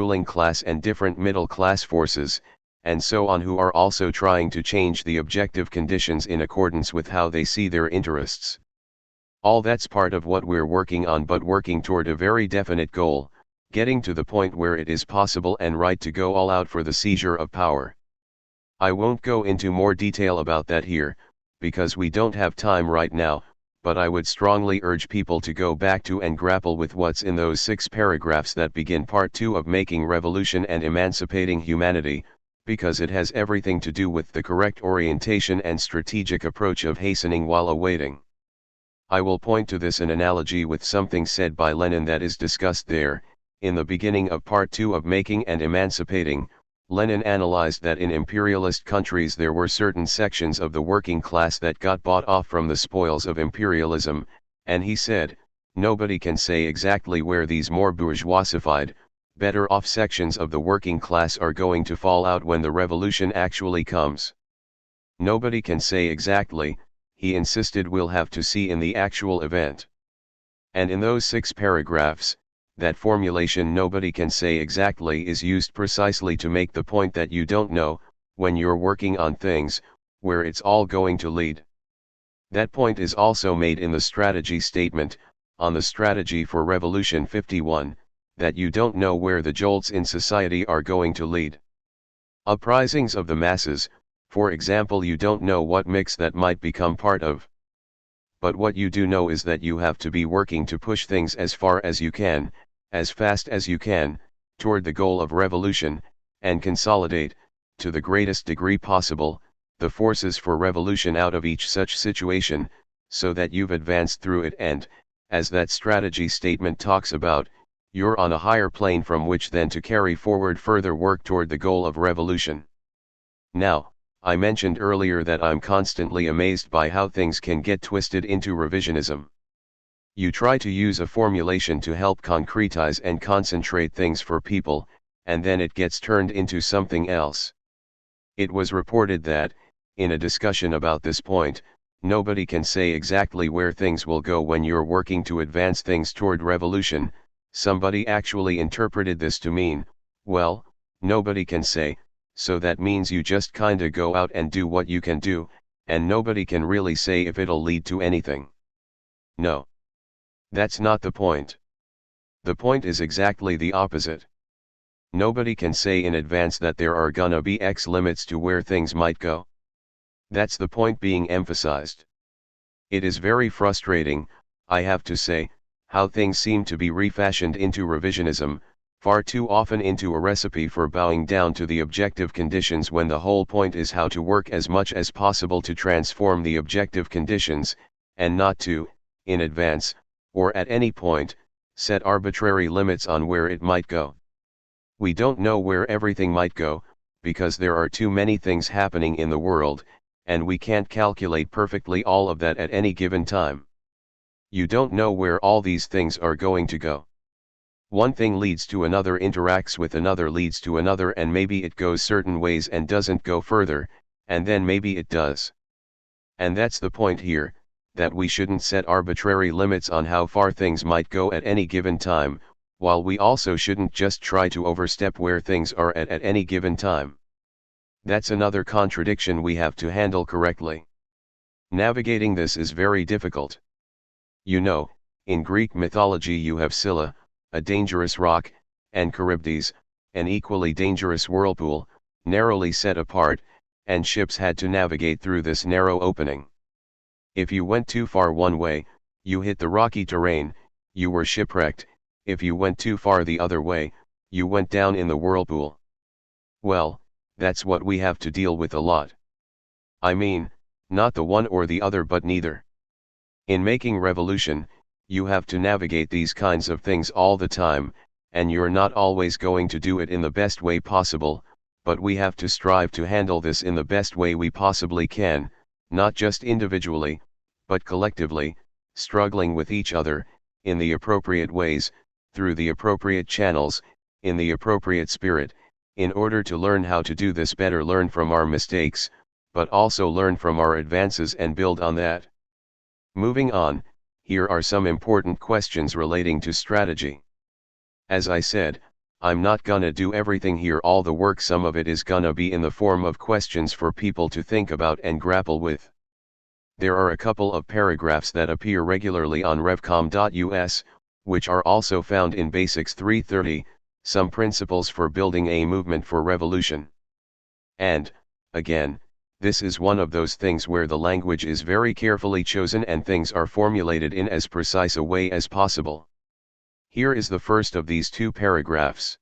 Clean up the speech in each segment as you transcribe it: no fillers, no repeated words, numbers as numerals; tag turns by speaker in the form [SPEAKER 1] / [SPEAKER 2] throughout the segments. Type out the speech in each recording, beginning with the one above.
[SPEAKER 1] ruling class and different middle class forces, and so on, who are also trying to change the objective conditions in accordance with how they see their interests. All that's part of what we're working on, but working toward a very definite goal, getting to the point where it is possible and right to go all out for the seizure of power. I won't go into more detail about that here, because we don't have time right now, but I would strongly urge people to go back to and grapple with what's in those 6 paragraphs that begin Part 2 of Making Revolution and Emancipating Humanity, because it has everything to do with the correct orientation and strategic approach of hastening while awaiting. I will point to this in analogy with something said by Lenin that is discussed there. In the beginning of Part 2 of Making and Emancipating, Lenin analyzed that in imperialist countries there were certain sections of the working class that got bought off from the spoils of imperialism, and he said, nobody can say exactly where these more bourgeoisified, better off sections of the working class are going to fall out when the revolution actually comes. Nobody can say exactly, he insisted, we'll have to see in the actual event. And in those 6 paragraphs, that formulation nobody can say exactly is used precisely to make the point that you don't know, when you're working on things, where it's all going to lead. That point is also made in the strategy statement, on the strategy for Revolution 51, that you don't know where the jolts in society are going to lead. Uprisings of the masses, for example, you don't know what mix that might become part of. But what you do know is that you have to be working to push things as far as you can, as fast as you can, toward the goal of revolution, and consolidate, to the greatest degree possible, the forces for revolution out of each such situation, so that you've advanced through it and, as that strategy statement talks about, you're on a higher plane from which then to carry forward further work toward the goal of revolution. Now, I mentioned earlier that I'm constantly amazed by how things can get twisted into revisionism. You try to use a formulation to help concretize and concentrate things for people, and then it gets turned into something else. It was reported that, in a discussion about this point, nobody can say exactly where things will go when you're working to advance things toward revolution. Somebody actually interpreted this to mean, well, nobody can say, so that means you just kinda go out and do what you can do, and nobody can really say if it'll lead to anything. No. That's not the point. The point is exactly the opposite. Nobody can say in advance that there are gonna be X limits to where things might go. That's the point being emphasized. It is very frustrating, I have to say, how things seem to be refashioned into revisionism, far too often into a recipe for bowing down to the objective conditions, when the whole point is how to work as much as possible to transform the objective conditions, and not to, in advance, or at any point, set arbitrary limits on where it might go. We don't know where everything might go, because there are too many things happening in the world, and we can't calculate perfectly all of that at any given time. You don't know where all these things are going to go. One thing leads to another, interacts with another, leads to another, and maybe it goes certain ways and doesn't go further, and then maybe it does. And that's the point here, that we shouldn't set arbitrary limits on how far things might go at any given time, while we also shouldn't just try to overstep where things are at any given time. That's another contradiction we have to handle correctly. Navigating this is very difficult. You know, in Greek mythology you have Scylla, a dangerous rock, and Charybdis, an equally dangerous whirlpool, narrowly set apart, and ships had to navigate through this narrow opening. If you went too far one way, you hit the rocky terrain, you were shipwrecked. If you went too far the other way, you went down in the whirlpool. Well, that's what we have to deal with a lot. I mean, not the one or the other but neither. In making revolution, you have to navigate these kinds of things all the time, and you're not always going to do it in the best way possible, but we have to strive to handle this in the best way we possibly can, not just individually, but collectively, struggling with each other, in the appropriate ways, through the appropriate channels, in the appropriate spirit, in order to learn how to do this better, learn from our mistakes, but also learn from our advances and build on that. Moving on, here are some important questions relating to strategy. As I said, I'm not gonna do everything here, all the work. Some of it is gonna be in the form of questions for people to think about and grapple with. There are a couple of paragraphs that appear regularly on revcom.us, which are also found in Basics 330, some principles for building a movement for revolution. And, again, this is one of those things where the language is very carefully chosen and things are formulated in as precise a way as possible. Here is the first of these two paragraphs.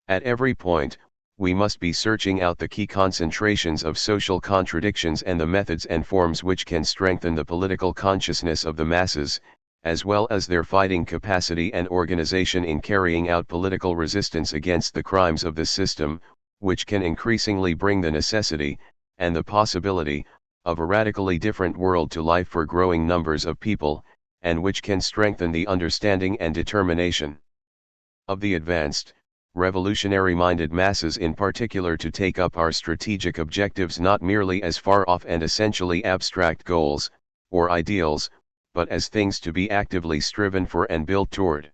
[SPEAKER 1] At every point, we must be searching out the key concentrations of social contradictions and the methods and forms which can strengthen the political consciousness of the masses, as well as their fighting capacity and organization in carrying out political resistance against the crimes of the system, which can increasingly bring the necessity, and the possibility, of a radically different world to life for growing numbers of people, and which can strengthen the understanding and determination of the advanced, revolutionary-minded masses in particular to take up our strategic objectives not merely as far-off and essentially abstract goals, or ideals, but as things to be actively striven for and built toward.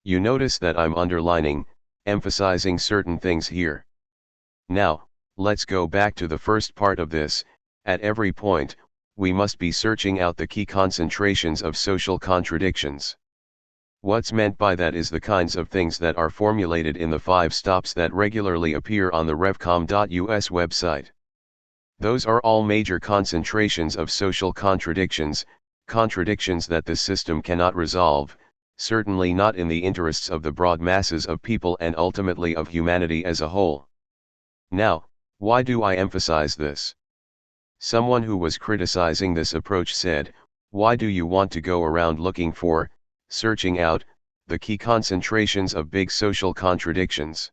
[SPEAKER 1] You notice that I'm underlining, emphasizing certain things here. Now, let's go back to the first part of this. At every point, we must be searching out the key concentrations of social contradictions. What's meant by that is the kinds of things that are formulated in the 5 stops that regularly appear on the revcom.us website. Those are all major concentrations of social contradictions, contradictions that the system cannot resolve, certainly not in the interests of the broad masses of people and ultimately of humanity as a whole. Now, why do I emphasize this? Someone who was criticizing this approach said, "Why do you want to go around looking for, searching out, the key concentrations of big social contradictions?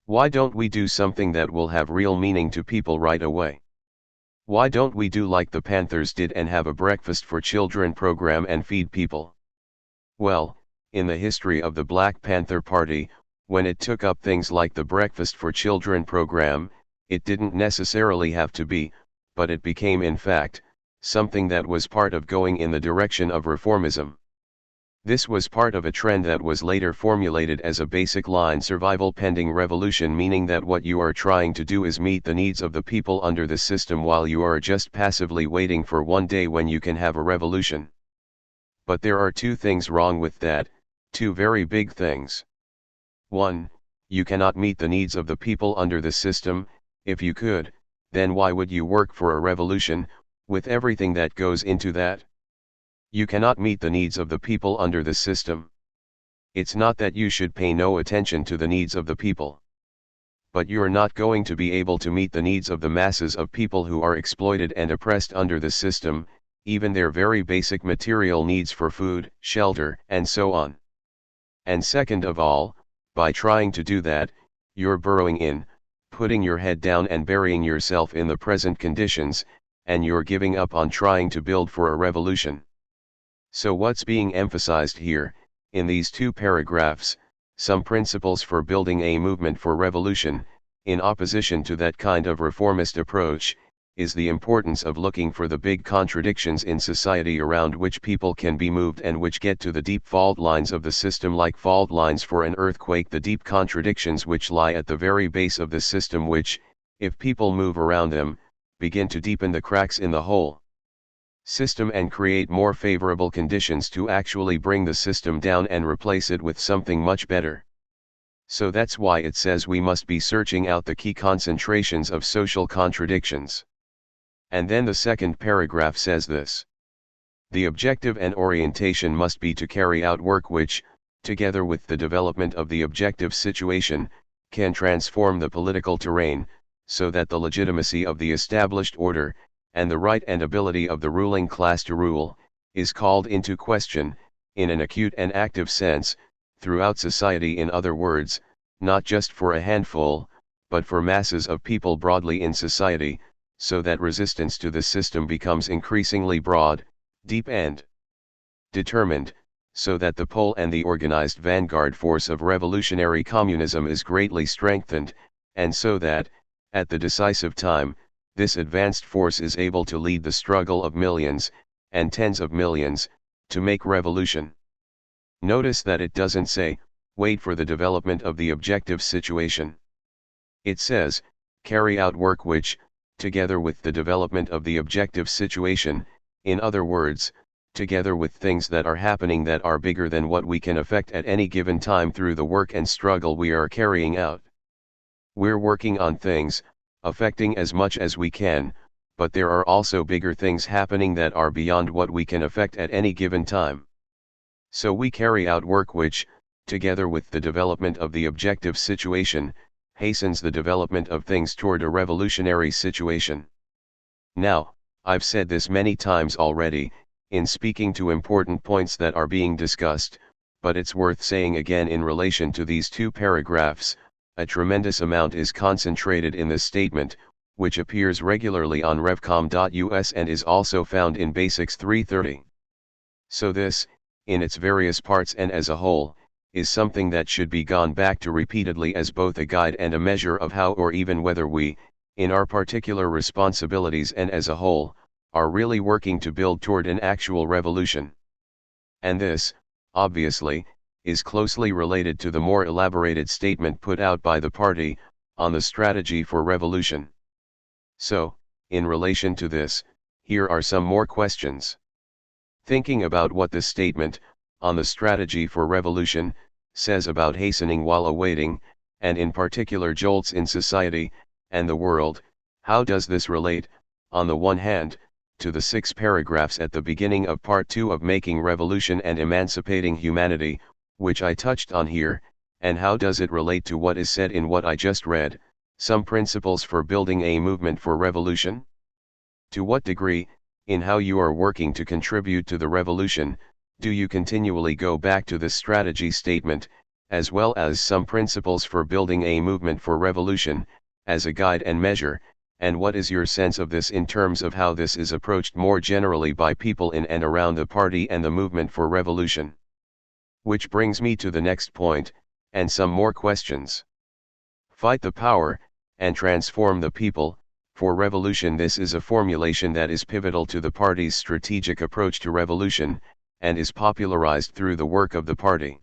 [SPEAKER 1] Why don't we do something that will have real meaning to people right away? Why don't we do like the Panthers did and have a breakfast for children program and feed people?" Well, in the history of the Black Panther Party, when it took up things like the Breakfast for Children program, it didn't necessarily have to be, but it became in fact, something that was part of going in the direction of reformism. This was part of a trend that was later formulated as a basic line: survival pending revolution, meaning that what you are trying to do is meet the needs of the people under the system while you are just passively waiting for one day when you can have a revolution. But there are two things wrong with that, two very big things. 1. You cannot meet the needs of the people under the system. If you could, then why would you work for a revolution, with everything that goes into that? You cannot meet the needs of the people under the system. It's not that you should pay no attention to the needs of the people. But you're not going to be able to meet the needs of the masses of people who are exploited and oppressed under the system, even their very basic material needs for food, shelter, and so on. And second of all, by trying to do that, you're burrowing in, putting your head down and burying yourself in the present conditions, and you're giving up on trying to build for a revolution. So what's being emphasized here, in these 2 paragraphs, some principles for building a movement for revolution, in opposition to that kind of reformist approach, is the importance of looking for the big contradictions in society around which people can be moved and which get to the deep fault lines of the system, like fault lines for an earthquake, the deep contradictions which lie at the very base of the system which, if people move around them, begin to deepen the cracks in the whole system and create more favorable conditions to actually bring the system down and replace it with something much better. So that's why it says we must be searching out the key concentrations of social contradictions. And then the second paragraph says this: the objective and orientation must be to carry out work which, together with the development of the objective situation, can transform the political terrain, so that the legitimacy of the established order, and the right and ability of the ruling class to rule, is called into question, in an acute and active sense, throughout society. In other words, not just for a handful, but for masses of people broadly in society, so that resistance to the system becomes increasingly broad, deep and determined, so that the pole and the organized vanguard force of revolutionary communism is greatly strengthened, and so that, at the decisive time, this advanced force is able to lead the struggle of millions, and tens of millions, to make revolution. Notice that it doesn't say, wait for the development of the objective situation. It says, carry out work which, together with the development of the objective situation, in other words, together with things that are happening that are bigger than what we can affect at any given time through the work and struggle we are carrying out. We're working on things, affecting as much as we can, but there are also bigger things happening that are beyond what we can affect at any given time. So we carry out work which, together with the development of the objective situation, hastens the development of things toward a revolutionary situation. Now, I've said this many times already, in speaking to important points that are being discussed, but it's worth saying again in relation to these two paragraphs. A tremendous amount is concentrated in this statement, which appears regularly on revcom.us and is also found in Basics 330. So this, in its various parts and as a whole, is something that should be gone back to repeatedly as both a guide and a measure of how or even whether we, in our particular responsibilities and as a whole, are really working to build toward an actual revolution. And this, obviously, is closely related to the more elaborated statement put out by the party, on the strategy for revolution. So, in relation to this, here are some more questions. Thinking about what this statement, on the strategy for revolution, says about hastening while awaiting, and in particular jolts in society, and the world, how does this relate, on the one hand, to the 6 paragraphs at the beginning of Part 2 of Making Revolution and Emancipating Humanity, which I touched on here, and how does it relate to what is said in what I just read, some principles for building a movement for revolution? To what degree, in how you are working to contribute to the revolution, do you continually go back to this strategy statement, as well as some principles for building a movement for revolution, as a guide and measure, and what is your sense of this in terms of how this is approached more generally by people in and around the party and the movement for revolution? Which brings me to the next point, and some more questions. Fight the power, and transform the people, for revolution. This is a formulation that is pivotal to the party's strategic approach to revolution, and is popularized through the work of the party.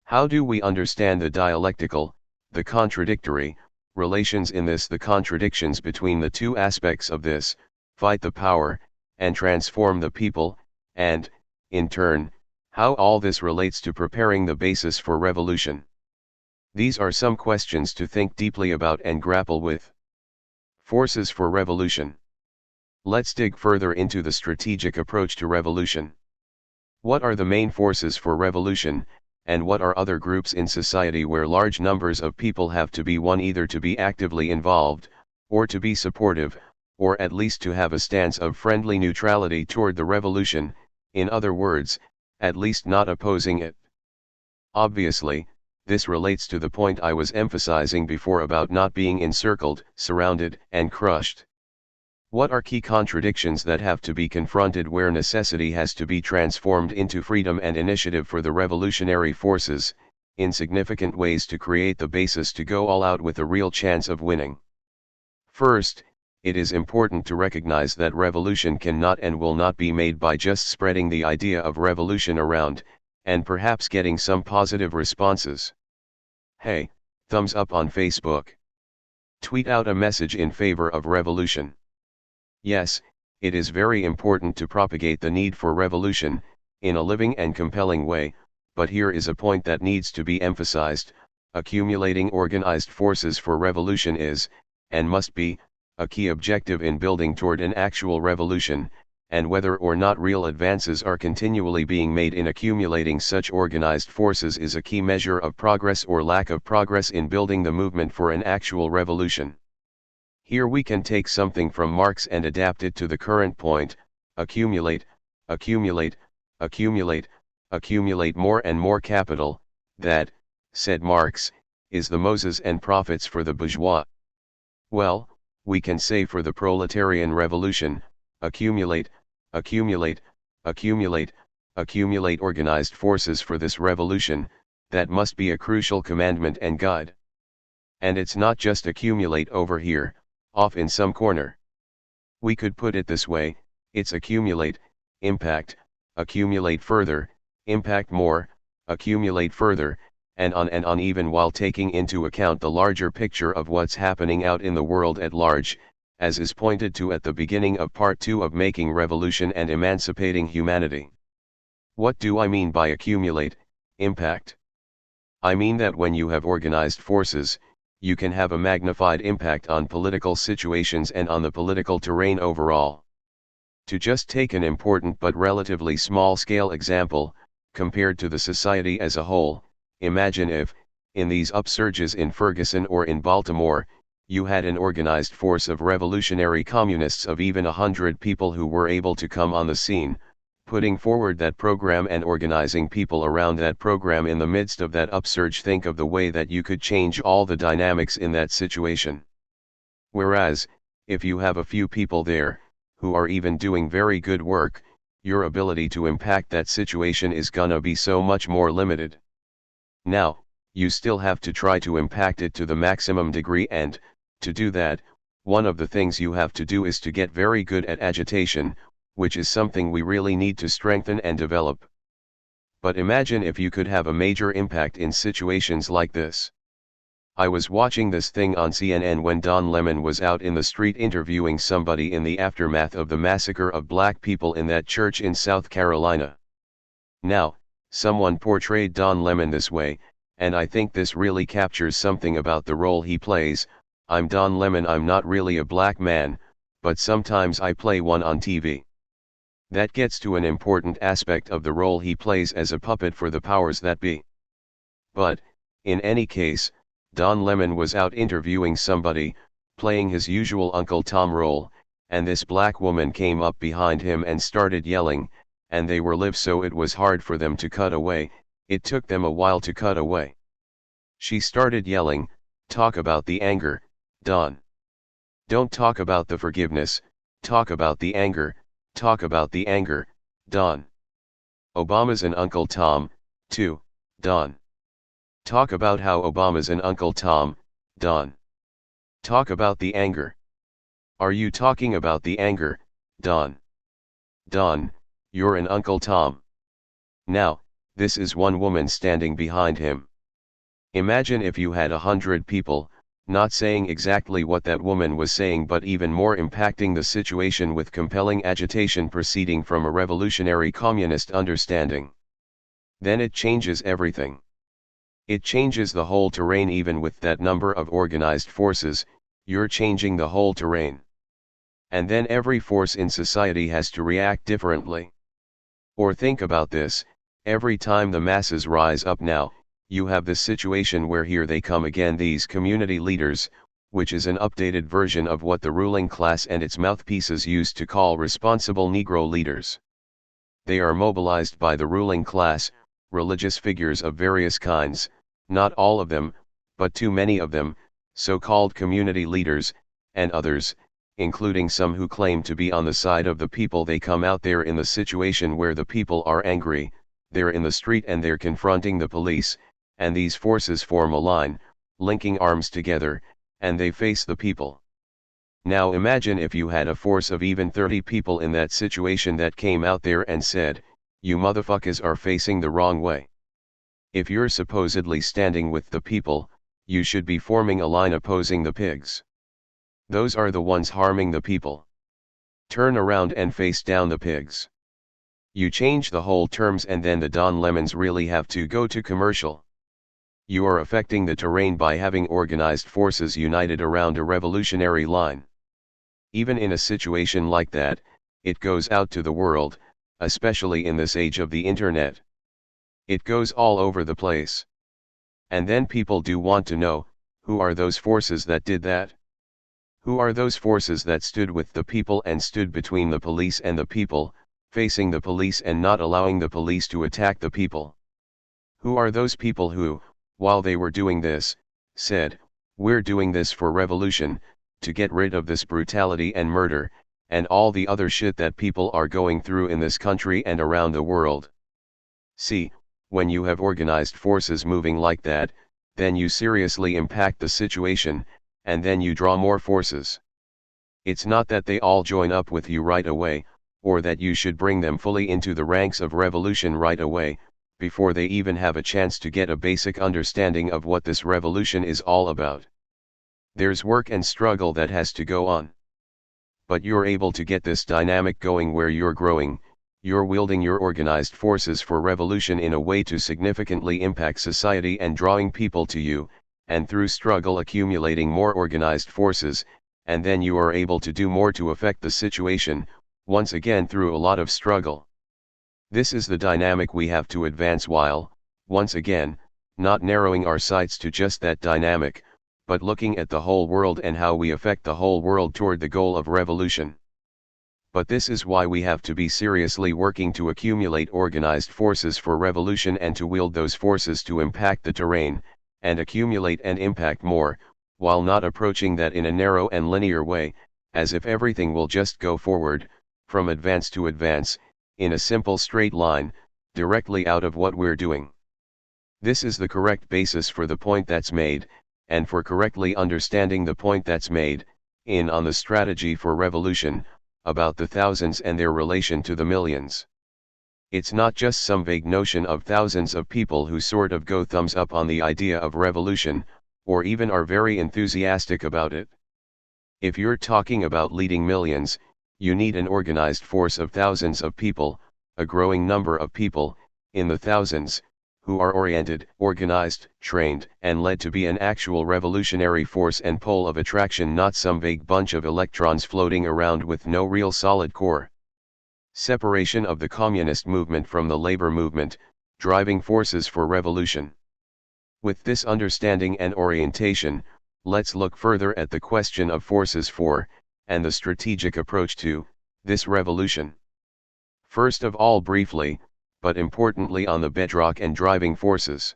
[SPEAKER 1] How do we understand the dialectical, the contradictory, relations in this, the contradictions between the two aspects of this, fight the power, and transform the people, and, in turn, how all this relates to preparing the basis for revolution? These are some questions to think deeply about and grapple with. Forces for revolution. Let's dig further into the strategic approach to revolution. What are the main forces for revolution, and what are other groups in society where large numbers of people have to be one either to be actively involved, or to be supportive, or at least to have a stance of friendly neutrality toward the revolution, in other words, at least not opposing it? Obviously, this relates to the point I was emphasizing before about not being encircled, surrounded, and crushed. What are key contradictions that have to be confronted where necessity has to be transformed into freedom and initiative for the revolutionary forces, in significant ways to create the basis to go all out with a real chance of winning? First, it is important to recognize that revolution cannot and will not be made by just spreading the idea of revolution around, and perhaps getting some positive responses. Hey, thumbs up on Facebook. Tweet out a message in favor of revolution. Yes, it is very important to propagate the need for revolution, in a living and compelling way, but here is a point that needs to be emphasized: accumulating organized forces for revolution is, and must be, a key objective in building toward an actual revolution, and whether or not real advances are continually being made in accumulating such organized forces is a key measure of progress or lack of progress in building the movement for an actual revolution. Here we can take something from Marx and adapt it to the current point: accumulate, accumulate, accumulate, accumulate more and more capital. That, said Marx, is the Moses and prophets for the bourgeois. Well, we can say for the proletarian revolution: accumulate, accumulate, accumulate, accumulate organized forces for this revolution. That must be a crucial commandment and guide. And it's not just accumulate over here, off in some corner. We could put it this way: it's accumulate, impact, accumulate further, impact more, accumulate further, and on, even while taking into account the larger picture of what's happening out in the world at large, as is pointed to at the beginning of part 2 of Making Revolution and Emancipating Humanity. What do I mean by accumulate, impact? I mean that when you have organized forces, you can have a magnified impact on political situations and on the political terrain overall. To just take an important but relatively small-scale example, compared to the society as a whole, imagine if, in these upsurges in Ferguson or in Baltimore, you had an organized force of revolutionary communists of even 100 people who were able to come on the scene, putting forward that program and organizing people around that program in the midst of that upsurge. Think of the way that you could change all the dynamics in that situation. Whereas, if you have a few people there, who are even doing very good work, your ability to impact that situation is gonna be so much more limited. Now, you still have to try to impact it to the maximum degree, and, to do that, one of the things you have to do is to get very good at agitation, which is something we really need to strengthen and develop. But imagine if you could have a major impact in situations like this. I was watching this thing on CNN when Don Lemon was out in the street interviewing somebody in the aftermath of the massacre of black people in that church in South Carolina. Now, someone portrayed Don Lemon this way, and I think this really captures something about the role he plays. I'm Don Lemon, I'm not really a black man, but sometimes I play one on TV. That gets to an important aspect of the role he plays as a puppet for the powers that be. But, in any case, Don Lemon was out interviewing somebody, playing his usual Uncle Tom role, and this black woman came up behind him and started yelling, and they were live, so it was hard for them to cut away. It took them a while to cut away. She started yelling, "Talk about the anger, Don. Don't talk about the forgiveness, talk about the anger, talk about the anger, Don. Obama's an Uncle Tom, too, Don. Talk about how Obama's an Uncle Tom, Don. Talk about the anger. Are you talking about the anger, Don? Don, you're an Uncle Tom." Now, this is one woman standing behind him. Imagine if you had 100 people, not saying exactly what that woman was saying, but even more impacting the situation with compelling agitation proceeding from a revolutionary communist understanding. Then it changes everything. It changes the whole terrain. Even with that number of organized forces, you're changing the whole terrain. And then every force in society has to react differently. Or think about this, every time the masses rise up now, you have this situation where here they come again, these community leaders, which is an updated version of what the ruling class and its mouthpieces used to call responsible Negro leaders. They are mobilized by the ruling class, religious figures of various kinds, not all of them, but too many of them, so-called community leaders, and others, including some who claim to be on the side of the people. They come out there in the situation where the people are angry, they're in the street and they're confronting the police, and these forces form a line, linking arms together, and they face the people. Now imagine if you had a force of even 30 people in that situation that came out there and said, "You motherfuckers are facing the wrong way. If you're supposedly standing with the people, you should be forming a line opposing the pigs. Those are the ones harming the people. Turn around and face down the pigs." You change the whole terms, and then the Don Lemons really have to go to commercial. You are affecting the terrain by having organized forces united around a revolutionary line. Even in a situation like that, it goes out to the world, especially in this age of the internet. It goes all over the place. And then people do want to know, who are those forces that did that? Who are those forces that stood with the people and stood between the police and the people, facing the police and not allowing the police to attack the people? Who are those people who, while they were doing this, said, "We're doing this for revolution, to get rid of this brutality and murder, and all the other shit that people are going through in this country and around the world"? See, when you have organized forces moving like that, then you seriously impact the situation, and then you draw more forces. It's not that they all join up with you right away, or that you should bring them fully into the ranks of revolution right away, before they even have a chance to get a basic understanding of what this revolution is all about. There's work and struggle that has to go on. But you're able to get this dynamic going where you're growing, you're wielding your organized forces for revolution in a way to significantly impact society and drawing people to you, and through struggle accumulating more organized forces, and then you are able to do more to affect the situation, once again through a lot of struggle. This is the dynamic we have to advance while, once again, not narrowing our sights to just that dynamic, but looking at the whole world and how we affect the whole world toward the goal of revolution. But this is why we have to be seriously working to accumulate organized forces for revolution and to wield those forces to impact the terrain, and accumulate and impact more, while not approaching that in a narrow and linear way, as if everything will just go forward, from advance to advance, in a simple straight line, directly out of what we're doing. This is the correct basis for the point that's made, and for correctly understanding the point that's made, on the strategy for revolution, about the thousands and their relation to the millions. It's not just some vague notion of thousands of people who sort of go thumbs up on the idea of revolution, or even are very enthusiastic about it. If you're talking about leading millions, you need an organized force of thousands of people, a growing number of people, in the thousands, who are oriented, organized, trained, and led to be an actual revolutionary force and pole of attraction, not some vague bunch of electrons floating around with no real solid core. Separation of the communist movement from the labor movement, driving forces for revolution. With this understanding and orientation, let's look further at the question of forces for, and the strategic approach to, this revolution. First of all, briefly, but importantly, on the bedrock and driving forces.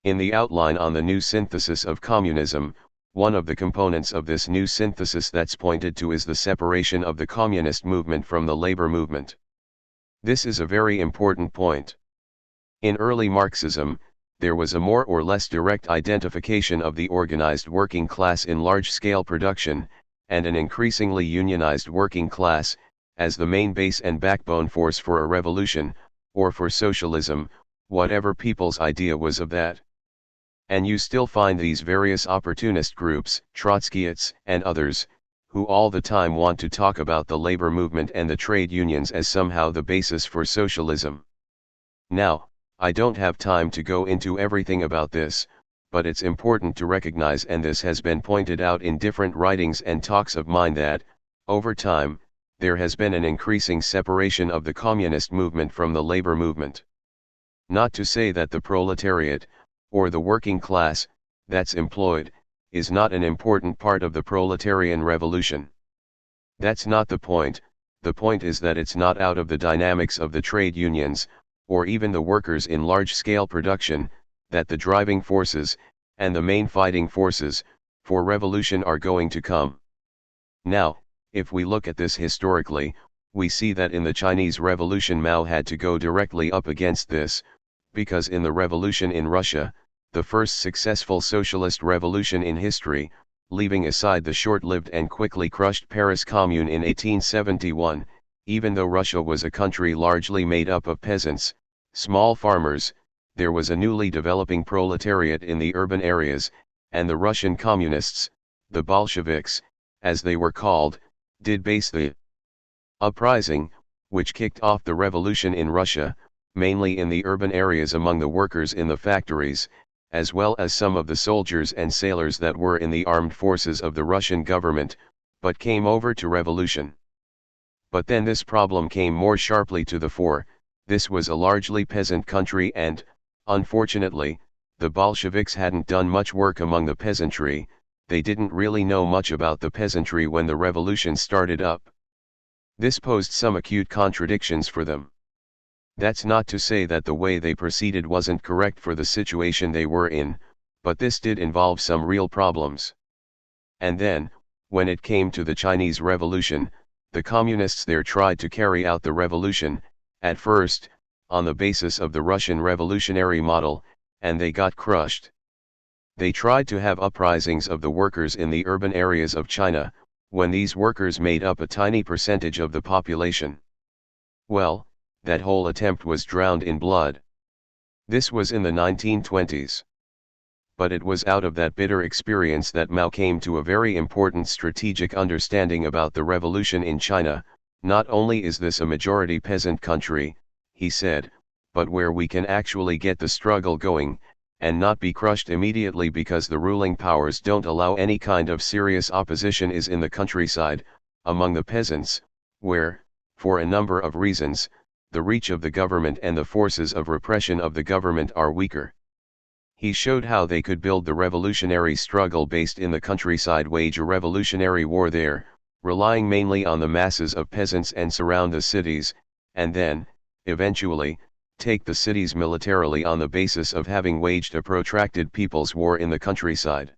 [SPEAKER 1] In the outline on the new synthesis of communism, one of the components of this new synthesis that's pointed to is the separation of the communist movement from the labor movement. This is a very important point. In early Marxism, there was a more or less direct identification of the organized working class in large-scale production, and an increasingly unionized working class, as the main base and backbone force for a revolution, or for socialism, whatever people's idea was of that. And you still find these various opportunist groups, Trotskyists and others, who all the time want to talk about the labor movement and the trade unions as somehow the basis for socialism. Now, I don't have time to go into everything about this, but it's important to recognize, and this has been pointed out in different writings and talks of mine, that, over time, there has been an increasing separation of the communist movement from the labor movement. Not to say that the proletariat, or the working class, that's employed, is not an important part of the proletarian revolution. That's not the point is that it's not out of the dynamics of the trade unions, or even the workers in large-scale production, that the driving forces, and the main fighting forces, for revolution are going to come. Now, if we look at this historically, we see that in the Chinese Revolution Mao had to go directly up against this, because in the revolution in Russia, the first successful socialist revolution in history, leaving aside the short-lived and quickly crushed Paris Commune in 1871, even though Russia was a country largely made up of peasants, small farmers, there was a newly developing proletariat in the urban areas, and the Russian communists, the Bolsheviks, as they were called, did base the uprising, which kicked off the revolution in Russia, mainly in the urban areas among the workers in the factories, as well as some of the soldiers and sailors that were in the armed forces of the Russian government, but came over to revolution. But then this problem came more sharply to the fore. This was a largely peasant country, and, unfortunately, the Bolsheviks hadn't done much work among the peasantry. They didn't really know much about the peasantry when the revolution started up. This posed some acute contradictions for them. That's not to say that the way they proceeded wasn't correct for the situation they were in, but this did involve some real problems. And then, when it came to the Chinese Revolution, the communists there tried to carry out the revolution, at first, on the basis of the Russian revolutionary model, and they got crushed. They tried to have uprisings of the workers in the urban areas of China, when these workers made up a tiny percentage of the population. Well, that whole attempt was drowned in blood. This was in the 1920s. But it was out of that bitter experience that Mao came to a very important strategic understanding about the revolution in China. Not only is this a majority peasant country, he said, but where we can actually get the struggle going, and not be crushed immediately because the ruling powers don't allow any kind of serious opposition, is in the countryside, among the peasants, where, for a number of reasons, the reach of the government and the forces of repression of the government are weaker. He showed how they could build the revolutionary struggle based in the countryside, wage a revolutionary war there, relying mainly on the masses of peasants, and surround the cities, and then, eventually, take the cities militarily on the basis of having waged a protracted people's war in the countryside.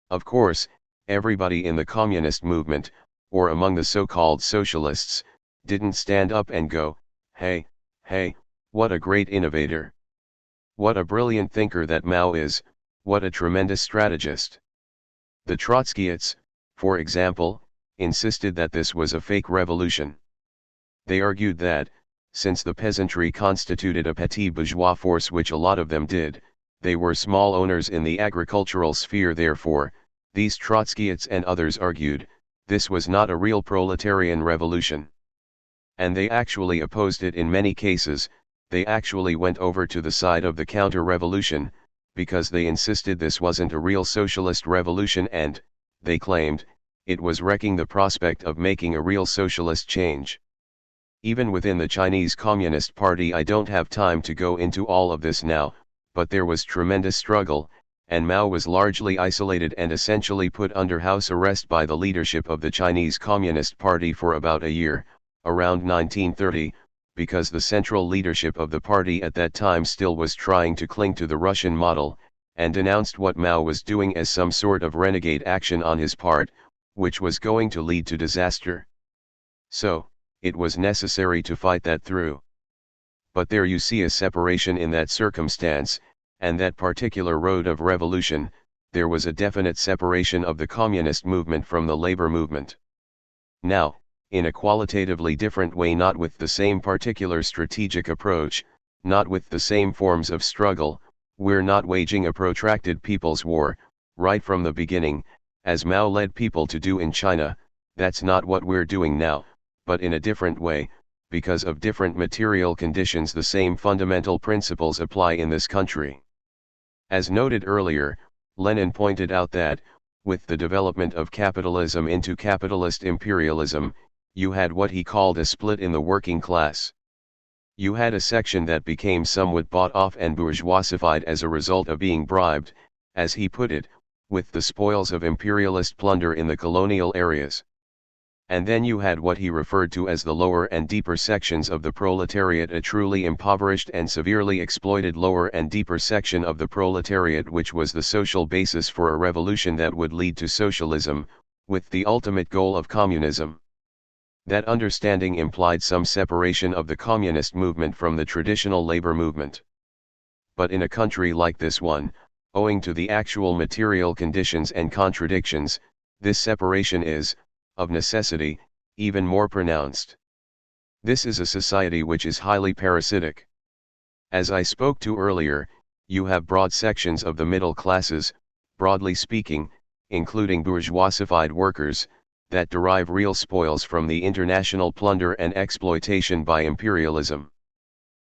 [SPEAKER 1] Of course, everybody in the communist movement, or among the so-called socialists, didn't stand up and go, "Hey, hey, what a great innovator. What a brilliant thinker that Mao is, what a tremendous strategist." The Trotskyists, for example, insisted that this was a fake revolution. They argued that, since the peasantry constituted a petit bourgeois force, which a lot of them did, they were small owners in the agricultural sphere. Therefore, these Trotskyists and others argued, this was not a real proletarian revolution. And they actually opposed it in many cases. They actually went over to the side of the counter-revolution, because they insisted this wasn't a real socialist revolution, and, they claimed, it was wrecking the prospect of making a real socialist change. Even within the Chinese Communist Party, I don't have time to go into all of this now, but there was tremendous struggle, and Mao was largely isolated and essentially put under house arrest by the leadership of the Chinese Communist Party for about a year, around 1930, because the central leadership of the party at that time still was trying to cling to the Russian model, and denounced what Mao was doing as some sort of renegade action on his part, which was going to lead to disaster. So, it was necessary to fight that through. But there you see a separation in that circumstance, and that particular road of revolution. There was a definite separation of the communist movement from the labor movement. Now, in a qualitatively different way, not with the same particular strategic approach, not with the same forms of struggle, we're not waging a protracted people's war, right from the beginning, as Mao led people to do in China. That's not what we're doing now, but in a different way, because of different material conditions. The same fundamental principles apply in this country. As noted earlier, Lenin pointed out that, with the development of capitalism into capitalist imperialism, you had what he called a split in the working class. You had a section that became somewhat bought off and bourgeoisified as a result of being bribed, as he put it, with the spoils of imperialist plunder in the colonial areas. And then you had what he referred to as the lower and deeper sections of the proletariat, a truly impoverished and severely exploited lower and deeper section of the proletariat, which was the social basis for a revolution that would lead to socialism, with the ultimate goal of communism. That understanding implied some separation of the communist movement from the traditional labor movement. But in a country like this one, owing to the actual material conditions and contradictions, this separation is, of necessity, even more pronounced. This is a society which is highly parasitic. As I spoke to earlier, you have broad sections of the middle classes, broadly speaking, including bourgeoisified workers, that derive real spoils from the international plunder and exploitation by imperialism.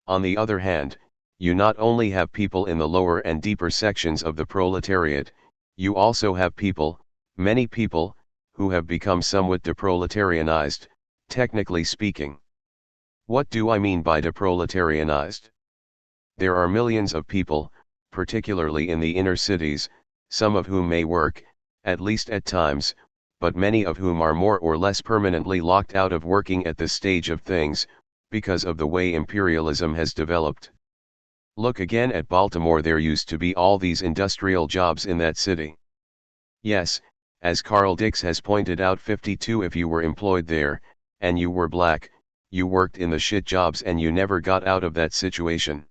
[SPEAKER 1] On the other hand, you not only have people in the lower and deeper sections of the proletariat, you also have people, many people, who have become somewhat deproletarianized, technically speaking. What do I mean by deproletarianized? There are millions of people, particularly in the inner cities, some of whom may work, at least at times, but many of whom are more or less permanently locked out of working at this stage of things, because of the way imperialism has developed. Look again at Baltimore. There used to be all these industrial jobs in that city. Yes, as Carl Dix has pointed out 52, if you were employed there, and you were black, you worked in the shit jobs and you never got out of that situation.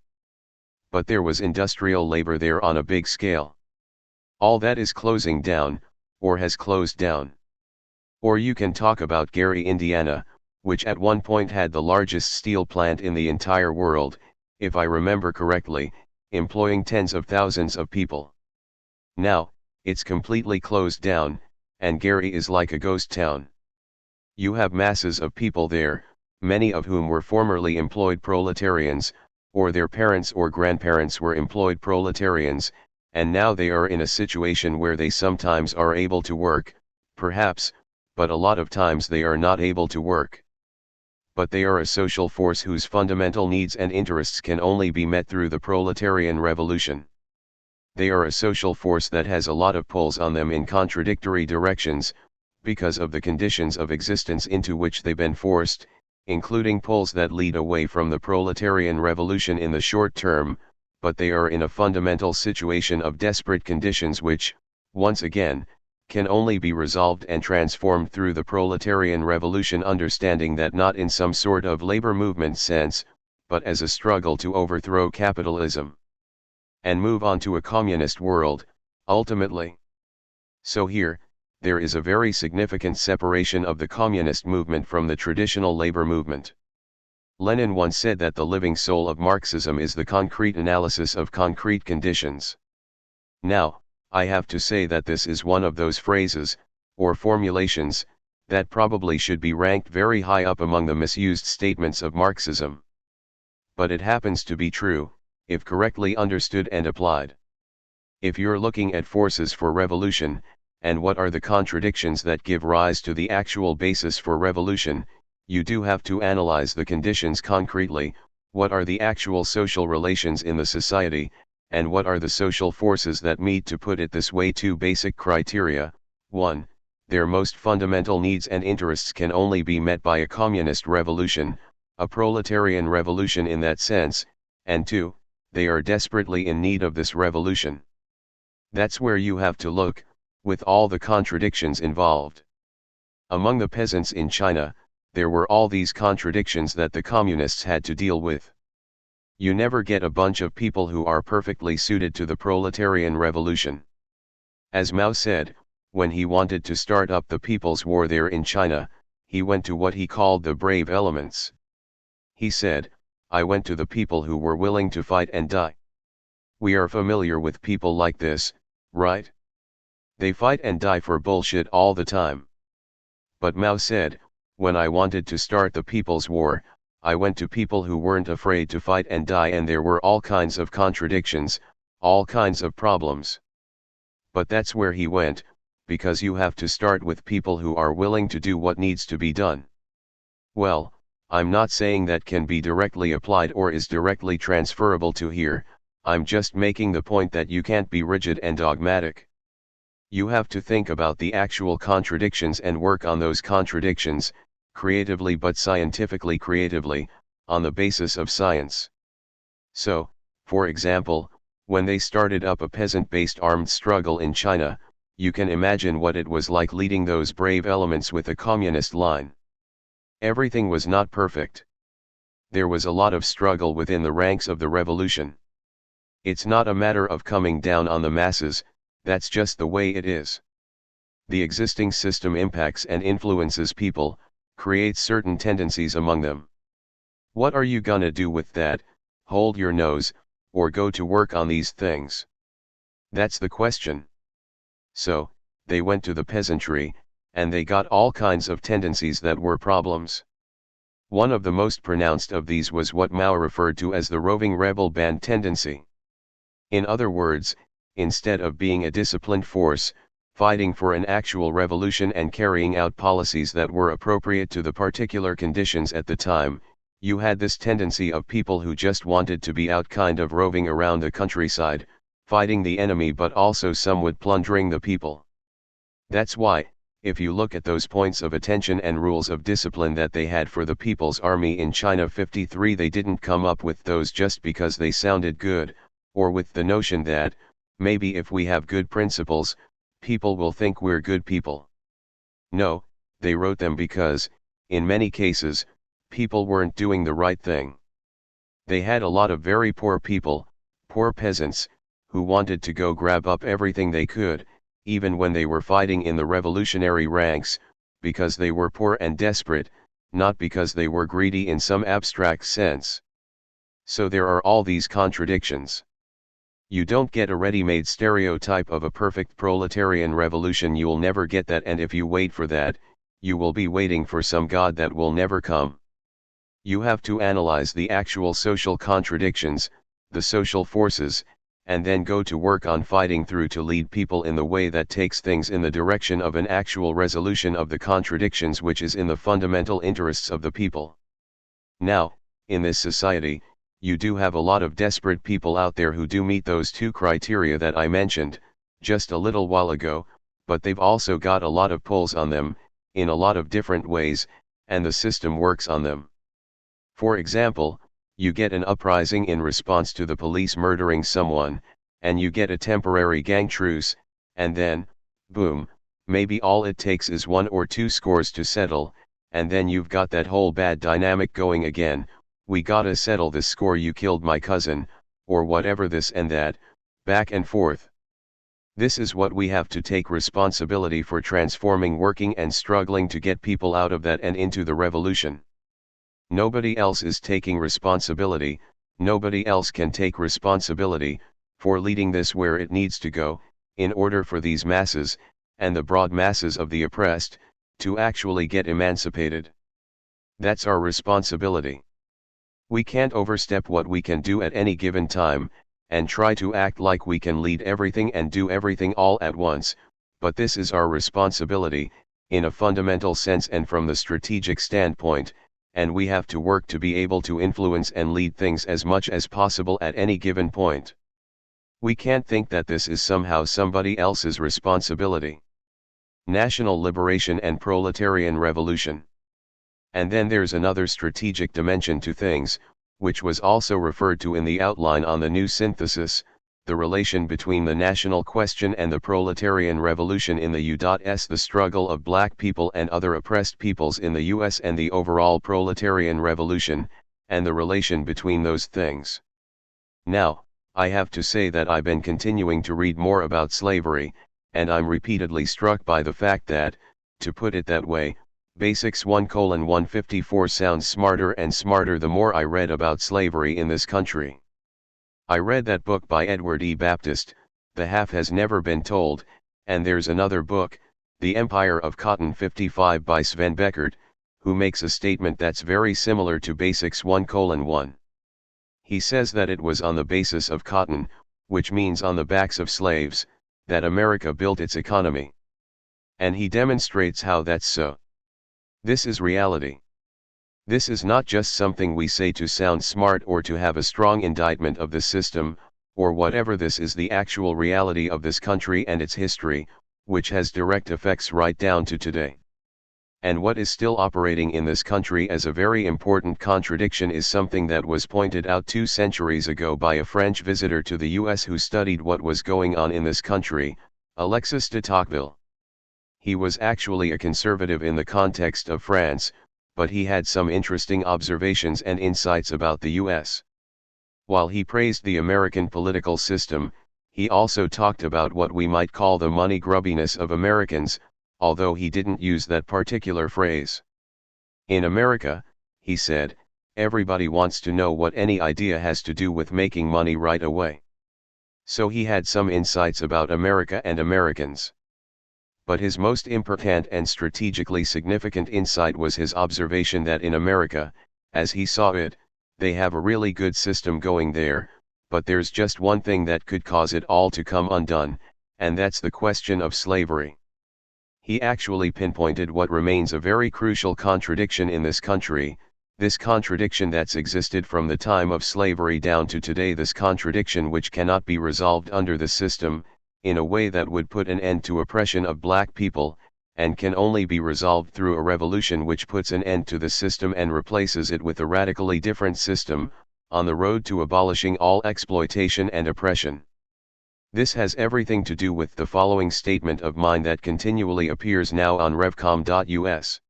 [SPEAKER 1] But there was industrial labor there on a big scale. All that is closing down, or has closed down. Or you can talk about Gary, Indiana, which at one point had the largest steel plant in the entire world. if I remember correctly, employing tens of thousands of people. Now, it's completely closed down, and Gary is like a ghost town. You have masses of people there, many of whom were formerly employed proletarians, or their parents or grandparents were employed proletarians, and now they are in a situation where they sometimes are able to work, perhaps, but a lot of times they are not able to work. But they are a social force whose fundamental needs and interests can only be met through the proletarian revolution. They are a social force that has a lot of pulls on them in contradictory directions, because of the conditions of existence into which they've been forced, including pulls that lead away from the proletarian revolution in the short term, but they are in a fundamental situation of desperate conditions which, once again, can only be resolved and transformed through the proletarian revolution, understanding that not in some sort of labor movement sense, but as a struggle to overthrow capitalism and move on to a communist world, ultimately. So here, there is a very significant separation of the communist movement from the traditional labor movement. Lenin once said that the living soul of Marxism is the concrete analysis of concrete conditions. Now, I have to say that this is one of those phrases, or formulations, that probably should be ranked very high up among the misused statements of Marxism. But it happens to be true, if correctly understood and applied. If you're looking at forces for revolution, and what are the contradictions that give rise to the actual basis for revolution, you do have to analyze the conditions concretely. What are the actual social relations in the society, and what are the social forces that meet, to put it this way, two basic criteria. 1. Their most fundamental needs and interests can only be met by a communist revolution, a proletarian revolution in that sense, and 2. They are desperately in need of this revolution. That's where you have to look, with all the contradictions involved. Among the peasants in China, there were all these contradictions that the communists had to deal with. You never get a bunch of people who are perfectly suited to the proletarian revolution. As Mao said, when he wanted to start up the People's War there in China, he went to what he called the brave elements. He said, "I went to the people who were willing to fight and die." We are familiar with people like this, right? They fight and die for bullshit all the time. But Mao said, "When I wanted to start the People's War, I went to people who weren't afraid to fight and die, and there were all kinds of contradictions, all kinds of problems." But that's where he went, because you have to start with people who are willing to do what needs to be done. Well, I'm not saying that can be directly applied or is directly transferable to here. I'm just making the point that you can't be rigid and dogmatic. You have to think about the actual contradictions and work on those contradictions, creatively but scientifically creatively, on the basis of science. So, for example, when they started up a peasant-based armed struggle in China, you can imagine what it was like leading those brave elements with a communist line. Everything was not perfect. There was a lot of struggle within the ranks of the revolution. It's not a matter of coming down on the masses, that's just the way it is. The existing system impacts and influences people, creates certain tendencies among them. What are you gonna do with that? Hold your nose, or go to work on these things? That's the question. So, they went to the peasantry, and they got all kinds of tendencies that were problems. One of the most pronounced of these was what Mao referred to as the roving rebel band tendency. In other words, instead of being a disciplined force, fighting for an actual revolution and carrying out policies that were appropriate to the particular conditions at the time, you had this tendency of people who just wanted to be out, kind of roving around the countryside, fighting the enemy, but also somewhat plundering the people. That's why, if you look at those points of attention and rules of discipline that they had for the People's Army in China 53, they didn't come up with those just because they sounded good, or with the notion that, maybe if we have good principles, people will think we're good people. No, they wrote them because, in many cases, people weren't doing the right thing. They had a lot of very poor people, poor peasants, who wanted to go grab up everything they could, even when they were fighting in the revolutionary ranks, because they were poor and desperate, not because they were greedy in some abstract sense. So there are all these contradictions. You don't get a ready-made stereotype of a perfect proletarian revolution. You'll never get that, and if you wait for that, you will be waiting for some god that will never come. You have to analyze the actual social contradictions, the social forces, and then go to work on fighting through to lead people in the way that takes things in the direction of an actual resolution of the contradictions, which is in the fundamental interests of the people. Now, in this society, you do have a lot of desperate people out there who do meet those two criteria that I mentioned just a little while ago, but they've also got a lot of pulls on them, in a lot of different ways, and the system works on them. For example, you get an uprising in response to the police murdering someone, and you get a temporary gang truce, and then, boom, maybe all it takes is 1 or 2 scores to settle, and then you've got that whole bad dynamic going again. We gotta settle this score, you killed my cousin, or whatever, this and that, back and forth. This is what we have to take responsibility for, transforming, working and struggling to get people out of that and into the revolution. Nobody else is taking responsibility, nobody else can take responsibility for leading this where it needs to go, in order for these masses, and the broad masses of the oppressed, to actually get emancipated. That's our responsibility. We can't overstep what we can do at any given time, and try to act like we can lead everything and do everything all at once, but this is our responsibility, in a fundamental sense and from the strategic standpoint, and we have to work to be able to influence and lead things as much as possible at any given point. We can't think that this is somehow somebody else's responsibility. National liberation and proletarian revolution. And then there's another strategic dimension to things, which was also referred to in the outline on the new synthesis, the relation between the national question and the proletarian revolution in the U.S., the struggle of black people and other oppressed peoples in the U.S., and the overall proletarian revolution, and the relation between those things. Now, I have to say that I've been continuing to read more about slavery, and I'm repeatedly struck by the fact that, to put it that way, Basics 1:154 sounds smarter and smarter the more I read about slavery in this country. I read that book by Edward E. Baptist, The Half Has Never Been Told, and there's another book, The Empire of Cotton 55 by Sven Beckert, who makes a statement that's very similar to Basics 1:1. He says that it was on the basis of cotton, which means on the backs of slaves, that America built its economy. And he demonstrates how that's so. This is reality. This is not just something we say to sound smart or to have a strong indictment of the system, or whatever. This is the actual reality of this country and its history, which has direct effects right down to today. And what is still operating in this country as a very important contradiction is something that was pointed out 2 centuries ago by a French visitor to the US who studied what was going on in this country, Alexis de Tocqueville. He was actually a conservative in the context of France, but he had some interesting observations and insights about the US. While he praised the American political system, he also talked about what we might call the money grubbiness of Americans, although he didn't use that particular phrase. In America, he said, everybody wants to know what any idea has to do with making money right away. So he had some insights about America and Americans. But his most important and strategically significant insight was his observation that in America, as he saw it, they have a really good system going there, but there's just one thing that could cause it all to come undone, and that's the question of slavery. He actually pinpointed what remains a very crucial contradiction in this country, this contradiction that's existed from the time of slavery down to today, this contradiction which cannot be resolved under the system, in a way that would put an end to oppression of black people, and can only be resolved through a revolution which puts an end to the system and replaces it with a radically different system, on the road to abolishing all exploitation and oppression. This has everything to do with the following statement of mine that continually appears now on revcom.us.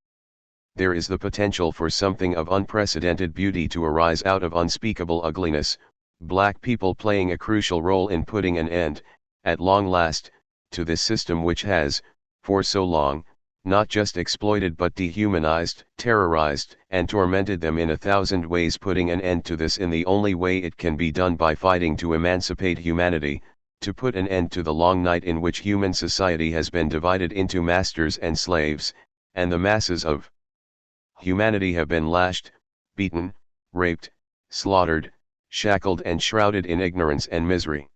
[SPEAKER 1] There is the potential for something of unprecedented beauty to arise out of unspeakable ugliness, black people playing a crucial role in putting an end, at long last, to this system which has, for so long, not just exploited but dehumanized, terrorized, and tormented them in 1,000 ways. Putting an end to this in the only way it can be done by fighting to emancipate humanity, to put an end to the long night in which human society has been divided into masters and slaves, and the masses of humanity have been lashed, beaten, raped, slaughtered, shackled and shrouded in ignorance and misery.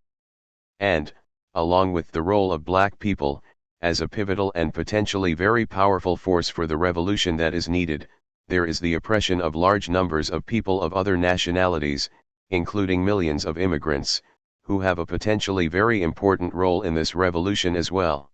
[SPEAKER 1] And, along with the role of black people, as a pivotal and potentially very powerful force for the revolution that is needed, there is the oppression of large numbers of people of other nationalities, including millions of immigrants, who have a potentially very important role in this revolution as well.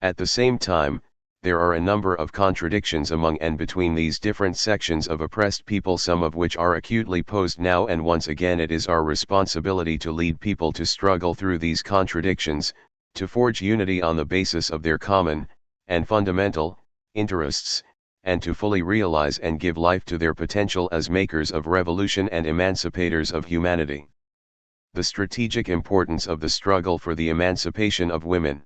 [SPEAKER 1] At the same time, there are a number of contradictions among and between these different sections of oppressed people, some of which are acutely posed now, and once again it is our responsibility to lead people to struggle through these contradictions, to forge unity on the basis of their common, and fundamental, interests, and to fully realize and give life to their potential as makers of revolution and emancipators of humanity. The strategic importance of the struggle for the emancipation of women.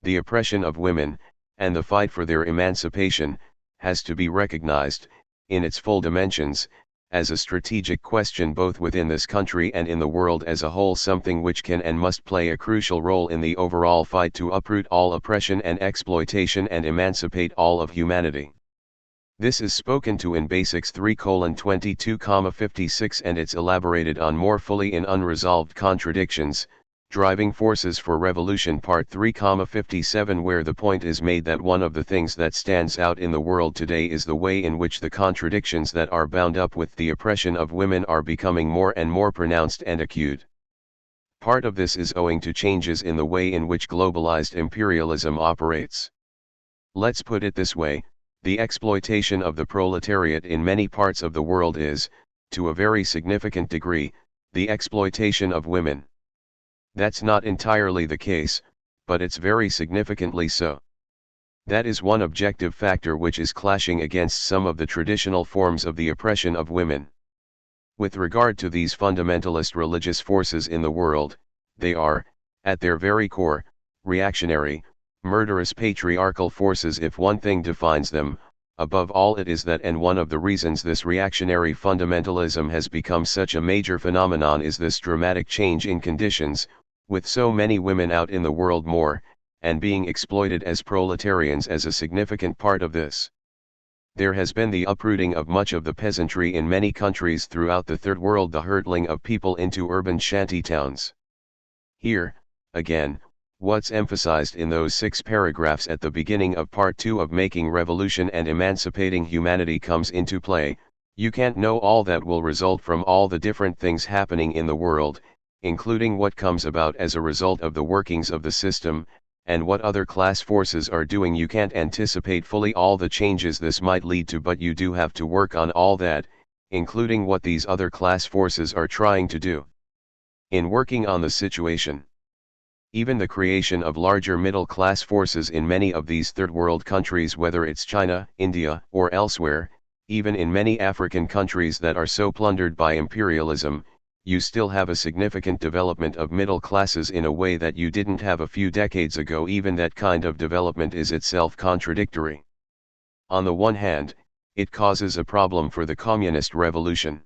[SPEAKER 1] The oppression of women, and the fight for their emancipation, has to be recognized, in its full dimensions, as a strategic question both within this country and in the world as a whole, something which can and must play a crucial role in the overall fight to uproot all oppression and exploitation and emancipate all of humanity. This is spoken to in Basics 3:22,56, and it's elaborated on more fully in Unresolved Contradictions, Driving Forces for Revolution Part 3:57, where the point is made that one of the things that stands out in the world today is the way in which the contradictions that are bound up with the oppression of women are becoming more and more pronounced and acute. Part of this is owing to changes in the way in which globalized imperialism operates. Let's put it this way, the exploitation of the proletariat in many parts of the world is, to a very significant degree, the exploitation of women. That's not entirely the case, but it's very significantly so. That is one objective factor which is clashing against some of the traditional forms of the oppression of women. With regard to these fundamentalist religious forces in the world, they are, at their very core, reactionary, murderous patriarchal forces. If one thing defines them, above all it is that, and one of the reasons this reactionary fundamentalism has become such a major phenomenon is this dramatic change in conditions, with so many women out in the world more, and being exploited as proletarians as a significant part of this. There has been the uprooting of much of the peasantry in many countries throughout the Third World, the hurtling of people into urban shanty towns. Here, again, what's emphasized in those 6 paragraphs at the beginning of Part 2 of Making Revolution and Emancipating Humanity comes into play. You can't know all that will result from all the different things happening in the world, including what comes about as a result of the workings of the system, and what other class forces are doing. You can't anticipate fully all the changes this might lead to, but you do have to work on all that, including what these other class forces are trying to do. In working on the situation, even the creation of larger middle-class forces in many of these third world countries, whether it's China, India, or elsewhere, even in many African countries that are so plundered by imperialism, you still have a significant development of middle classes in a way that you didn't have a few decades ago. Even that kind of development is itself contradictory. On the one hand, it causes a problem for the communist revolution.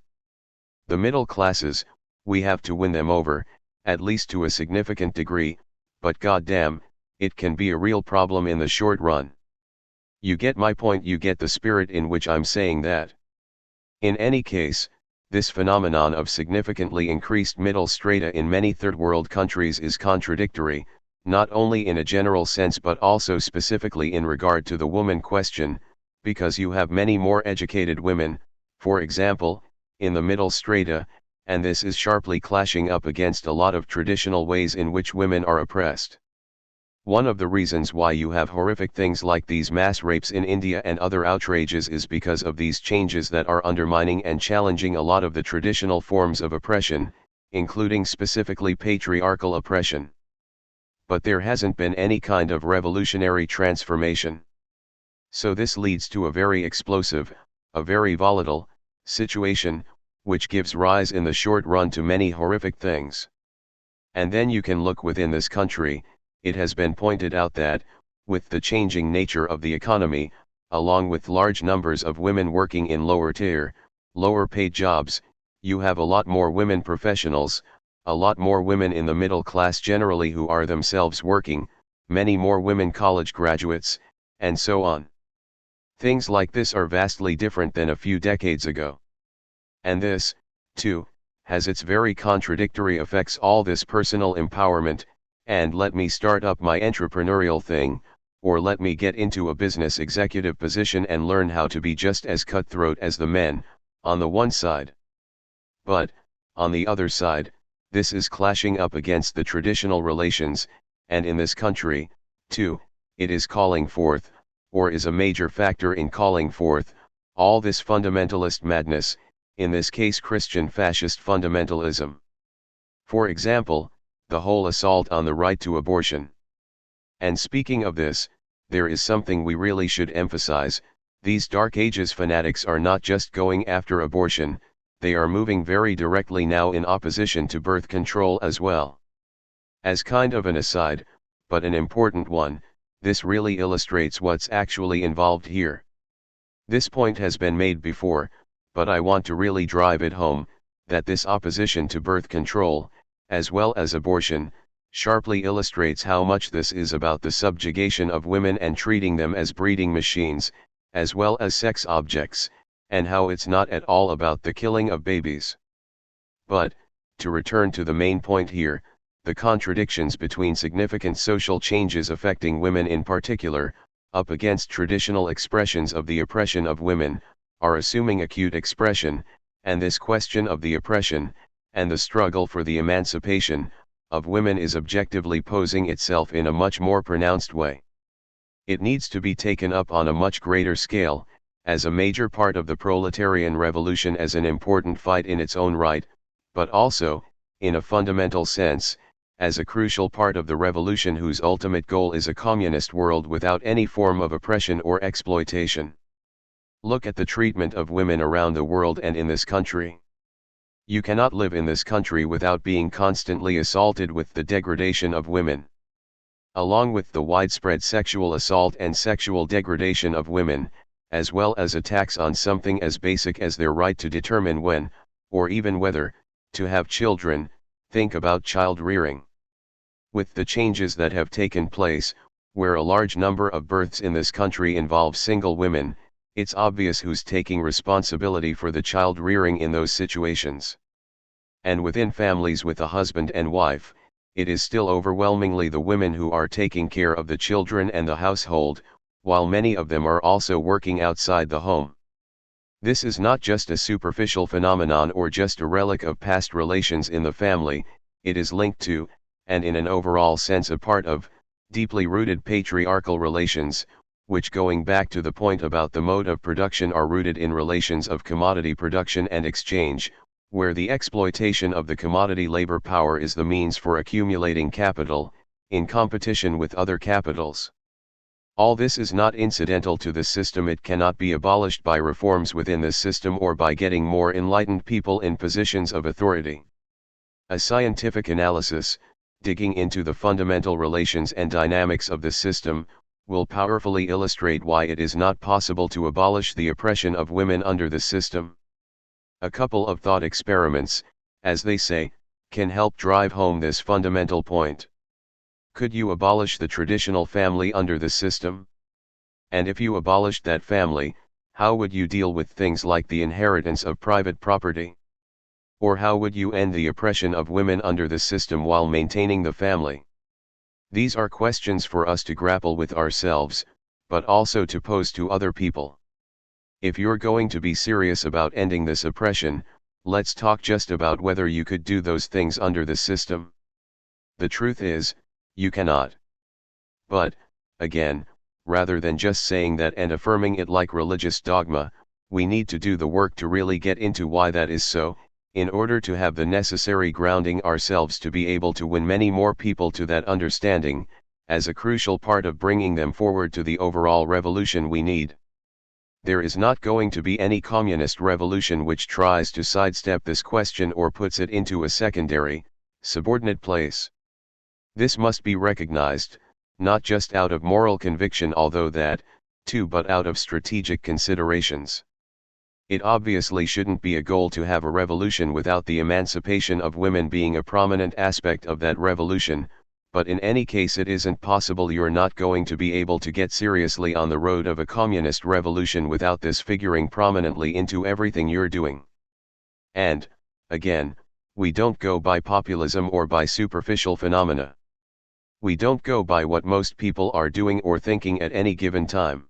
[SPEAKER 1] The middle classes, we have to win them over, at least to a significant degree, but goddamn, it can be a real problem in the short run. You get my point, you get the spirit in which I'm saying that. In any case, this phenomenon of significantly increased middle strata in many third world countries is contradictory, not only in a general sense but also specifically in regard to the woman question, because you have many more educated women, for example, in the middle strata, and this is sharply clashing up against a lot of traditional ways in which women are oppressed. One of the reasons why you have horrific things like these mass rapes in India and other outrages is because of these changes that are undermining and challenging a lot of the traditional forms of oppression, including specifically patriarchal oppression. But there hasn't been any kind of revolutionary transformation. So this leads to a very explosive, a very volatile, situation, which gives rise in the short run to many horrific things. And then you can look within this country. It has been pointed out that, With the changing nature of the economy, along with large numbers of women working in lower tier, lower paid jobs, you have a lot more women professionals, a lot more women in the middle class generally who are themselves working, many more women college graduates, and so on. Things like this are vastly different than a few decades ago. And this, too, has its very contradictory effects. All this personal empowerment, and let me start up my entrepreneurial thing, or let me get into a business executive position and learn how to be just as cutthroat as the men, on the one side. But, on the other side, this is clashing up against the traditional relations, and in this country, too, it is calling forth, or is a major factor in calling forth, all this fundamentalist madness, in this case Christian fascist fundamentalism. For example, the whole assault on the right to abortion. And speaking of this, there is something we really should emphasize: these Dark Ages fanatics are not just going after abortion, they are moving very directly now in opposition to birth control as well. As kind of an aside, but an important one, this really illustrates what's actually involved here. This point has been made before, but I want to really drive it home, that this opposition to birth control, as well as abortion, sharply illustrates how much this is about the subjugation of women and treating them as breeding machines, as well as sex objects, and how it's not at all about the killing of babies. But, to return to the main point here, the contradictions between significant social changes affecting women in particular, up against traditional expressions of the oppression of women, are assuming acute expression, and this question of the oppression, and the struggle for the emancipation, of women is objectively posing itself in a much more pronounced way. It needs to be taken up on a much greater scale, as a major part of the proletarian revolution, as an important fight in its own right, but also, in a fundamental sense, as a crucial part of the revolution whose ultimate goal is a communist world without any form of oppression or exploitation. Look at the treatment of women around the world and in this country. You cannot live in this country without being constantly assaulted with the degradation of women. Along with the widespread sexual assault and sexual degradation of women, as well as attacks on something as basic as their right to determine when, or even whether, to have children, think about child rearing. With the changes that have taken place, where a large number of births in this country involve single women, it's obvious who's taking responsibility for the child rearing in those situations. And within families with a husband and wife, it is still overwhelmingly the women who are taking care of the children and the household, while many of them are also working outside the home. This is not just a superficial phenomenon or just a relic of past relations in the family, it is linked to, and in an overall sense a part of, deeply rooted patriarchal relations, which, going back to the point about the mode of production, are rooted in relations of commodity production and exchange, where the exploitation of the commodity labor power is the means for accumulating capital, in competition with other capitals. All this is not incidental to the system. It cannot be abolished by reforms within the system or by getting more enlightened people in positions of authority. A scientific analysis, digging into the fundamental relations and dynamics of the system, will powerfully illustrate why it is not possible to abolish the oppression of women under the system. A couple of thought experiments, as they say, can help drive home this fundamental point. Could you abolish the traditional family under the system? And if you abolished that family, how would you deal with things like the inheritance of private property? Or how would you end the oppression of women under the system while maintaining the family? These are questions for us to grapple with ourselves, but also to pose to other people. If you're going to be serious about ending this oppression, let's talk just about whether you could do those things under the system. The truth is, you cannot. But, again, rather than just saying that and affirming it like religious dogma, we need to do the work to really get into why that is so, in order to have the necessary grounding ourselves to be able to win many more people to that understanding, as a crucial part of bringing them forward to the overall revolution we need. There is not going to be any communist revolution which tries to sidestep this question or puts it into a secondary, subordinate place. This must be recognized, not just out of moral conviction, although that, too, but out of strategic considerations. It obviously shouldn't be a goal to have a revolution without the emancipation of women being a prominent aspect of that revolution, but in any case it isn't possible. You're not going to be able to get seriously on the road of a communist revolution without this figuring prominently into everything you're doing. And, again, we don't go by populism or by superficial phenomena. We don't go by what most people are doing or thinking at any given time.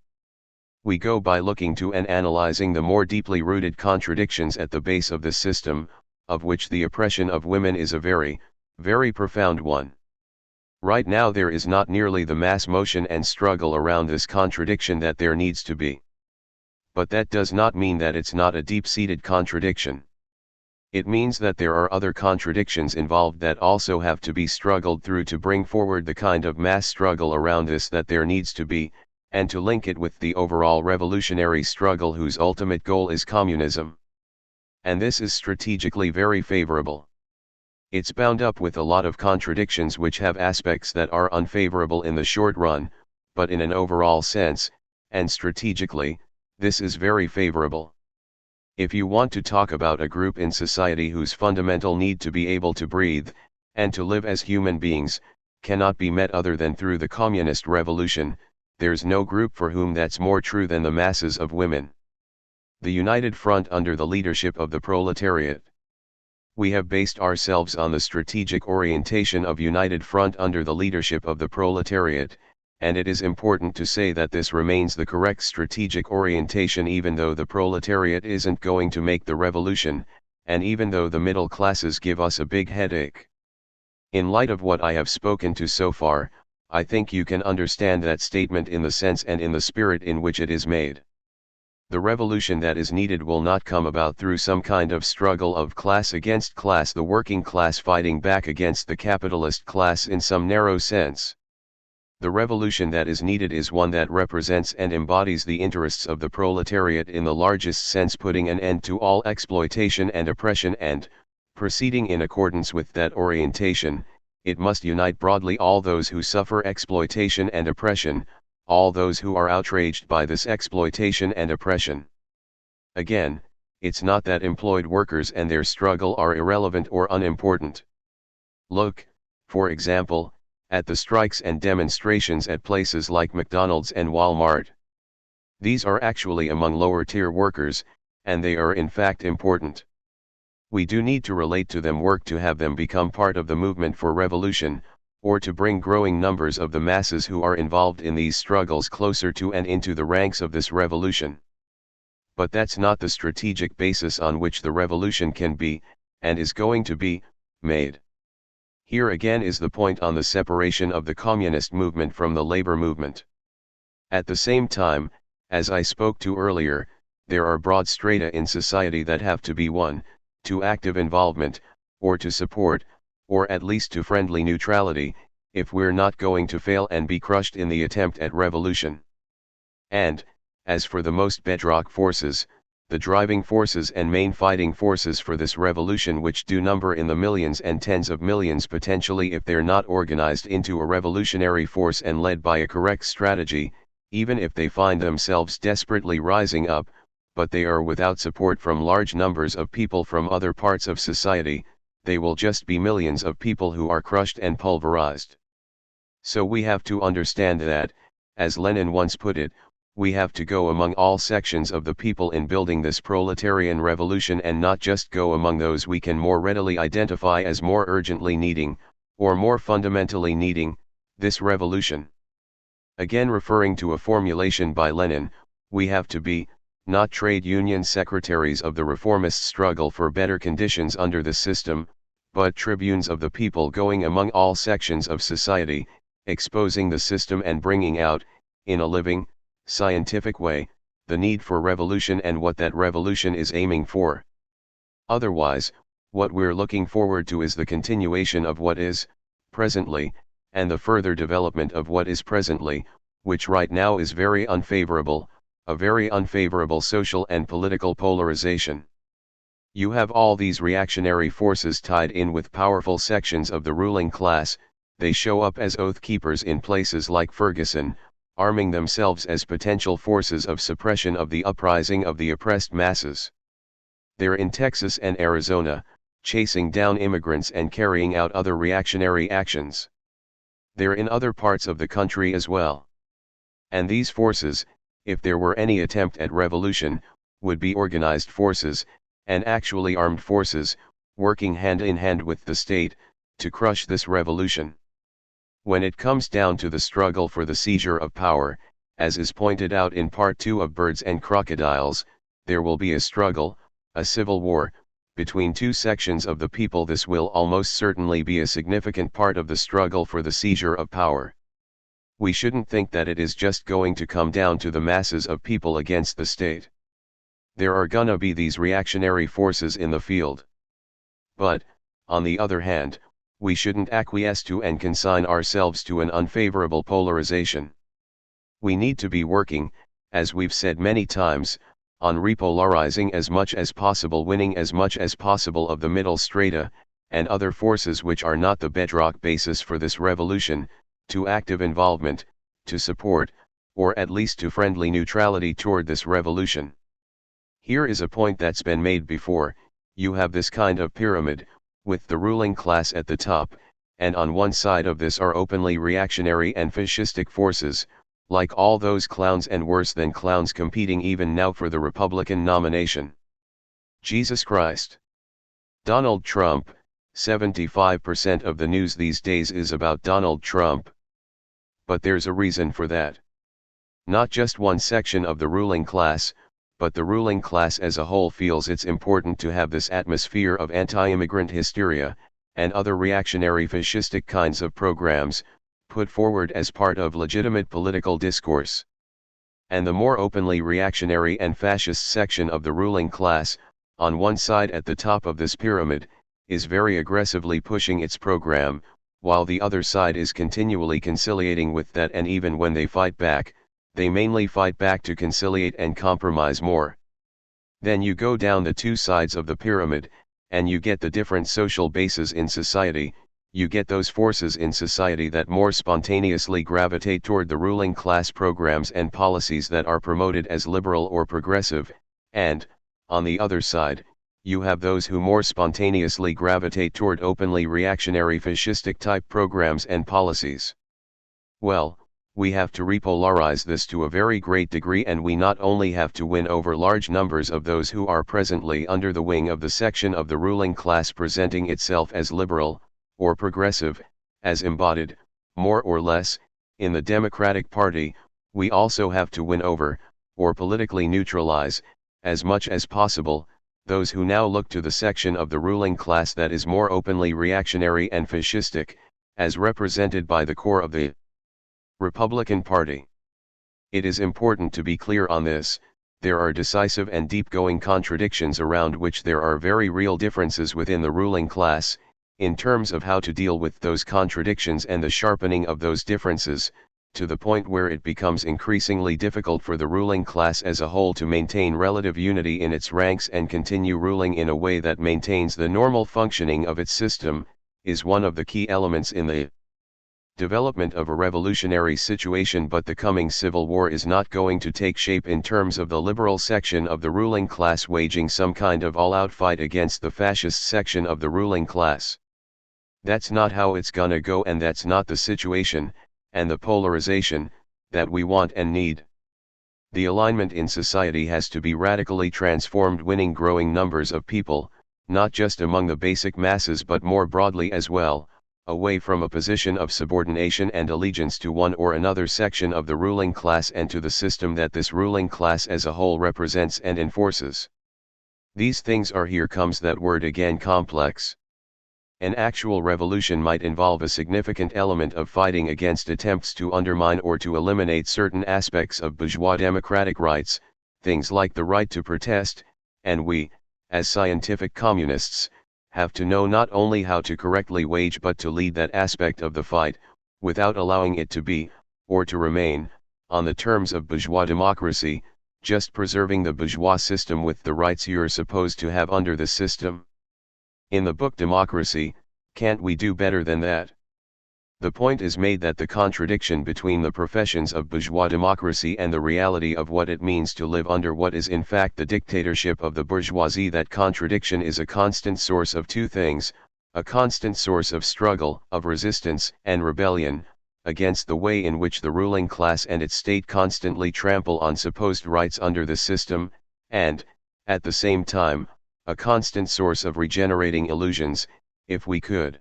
[SPEAKER 1] We go by looking to and analyzing the more deeply rooted contradictions at the base of the system, of which the oppression of women is a very, very profound one. Right now there is not nearly the mass motion and struggle around this contradiction that there needs to be. But that does not mean that it's not a deep-seated contradiction. It means that there are other contradictions involved that also have to be struggled through to bring forward the kind of mass struggle around this that there needs to be, and to link it with the overall revolutionary struggle whose ultimate goal is communism. And this is strategically very favorable. It's bound up with a lot of contradictions which have aspects that are unfavorable in the short run, but in an overall sense, and strategically, this is very favorable. If you want to talk about a group in society whose fundamental need to be able to breathe, and to live as human beings, cannot be met other than through the communist revolution, there's no group for whom that's more true than the masses of women. The United Front under the leadership of the proletariat. We have based ourselves on the strategic orientation of United Front under the leadership of the proletariat, and it is important to say that this remains the correct strategic orientation even though the proletariat isn't going to make the revolution, and even though the middle classes give us a big headache. In light of what I have spoken to so far, I think you can understand that statement in the sense and in the spirit in which it is made. The revolution that is needed will not come about through some kind of struggle of class against class, the working class fighting back against the capitalist class in some narrow sense. The revolution that is needed is one that represents and embodies the interests of the proletariat in the largest sense, putting an end to all exploitation and oppression, and, proceeding in accordance with that orientation, it must unite broadly all those who suffer exploitation and oppression, all those who are outraged by this exploitation and oppression. Again, it's not that employed workers and their struggle are irrelevant or unimportant. Look, for example, at the strikes and demonstrations at places like McDonald's and Walmart. These are actually among lower-tier workers, and they are in fact important. We do need to relate to them, work to have them become part of the movement for revolution, or to bring growing numbers of the masses who are involved in these struggles closer to and into the ranks of this revolution. But that's not the strategic basis on which the revolution can be, and is going to be, made. Here again is the point on the separation of the communist movement from the labor movement. At the same time, as I spoke to earlier, there are broad strata in society that have to be won, to active involvement, or to support, or at least to friendly neutrality, if we're not going to fail and be crushed in the attempt at revolution. And, as for the most bedrock forces, the driving forces and main fighting forces for this revolution, which do number in the millions and tens of millions potentially if they're not organized into a revolutionary force and led by a correct strategy, even if they find themselves desperately rising up, but they are without support from large numbers of people from other parts of society, they will just be millions of people who are crushed and pulverized. So we have to understand that, as Lenin once put it, we have to go among all sections of the people in building this proletarian revolution, and not just go among those we can more readily identify as more urgently needing, or more fundamentally needing, this revolution. Again, referring to a formulation by Lenin, we have to be, not trade union secretaries of the reformist struggle for better conditions under the system, but tribunes of the people going among all sections of society, exposing the system and bringing out, in a living, scientific way, the need for revolution and what that revolution is aiming for. Otherwise, what we're looking forward to is the continuation of what is, presently, and the further development of what is presently, which right now is very unfavorable, a very unfavorable social and political polarization. You have all these reactionary forces tied in with powerful sections of the ruling class, they show up as oath keepers in places like Ferguson, arming themselves as potential forces of suppression of the uprising of the oppressed masses. They're in Texas and Arizona, chasing down immigrants and carrying out other reactionary actions. They're in other parts of the country as well. And these forces, if there were any attempt at revolution, would be organized forces, and actually armed forces, working hand in hand with the state, to crush this revolution. When it comes down to the struggle for the seizure of power, as is pointed out in Part 2 of Birds and Crocodiles, there will be a struggle, a civil war, between two sections of the people. This will almost certainly be a significant part of the struggle for the seizure of power. We shouldn't think that it is just going to come down to the masses of people against the state. There are gonna be these reactionary forces in the field. But, on the other hand, we shouldn't acquiesce to and consign ourselves to an unfavorable polarization. We need to be working, as we've said many times, on repolarizing as much as possible, winning as much as possible of the middle strata, and other forces which are not the bedrock basis for this revolution, to active involvement, to support, or at least to friendly neutrality toward this revolution. Here is a point that's been made before. You have this kind of pyramid, with the ruling class at the top, and on one side of this are openly reactionary and fascistic forces, like all those clowns and worse than clowns competing even now for the Republican nomination. Jesus Christ. Donald Trump. 75% of the news these days is about Donald Trump. But there's a reason for that. Not just one section of the ruling class, but the ruling class as a whole feels it's important to have this atmosphere of anti-immigrant hysteria, and other reactionary fascistic kinds of programs, put forward as part of legitimate political discourse. And the more openly reactionary and fascist section of the ruling class, on one side at the top of this pyramid, is very aggressively pushing its program, while the other side is continually conciliating with that, and even when they fight back, they mainly fight back to conciliate and compromise more. Then you go down the two sides of the pyramid, and you get the different social bases in society. You get those forces in society that more spontaneously gravitate toward the ruling class programs and policies that are promoted as liberal or progressive, and, on the other side, you have those who more spontaneously gravitate toward openly reactionary fascistic type programs and policies. Well, we have to repolarize this to a very great degree, and we not only have to win over large numbers of those who are presently under the wing of the section of the ruling class presenting itself as liberal, or progressive, as embodied, more or less, in the Democratic Party. We also have to win over, or politically neutralize, as much as possible, those who now look to the section of the ruling class that is more openly reactionary and fascistic, as represented by the core of the Republican Party. It is important to be clear on this. There are decisive and deep-going contradictions around which there are very real differences within the ruling class, in terms of how to deal with those contradictions and the sharpening of those differences, to the point where it becomes increasingly difficult for the ruling class as a whole to maintain relative unity in its ranks and continue ruling in a way that maintains the normal functioning of its system, is one of the key elements in the development of a revolutionary situation. But the coming civil war is not going to take shape in terms of the liberal section of the ruling class waging some kind of all-out fight against the fascist section of the ruling class. That's not how it's gonna go, and that's not the situation, and the polarization, that we want and need. The alignment in society has to be radically transformed, winning growing numbers of people, not just among the basic masses but more broadly as well, away from a position of subordination and allegiance to one or another section of the ruling class and to the system that this ruling class as a whole represents and enforces. These things are, here comes that word again, complex. An actual revolution might involve a significant element of fighting against attempts to undermine or to eliminate certain aspects of bourgeois democratic rights, things like the right to protest, and we, as scientific communists, have to know not only how to correctly wage but to lead that aspect of the fight, without allowing it to be, or to remain, on the terms of bourgeois democracy, just preserving the bourgeois system with the rights you're supposed to have under the system. In the book Democracy, can't we do better than that? The point is made that the contradiction between the professions of bourgeois democracy and the reality of what it means to live under what is in fact the dictatorship of the bourgeoisie, that contradiction is a constant source of two things, a constant source of struggle, of resistance and rebellion, against the way in which the ruling class and its state constantly trample on supposed rights under the system, and, at the same time, a constant source of regenerating illusions. If we could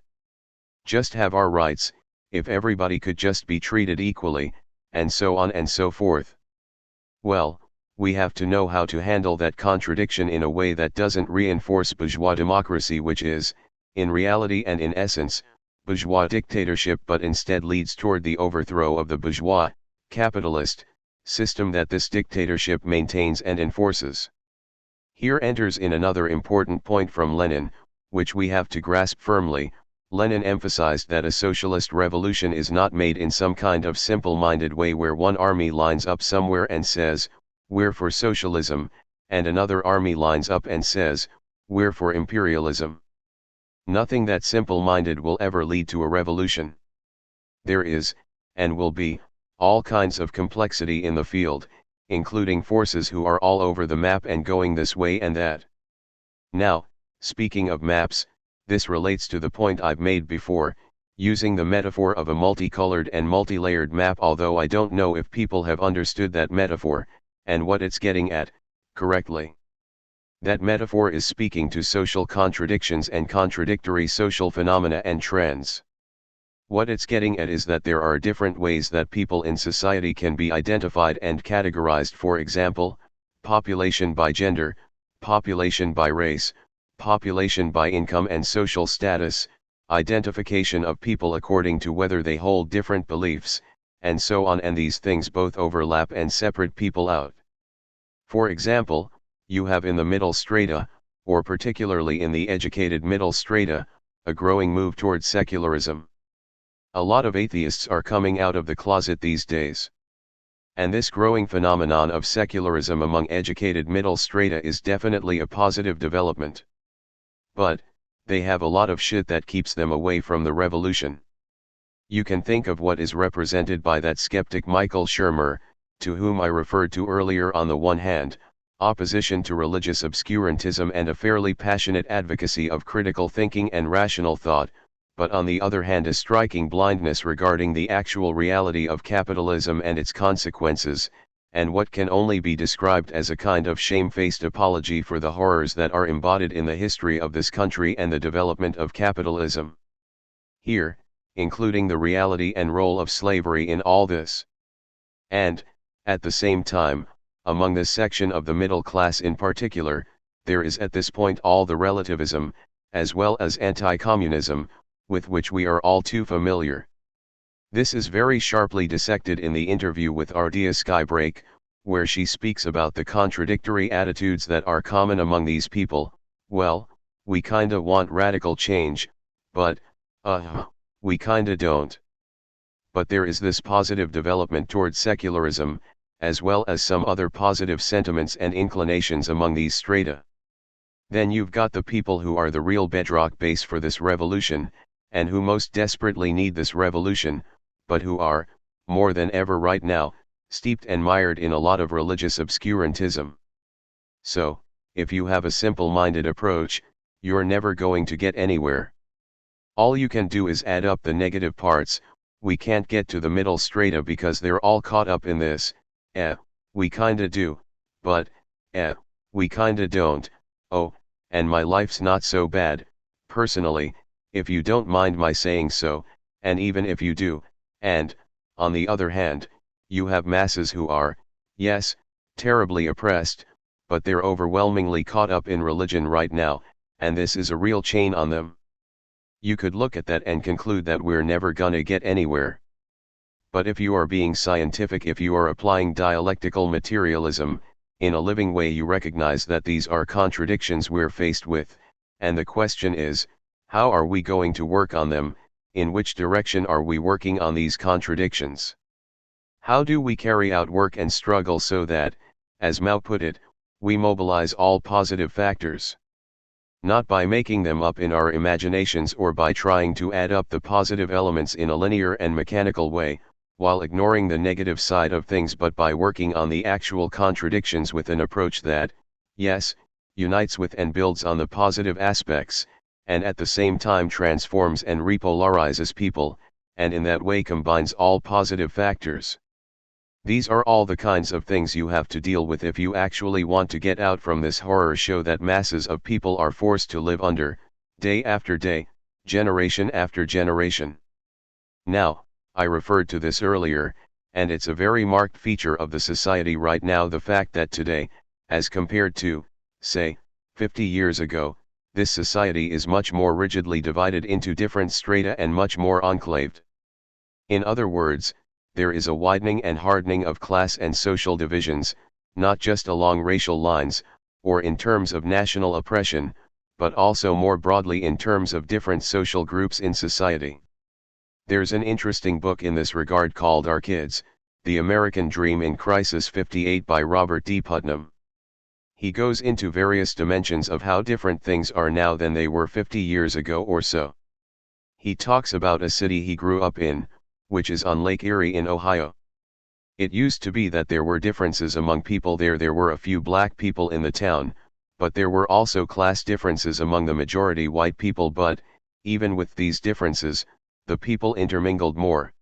[SPEAKER 1] just have our rights, if everybody could just be treated equally, and so on and so forth. Well, we have to know how to handle that contradiction in a way that doesn't reinforce bourgeois democracy, which is, in reality and in essence, bourgeois dictatorship, but instead leads toward the overthrow of the bourgeois, capitalist, system that this dictatorship maintains and enforces. Here enters in another important point from Lenin, which we have to grasp firmly. Lenin emphasized that a socialist revolution is not made in some kind of simple-minded way where one army lines up somewhere and says, "We're for socialism," and another army lines up and says, "We're for imperialism." Nothing that simple-minded will ever lead to a revolution. There is, and will be, all kinds of complexity in the field, including forces who are all over the map and going this way and that. Now, speaking of maps, this relates to the point I've made before, using the metaphor of a multicolored and multi-layered map, although I don't know if people have understood that metaphor, and what it's getting at, correctly. That metaphor is speaking to social contradictions and contradictory social phenomena and trends. What it's getting at is that there are different ways that people in society can be identified and categorized, for example, population by gender, population by race, population by income and social status, identification of people according to whether they hold different beliefs, and so on, and these things both overlap and separate people out. For example, you have in the middle strata, or particularly in the educated middle strata, a growing move towards secularism. A lot of atheists are coming out of the closet these days. And this growing phenomenon of secularism among educated middle strata is definitely a positive development. But, they have a lot of shit that keeps them away from the revolution. You can think of what is represented by that skeptic Michael Shermer, to whom I referred to earlier. On the one hand, opposition to religious obscurantism and a fairly passionate advocacy of critical thinking and rational thought, but on the other hand a striking blindness regarding the actual reality of capitalism and its consequences, and what can only be described as a kind of shamefaced apology for the horrors that are embodied in the history of this country and the development of capitalism. Here, including the reality and role of slavery in all this. And, at the same time, among this section of the middle class in particular, there is at this point all the relativism, as well as anti-communism, with which we are all too familiar. This is very sharply dissected in the interview with Ardea Skybreak, where she speaks about the contradictory attitudes that are common among these people. Well, we kinda want radical change, but, we kinda don't. But there is this positive development towards secularism, as well as some other positive sentiments and inclinations among these strata. Then you've got the people who are the real bedrock base for this revolution, and who most desperately need this revolution, but who are, more than ever right now, steeped and mired in a lot of religious obscurantism. So, if you have a simple-minded approach, you're never going to get anywhere. All you can do is add up the negative parts. We can't get to the middle strata because they're all caught up in this, we kinda do, but, we kinda don't, oh, and my life's not so bad, personally, if you don't mind my saying so, and even if you do, and, on the other hand, you have masses who are, yes, terribly oppressed, but they're overwhelmingly caught up in religion right now, and this is a real chain on them. You could look at that and conclude that we're never gonna get anywhere. But if you are being scientific, if you are applying dialectical materialism, in a living way, you recognize that these are contradictions we're faced with, and the question is, how are we going to work on them? In which direction are we working on these contradictions? How do we carry out work and struggle so that, as Mao put it, we mobilize all positive factors? not by making them up in our imaginations or by trying to add up the positive elements in a linear and mechanical way, while ignoring the negative side of things, but by working on the actual contradictions with an approach that, yes, unites with and builds on the positive aspects, and at the same time transforms and repolarizes people, and in that way combines all positive factors. These are all the kinds of things you have to deal with if you actually want to get out from this horror show that masses of people are forced to live under, day after day, generation after generation. Now, I referred to this earlier, and it's a very marked feature of the society right now, the fact that today, as compared to, say, 50 years ago, this society is much more rigidly divided into different strata and much more enclaved. In other words, there is a widening and hardening of class and social divisions, not just along racial lines, or in terms of national oppression, but also more broadly in terms of different social groups in society. There's an interesting book in this regard called Our Kids, The American Dream in Crisis 58 by Robert D. Putnam. He goes into various dimensions of how different things are now than they were 50 years ago or so. He talks about a city he grew up in, which is on Lake Erie in Ohio. It used to be that there were differences among people there. There were a few black people in the town, but there were also class differences among the majority white people. But, even with these differences, the people intermingled more.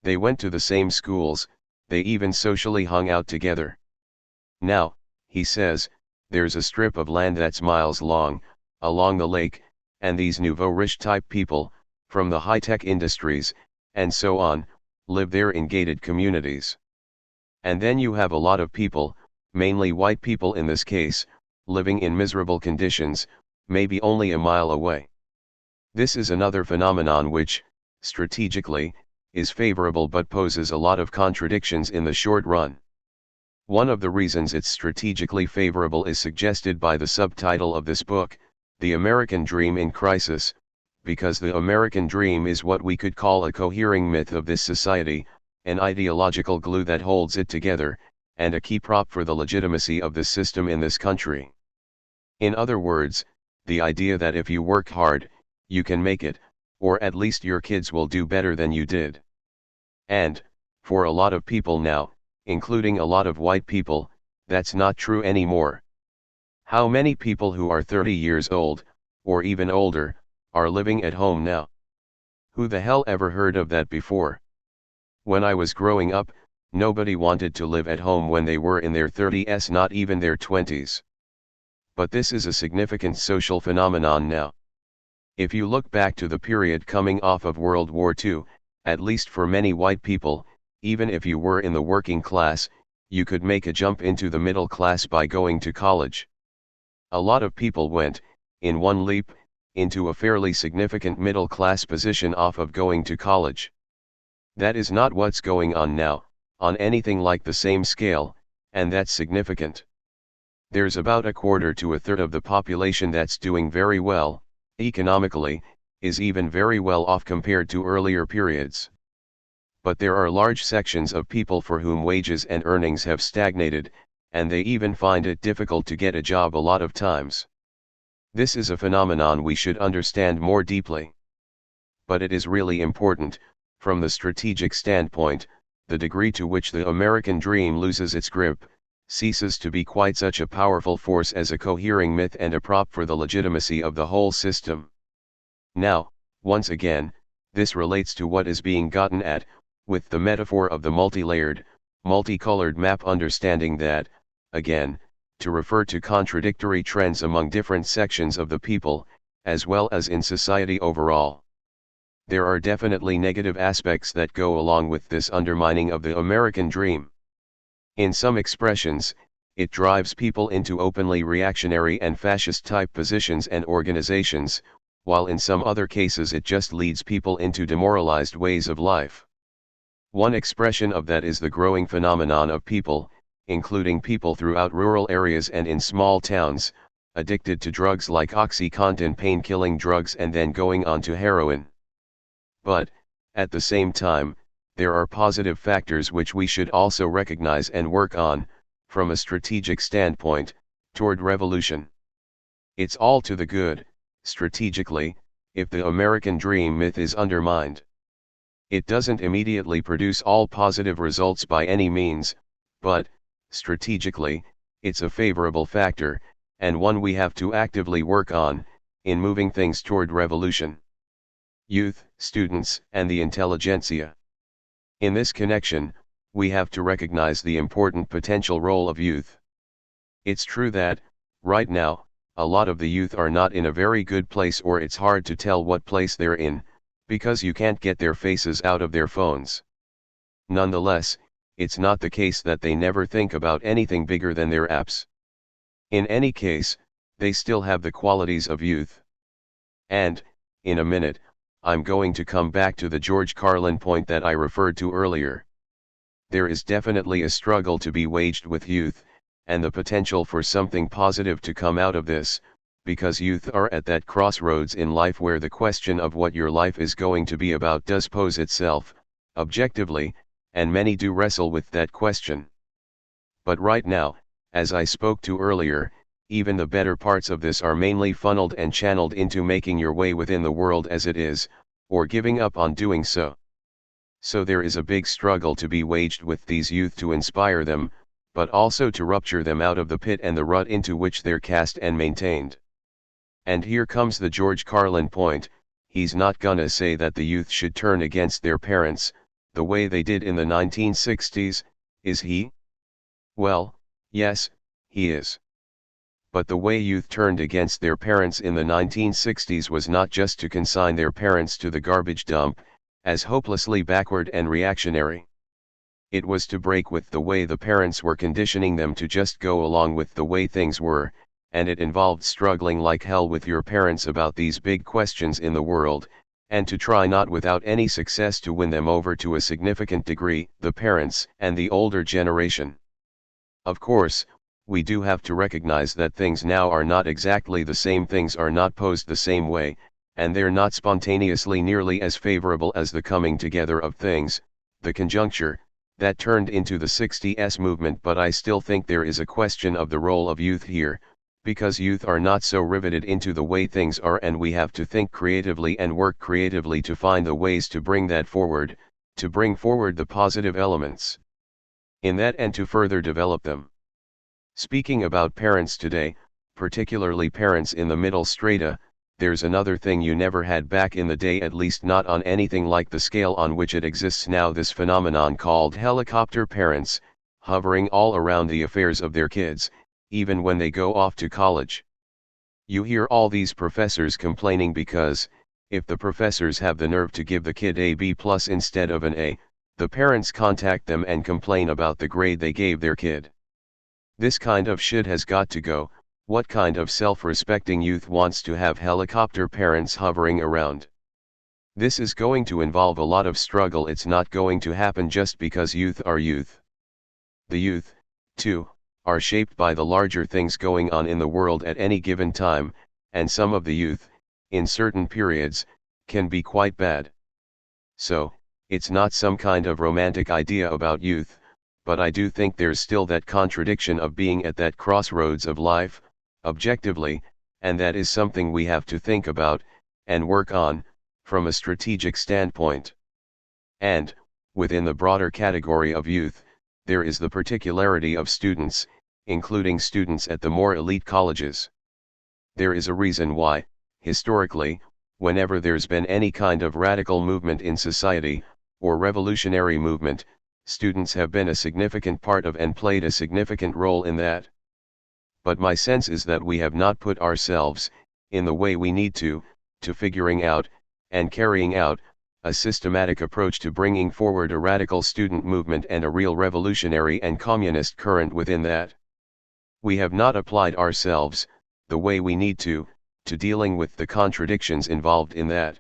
[SPEAKER 1] They went to the same schools, they even socially hung out together. Now, he says, there's a strip of land that's miles long, along the lake, and these nouveau riche type people, from the high-tech industries, and so on, live there in gated communities. And then you have a lot of people, mainly white people in this case, living in miserable conditions, maybe only a mile away. This is another phenomenon which, strategically, is favorable but poses a lot of contradictions in the short run. One of the reasons it's strategically favorable is suggested by the subtitle of this book, The American Dream in Crisis, because the American dream is what we could call a cohering myth of this society, an ideological glue that holds it together, and a key prop for the legitimacy of the system in this country. In other words, the idea that if you work hard, you can make it, or at least your kids will do better than you did. And, for a lot of people now, including a lot of white people, that's not true anymore. How many people who are 30 years old, or even older, are living at home now? Who the hell ever heard of that before? When I was growing up, nobody wanted to live at home when they were in their 30s, not even their 20s. But this is a significant social phenomenon now. If you look back to the period coming off of World War II, at least for many white people, even if you were in the working class, you could make a jump into the middle class by going to college. A lot of people went, in one leap, into a fairly significant middle class position off of going to college. That is not what's going on now, on anything like the same scale, and that's significant. There's about a quarter to a third of the population that's doing very well, economically, is even very well off compared to earlier periods. But there are large sections of people for whom wages and earnings have stagnated, and they even find it difficult to get a job a lot of times. This is a phenomenon we should understand more deeply. But it is really important, from the strategic standpoint, the degree to which the American dream loses its grip, ceases to be quite such a powerful force as a cohering myth and a prop for the legitimacy of the whole system. Now, once again, this relates to what is being gotten at, with the metaphor of the multi-layered, multicolored map, understanding that, again, to refer to contradictory trends among different sections of the people, as well as in society overall. There are definitely negative aspects that go along with this undermining of the American dream. In some expressions, it drives people into openly reactionary and fascist-type positions and organizations, while in some other cases it just leads people into demoralized ways of life. One expression of that is the growing phenomenon of people, including people throughout rural areas and in small towns, addicted to drugs like OxyContin pain-killing drugs and then going on to heroin. But, at the same time, there are positive factors which we should also recognize and work on, from a strategic standpoint, toward revolution. It's all to the good, strategically, if the American dream myth is undermined. It doesn't immediately produce all positive results by any means, but, strategically, it's a favorable factor, and one we have to actively work on, in moving things toward revolution. Youth, students, and the intelligentsia. In this connection, we have to recognize the important potential role of youth. It's true that, right now, a lot of the youth are not in a very good place, or it's hard to tell what place they're in, because you can't get their faces out of their phones. Nonetheless, it's not the case that they never think about anything bigger than their apps. In any case, they still have the qualities of youth. And, in a minute, I'm going to come back to the George Carlin point that I referred to earlier. There is definitely a struggle to be waged with youth, and the potential for something positive to come out of this, because youth are at that crossroads in life where the question of what your life is going to be about does pose itself, objectively, and many do wrestle with that question. But right now, as I spoke to earlier, even the better parts of this are mainly funneled and channeled into making your way within the world as it is, or giving up on doing so. So there is a big struggle to be waged with these youth to inspire them, but also to rupture them out of the pit and the rut into which they're cast and maintained. And here comes the George Carlin point. He's not gonna say that the youth should turn against their parents, the way they did in the 1960s, is he? Well, yes, he is. But the way youth turned against their parents in the 1960s was not just to consign their parents to the garbage dump, as hopelessly backward and reactionary. It was to break with the way the parents were conditioning them to just go along with the way things were, and it involved struggling like hell with your parents about these big questions in the world, and to try not without any success to win them over to a significant degree, the parents and the older generation. Of course, we do have to recognize that things now are not exactly the same, things are not posed the same way, and they're not spontaneously nearly as favorable as the coming together of things, the conjuncture, that turned into the 60s movement. But I still think there is a question of the role of youth here, because youth are not so riveted into the way things are, and we have to think creatively and work creatively to find the ways to bring that forward, to bring forward the positive elements in that and to further develop them. Speaking about parents today, particularly parents in the middle strata, there's another thing you never had back in the day, at least not on anything like the scale on which it exists now, this phenomenon called helicopter parents, hovering all around the affairs of their kids, even when they go off to college. You hear all these professors complaining because, if the professors have the nerve to give the kid a B+ instead of an A, the parents contact them and complain about the grade they gave their kid. This kind of shit has got to go. What kind of self-respecting youth wants to have helicopter parents hovering around? This is going to involve a lot of struggle. It's not going to happen just because youth are youth. The youth, too, are shaped by the larger things going on in the world at any given time, and some of the youth, in certain periods, can be quite bad. So, it's not some kind of romantic idea about youth, but I do think there's still that contradiction of being at that crossroads of life, objectively, and that is something we have to think about, and work on, from a strategic standpoint. And, within the broader category of youth, there is the particularity of students, including students at the more elite colleges. There is a reason why, historically, whenever there's been any kind of radical movement in society, or revolutionary movement, students have been a significant part of and played a significant role in that. But my sense is that we have not put ourselves, in the way we need to figuring out, and carrying out, a systematic approach to bringing forward a radical student movement and a real revolutionary and communist current within that. We have not applied ourselves, the way we need to dealing with the contradictions involved in that.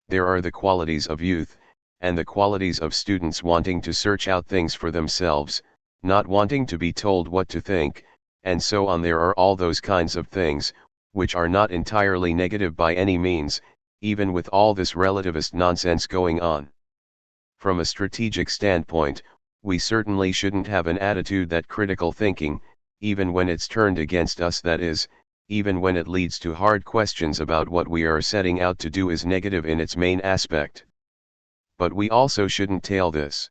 [SPEAKER 1] There are the qualities of youth, and the qualities of students wanting to search out things for themselves, not wanting to be told what to think, and so on. There are all those kinds of things, which are not entirely negative by any means, even with all this relativist nonsense going on. From a strategic standpoint, we certainly shouldn't have an attitude that critical thinking, even when it's turned against us, that is, even when it leads to hard questions about what we are setting out to do, is negative in its main aspect. But we also shouldn't tail this.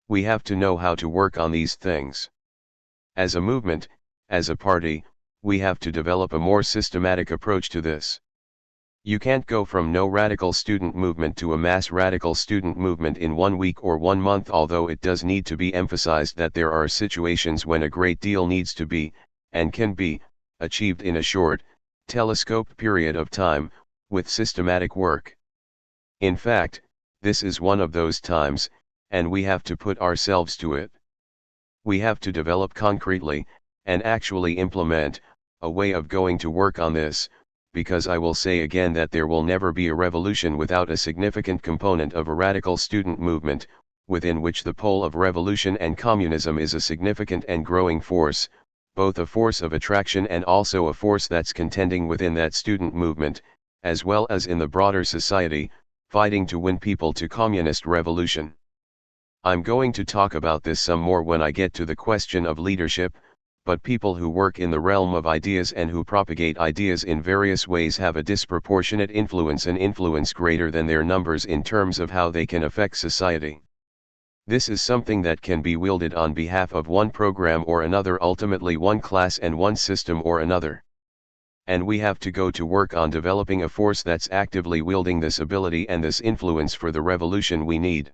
[SPEAKER 1] We have to know how to work on these things. As a movement, as a party, we have to develop a more systematic approach to this. You can't go from no radical student movement to a mass radical student movement in 1 week or 1 month, although it does need to be emphasized that there are situations when a great deal needs to be, and can be, achieved in a short, telescoped period of time, with systematic work. In fact, this is one of those times, and we have to put ourselves to it. We have to develop concretely, and actually implement, a way of going to work on this, because I will say again that there will never be a revolution without a significant component of a radical student movement, within which the pole of revolution and communism is a significant and growing force, both a force of attraction and also a force that's contending within that student movement, as well as in the broader society, fighting to win people to communist revolution. I'm going to talk about this some more when I get to the question of leadership, but people who work in the realm of ideas and who propagate ideas in various ways have a disproportionate influence, an influence greater than their numbers in terms of how they can affect society. This is something that can be wielded on behalf of one program or another, ultimately one class and one system or another. And we have to go to work on developing a force that's actively wielding this ability and this influence for the revolution we need.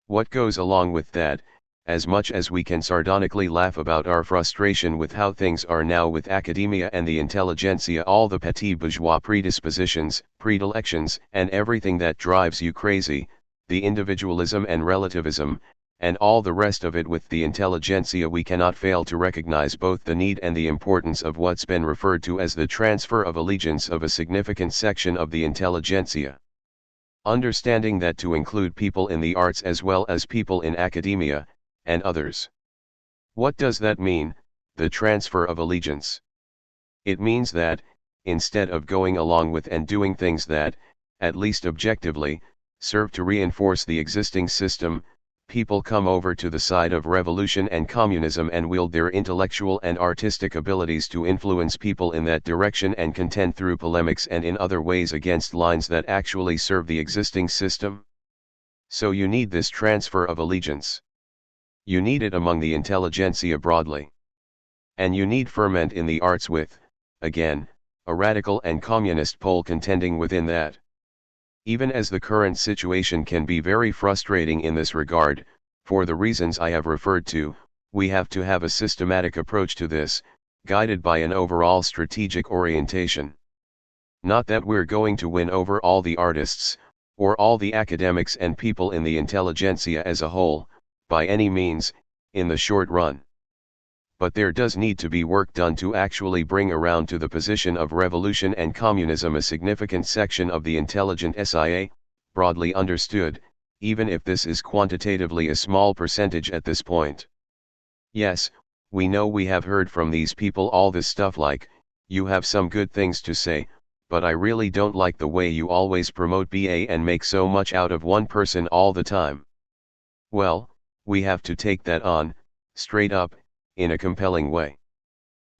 [SPEAKER 1] What goes along with that, as much as we can sardonically laugh about our frustration with how things are now with academia and the intelligentsia, all the petit bourgeois predispositions, predilections, and everything that drives you crazy, the individualism and relativism, and all the rest of it with the intelligentsia, we cannot fail to recognize both the need and the importance of what's been referred to as the transfer of allegiance of a significant section of the intelligentsia. Understanding that to include people in the arts as well as people in academia, and others. What does that mean, the transfer of allegiance? It means that, instead of going along with and doing things that, at least objectively, serve to reinforce the existing system, people come over to the side of revolution and communism and wield their intellectual and artistic abilities to influence people in that direction and contend through polemics and in other ways against lines that actually serve the existing system. So you need this transfer of allegiance. You need it among the intelligentsia broadly. And you need ferment in the arts with, again, a radical and communist pole contending within that. Even as the current situation can be very frustrating in this regard, for the reasons I have referred to, we have to have a systematic approach to this, guided by an overall strategic orientation. Not that we're going to win over all the artists, or all the academics and people in the intelligentsia as a whole, by any means, in the short run. But there does need to be work done to actually bring around to the position of revolution and communism a significant section of the intelligent SIA, broadly understood, even if this is quantitatively a small percentage at this point. Yes, we know we have heard from these people all this stuff like, you have some good things to say, but I really don't like the way you always promote BA and make so much out of one person all the time. Well, we have to take that on, straight up, in a compelling way.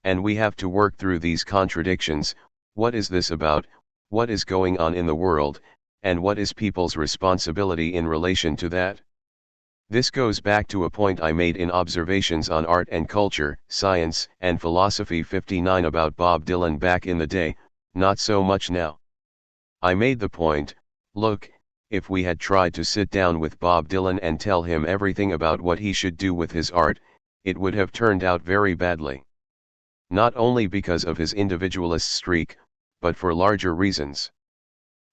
[SPEAKER 1] And we have to work through these contradictions. What is this about? What is going on in the world, and what is people's responsibility in relation to that? This goes back to a point I made in Observations on Art and Culture, Science and Philosophy 59 about Bob Dylan back in the day, not so much now. I made the point, look, if we had tried to sit down with Bob Dylan and tell him everything about what he should do with his art, it would have turned out very badly. Not only because of his individualist streak, but for larger reasons.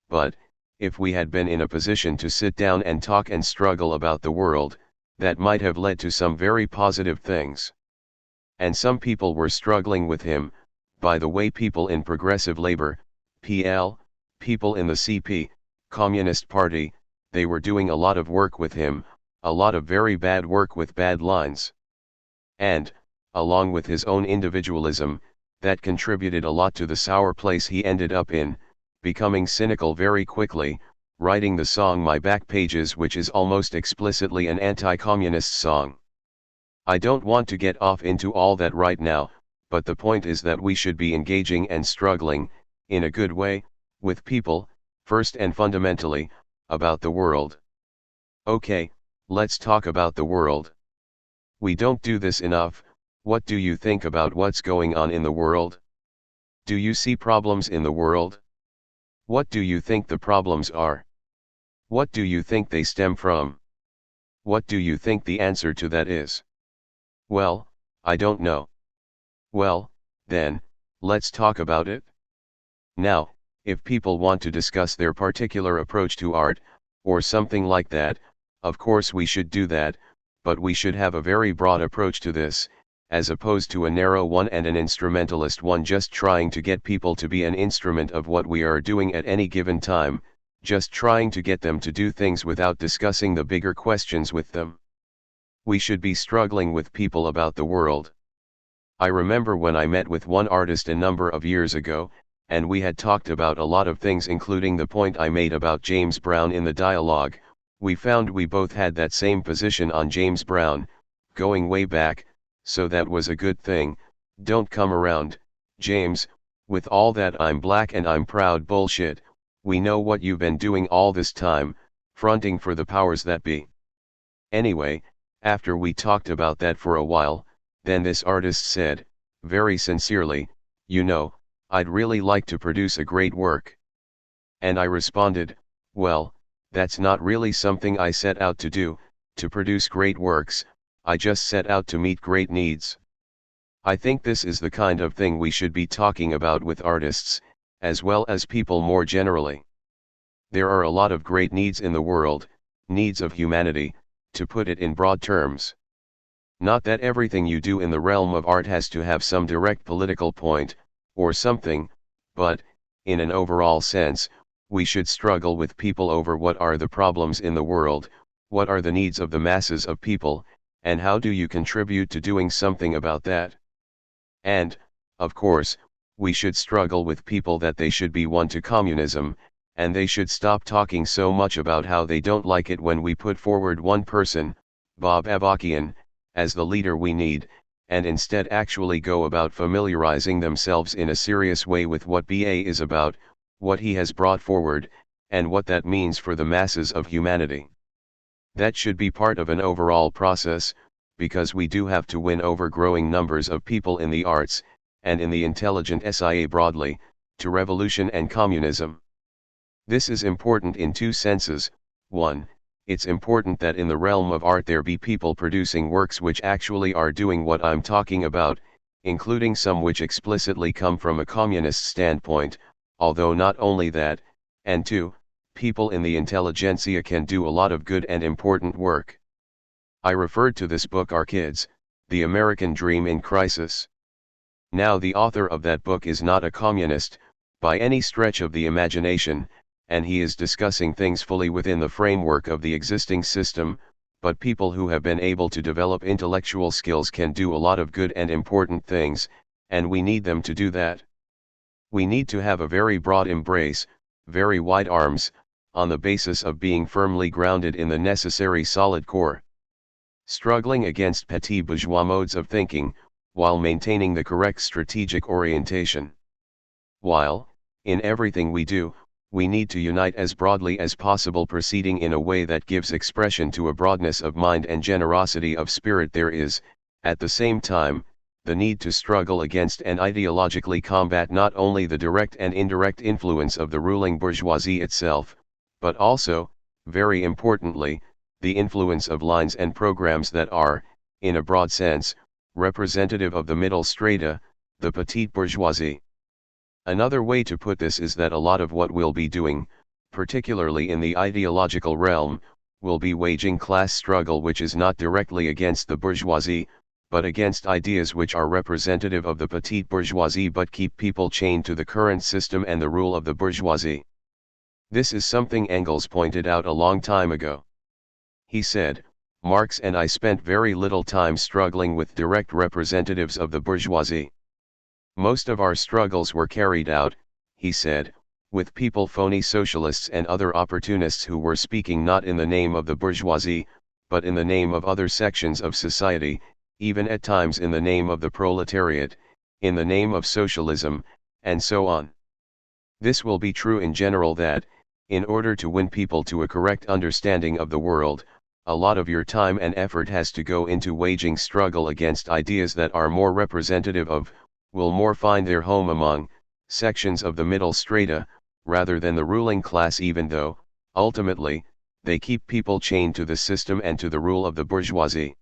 [SPEAKER 1] But, if we had been in a position to sit down and talk and struggle about the world, that might have led to some very positive things. And some people were struggling with him, by the way, people in Progressive Labor, PL, people in the CP, Communist Party, they were doing a lot of work with him, a lot of very bad work with bad lines. And, along with his own individualism, that contributed a lot to the sour place he ended up in, becoming cynical very quickly, writing the song My Back Pages, which is almost explicitly an anti-communist song. I don't want to get off into all that right now, but the point is that we should be engaging and struggling, in a good way, with people, first and fundamentally, about the world. Okay, let's talk about the world. We don't do this enough. What do you think about what's going on in the world? Do you see problems in the world? What do you think the problems are? What do you think they stem from? What do you think the answer to that is? Well, I don't know. Well, then, let's talk about it. Now, if people want to discuss their particular approach to art, or something like that, of course we should do that, but we should have a very broad approach to this, as opposed to a narrow one and an instrumentalist one just trying to get people to be an instrument of what we are doing at any given time, just trying to get them to do things without discussing the bigger questions with them. We should be struggling with people about the world. I remember when I met with one artist a number of years ago, and we had talked about a lot of things including the point I made about James Brown in the dialogue. We found we both had that same position on James Brown, going way back, so that was a good thing. Don't come around, James, with all that I'm black and I'm proud bullshit. We know what you've been doing all this time, fronting for the powers that be. Anyway, after we talked about that for a while, then this artist said, very sincerely, you know, I'd really like to produce a great work. And I responded, well, that's not really something I set out to do, to produce great works. I just set out to meet great needs. I think this is the kind of thing we should be talking about with artists, as well as people more generally. There are a lot of great needs in the world, needs of humanity, to put it in broad terms. Not that everything you do in the realm of art has to have some direct political point, or something, but, in an overall sense, we should struggle with people over what are the problems in the world, what are the needs of the masses of people, and how do you contribute to doing something about that. And, of course, we should struggle with people that they should be won to communism, and they should stop talking so much about how they don't like it when we put forward one person, Bob Avarkian, as the leader we need, and instead actually go about familiarizing themselves in a serious way with what BA is about, what he has brought forward, and what that means for the masses of humanity. That should be part of an overall process, because we do have to win over growing numbers of people in the arts, and in the intelligent SIA broadly, to revolution and communism. This is important in two senses. One, it's important that in the realm of art there be people producing works which actually are doing what I'm talking about, including some which explicitly come from a communist standpoint, although not only that, and two, people in the intelligentsia can do a lot of good and important work. I referred to this book Our Kids, The American Dream in Crisis. Now the author of that book is not a communist, by any stretch of the imagination, and he is discussing things fully within the framework of the existing system, but people who have been able to develop intellectual skills can do a lot of good and important things, and we need them to do that. We need to have a very broad embrace, very wide arms, on the basis of being firmly grounded in the necessary solid core. Struggling against petit bourgeois modes of thinking, while maintaining the correct strategic orientation. While, in everything we do, we need to unite as broadly as possible, proceeding in a way that gives expression to a broadness of mind and generosity of spirit. There is, at the same time, the need to struggle against and ideologically combat not only the direct and indirect influence of the ruling bourgeoisie itself, but also, very importantly, the influence of lines and programs that are, in a broad sense, representative of the middle strata, the petite bourgeoisie. Another way to put this is that a lot of what we'll be doing, particularly in the ideological realm, will be waging class struggle which is not directly against the bourgeoisie, but against ideas which are representative of the petite bourgeoisie but keep people chained to the current system and the rule of the bourgeoisie. This is something Engels pointed out a long time ago. He said, Marx and I spent very little time struggling with direct representatives of the bourgeoisie. Most of our struggles were carried out, he said, with people, phony socialists and other opportunists who were speaking not in the name of the bourgeoisie, but in the name of other sections of society, even at times in the name of the proletariat, in the name of socialism, and so on. This will be true in general that, in order to win people to a correct understanding of the world, a lot of your time and effort has to go into waging struggle against ideas that are more representative of, will more find their home among, sections of the middle strata, rather than the ruling class, even though, ultimately, they keep people chained to the system and to the rule of the bourgeoisie.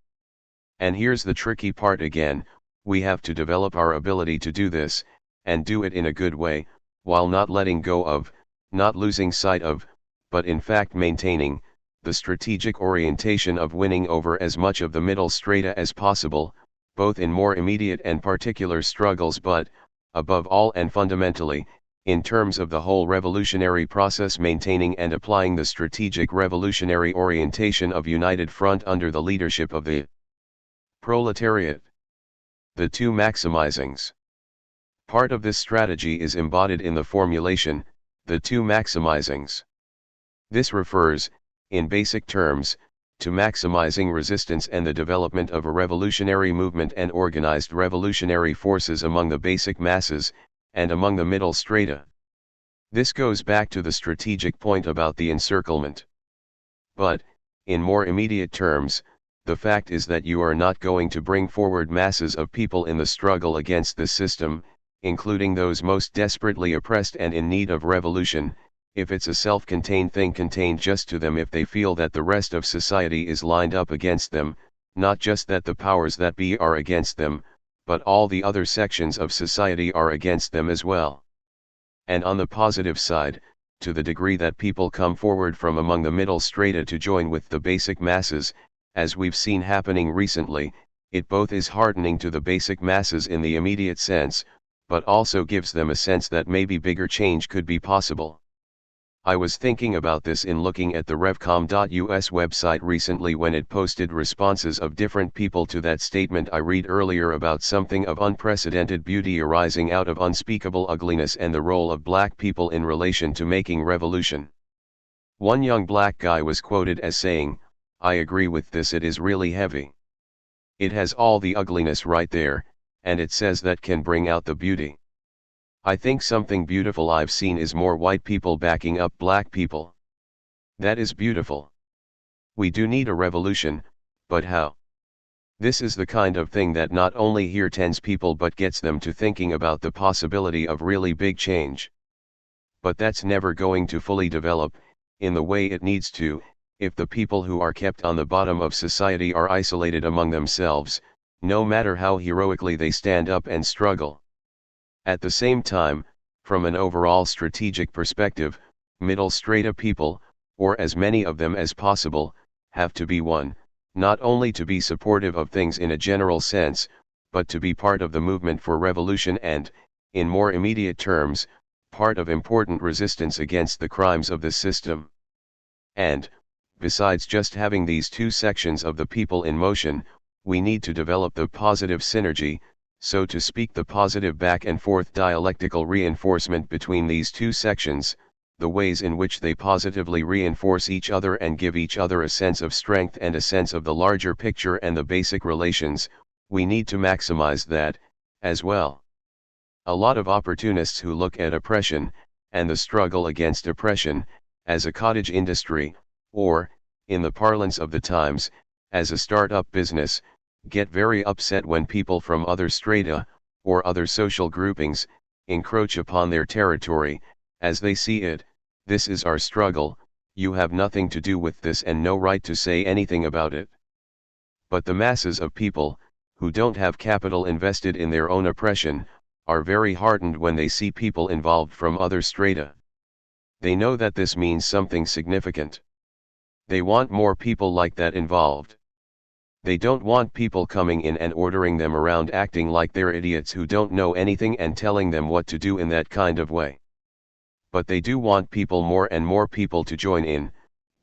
[SPEAKER 1] And here's the tricky part again: we have to develop our ability to do this, and do it in a good way, while not letting go of, not losing sight of, but in fact maintaining, the strategic orientation of winning over as much of the middle strata as possible, both in more immediate and particular struggles, but, above all and fundamentally, in terms of the whole revolutionary process, maintaining and applying the strategic revolutionary orientation of united front under the leadership of the proletariat. The two maximizings. Part of this strategy is embodied in the formulation, the two maximizings. This refers, in basic terms, to maximizing resistance and the development of a revolutionary movement and organized revolutionary forces among the basic masses, and among the middle strata. This goes back to the strategic point about the encirclement. But, in more immediate terms, the fact is that you are not going to bring forward masses of people in the struggle against the system, including those most desperately oppressed and in need of revolution, if it's a self-contained thing contained just to them, if they feel that the rest of society is lined up against them, not just that the powers that be are against them, but all the other sections of society are against them as well. And on the positive side, to the degree that people come forward from among the middle strata to join with the basic masses, as we've seen happening recently, it both is heartening to the basic masses in the immediate sense, but also gives them a sense that maybe bigger change could be possible. I was thinking about this in looking at the revcom.us website recently when it posted responses of different people to that statement I read earlier about something of unprecedented beauty arising out of unspeakable ugliness and the role of black people in relation to making revolution. One young black guy was quoted as saying, "I agree with this, it is really heavy. It has all the ugliness right there, and it says that can bring out the beauty. I think something beautiful I've seen is more white people backing up black people. That is beautiful. We do need a revolution, but how? This is the kind of thing that not only heartens people but gets them to thinking about the possibility of really big change. But that's never going to fully develop, in the way it needs to, if the people who are kept on the bottom of society are isolated among themselves, no matter how heroically they stand up and struggle. At the same time, from an overall strategic perspective, middle strata people, or as many of them as possible, have to be one, not only to be supportive of things in a general sense, but to be part of the movement for revolution and, in more immediate terms, part of important resistance against the crimes of the system. And, besides just having these two sections of the people in motion, we need to develop the positive synergy, so to speak, the positive back and forth dialectical reinforcement between these two sections, the ways in which they positively reinforce each other and give each other a sense of strength and a sense of the larger picture and the basic relations. We need to maximize that, as well. A lot of opportunists who look at oppression, and the struggle against oppression, as a cottage industry, or, in the parlance of the times, as a start-up business, get very upset when people from other strata, or other social groupings, encroach upon their territory, as they see it. This is our struggle, you have nothing to do with this and no right to say anything about it. But the masses of people, who don't have capital invested in their own oppression, are very heartened when they see people involved from other strata. They know that this means something significant. They want more people like that involved. They don't want people coming in and ordering them around acting like they're idiots who don't know anything and telling them what to do in that kind of way. But they do want people, more and more people, to join in,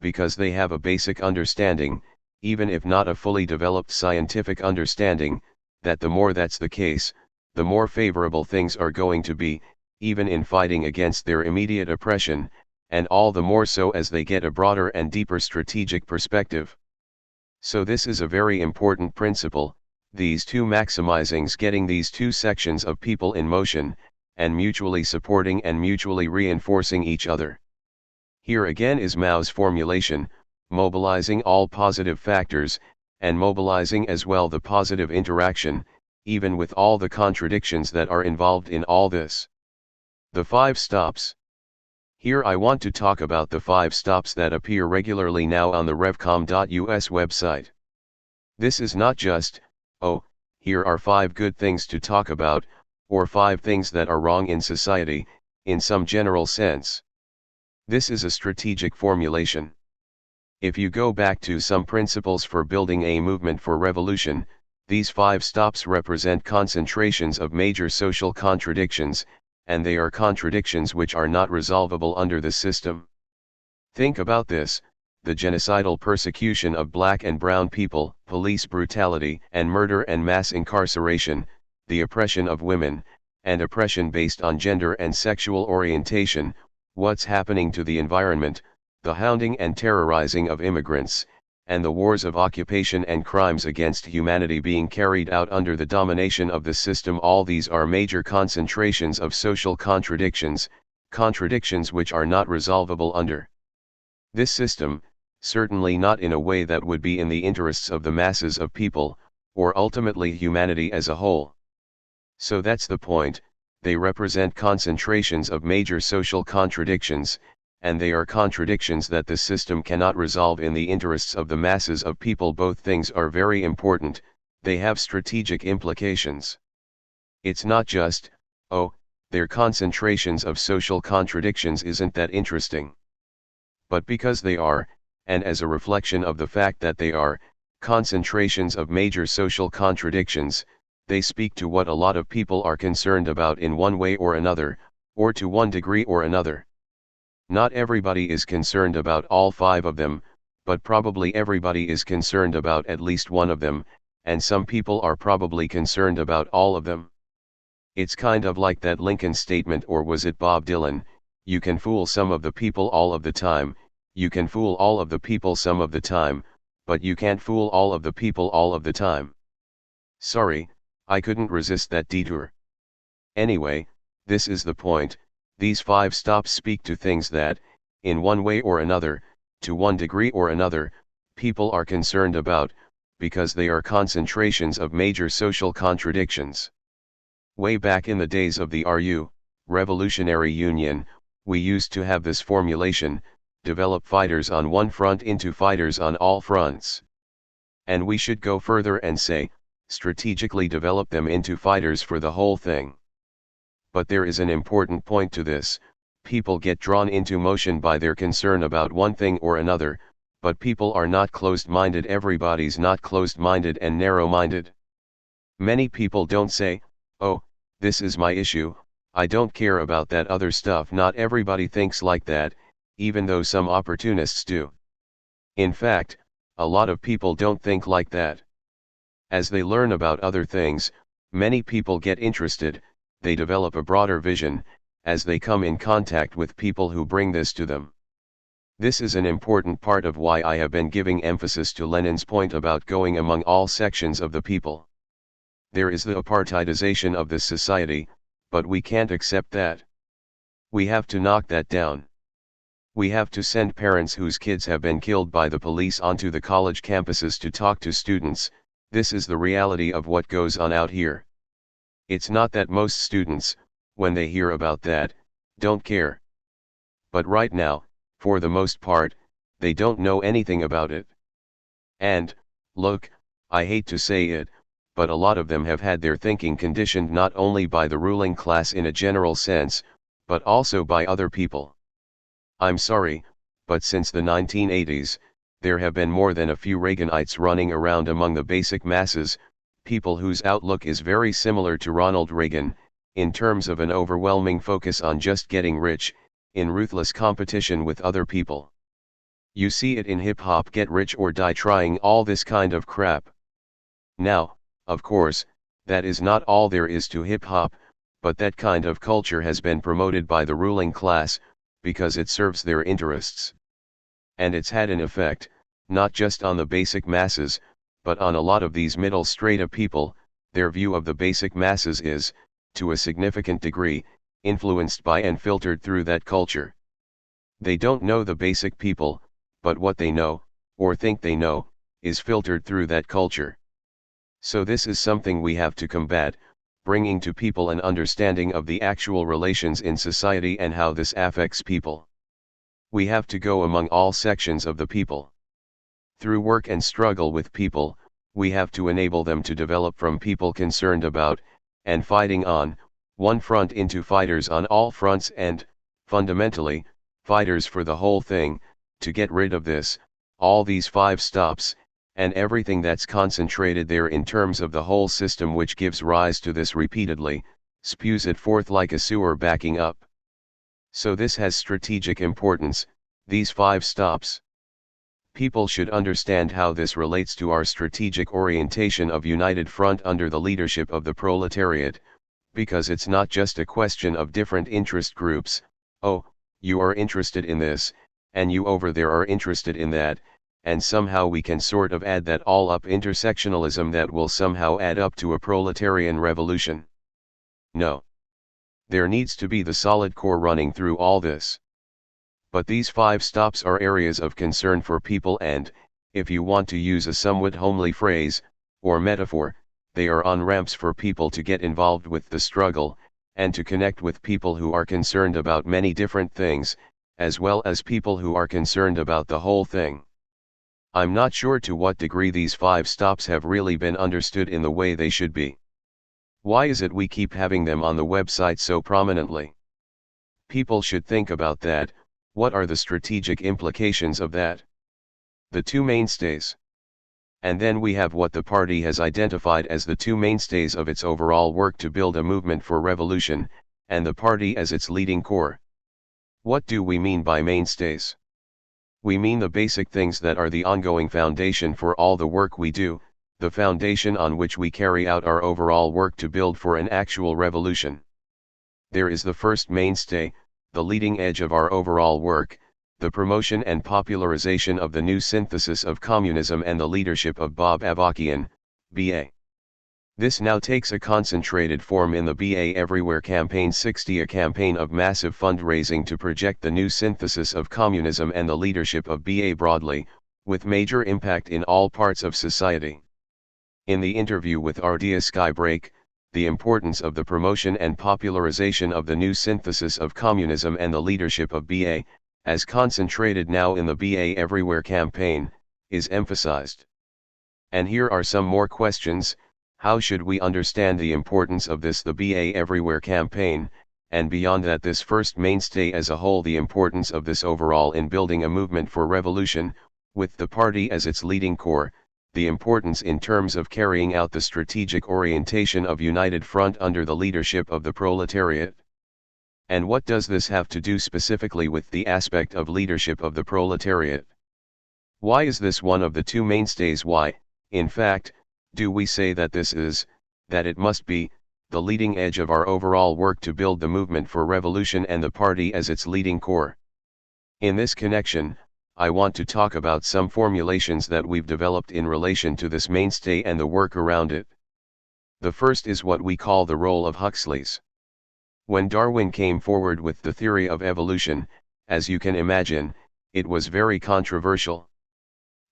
[SPEAKER 1] because they have a basic understanding, even if not a fully developed scientific understanding, that the more that's the case, the more favorable things are going to be, even in fighting against their immediate oppression, and all the more so as they get a broader and deeper strategic perspective. So this is a very important principle, these two maximizings getting these two sections of people in motion, and mutually supporting and mutually reinforcing each other. Here again is Mao's formulation, mobilizing all positive factors, and mobilizing as well the positive interaction, even with all the contradictions that are involved in all this. The 5 stops. Here I want to talk about the 5 stops that appear regularly now on the revcom.us website. This is not just, oh, here are 5 good things to talk about, or 5 things that are wrong in society, in some general sense. This is a strategic formulation. If you go back to some principles for building a movement for revolution, these 5 stops represent concentrations of major social contradictions, and they are contradictions which are not resolvable under the system. Think about this: the genocidal persecution of black and brown people, police brutality and murder and mass incarceration, the oppression of women, and oppression based on gender and sexual orientation, what's happening to the environment, the hounding and terrorizing of immigrants, and the wars of occupation and crimes against humanity being carried out under the domination of the system. All these are major concentrations of social contradictions, contradictions which are not resolvable under this system, certainly not in a way that would be in the interests of the masses of people, or ultimately humanity as a whole. So that's the point: they represent concentrations of major social contradictions, and they are contradictions that the system cannot resolve in the interests of the masses of people. Both things are very important, they have strategic implications. It's not just, oh, they're concentrations of social contradictions isn't that interesting. But because they are, and as a reflection of the fact that they are, concentrations of major social contradictions, they speak to what a lot of people are concerned about in one way or another, or to one degree or another. Not everybody is concerned about all 5 of them, but probably everybody is concerned about at least one of them, and some people are probably concerned about all of them. It's kind of like that Lincoln statement, or was it Bob Dylan: you can fool some of the people all of the time, you can fool all of the people some of the time, but you can't fool all of the people all of the time. Sorry, I couldn't resist that detour. Anyway, this is the point: these 5 stops speak to things that, in one way or another, to one degree or another, people are concerned about, because they are concentrations of major social contradictions. Way back in the days of the RU, Revolutionary Union, we used to have this formulation: develop fighters on one front into fighters on all fronts. And we should go further and say, strategically develop them into fighters for the whole thing. But there is an important point to this: people get drawn into motion by their concern about one thing or another, but people are not closed-minded. Everybody's not closed-minded and narrow-minded. Many people don't say, oh, this is my issue, I don't care about that other stuff. Not everybody thinks like that, even though some opportunists do. In fact, a lot of people don't think like that. As they learn about other things, many people get interested, they develop a broader vision, as they come in contact with people who bring this to them. This is an important part of why I have been giving emphasis to Lenin's point about going among all sections of the people. There is the apartheidization of this society, but we can't accept that. We have to knock that down. We have to send parents whose kids have been killed by the police onto the college campuses to talk to students. This is the reality of what goes on out here. It's not that most students, when they hear about that, don't care. But right now, for the most part, they don't know anything about it. And, look, I hate to say it, but a lot of them have had their thinking conditioned not only by the ruling class in a general sense, but also by other people. I'm sorry, but since the 1980s, there have been more than a few Reaganites running around among the basic masses, people whose outlook is very similar to Ronald Reagan, in terms of an overwhelming focus on just getting rich, in ruthless competition with other people. You see it in hip-hop: get rich or die trying, all this kind of crap. Now, of course, that is not all there is to hip-hop, but that kind of culture has been promoted by the ruling class, because it serves their interests. And it's had an effect, not just on the basic masses, but on a lot of these middle strata people, their view of the basic masses is, to a significant degree, influenced by and filtered through that culture. They don't know the basic people, but what they know, or think they know, is filtered through that culture. So this is something we have to combat, bringing to people an understanding of the actual relations in society and how this affects people. We have to go among all sections of the people. Through work and struggle with people, we have to enable them to develop from people concerned about, and fighting on, one front into fighters on all fronts and, fundamentally, fighters for the whole thing, to get rid of this, all these 5 stops, and everything that's concentrated there in terms of the whole system which gives rise to this repeatedly, spews it forth like a sewer backing up. So this has strategic importance, these 5 stops. People should understand how this relates to our strategic orientation of united front under the leadership of the proletariat, because it's not just a question of different interest groups, oh, you are interested in this, and you over there are interested in that, and somehow we can sort of add that all up intersectionalism that will somehow add up to a proletarian revolution. No. There needs to be the solid core running through all this. But these 5 stops are areas of concern for people and, if you want to use a somewhat homely phrase, or metaphor, they are on-ramps for people to get involved with the struggle, and to connect with people who are concerned about many different things, as well as people who are concerned about the whole thing. I'm not sure to what degree these 5 stops have really been understood in the way they should be. Why is it we keep having them on the website so prominently? People should think about that. What are the strategic implications of that? The 2 mainstays. And then we have what the party has identified as the 2 mainstays of its overall work to build a movement for revolution, and the party as its leading core. What do we mean by mainstays? We mean the basic things that are the ongoing foundation for all the work we do, the foundation on which we carry out our overall work to build for an actual revolution. There is the first mainstay, the leading edge of our overall work, the promotion and popularization of the new synthesis of communism and the leadership of Bob Avarkian, B.A. This now takes a concentrated form in the BA Everywhere Campaign 60, a campaign of massive fundraising to project the new synthesis of communism and the leadership of BA broadly, with major impact in all parts of society. In the interview with Ardea Skybreak, the importance of the promotion and popularization of the new synthesis of communism and the leadership of BA, as concentrated now in the BA Everywhere campaign, is emphasized. And here are some more questions. How should we understand the importance of this, the BA Everywhere campaign, and beyond that this first mainstay as a whole, the importance of this overall in building a movement for revolution, with the party as its leading core, the importance in terms of carrying out the strategic orientation of united front under the leadership of the proletariat? And what does this have to do specifically with the aspect of leadership of the proletariat? Why is this one of the 2 mainstays? Why, in fact, do we say that this is, that it must be, the leading edge of our overall work to build the movement for revolution and the party as its leading core? In this connection, I want to talk about some formulations that we've developed in relation to this mainstay and the work around it. The first is what we call the role of Huxley's. When Darwin came forward with the theory of evolution, as you can imagine, it was very controversial.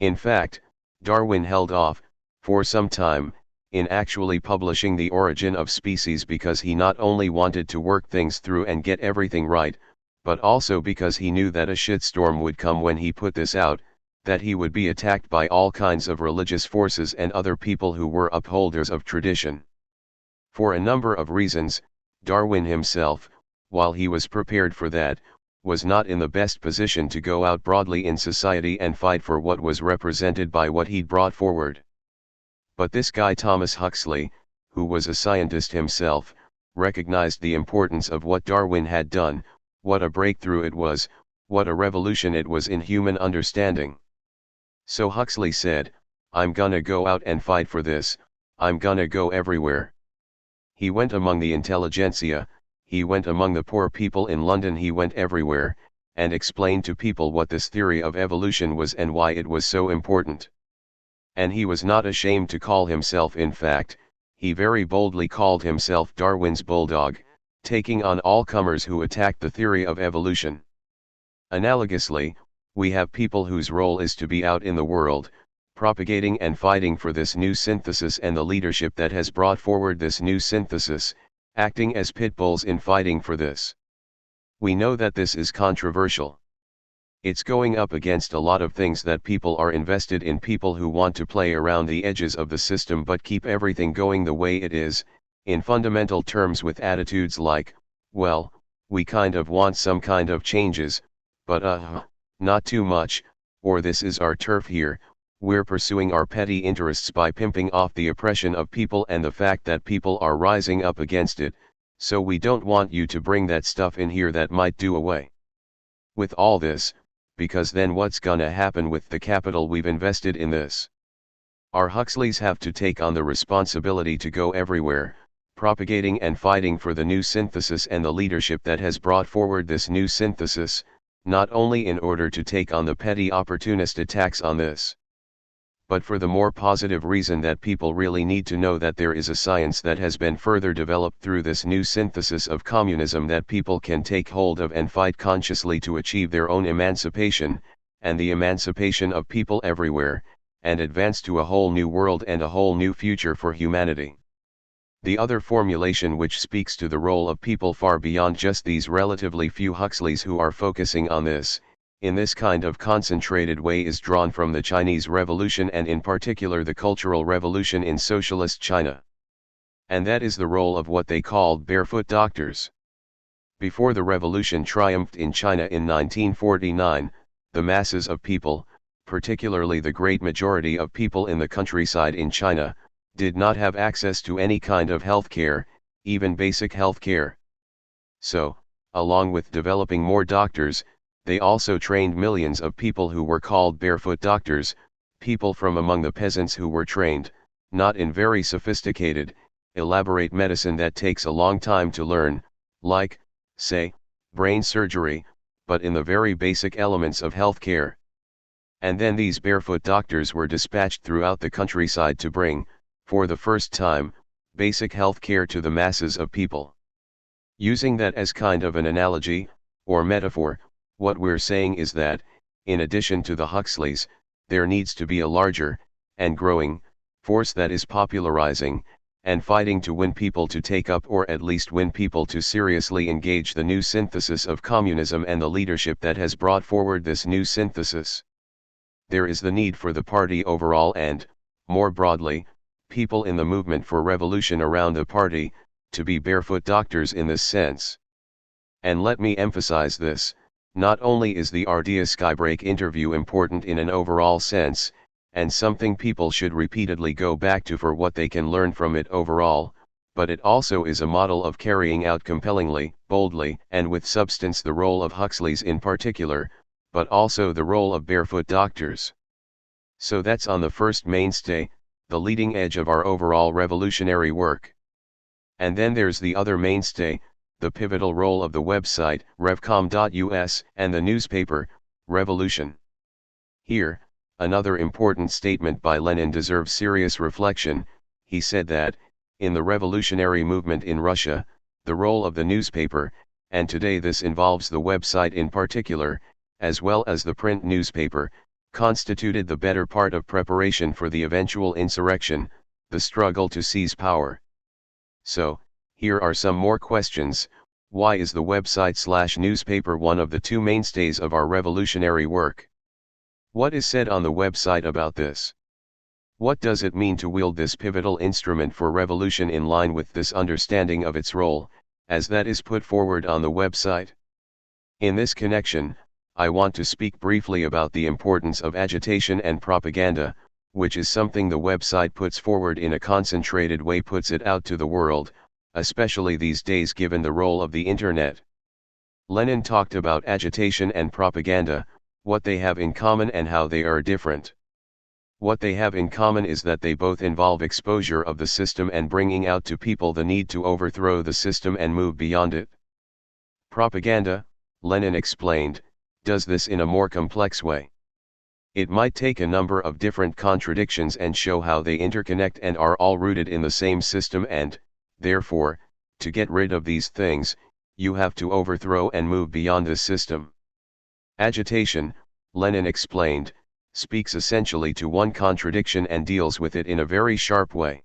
[SPEAKER 1] In fact, Darwin held off, for some time, in actually publishing The Origin of Species because he not only wanted to work things through and get everything right, but also because he knew that a shitstorm would come when he put this out, that he would be attacked by all kinds of religious forces and other people who were upholders of tradition. For a number of reasons, Darwin himself, while he was prepared for that, was not in the best position to go out broadly in society and fight for what was represented by what he'd brought forward. But this guy Thomas Huxley, who was a scientist himself, recognized the importance of what Darwin had done, what a breakthrough it was, what a revolution it was in human understanding. So Huxley said, I'm gonna go out and fight for this, I'm gonna go everywhere. He went among the intelligentsia, he went among the poor people in London, he went everywhere, and explained to people what this theory of evolution was and why it was so important. And he was not ashamed to call himself, in fact, he very boldly called himself Darwin's bulldog, taking on all comers who attacked the theory of evolution. Analogously, we have people whose role is to be out in the world, propagating and fighting for this new synthesis and the leadership that has brought forward this new synthesis, acting as pit bulls in fighting for this. We know that this is controversial. It's going up against a lot of things that people are invested in, people who want to play around the edges of the system but keep everything going the way it is, in fundamental terms, with attitudes like, well, we kind of want some kind of changes, but not too much, or this is our turf here, we're pursuing our petty interests by pimping off the oppression of people and the fact that people are rising up against it, so we don't want you to bring that stuff in here that might do away with all this, because then what's gonna happen with the capital we've invested in this? Our Huxleys have to take on the responsibility to go everywhere, propagating and fighting for the new synthesis and the leadership that has brought forward this new synthesis, not only in order to take on the petty opportunist attacks on this, but for the more positive reason that people really need to know that there is a science that has been further developed through this new synthesis of communism that people can take hold of and fight consciously to achieve their own emancipation, and the emancipation of people everywhere, and advance to a whole new world and a whole new future for humanity. The other formulation which speaks to the role of people far beyond just these relatively few Huxleys who are focusing on this, in this kind of concentrated way, is drawn from the Chinese Revolution, and in particular the Cultural Revolution in Socialist China. And that is the role of what they called barefoot doctors. Before the revolution triumphed in China in 1949, the masses of people, particularly the great majority of people in the countryside in China, did not have access to any kind of health care, even basic health care. So, along with developing more doctors, they also trained millions of people who were called barefoot doctors, people from among the peasants who were trained, not in very sophisticated, elaborate medicine that takes a long time to learn, like, say, brain surgery, but in the very basic elements of health care. And then these barefoot doctors were dispatched throughout the countryside to bring, for the first time, basic health care to the masses of people. Using that as kind of an analogy, or metaphor, what we're saying is that, in addition to the Huxleys, there needs to be a larger, and growing, force that is popularizing, and fighting to win people to take up, or at least win people to seriously engage the new synthesis of communism and the leadership that has brought forward this new synthesis. There is the need for the party overall and, more broadly, people in the movement for revolution around the party, to be barefoot doctors in this sense. And let me emphasize this. Not only is the Ardea Skybreak interview important in an overall sense, and something people should repeatedly go back to for what they can learn from it overall, but it also is a model of carrying out compellingly, boldly, and with substance the role of Huxleys in particular, but also the role of barefoot doctors. So that's on the first mainstay, the leading edge of our overall revolutionary work. And then there's the other mainstay, the pivotal role of the website, revcom.us, and the newspaper, Revolution. Here, another important statement by Lenin deserves serious reflection. He said that, in the revolutionary movement in Russia, the role of the newspaper, and today this involves the website in particular, as well as the print newspaper, constituted the better part of preparation for the eventual insurrection, the struggle to seize power. So, here are some more questions. Why is the website/newspaper one of the two mainstays of our revolutionary work? What is said on the website about this? What does it mean to wield this pivotal instrument for revolution in line with this understanding of its role, as that is put forward on the website? In this connection, I want to speak briefly about the importance of agitation and propaganda, which is something the website puts forward in a concentrated way, puts it out to the world, especially these days given the role of the internet. Lenin talked about agitation and propaganda, what they have in common and how they are different. What they have in common is that they both involve exposure of the system and bringing out to people the need to overthrow the system and move beyond it. Propaganda, Lenin explained, does this in a more complex way. It might take a number of different contradictions and show how they interconnect and are all rooted in the same system, and, therefore, to get rid of these things, you have to overthrow and move beyond the system. Agitation, Lenin explained, speaks essentially to one contradiction and deals with it in a very sharp way.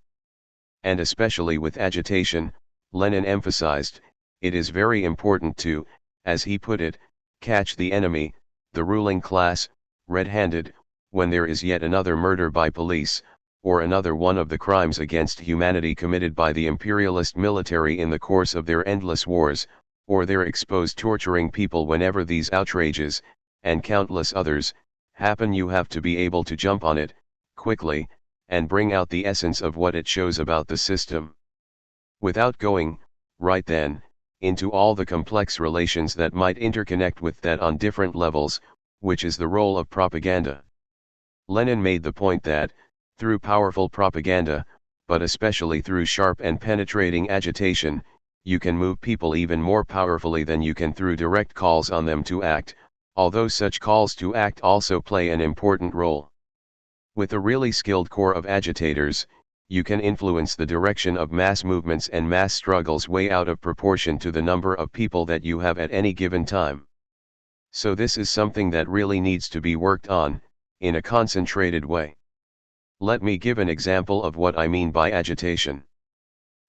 [SPEAKER 1] And especially with agitation, Lenin emphasized, it is very important to, as he put it, catch the enemy, the ruling class, red-handed, when there is yet another murder by police, or another one of the crimes against humanity committed by the imperialist military in the course of their endless wars, or their exposed torturing people whenever these outrages, and countless others, happen. You have to be able to jump on it, quickly, and bring out the essence of what it shows about the system. Without going, right then, into all the complex relations that might interconnect with that on different levels, which is the role of propaganda. Lenin made the point that, through powerful propaganda, but especially through sharp and penetrating agitation, you can move people even more powerfully than you can through direct calls on them to act, although such calls to act also play an important role. With a really skilled corps of agitators, you can influence the direction of mass movements and mass struggles way out of proportion to the number of people that you have at any given time. So this is something that really needs to be worked on, in a concentrated way. Let me give an example of what I mean by agitation.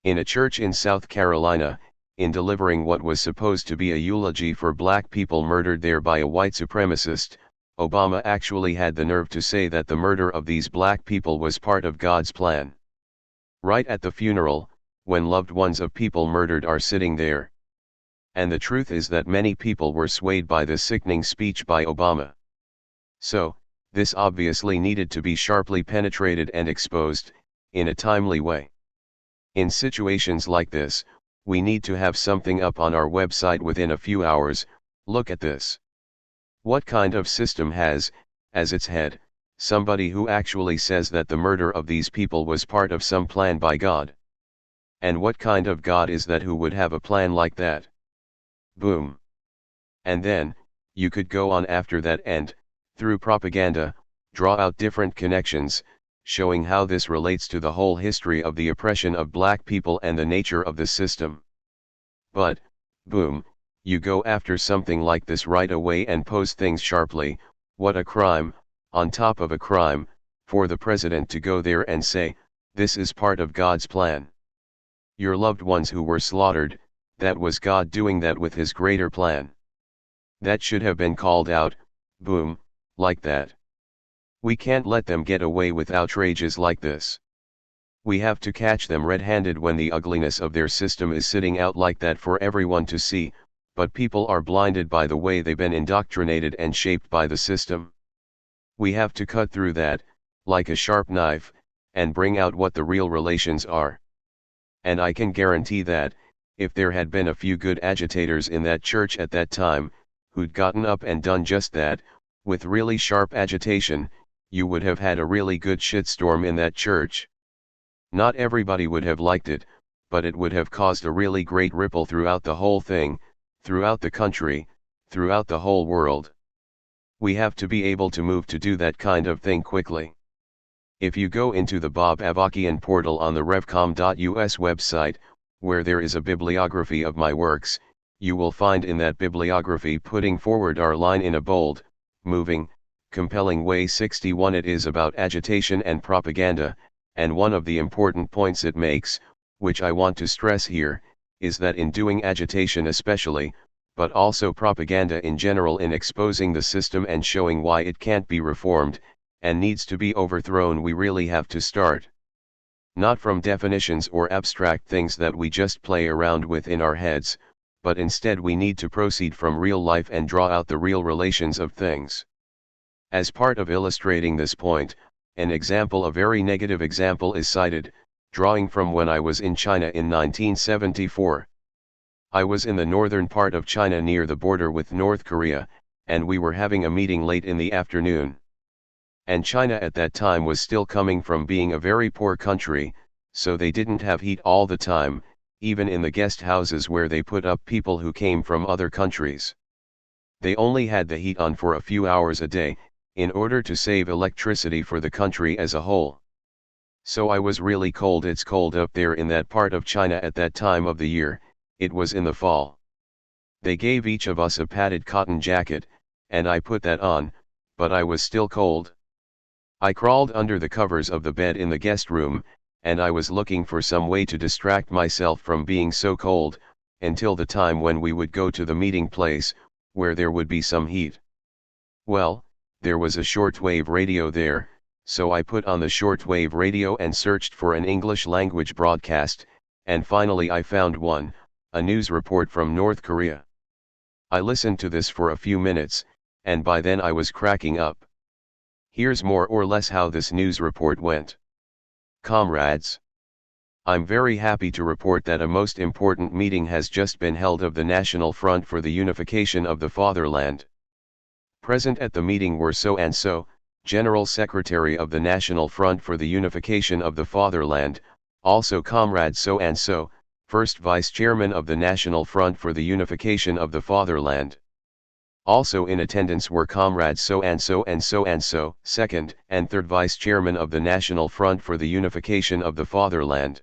[SPEAKER 1] In a church in South Carolina, in delivering what was supposed to be a eulogy for black people murdered there by a white supremacist, Obama actually had the nerve to say that the murder of these black people was part of God's plan. Right at the funeral, when loved ones of people murdered are sitting there. And the truth is that many people were swayed by this sickening speech by Obama. So, this obviously needed to be sharply penetrated and exposed, in a timely way. In situations like this, we need to have something up on our website within a few hours. Look at this. What kind of system has, as its head, somebody who actually says that the murder of these people was part of some plan by God? And what kind of God is that who would have a plan like that? Boom. And then, you could go on after that and, through propaganda, draw out different connections, showing how this relates to the whole history of the oppression of black people and the nature of the system. But, boom, you go after something like this right away and pose things sharply. What a crime, on top of a crime, for the president to go there and say, this is part of God's plan. Your loved ones who were slaughtered, that was God doing that with his greater plan. That should have been called out, boom, like that. We can't let them get away with outrages like this. We have to catch them red-handed when the ugliness of their system is sitting out like that for everyone to see, but people are blinded by the way they've been indoctrinated and shaped by the system. We have to cut through that, like a sharp knife, and bring out what the real relations are. And I can guarantee that, if there had been a few good agitators in that church at that time, who'd gotten up and done just that, with really sharp agitation, you would have had a really good shitstorm in that church. Not everybody would have liked it, but it would have caused a really great ripple throughout the whole thing, throughout the country, throughout the whole world. We have to be able to move to do that kind of thing quickly. If you go into the Bob Avarkian portal on the revcom.us website, where there is a bibliography of my works, you will find in that bibliography putting forward our line in a bold, moving, compelling way 61. It is about agitation and propaganda, and one of the important points it makes, which I want to stress here, is that in doing agitation especially, but also propaganda in general, in exposing the system and showing why it can't be reformed, and needs to be overthrown, we really have to start. Not from definitions or abstract things that we just play around with in our heads, but instead we need to proceed from real life and draw out the real relations of things. As part of illustrating this point, an example, a very negative example, is cited, drawing from when I was in China in 1974. I was in the northern part of China near the border with North Korea, and we were having a meeting late in the afternoon. And China at that time was still coming from being a very poor country, so they didn't have heat all the time, even in the guest houses where they put up people who came from other countries. They only had the heat on for a few hours a day, in order to save electricity for the country as a whole. So I was really cold. It's cold up there in that part of China at that time of the year. It was in the fall. They gave each of us a padded cotton jacket, and I put that on, but I was still cold. I crawled under the covers of the bed in the guest room, and I was looking for some way to distract myself from being so cold, until the time when we would go to the meeting place, where there would be some heat. Well, there was a shortwave radio there, so I put on the shortwave radio and searched for an English language broadcast, and finally I found one, a news report from North Korea. I listened to this for a few minutes, and by then I was cracking up. Here's more or less how this news report went. Comrades, I'm very happy to report that a most important meeting has just been held of the National Front for the Unification of the Fatherland. Present at the meeting were so-and-so, General Secretary of the National Front for the Unification of the Fatherland, also Comrade so-and-so, First Vice Chairman of the National Front for the Unification of the Fatherland. Also in attendance were Comrades so-and-so and so-and-so, Second and Third Vice Chairman of the National Front for the Unification of the Fatherland.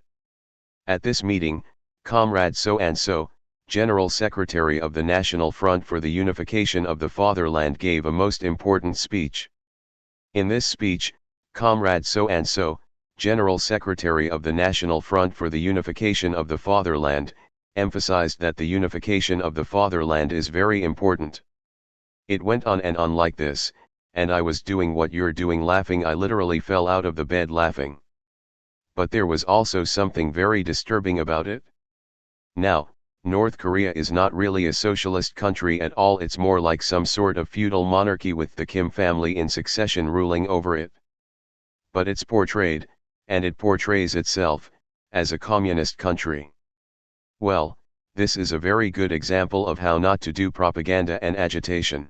[SPEAKER 1] At this meeting, Comrade so-and-so, General Secretary of the National Front for the Unification of the Fatherland, gave a most important speech. In this speech, Comrade so-and-so, General Secretary of the National Front for the Unification of the Fatherland, emphasized that the unification of the fatherland is very important. It went on and on like this, and I was doing what you're doing, laughing. I literally fell out of the bed laughing. But there was also something very disturbing about it. Now, North Korea is not really a socialist country at all. It's more like some sort of feudal monarchy with the Kim family in succession ruling over it. But it's portrayed, and it portrays itself, as a communist country. Well, this is a very good example of how not to do propaganda and agitation.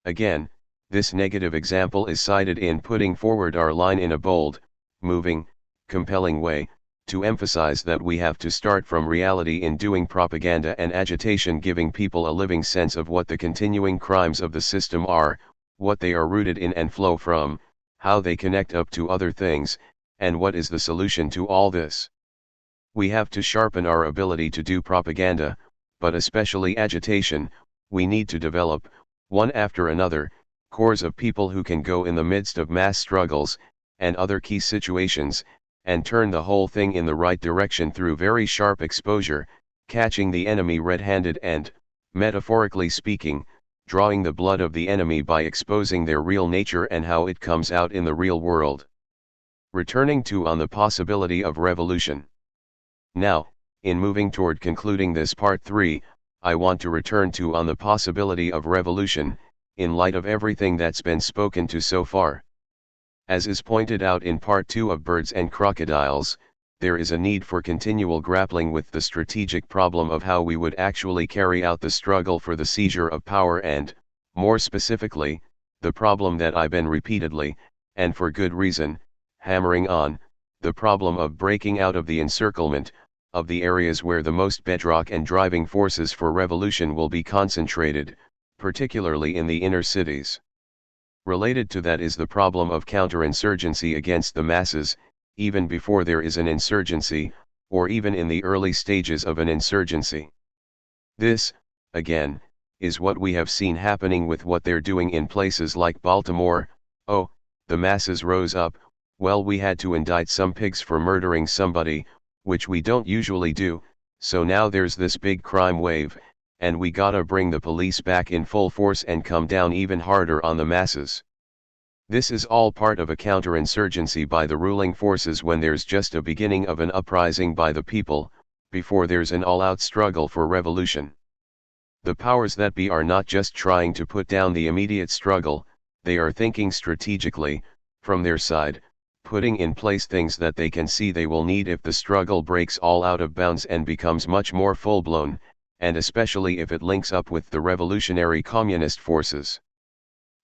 [SPEAKER 1] Again, this negative example is cited in putting forward our line in a bold, moving, compelling way, to emphasize that we have to start from reality in doing propaganda and agitation, giving people a living sense of what the continuing crimes of the system are, what they are rooted in and flow from, how they connect up to other things, and what is the solution to all this. We have to sharpen our ability to do propaganda, but especially agitation. We need to develop, one after another, corps of people who can go in the midst of mass struggles, and other key situations, and turn the whole thing in the right direction through very sharp exposure, catching the enemy red-handed and, metaphorically speaking, drawing the blood of the enemy by exposing their real nature and how it comes out in the real world. Returning to on the possibility of revolution. Now, in moving toward concluding this part 3, I want to return to on the possibility of revolution, in light of everything that's been spoken to so far. As is pointed out in part 2 of Birds and Crocodiles, there is a need for continual grappling with the strategic problem of how we would actually carry out the struggle for the seizure of power and, more specifically, the problem that I've been repeatedly, and for good reason, hammering on, the problem of breaking out of the encirclement, of the areas where the most bedrock and driving forces for revolution will be concentrated, particularly in the inner cities. Related to that is the problem of counterinsurgency against the masses, even before there is an insurgency, or even in the early stages of an insurgency. This, again, is what we have seen happening with what they're doing in places like Baltimore. Oh, the masses rose up, well, we had to indict some pigs for murdering somebody, which we don't usually do, so now there's this big crime wave, and we gotta bring the police back in full force and come down even harder on the masses. This is all part of a counterinsurgency by the ruling forces when there's just a beginning of an uprising by the people, before there's an all-out struggle for revolution. The powers that be are not just trying to put down the immediate struggle, they are thinking strategically, from their side, putting in place things that they can see they will need if the struggle breaks all out of bounds and becomes much more full-blown, and especially if it links up with the revolutionary communist forces.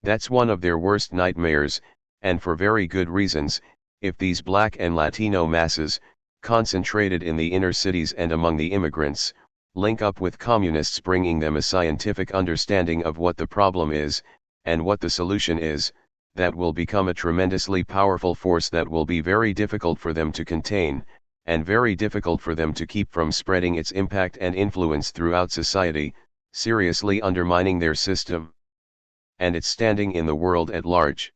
[SPEAKER 1] That's one of their worst nightmares, and for very good reasons. If these black and Latino masses, concentrated in the inner cities and among the immigrants, link up with communists bringing them a scientific understanding of what the problem is, and what the solution is, that will become a tremendously powerful force that will be very difficult for them to contain, and very difficult for them to keep from spreading its impact and influence throughout society, seriously undermining their system and its standing in the world at large.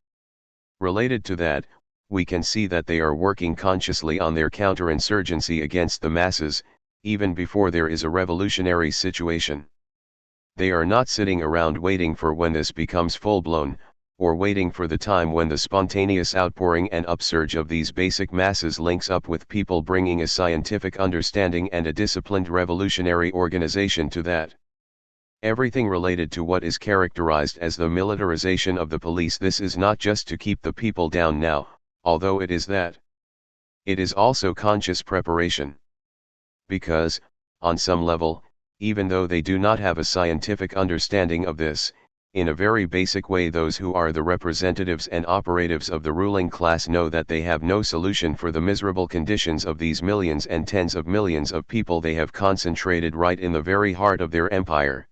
[SPEAKER 1] Related to that, we can see that they are working consciously on their counterinsurgency against the masses, even before there is a revolutionary situation. They are not sitting around waiting for when this becomes full-blown, or waiting for the time when the spontaneous outpouring and upsurge of these basic masses links up with people bringing a scientific understanding and a disciplined revolutionary organization to that. Everything related to what is characterized as the militarization of the police, this is not just to keep the people down now, although it is that. It is also conscious preparation. Because, on some level, even though they do not have a scientific understanding of this, in a very basic way those who are the representatives and operatives of the ruling class know that they have no solution for the miserable conditions of these millions and tens of millions of people they have concentrated right in the very heart of their empire.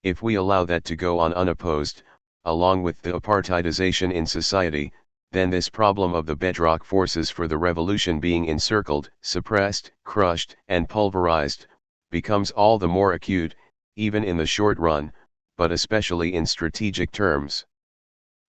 [SPEAKER 1] If we allow that to go on unopposed, along with the apartheidization in society, then this problem of the bedrock forces for the revolution being encircled, suppressed, crushed, and pulverized, becomes all the more acute, even in the short run, but especially in strategic terms.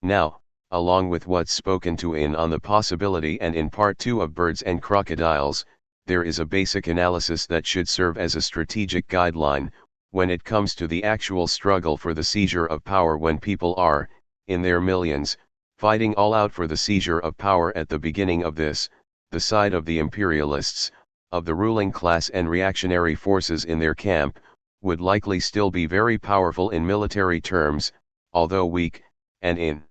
[SPEAKER 1] Now, along with what's spoken to on the possibility and in part 2 of birds and crocodiles, there is a basic analysis that should serve as a strategic guideline, when it comes to the actual struggle for the seizure of power, when people are, in their millions, fighting all out for the seizure of power at the beginning of this, the side of the imperialists, of the ruling class and reactionary forces in their camp, would likely still be very powerful in military terms, although weak, and in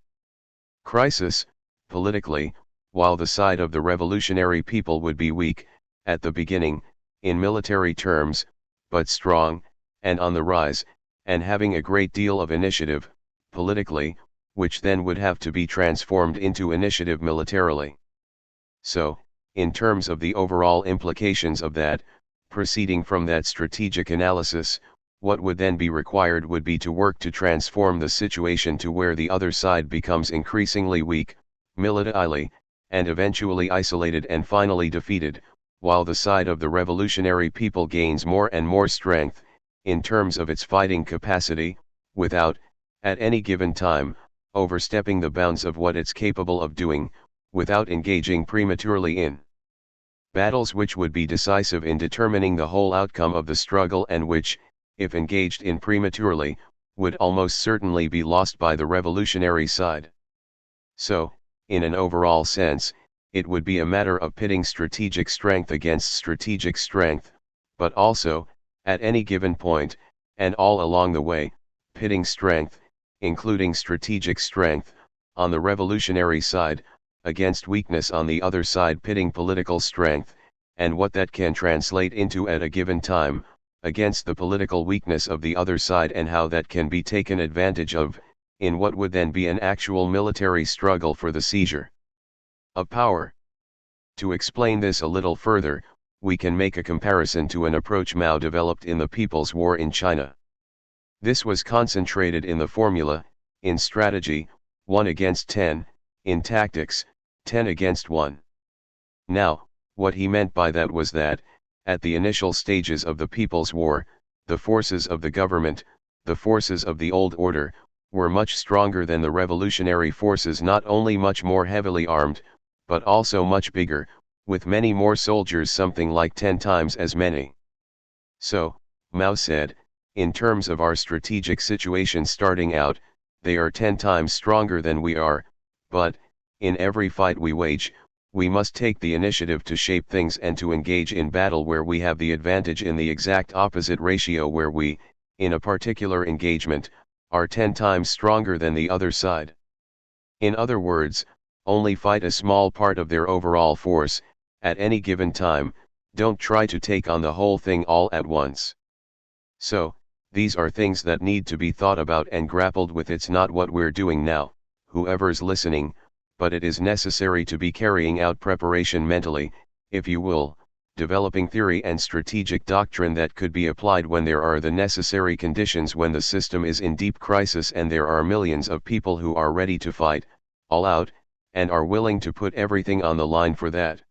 [SPEAKER 1] crisis, politically, while the side of the revolutionary people would be weak, at the beginning, in military terms, but strong, and on the rise, and having a great deal of initiative, politically, which then would have to be transformed into initiative militarily. So, in terms of the overall implications of that, proceeding from that strategic analysis, what would then be required would be to work to transform the situation to where the other side becomes increasingly weak, militarily, and eventually isolated and finally defeated, while the side of the revolutionary people gains more and more strength, in terms of its fighting capacity, without, at any given time, overstepping the bounds of what it's capable of doing, without engaging prematurely in battles which would be decisive in determining the whole outcome of the struggle, and which, if engaged in prematurely, would almost certainly be lost by the revolutionary side. So, in an overall sense, it would be a matter of pitting strategic strength against strategic strength, but also, at any given point, and all along the way, pitting strength, including strategic strength, on the revolutionary side, against weakness on the other side, pitting political strength, and what that can translate into at a given time, against the political weakness of the other side, and how that can be taken advantage of, in what would then be an actual military struggle for the seizure of power. To explain this a little further, we can make a comparison to an approach Mao developed in the People's War in China. This was concentrated in the formula, in strategy, 1 against 10, in tactics, 10 against 1. Now, what he meant by that was that, at the initial stages of the People's War, the forces of the government, the forces of the old order, were much stronger than the revolutionary forces, not only much more heavily armed, but also much bigger, with many more soldiers, something like 10 times as many. So, Mao said, in terms of our strategic situation starting out, they are 10 times stronger than we are, but, in every fight we wage, we must take the initiative to shape things and to engage in battle where we have the advantage in the exact opposite ratio, where we, in a particular engagement, are 10 times stronger than the other side. In other words, only fight a small part of their overall force, at any given time, don't try to take on the whole thing all at once. So, these are things that need to be thought about and grappled with. It's not what we're doing now, whoever's listening, but it is necessary to be carrying out preparation mentally, if you will, developing theory and strategic doctrine that could be applied when there are the necessary conditions, when the system is in deep crisis and there are millions of people who are ready to fight, all out, and are willing to put everything on the line for that.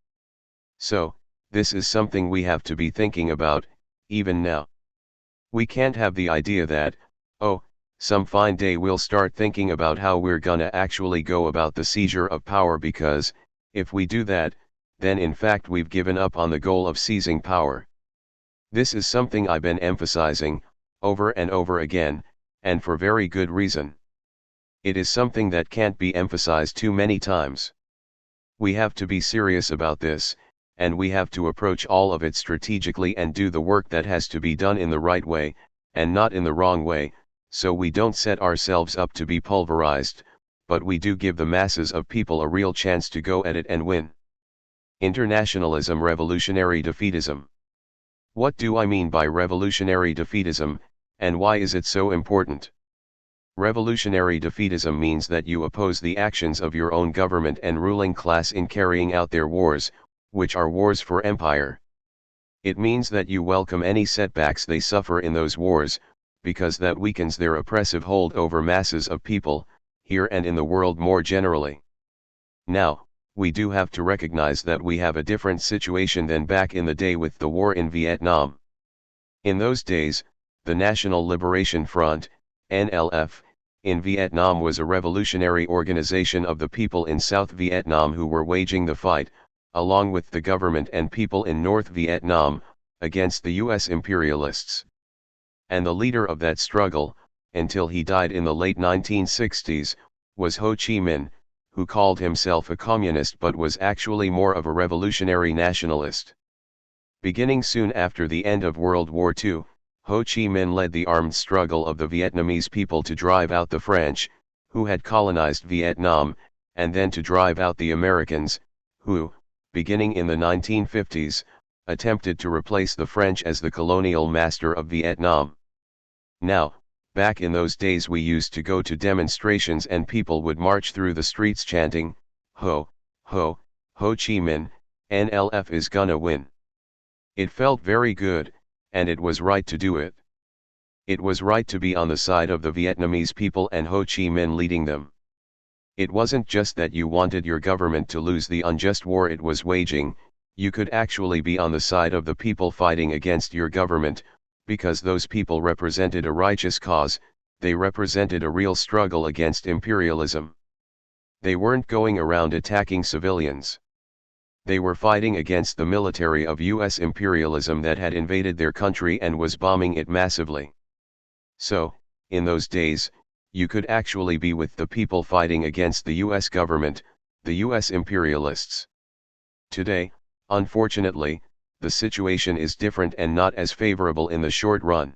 [SPEAKER 1] So, this is something we have to be thinking about, even now. We can't have the idea that, oh, some fine day we'll start thinking about how we're gonna actually go about the seizure of power, because, if we do that, then in fact we've given up on the goal of seizing power. This is something I've been emphasizing, over and over again, and for very good reason. It is something that can't be emphasized too many times. We have to be serious about this, and we have to approach all of it strategically and do the work that has to be done in the right way, and not in the wrong way, so we don't set ourselves up to be pulverized, but we do give the masses of people a real chance to go at it and win. Internationalism, revolutionary defeatism. What do I mean by revolutionary defeatism, and why is it so important? Revolutionary defeatism means that you oppose the actions of your own government and ruling class in carrying out their wars, which are wars for empire. It means that you welcome any setbacks they suffer in those wars, because that weakens their oppressive hold over masses of people, here and in the world more generally. Now, we do have to recognize that we have a different situation than back in the day with the war in Vietnam. In those days, the National Liberation Front, NLF, in Vietnam was a revolutionary organization of the people in South Vietnam who were waging the fight, along with the government and people in North Vietnam, against the US imperialists. And the leader of that struggle, until he died in the late 1960s, was Ho Chi Minh, who called himself a communist but was actually more of a revolutionary nationalist. Beginning soon after the end of World War II, Ho Chi Minh led the armed struggle of the Vietnamese people to drive out the French, who had colonized Vietnam, and then to drive out the Americans, who, beginning in the 1950s, attempted to replace the French as the colonial master of Vietnam. Now, back in those days we used to go to demonstrations and people would march through the streets chanting, Ho, Ho, Ho Chi Minh, NLF is gonna win. It felt very good, and it was right to do it. It was right to be on the side of the Vietnamese people and Ho Chi Minh leading them. It wasn't just that you wanted your government to lose the unjust war it was waging, you could actually be on the side of the people fighting against your government, because those people represented a righteous cause, they represented a real struggle against imperialism. They weren't going around attacking civilians. They were fighting against the military of US imperialism that had invaded their country and was bombing it massively. So, in those days, you could actually be with the people fighting against the US government, the US imperialists. Today, unfortunately, the situation is different and not as favorable in the short run.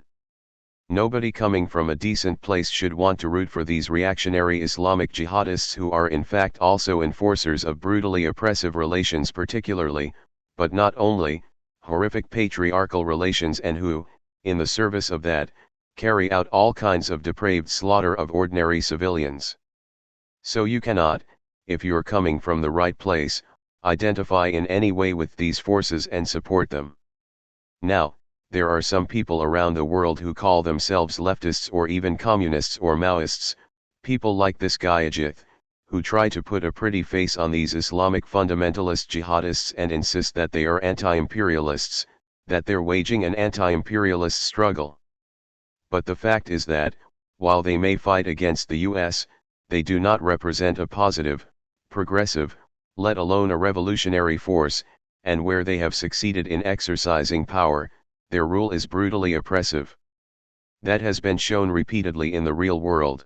[SPEAKER 1] Nobody coming from a decent place should want to root for these reactionary Islamic jihadists who are in fact also enforcers of brutally oppressive relations, particularly, but not only, horrific patriarchal relations, and who, in the service of that, carry out all kinds of depraved slaughter of ordinary civilians. So you cannot, if you're coming from the right place, identify in any way with these forces and support them. Now, there are some people around the world who call themselves leftists or even communists or Maoists, people like this guy Ajith, who try to put a pretty face on these Islamic fundamentalist jihadists and insist that they are anti-imperialists, that they're waging an anti-imperialist struggle. But the fact is that, while they may fight against the US, they do not represent a positive, progressive, let alone a revolutionary force, and where they have succeeded in exercising power, their rule is brutally oppressive. That has been shown repeatedly in the real world.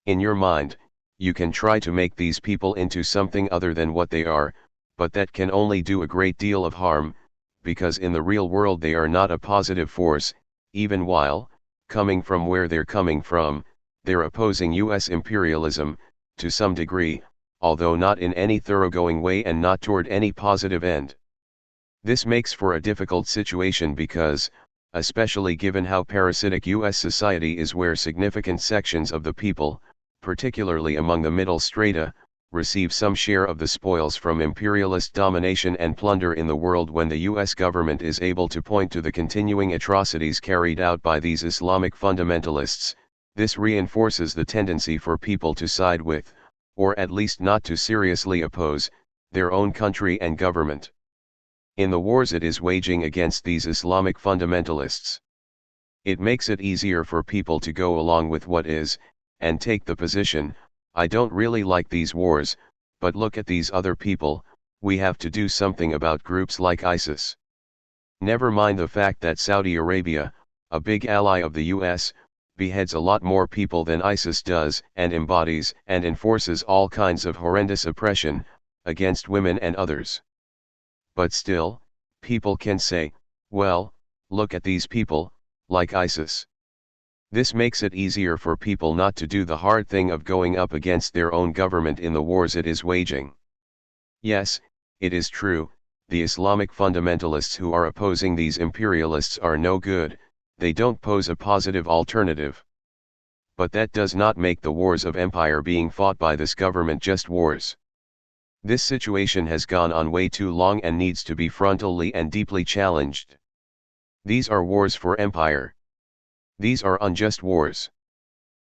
[SPEAKER 1] In your mind, you can try to make these people into something other than what they are, but that can only do a great deal of harm, because in the real world they are not a positive force, even while, coming from where they're coming from, they're opposing US imperialism, to some degree, although not in any thoroughgoing way and not toward any positive end. This makes for a difficult situation because, especially given how parasitic US society is, where significant sections of the people, particularly among the middle strata, receive some share of the spoils from imperialist domination and plunder in the world, when the US government is able to point to the continuing atrocities carried out by these Islamic fundamentalists, this reinforces the tendency for people to side with, or at least not to seriously oppose, their own country and government. In the wars it is waging against these Islamic fundamentalists. It makes it easier for people to go along with what is, and take the position, I don't really like these wars, but look at these other people, we have to do something about groups like ISIS. Never mind the fact that Saudi Arabia, a big ally of the US, beheads a lot more people than ISIS does and embodies and enforces all kinds of horrendous oppression against women and others. But still, people can say, well, look at these people, like ISIS. This makes it easier for people not to do the hard thing of going up against their own government in the wars it is waging. Yes, it is true, the Islamic fundamentalists who are opposing these imperialists are no good, they don't pose a positive alternative. But that does not make the wars of empire being fought by this government just wars. This situation has gone on way too long and needs to be frontally and deeply challenged. These are wars for empire. These are unjust wars.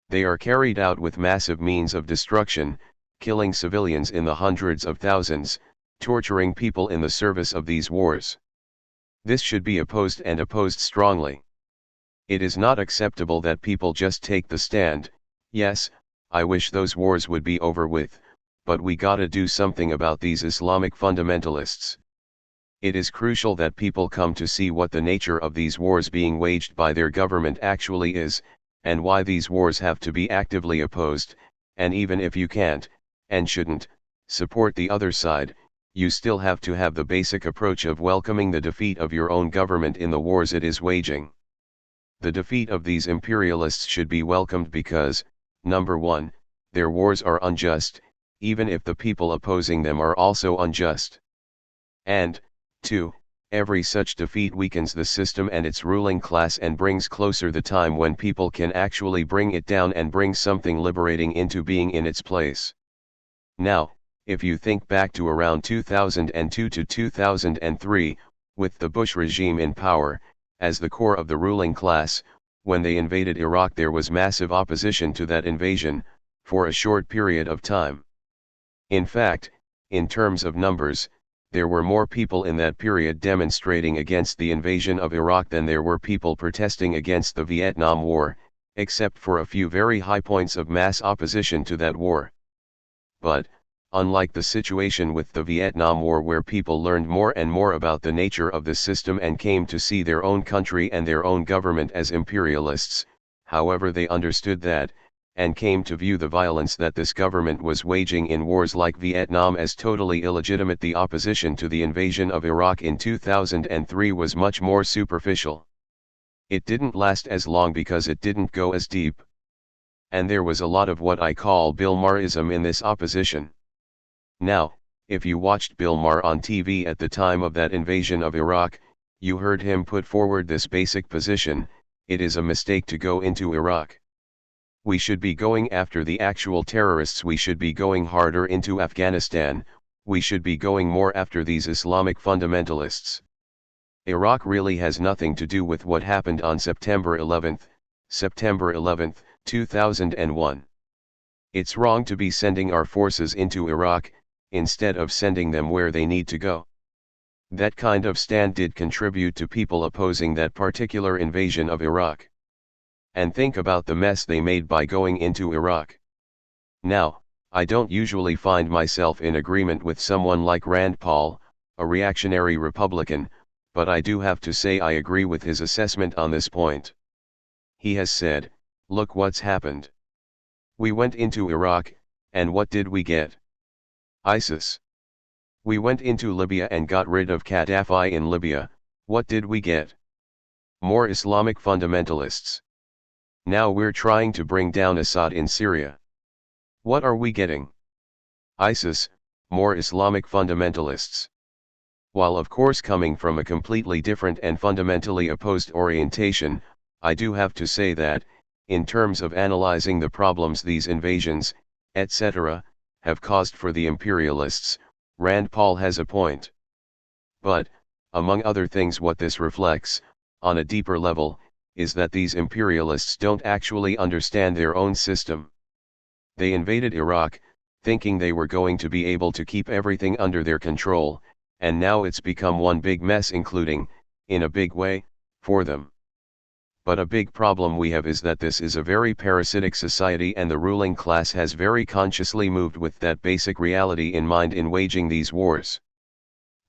[SPEAKER 1] They are carried out with massive means of destruction, killing civilians in the hundreds of thousands, torturing people in the service of these wars. This should be opposed and opposed strongly. It is not acceptable that people just take the stand. Yes, I wish those wars would be over with, but we gotta do something about these Islamic fundamentalists. It is crucial that people come to see what the nature of these wars being waged by their government actually is, and why these wars have to be actively opposed, and even if you can't, and shouldn't, support the other side, you still have to have the basic approach of welcoming the defeat of your own government in the wars it is waging. The defeat of these imperialists should be welcomed because, number one, their wars are unjust, even if the people opposing them are also unjust. And, 2. Every such defeat weakens the system and its ruling class and brings closer the time when people can actually bring it down and bring something liberating into being in its place. Now, if you think back to around 2002 to 2003, with the Bush regime in power, as the core of the ruling class, when they invaded Iraq there was massive opposition to that invasion, for a short period of time. In fact, in terms of numbers, there were more people in that period demonstrating against the invasion of Iraq than there were people protesting against the Vietnam War, except for a few very high points of mass opposition to that war. But, unlike the situation with the Vietnam War where people learned more and more about the nature of the system and came to see their own country and their own government as imperialists, however they understood that, and came to view the violence that this government was waging in wars like Vietnam as totally illegitimate. The opposition to the invasion of Iraq in 2003 was much more superficial. It didn't last as long because it didn't go as deep. And there was a lot of what I call Bill Maherism in this opposition. Now, if you watched Bill Maher on TV at the time of that invasion of Iraq, you heard him put forward this basic position: it is a mistake to go into Iraq. We should be going after the actual terrorists, we should be going harder into Afghanistan, we should be going more after these Islamic fundamentalists. Iraq really has nothing to do with what happened on September 11, 2001. It's wrong to be sending our forces into Iraq, instead of sending them where they need to go. That kind of stand did contribute to people opposing that particular invasion of Iraq. And think about the mess they made by going into Iraq. Now, I don't usually find myself in agreement with someone like Rand Paul, a reactionary Republican, but I do have to say I agree with his assessment on this point. He has said, look what's happened. We went into Iraq, and what did we get? ISIS. We went into Libya and got rid of Gaddafi in Libya, what did we get? More Islamic fundamentalists. Now we're trying to bring down Assad in Syria. What are we getting? ISIS, more Islamic fundamentalists. While of course coming from a completely different and fundamentally opposed orientation, I do have to say that, in terms of analyzing the problems these invasions, etc., have caused for the imperialists, Rand Paul has a point. But, among other things, what this reflects, on a deeper level, is that these imperialists don't actually understand their own system. They invaded Iraq, thinking they were going to be able to keep everything under their control, and now it's become one big mess, including, in a big way, for them. But a big problem we have is that this is a very parasitic society, and the ruling class has very consciously moved with that basic reality in mind in waging these wars.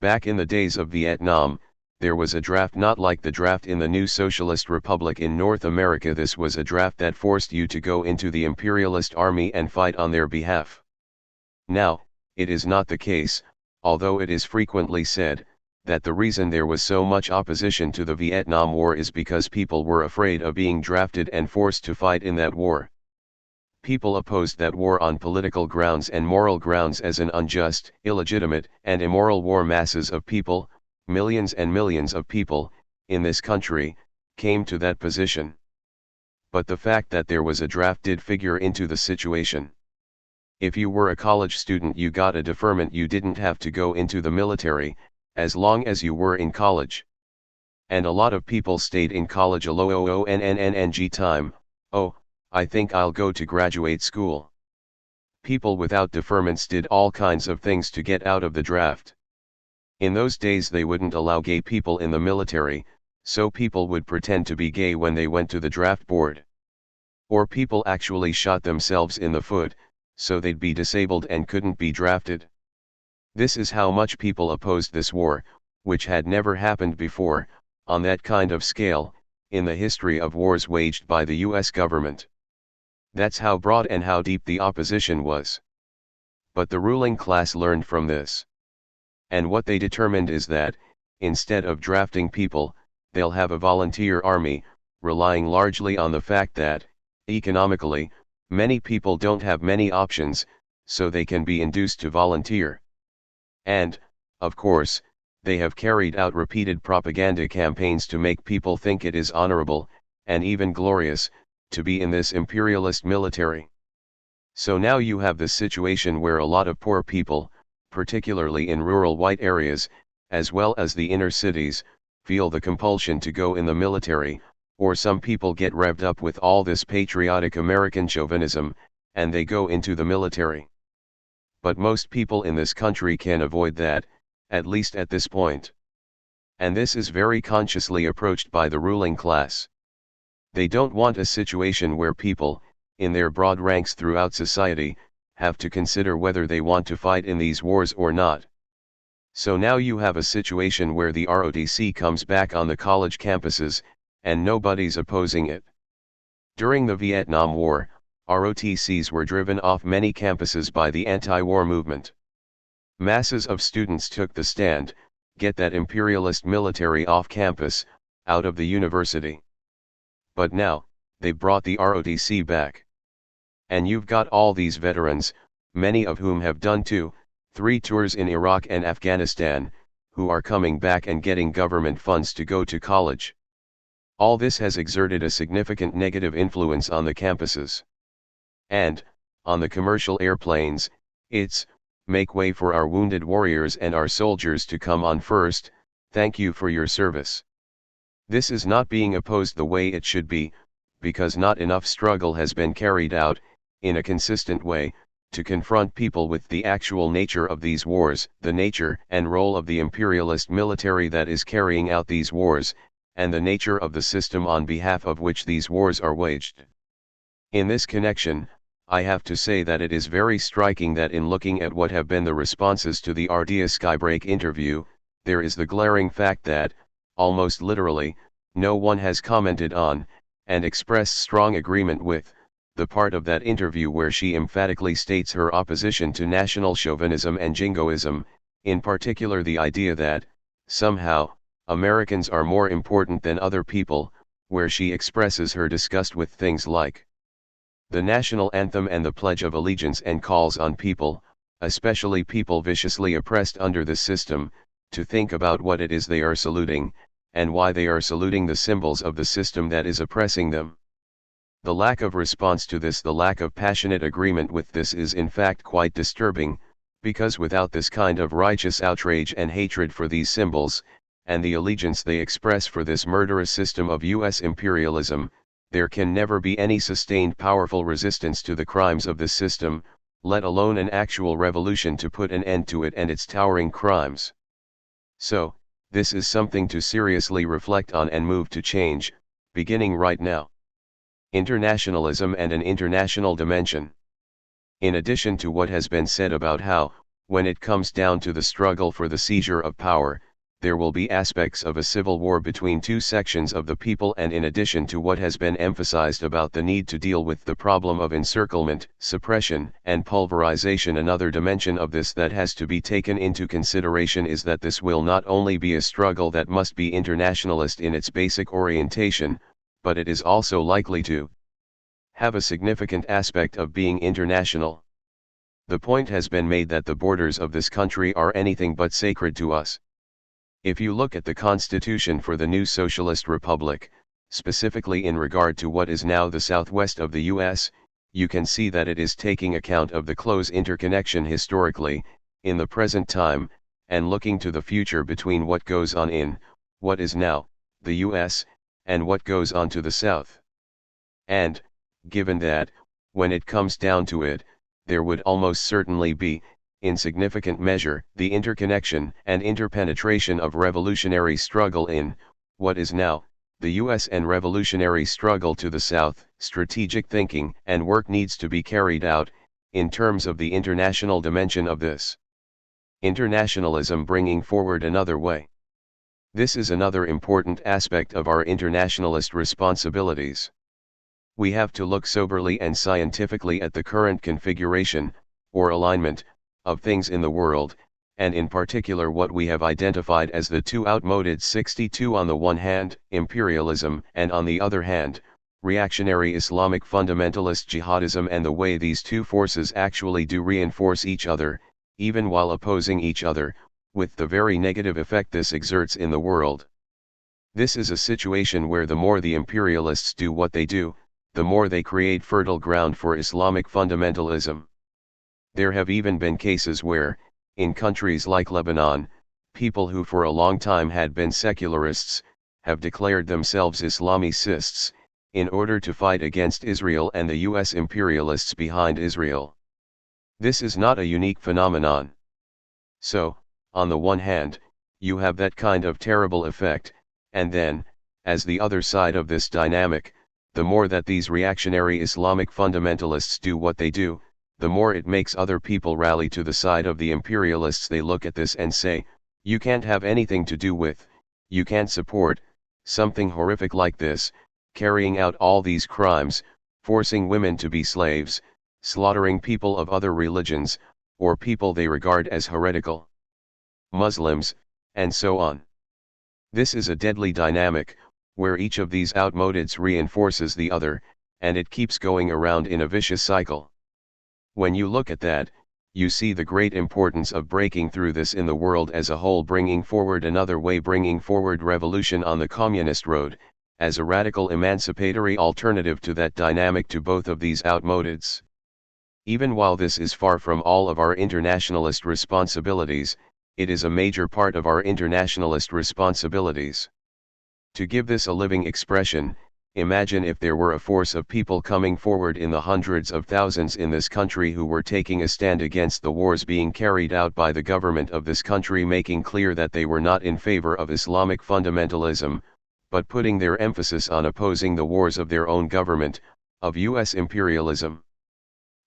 [SPEAKER 1] Back in the days of Vietnam, there was a draft not like the draft in the new socialist republic in North America. This was a draft that forced you to go into the imperialist army and fight on their behalf. Now, it is not the case, although it is frequently said that the reason there was so much opposition to the Vietnam War is because people were afraid of being drafted and forced to fight in that war. People opposed that war on political grounds and moral grounds as an unjust, illegitimate, and immoral war. Masses of people, millions and millions of people, in this country, came to that position. But the fact that there was a draft did figure into the situation. If you were a college student, you got a deferment. You didn't have to go into the military, as long as you were in college. And a lot of people stayed in college a long time. Oh, I think I'll go to graduate school. People without deferments did all kinds of things to get out of the draft. In those days they wouldn't allow gay people in the military, so people would pretend to be gay when they went to the draft board. Or people actually shot themselves in the foot, so they'd be disabled and couldn't be drafted. This is how much people opposed this war, which had never happened before, on that kind of scale, in the history of wars waged by the US government. That's how broad and how deep the opposition was. But the ruling class learned from this. And what they determined is that, instead of drafting people, they'll have a volunteer army, relying largely on the fact that, economically, many people don't have many options, so they can be induced to volunteer. And, of course, they have carried out repeated propaganda campaigns to make people think it is honorable, and even glorious, to be in this imperialist military. So now you have this situation where a lot of poor people, particularly in rural white areas, as well as the inner cities, feel the compulsion to go in the military, or some people get revved up with all this patriotic American chauvinism, and they go into the military. But most people in this country can avoid that, at least at this point. And this is very consciously approached by the ruling class. They don't want a situation where people, in their broad ranks throughout society, have to consider whether they want to fight in these wars or not. So now you have a situation where the ROTC comes back on the college campuses, and nobody's opposing it. During the Vietnam War, ROTCs were driven off many campuses by the anti-war movement. Masses of students took the stand, get that imperialist military off campus, out of the university. But now, they brought the ROTC back. And you've got all these veterans, many of whom have done 2-3 tours in Iraq and Afghanistan, who are coming back and getting government funds to go to college. All this has exerted a significant negative influence on the campuses. And, on the commercial airplanes, it's, make way for our wounded warriors and our soldiers to come on first, thank you for your service. This is not being opposed the way it should be, because not enough struggle has been carried out, in a consistent way, to confront people with the actual nature of these wars, the nature and role of the imperialist military that is carrying out these wars, and the nature of the system on behalf of which these wars are waged. In this connection, I have to say that it is very striking that in looking at what have been the responses to the Ardea Skybreak interview, there is the glaring fact that, almost literally, no one has commented on, and expressed strong agreement with, the part of that interview where she emphatically states her opposition to national chauvinism and jingoism, in particular the idea that, somehow, Americans are more important than other people, where she expresses her disgust with things like the national anthem and the Pledge of Allegiance, and calls on people, especially people viciously oppressed under the system, to think about what it is they are saluting, and why they are saluting the symbols of the system that is oppressing them. The lack of response to this, the lack of passionate agreement with this is in fact quite disturbing, because without this kind of righteous outrage and hatred for these symbols, and the allegiance they express for this murderous system of US imperialism, there can never be any sustained powerful resistance to the crimes of this system, let alone an actual revolution to put an end to it and its towering crimes. So, this is something to seriously reflect on and move to change, beginning right now. Internationalism and an international dimension. In addition to what has been said about how, when it comes down to the struggle for the seizure of power, there will be aspects of a civil war between two sections of the people, and in addition to what has been emphasized about the need to deal with the problem of encirclement, suppression, and pulverization, another dimension of this that has to be taken into consideration is that this will not only be a struggle that must be internationalist in its basic orientation, but it is also likely to have a significant aspect of being international. The point has been made that the borders of this country are anything but sacred to us. If you look at the constitution for the new socialist republic, specifically in regard to what is now the southwest of the US, you can see that it is taking account of the close interconnection historically, in the present time, and looking to the future between what goes on in, what is now, the US, and what goes on to the south. And, given that, when it comes down to it, there would almost certainly be, in significant measure, the interconnection and interpenetration of revolutionary struggle in, what is now, the US and revolutionary struggle to the south. Strategic thinking and work needs to be carried out, in terms of the international dimension of this. Internationalism bringing forward another way. This is another important aspect of our internationalist responsibilities. We have to look soberly and scientifically at the current configuration, or alignment, of things in the world, and in particular what we have identified as the two outmoded 62 on the one hand, imperialism, and on the other hand, reactionary Islamic fundamentalist jihadism, and the way these two forces actually do reinforce each other, even while opposing each other, with the very negative effect this exerts in the world. This is a situation where the more the imperialists do what they do, the more they create fertile ground for Islamic fundamentalism. There have even been cases where, in countries like Lebanon, people who for a long time had been secularists, have declared themselves Islamicists, in order to fight against Israel and the US imperialists behind Israel. This is not a unique phenomenon. So, on the one hand, you have that kind of terrible effect, and then, as the other side of this dynamic, the more that these reactionary Islamic fundamentalists do what they do, the more it makes other people rally to the side of the imperialists. They look at this and say, you can't have anything to do with, you can't support, something horrific like this, carrying out all these crimes, forcing women to be slaves, slaughtering people of other religions, or people they regard as heretical, Muslims, and so on. This is a deadly dynamic, where each of these outmodeds reinforces the other, and it keeps going around in a vicious cycle. When you look at that, you see the great importance of breaking through this in the world as a whole, bringing forward another way, bringing forward revolution on the communist road, as a radical emancipatory alternative to that dynamic, to both of these outmodeds. Even while this is far from all of our internationalist responsibilities, it is a major part of our internationalist responsibilities. To give this a living expression, imagine if there were a force of people coming forward in the hundreds of thousands in this country who were taking a stand against the wars being carried out by the government of this country, making clear that they were not in favor of Islamic fundamentalism, but putting their emphasis on opposing the wars of their own government, of US imperialism.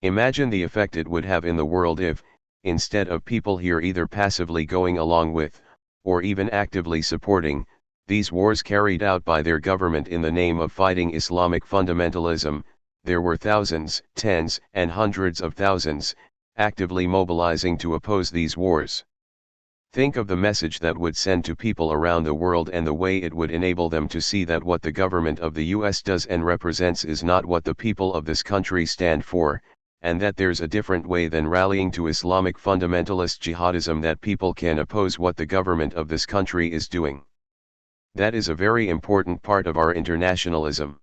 [SPEAKER 1] Imagine the effect it would have in the world if, instead of people here either passively going along with, or even actively supporting, these wars carried out by their government in the name of fighting Islamic fundamentalism, there were thousands, tens, and hundreds of thousands, actively mobilizing to oppose these wars. Think of the message that would send to people around the world, and the way it would enable them to see that what the government of the US does and represents is not what the people of this country stand for, and that there's a different way than rallying to Islamic fundamentalist jihadism, that people can oppose what the government of this country is doing. That is a very important part of our internationalism.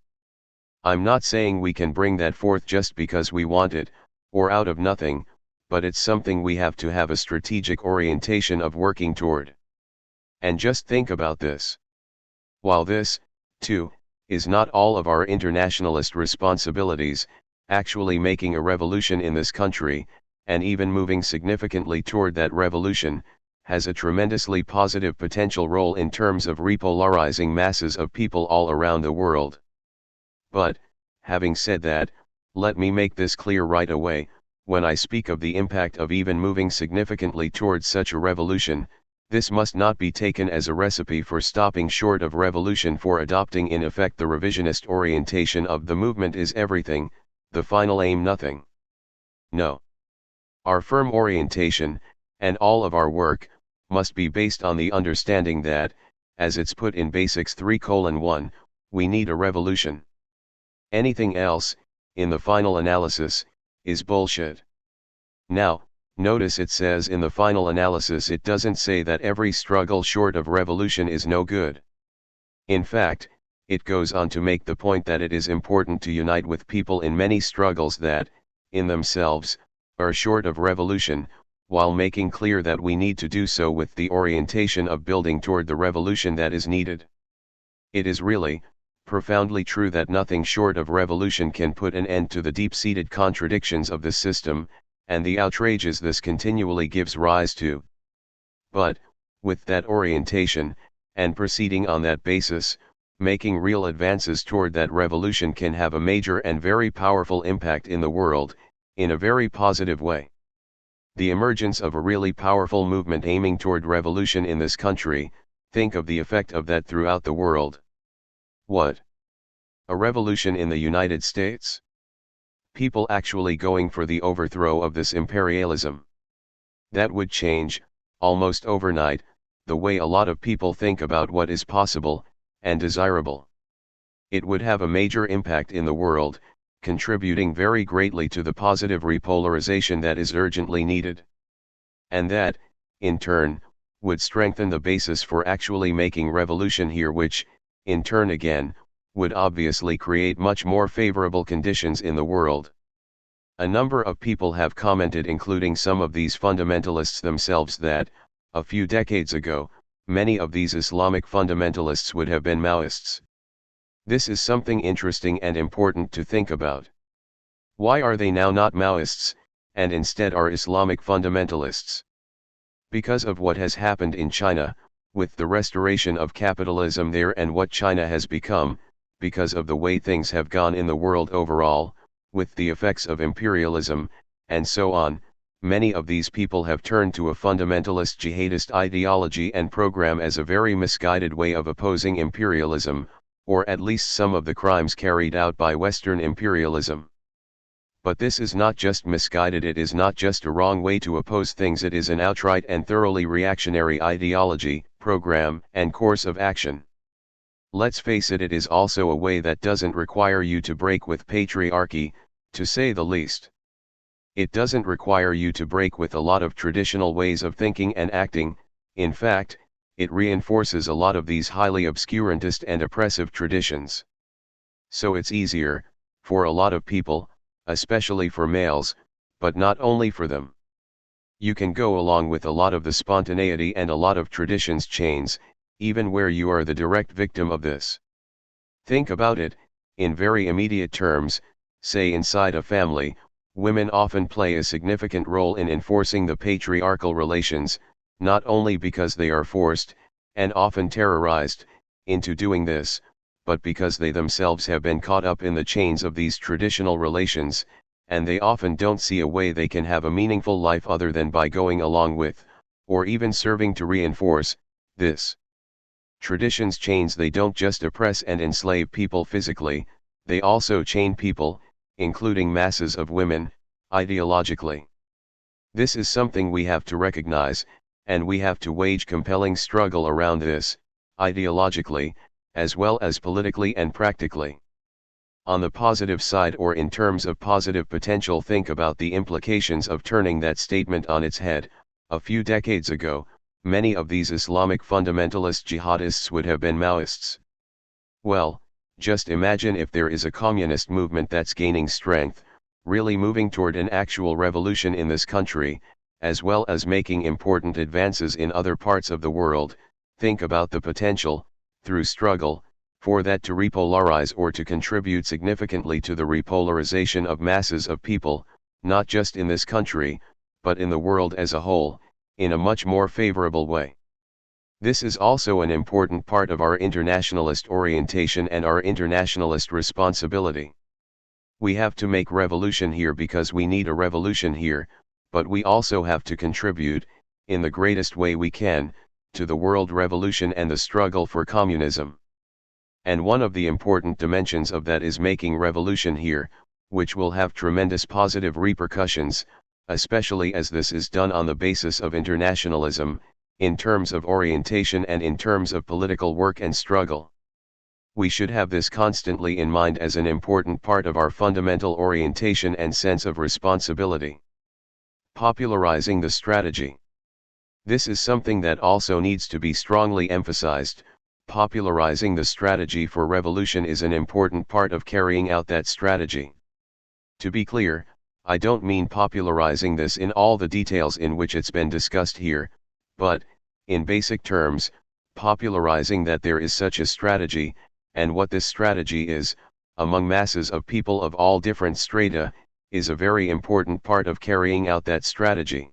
[SPEAKER 1] I'm not saying we can bring that forth just because we want it, or out of nothing, but it's something we have to have a strategic orientation of working toward. And just think about this. While this, too, is not all of our internationalist responsibilities, actually making a revolution in this country, and even moving significantly toward that revolution, has a tremendously positive potential role in terms of repolarizing masses of people all around the world. But, having said that, let me make this clear right away: when I speak of the impact of even moving significantly towards such a revolution, this must not be taken as a recipe for stopping short of revolution, for adopting in effect the revisionist orientation of the movement is everything, the final aim nothing. No. Our firm orientation, and all of our work, must be based on the understanding that, as it's put in Basics 3:1, we need a revolution. Anything else, in the final analysis, is bullshit. Now, notice it says in the final analysis, it doesn't say that every struggle short of revolution is no good. In fact, it goes on to make the point that it is important to unite with people in many struggles that, in themselves, are short of revolution, while making clear that we need to do so with the orientation of building toward the revolution that is needed. It is really, profoundly true that nothing short of revolution can put an end to the deep-seated contradictions of the system, and the outrages this continually gives rise to. But, with that orientation, and proceeding on that basis, making real advances toward that revolution can have a major and very powerful impact in the world, in a very positive way. The emergence of a really powerful movement aiming toward revolution in this country, think of the effect of that throughout the world. What? A revolution in the United States? People actually going for the overthrow of this imperialism. That would change, almost overnight, the way a lot of people think about what is possible, and desirable. It would have a major impact in the world, contributing very greatly to the positive repolarization that is urgently needed. And that, in turn, would strengthen the basis for actually making revolution here, which, in turn again, would obviously create much more favorable conditions in the world. A number of people have commented, including some of these fundamentalists themselves, that, a few decades ago, many of these Islamic fundamentalists would have been Maoists. This is something interesting and important to think about. Why are they now not Maoists, and instead are Islamic fundamentalists? Because of what has happened in China, with the restoration of capitalism there and what China has become, because of the way things have gone in the world overall, with the effects of imperialism, and so on, many of these people have turned to a fundamentalist jihadist ideology and program as a very misguided way of opposing imperialism, or at least some of the crimes carried out by Western imperialism. But this is not just misguided, it is not just a wrong way to oppose things, it is an outright and thoroughly reactionary ideology, program, and course of action. Let's face it, it is also a way that doesn't require you to break with patriarchy, to say the least. It doesn't require you to break with a lot of traditional ways of thinking and acting. In fact, it reinforces a lot of these highly obscurantist and oppressive traditions. So it's easier, for a lot of people, especially for males, but not only for them. You can go along with a lot of the spontaneity and a lot of traditions chains, even where you are the direct victim of this. Think about it, in very immediate terms, say inside a family, women often play a significant role in enforcing the patriarchal relations, not only because they are forced, and often terrorized, into doing this, but because they themselves have been caught up in the chains of these traditional relations, and they often don't see a way they can have a meaningful life other than by going along with, or even serving to reinforce, this. Traditions chains, they don't just oppress and enslave people physically, they also chain people, including masses of women, ideologically. This is something we have to recognize, and we have to wage compelling struggle around this, ideologically, as well as politically and practically. On the positive side, or in terms of positive potential, think about the implications of turning that statement on its head. A few decades ago, many of these Islamic fundamentalist jihadists would have been Maoists. Well, just imagine if there is a communist movement that's gaining strength, really moving toward an actual revolution in this country, as well as making important advances in other parts of the world. Think about the potential, through struggle, For that to repolarize or to contribute significantly to the repolarization of masses of people, not just in this country, but in the world as a whole, in a much more favorable way. This is also an important part of our internationalist orientation and our internationalist responsibility. We have to make revolution here because we need a revolution here, but we also have to contribute, in the greatest way we can, to the world revolution and the struggle for communism. And one of the important dimensions of that is making revolution here, which will have tremendous positive repercussions, especially as this is done on the basis of internationalism, in terms of orientation and in terms of political work and struggle. We should have this constantly in mind as an important part of our fundamental orientation and sense of responsibility. Popularizing the strategy. This is something that also needs to be strongly emphasized. Popularizing the strategy for revolution is an important part of carrying out that strategy. To be clear, I don't mean popularizing this in all the details in which it's been discussed here, but, in basic terms, popularizing that there is such a strategy, and what this strategy is, among masses of people of all different strata, is a very important part of carrying out that strategy.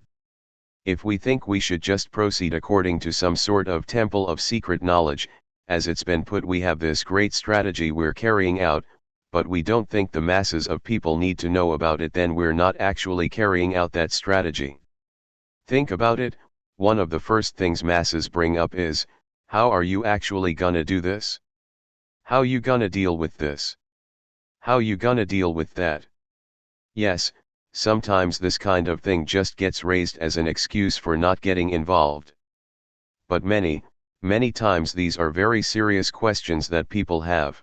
[SPEAKER 1] If we think we should just proceed according to some sort of temple of secret knowledge, as it's been put, we have this great strategy we're carrying out, but we don't think the masses of people need to know about it, then we're not actually carrying out that strategy. Think about it. One of the first things masses bring up is, how are you actually gonna do this? How you gonna deal with this? How you gonna deal with that? Yes, sometimes this kind of thing just gets raised as an excuse for not getting involved. But many times these are very serious questions that people have.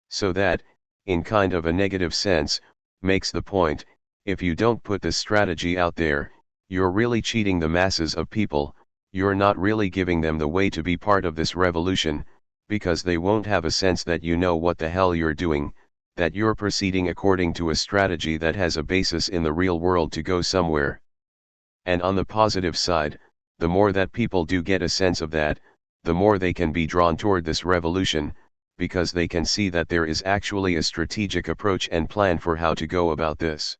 [SPEAKER 1] So that, in kind of a negative sense, makes the point, if you don't put this strategy out there, you're really cheating the masses of people, you're not really giving them the way to be part of this revolution, because they won't have a sense that you know what the hell you're doing, that you're proceeding according to a strategy that has a basis in the real world to go somewhere. And on the positive side, the more that people do get a sense of that, the more they can be drawn toward this revolution, because they can see that there is actually a strategic approach and plan for how to go about this.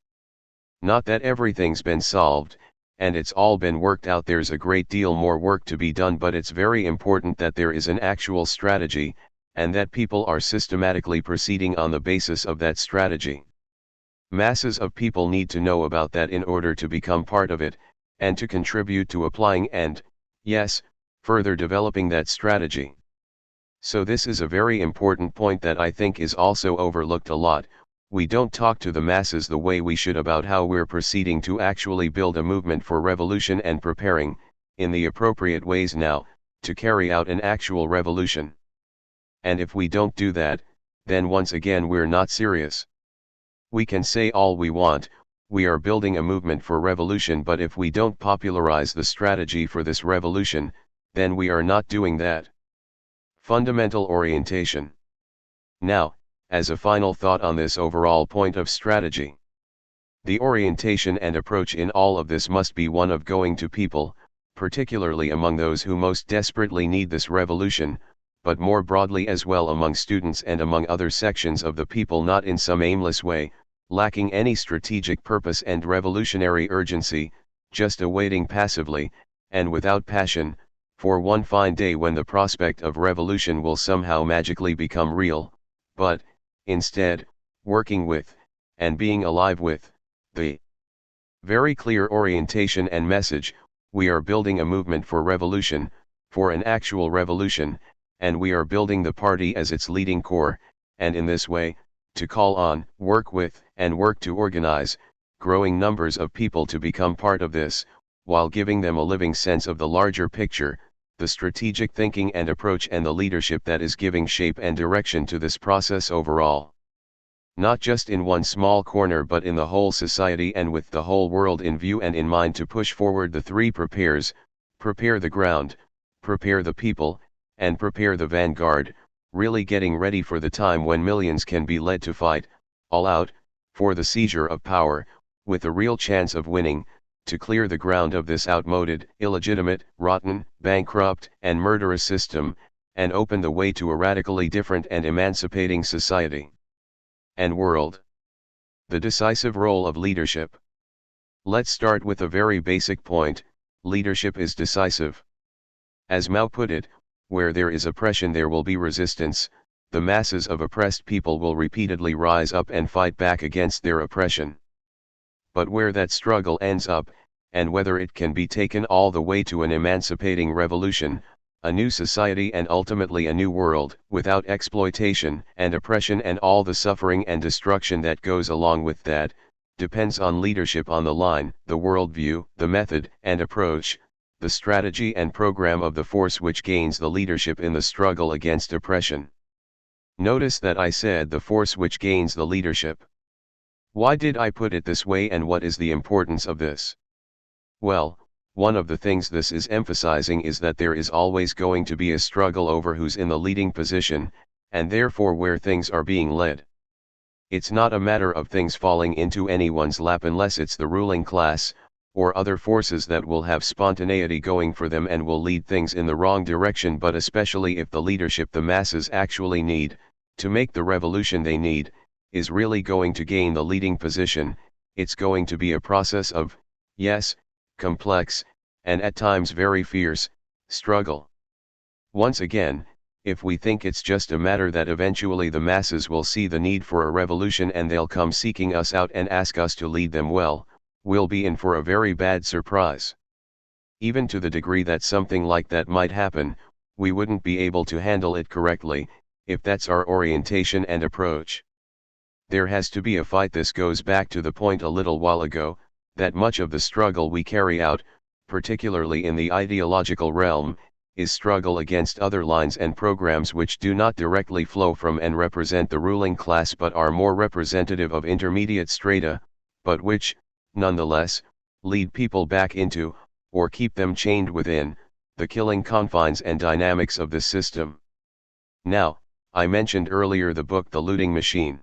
[SPEAKER 1] Not that everything's been solved, and it's all been worked out, there's a great deal more work to be done, but it's very important that there is an actual strategy, and that people are systematically proceeding on the basis of that strategy. Masses of people need to know about that in order to become part of it, and to contribute to applying and, yes, further developing that strategy. So this is a very important point that I think is also overlooked a lot. We don't talk to the masses the way we should about how we're proceeding to actually build a movement for revolution and preparing, in the appropriate ways now, to carry out an actual revolution. And if we don't do that, then once again we're not serious. We can say all we want, we are building a movement for revolution, but if we don't popularize the strategy for this revolution, then we are not doing that. Fundamental orientation. Now, as a final thought on this overall point of strategy, the orientation and approach in all of this must be one of going to people, particularly among those who most desperately need this revolution, but more broadly as well among students and among other sections of the people, not in some aimless way, lacking any strategic purpose and revolutionary urgency, just awaiting passively, and without passion, for one fine day when the prospect of revolution will somehow magically become real, but, instead, working with, and being alive with, the very clear orientation and message, we are building a movement for revolution, for an actual revolution, and we are building the party as its leading core, and in this way, to call on, work with, and work to organize, growing numbers of people to become part of this, while giving them a living sense of the larger picture, the strategic thinking and approach and the leadership that is giving shape and direction to this process overall. Not just in one small corner but in the whole society and with the whole world in view and in mind, to push forward the three prepares: prepare the ground, prepare the people, and prepare the vanguard, really getting ready for the time when millions can be led to fight, all out, for the seizure of power, with a real chance of winning, to clear the ground of this outmoded, illegitimate, rotten, bankrupt, and murderous system, and open the way to a radically different and emancipating society and world. The decisive role of leadership. Let's start with a very basic point: leadership is decisive. As Mao put it, where there is oppression there will be resistance. The masses of oppressed people will repeatedly rise up and fight back against their oppression. But where that struggle ends up, and whether it can be taken all the way to an emancipating revolution, a new society and ultimately a new world, without exploitation and oppression and all the suffering and destruction that goes along with that, depends on leadership on the line, the worldview, the method and approach, the strategy and program of the force which gains the leadership in the struggle against oppression. Notice that I said the force which gains the leadership. Why did I put it this way, and what is the importance of this? Well, one of the things this is emphasizing is that there is always going to be a struggle over who's in the leading position, and therefore where things are being led. It's not a matter of things falling into anyone's lap unless it's the ruling class, or other forces that will have spontaneity going for them and will lead things in the wrong direction, but especially if the leadership the masses actually need, to make the revolution they need, is really going to gain the leading position. It's going to be a process of, yes, complex, and at times very fierce, struggle. Once again, if we think it's just a matter that eventually the masses will see the need for a revolution and they'll come seeking us out and ask us to lead them, well, we'll be in for a very bad surprise. Even to the degree that something like that might happen, we wouldn't be able to handle it correctly, if that's our orientation and approach. There has to be a fight. This goes back to the point a little while ago, that much of the struggle we carry out, particularly in the ideological realm, is struggle against other lines and programs which do not directly flow from and represent the ruling class but are more representative of intermediate strata, but which, nonetheless, lead people back into, or keep them chained within, the killing confines and dynamics of the system. Now, I mentioned earlier the book The Looting Machine.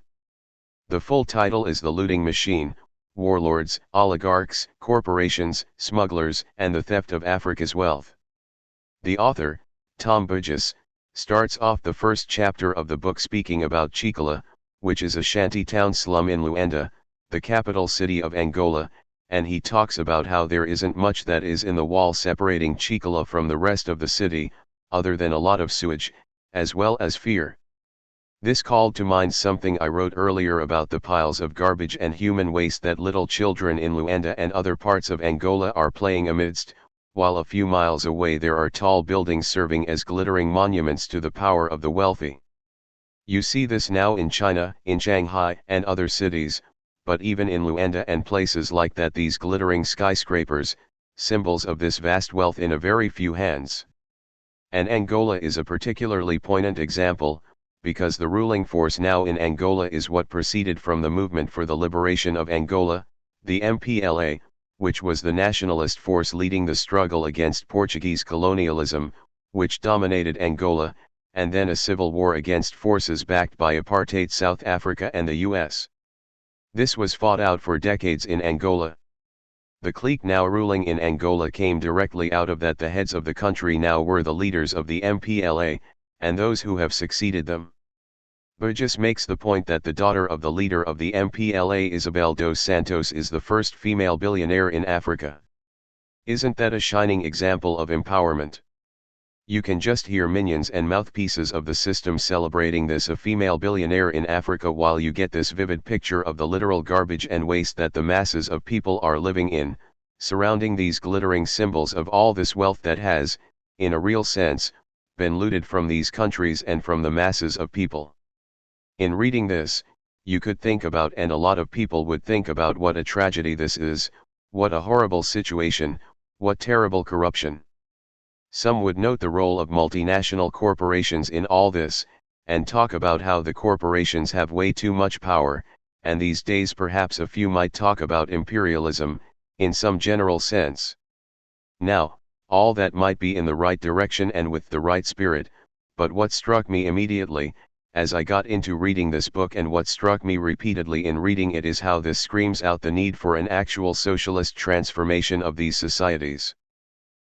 [SPEAKER 1] The full title is The Looting Machine: Warlords, Oligarchs, Corporations, Smugglers, and the Theft of Africa's Wealth. The author, Tom Burgess, starts off the first chapter of the book speaking about Chikala, which is a shanty town slum in Luanda, the capital city of Angola, and he talks about how there isn't much that is in the wall separating Chikala from the rest of the city, other than a lot of sewage, as well as fear. This called to mind something I wrote earlier about the piles of garbage and human waste that little children in Luanda and other parts of Angola are playing amidst, while a few miles away there are tall buildings serving as glittering monuments to the power of the wealthy. You see this now in China, in Shanghai and other cities, but even in Luanda and places like that, these glittering skyscrapers, symbols of this vast wealth in a very few hands. And Angola is a particularly poignant example, because the ruling force now in Angola is what proceeded from the Movement for the Liberation of Angola, the MPLA, which was the nationalist force leading the struggle against Portuguese colonialism, which dominated Angola, and then a civil war against forces backed by apartheid South Africa and the US. This was fought out for decades in Angola. The clique now ruling in Angola came directly out of that. The heads of the country now were the leaders of the MPLA, and those who have succeeded them. Burgess makes the point that the daughter of the leader of the MPLA, Isabel dos Santos, is the first female billionaire in Africa. Isn't that a shining example of empowerment? You can just hear minions and mouthpieces of the system celebrating this, a female billionaire in Africa, while you get this vivid picture of the literal garbage and waste that the masses of people are living in, surrounding these glittering symbols of all this wealth that has, in a real sense, been looted from these countries and from the masses of people. In reading this, you could think about, and a lot of people would think about, what a tragedy this is, what a horrible situation, what terrible corruption. Some would note the role of multinational corporations in all this, and talk about how the corporations have way too much power, and these days perhaps a few might talk about imperialism, in some general sense. Now, all that might be in the right direction and with the right spirit, but what struck me immediately, as I got into reading this book, and what struck me repeatedly in reading it, is how this screams out the need for an actual socialist transformation of these societies.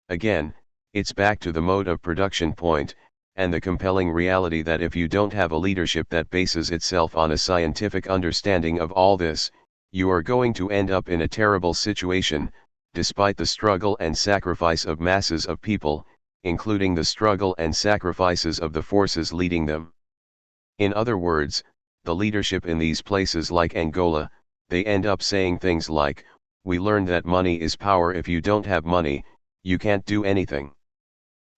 [SPEAKER 1] Again, it's back to the mode of production point, and the compelling reality that if you don't have a leadership that bases itself on a scientific understanding of all this, you are going to end up in a terrible situation, despite the struggle and sacrifice of masses of people, including the struggle and sacrifices of the forces leading them. In other words, the leadership in these places like Angola, they end up saying things like, "We learned that money is power. If you don't have money, you can't do anything."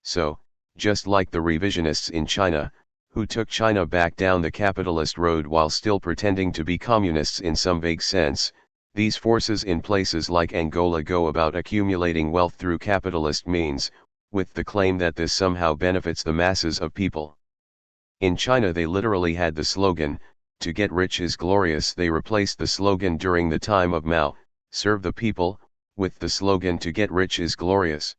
[SPEAKER 1] So, just like the revisionists in China, who took China back down the capitalist road while still pretending to be communists in some vague sense, these forces in places like Angola go about accumulating wealth through capitalist means, with the claim that this somehow benefits the masses of people. In China they literally had the slogan, "To get rich is glorious." They replaced the slogan during the time of Mao, "Serve the people," with the slogan, "To get rich is glorious."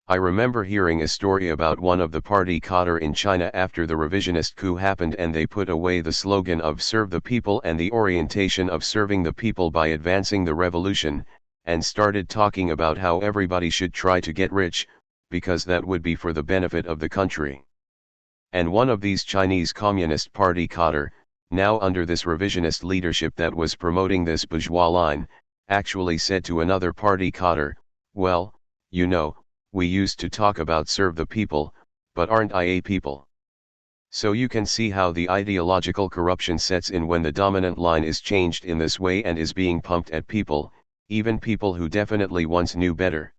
[SPEAKER 1] I remember hearing a story about one of the party cadre in China after the revisionist coup happened, and they put away the slogan of "Serve the people" and the orientation of serving the people by advancing the revolution, and started talking about how everybody should try to get rich, because that would be for the benefit of the country. And one of these Chinese Communist Party cadre, now under this revisionist leadership that was promoting this bourgeois line, actually said to another party cadre, "Well, you know, we used to talk about serve the people, but aren't I a people?" So you can see how the ideological corruption sets in when the dominant line is changed in this way and is being pumped at people, even people who definitely once knew better.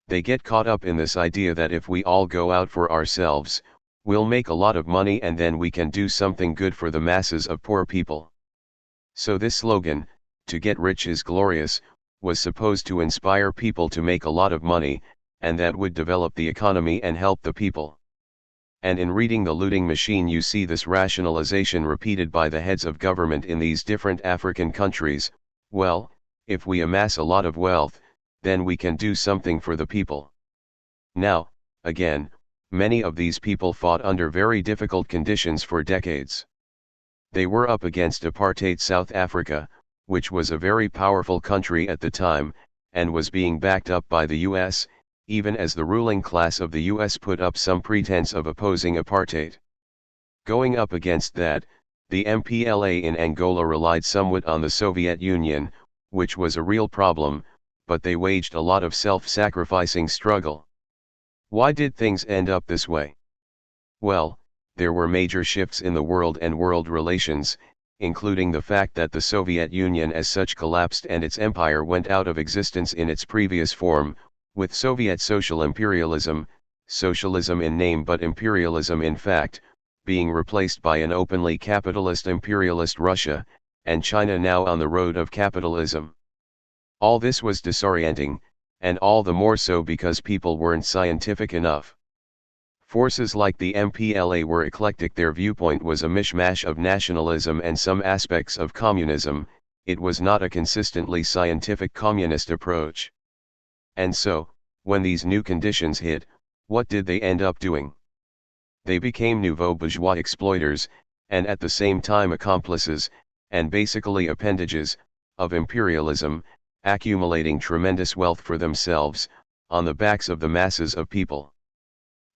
[SPEAKER 1] They get caught up in this idea that if we all go out for ourselves, we'll make a lot of money and then we can do something good for the masses of poor people. So this slogan, "To get rich is glorious," was supposed to inspire people to make a lot of money, and that would develop the economy and help the people. And in reading The Looting Machine you see this rationalization repeated by the heads of government in these different African countries. Well, if we amass a lot of wealth, then we can do something for the people. Now, again, many of these people fought under very difficult conditions for decades. They were up against apartheid South Africa, which was a very powerful country at the time, and was being backed up by the US, even as the ruling class of the US put up some pretense of opposing apartheid. Going up against that, the MPLA in Angola relied somewhat on the Soviet Union, which was a real problem, but they waged a lot of self-sacrificing struggle. Why did things end up this way? Well, there were major shifts in the world and world relations, including the fact that the Soviet Union as such collapsed and its empire went out of existence in its previous form, with Soviet social imperialism, socialism in name but imperialism in fact, being replaced by an openly capitalist imperialist Russia, and China now on the road of capitalism. All this was disorienting, and all the more so because people weren't scientific enough. Forces like the MPLA were eclectic. Their viewpoint was a mishmash of nationalism and some aspects of communism. It was not a consistently scientific communist approach. And so, when these new conditions hit, what did they end up doing? They became nouveau bourgeois exploiters, and at the same time accomplices, and basically appendages, of imperialism, accumulating tremendous wealth for themselves, on the backs of the masses of people.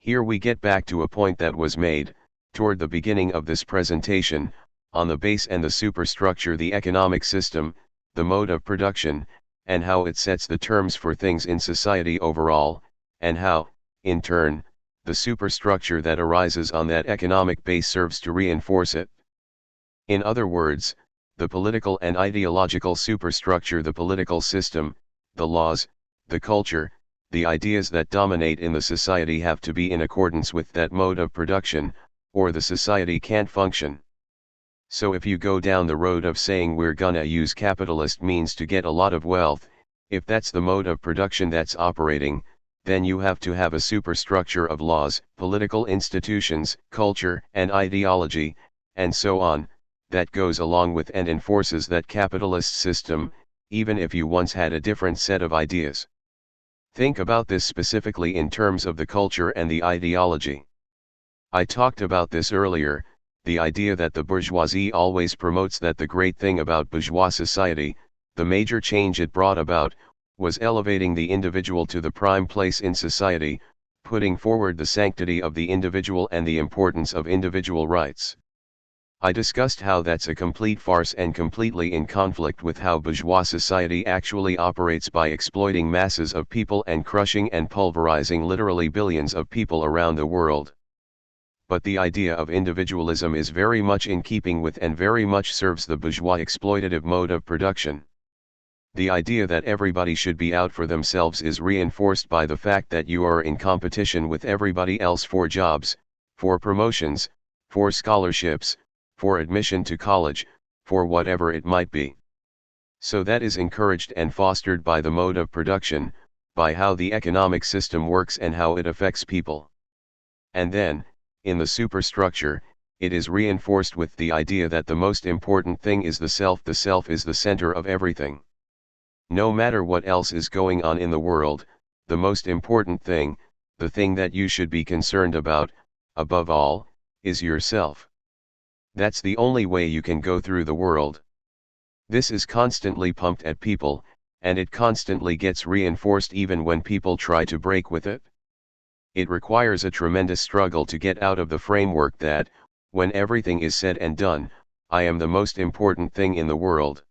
[SPEAKER 1] Here we get back to a point that was made, toward the beginning of this presentation, on the base and the superstructure, the economic system, the mode of production, and how it sets the terms for things in society overall, and how, in turn, the superstructure that arises on that economic base serves to reinforce it. In other words, the political and ideological superstructure, the political system, the laws, the culture, the ideas that dominate in the society have to be in accordance with that mode of production, or the society can't function. So if you go down the road of saying we're gonna use capitalist means to get a lot of wealth, if that's the mode of production that's operating, then you have to have a superstructure of laws, political institutions, culture, and ideology, and so on, that goes along with and enforces that capitalist system, even if you once had a different set of ideas. Think about this specifically in terms of the culture and the ideology. I talked about this earlier, the idea that the bourgeoisie always promotes that the great thing about bourgeois society, the major change it brought about, was elevating the individual to the prime place in society, putting forward the sanctity of the individual and the importance of individual rights. I discussed how that's a complete farce and completely in conflict with how bourgeois society actually operates by exploiting masses of people and crushing and pulverizing literally billions of people around the world. But the idea of individualism is very much in keeping with and very much serves the bourgeois exploitative mode of production. The idea that everybody should be out for themselves is reinforced by the fact that you are in competition with everybody else for jobs, for promotions, for scholarships, for admission to college, for whatever it might be. So that is encouraged and fostered by the mode of production, by how the economic system works and how it affects people. And then, in the superstructure, it is reinforced with the idea that the most important thing is the self is the center of everything. No matter what else is going on in the world, the most important thing, the thing that you should be concerned about, above all, is yourself. That's the only way you can go through the world. This is constantly pumped at people, and it constantly gets reinforced even when people try to break with it. It requires a tremendous struggle to get out of the framework that, when everything is said and done, I am the most important thing in the world.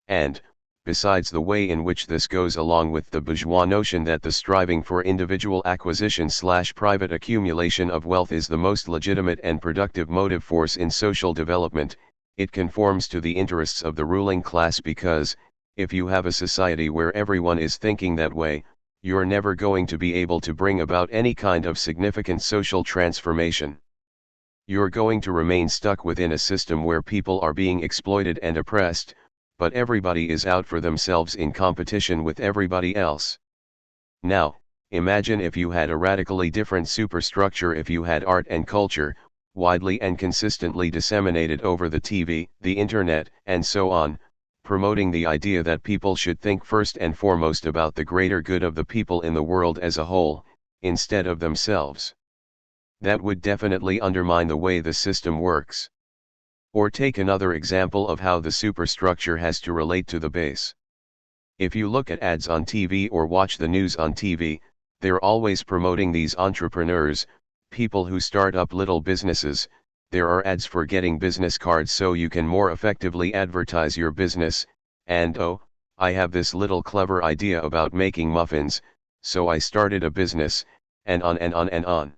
[SPEAKER 1] And, besides the way in which this goes along with the bourgeois notion that the striving for individual acquisition/private accumulation of wealth is the most legitimate and productive motive force in social development, it conforms to the interests of the ruling class because, if you have a society where everyone is thinking that way, you're never going to be able to bring about any kind of significant social transformation. You're going to remain stuck within a system where people are being exploited and oppressed, but everybody is out for themselves in competition with everybody else. Now, imagine if you had a radically different superstructure, if you had art and culture, widely and consistently disseminated over the TV, the internet, and so on, promoting the idea that people should think first and foremost about the greater good of the people in the world as a whole, instead of themselves. That would definitely undermine the way the system works. Or take another example of how the superstructure has to relate to the base. If you look at ads on TV or watch the news on TV, they're always promoting these entrepreneurs, people who start up little businesses. There are ads for getting business cards so you can more effectively advertise your business, and oh, I have this little clever idea about making muffins, so I started a business, and on and on and on.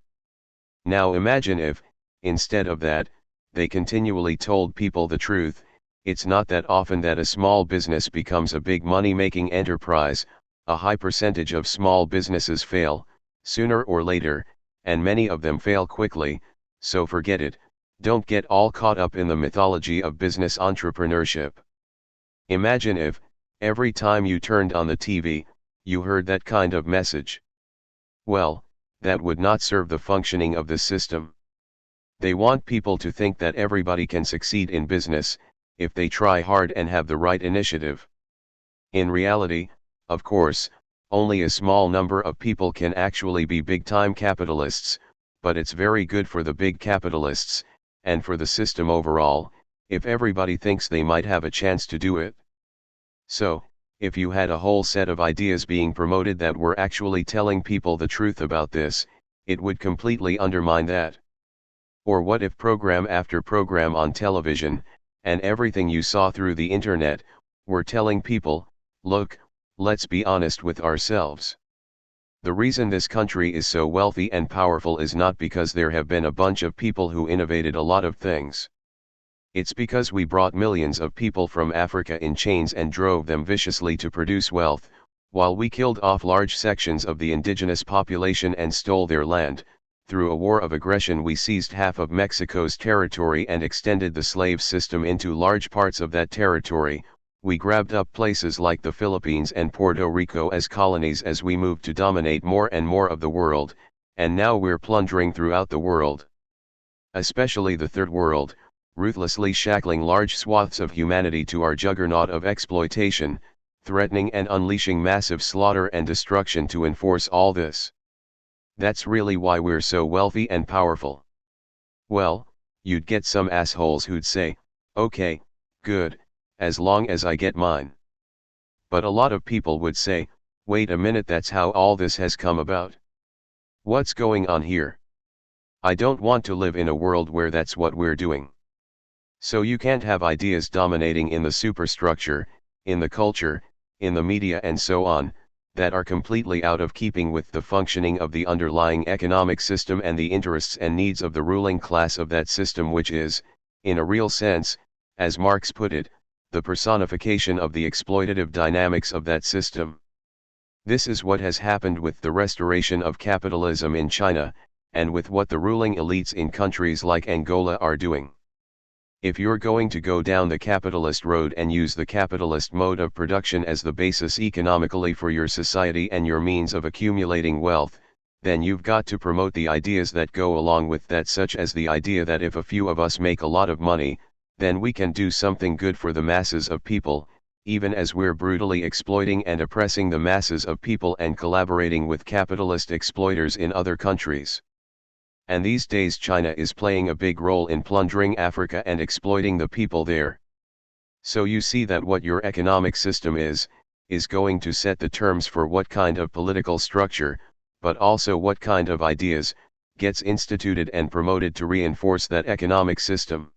[SPEAKER 1] Now imagine if, instead of that, they continually told people the truth. It's not that often that a small business becomes a big money-making enterprise. A high percentage of small businesses fail, sooner or later, and many of them fail quickly, so forget it. Don't get all caught up in the mythology of business entrepreneurship. Imagine if, every time you turned on the TV, you heard that kind of message. Well, that would not serve the functioning of the system. They want people to think that everybody can succeed in business, if they try hard and have the right initiative. In reality, of course, only a small number of people can actually be big-time capitalists, but it's very good for the big capitalists, and for the system overall, if everybody thinks they might have a chance to do it. So, if you had a whole set of ideas being promoted that were actually telling people the truth about this, it would completely undermine that. Or what if program after program on television, and everything you saw through the internet, were telling people, look, let's be honest with ourselves. The reason this country is so wealthy and powerful is not because there have been a bunch of people who innovated a lot of things. It's because we brought millions of people from Africa in chains and drove them viciously to produce wealth, while we killed off large sections of the indigenous population and stole their land. Through a war of aggression we seized half of Mexico's territory and extended the slave system into large parts of that territory. We grabbed up places like the Philippines and Puerto Rico as colonies as we moved to dominate more and more of the world, and now we're plundering throughout the world. Especially the Third World, ruthlessly shackling large swaths of humanity to our juggernaut of exploitation, threatening and unleashing massive slaughter and destruction to enforce all this. That's really why we're so wealthy and powerful. Well, you'd get some assholes who'd say, okay, good, as long as I get mine. But a lot of people would say, wait a minute, that's how all this has come about. What's going on here? I don't want to live in a world where that's what we're doing. So you can't have ideas dominating in the superstructure, in the culture, in the media and so on, that are completely out of keeping with the functioning of the underlying economic system and the interests and needs of the ruling class of that system, which is, in a real sense, as Marx put it, the personification of the exploitative dynamics of that system. This is what has happened with the restoration of capitalism in China, and with what the ruling elites in countries like Angola are doing. If you're going to go down the capitalist road and use the capitalist mode of production as the basis economically for your society and your means of accumulating wealth, then you've got to promote the ideas that go along with that, such as the idea that if a few of us make a lot of money, then we can do something good for the masses of people, even as we're brutally exploiting and oppressing the masses of people and collaborating with capitalist exploiters in other countries. And these days China is playing a big role in plundering Africa and exploiting the people there. So you see that what your economic system is going to set the terms for what kind of political structure, but also what kind of ideas, gets instituted and promoted to reinforce that economic system.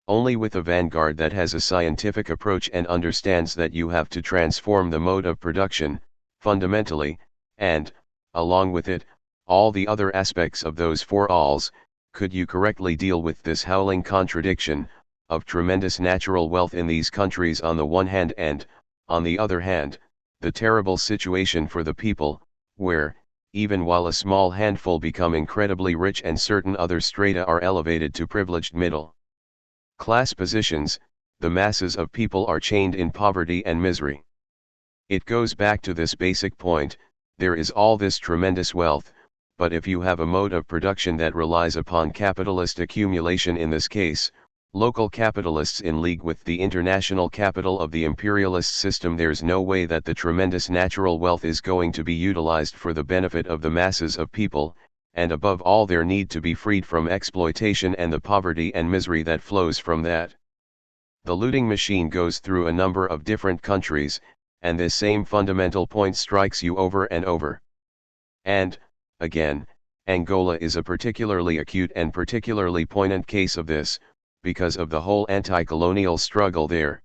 [SPEAKER 1] Only with a vanguard that has a scientific approach and understands that you have to transform the mode of production, fundamentally, and, along with it, all the other aspects of those four alls, could you correctly deal with this howling contradiction, of tremendous natural wealth in these countries on the one hand and, on the other hand, the terrible situation for the people, where, even while a small handful become incredibly rich and certain other strata are elevated to privileged middle class positions, the masses of people are chained in poverty and misery. It goes back to this basic point: there is all this tremendous wealth, but if you have a mode of production that relies upon capitalist accumulation, in this case, local capitalists in league with the international capital of the imperialist system, there's no way that the tremendous natural wealth is going to be utilized for the benefit of the masses of people, and above all their need to be freed from exploitation and the poverty and misery that flows from that. The looting machine goes through a number of different countries, and this same fundamental point strikes you over and over. And, again, Angola is a particularly acute and particularly poignant case of this, because of the whole anti-colonial struggle there.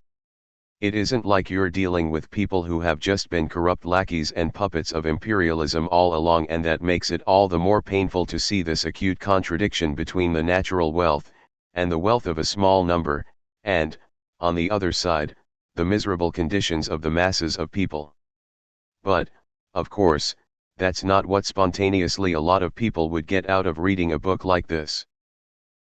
[SPEAKER 1] It isn't like you're dealing with people who have just been corrupt lackeys and puppets of imperialism all along, and that makes it all the more painful to see this acute contradiction between the natural wealth, and the wealth of a small number, and, on the other side, the miserable conditions of the masses of people. But, of course, that's not what spontaneously a lot of people would get out of reading a book like this.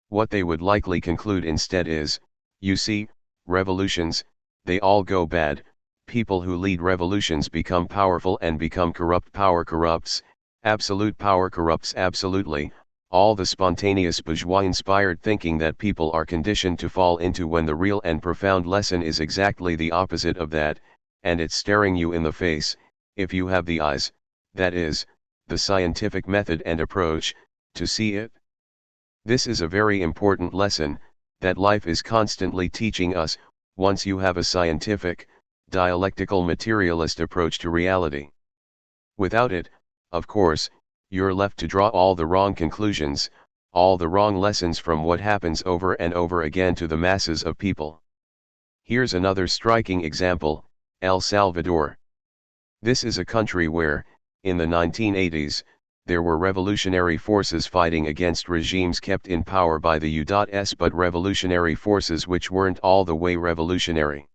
[SPEAKER 1] What they would likely conclude instead is, you see, revolutions, they all go bad, people who lead revolutions become powerful and become corrupt, power corrupts, absolute power corrupts absolutely, all the spontaneous bourgeois-inspired thinking that people are conditioned to fall into, when the real and profound lesson is exactly the opposite of that, and it's staring you in the face, if you have the eyes, that is, the scientific method and approach, to see it. This is a very important lesson, that life is constantly teaching us, once you have a scientific, dialectical materialist approach to reality. Without it, of course, you're left to draw all the wrong conclusions, all the wrong lessons from what happens over and over again to the masses of people. Here's another striking example: El Salvador. This is a country where, in the 1980s, there were revolutionary forces fighting against regimes kept in power by the U.S., but revolutionary forces which weren't all the way revolutionary.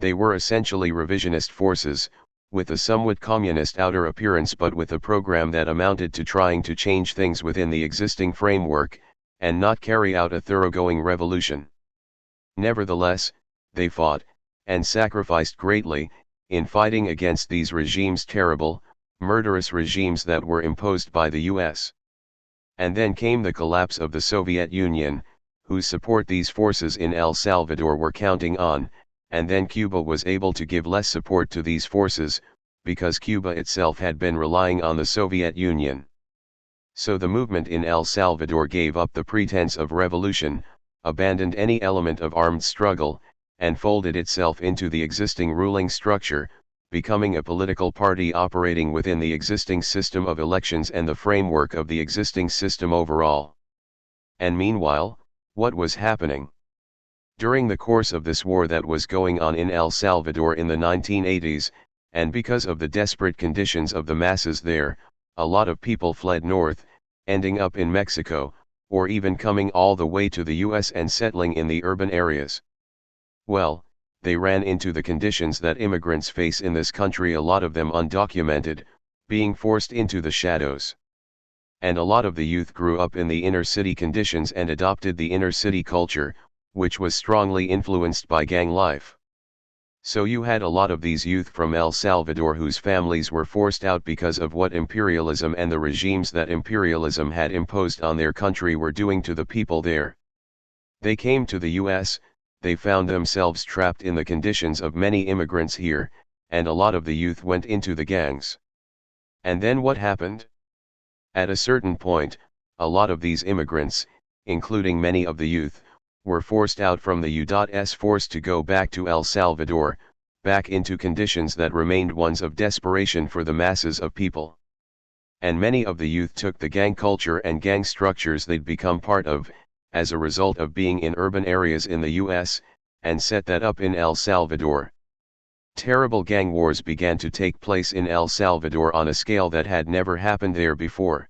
[SPEAKER 1] They were essentially revisionist forces, with a somewhat communist outer appearance, but with a program that amounted to trying to change things within the existing framework, and not carry out a thoroughgoing revolution. Nevertheless, they fought, and sacrificed greatly, in fighting against these regimes, terrible, murderous regimes that were imposed by the US. And then came the collapse of the Soviet Union, whose support these forces in El Salvador were counting on, and then Cuba was able to give less support to these forces, because Cuba itself had been relying on the Soviet Union. So the movement in El Salvador gave up the pretense of revolution, abandoned any element of armed struggle, and folded itself into the existing ruling structure, becoming a political party operating within the existing system of elections and the framework of the existing system overall. And meanwhile, what was happening? During the course of this war that was going on in El Salvador in the 1980s, and because of the desperate conditions of the masses there, a lot of people fled north, ending up in Mexico, or even coming all the way to the US and settling in the urban areas. Well, they ran into the conditions that immigrants face in this country, a lot of them undocumented, being forced into the shadows. And a lot of the youth grew up in the inner city conditions and adopted the inner city culture, which was strongly influenced by gang life. So you had a lot of these youth from El Salvador whose families were forced out because of what imperialism and the regimes that imperialism had imposed on their country were doing to the people there. They came to the US, they found themselves trapped in the conditions of many immigrants here, and a lot of the youth went into the gangs. And then what happened? At a certain point, a lot of these immigrants, including many of the youth, were forced out from the U.S. forced to go back to El Salvador, back into conditions that remained ones of desperation for the masses of people. And many of the youth took the gang culture and gang structures they'd become part of, as a result of being in urban areas in the US, and set that up in El Salvador. Terrible gang wars began to take place in El Salvador on a scale that had never happened there before.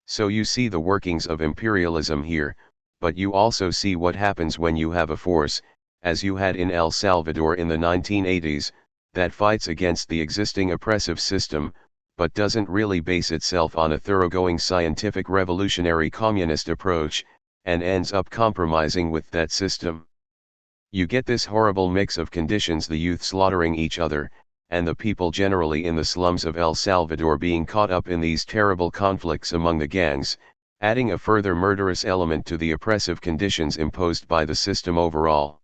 [SPEAKER 1] So you see the workings of imperialism here, but you also see what happens when you have a force, as you had in El Salvador in the 1980s, that fights against the existing oppressive system, but doesn't really base itself on a thoroughgoing scientific revolutionary communist approach, and ends up compromising with that system. You get this horrible mix of conditions, the youth slaughtering each other, and the people generally in the slums of El Salvador being caught up in these terrible conflicts among the gangs, adding a further murderous element to the oppressive conditions imposed by the system overall.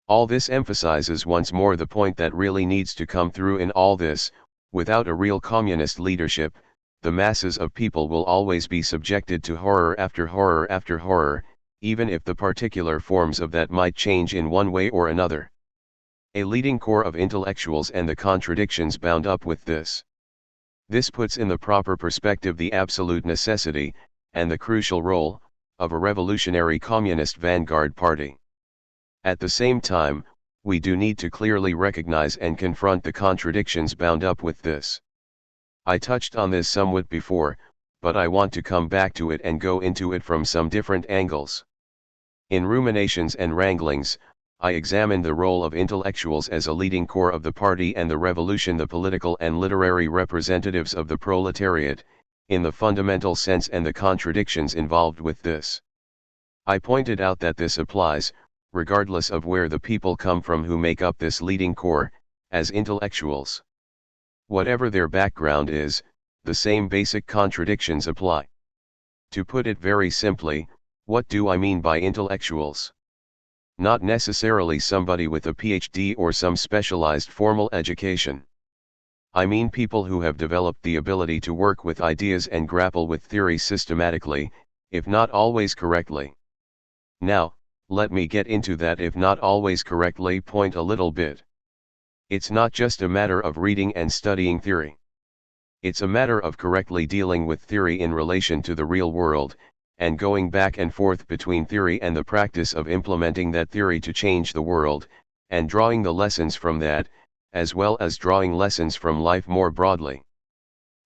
[SPEAKER 1] All this emphasizes once more the point that really needs to come through in all this: without a real communist leadership, the masses of people will always be subjected to horror after horror after horror, even if the particular forms of that might change in one way or another. A leading core of intellectuals and the contradictions bound up with this. This puts in the proper perspective the absolute necessity, and the crucial role, of a revolutionary communist vanguard party. At the same time, we do need to clearly recognize and confront the contradictions bound up with this. I touched on this somewhat before, but I want to come back to it and go into it from some different angles. In Ruminations and Wranglings, I examined the role of intellectuals as a leading core of the party and the revolution, the political and literary representatives of the proletariat, in the fundamental sense, and the contradictions involved with this. I pointed out that this applies, regardless of where the people come from who make up this leading core, as intellectuals. Whatever their background is, the same basic contradictions apply. To put it very simply, what do I mean by intellectuals? Not necessarily somebody with a PhD or some specialized formal education. I mean people who have developed the ability to work with ideas and grapple with theory systematically, if not always correctly. Now, let me get into that if not always correctly point a little bit. It's not just a matter of reading and studying theory. It's a matter of correctly dealing with theory in relation to the real world, and going back and forth between theory and the practice of implementing that theory to change the world, and drawing the lessons from that, as well as drawing lessons from life more broadly.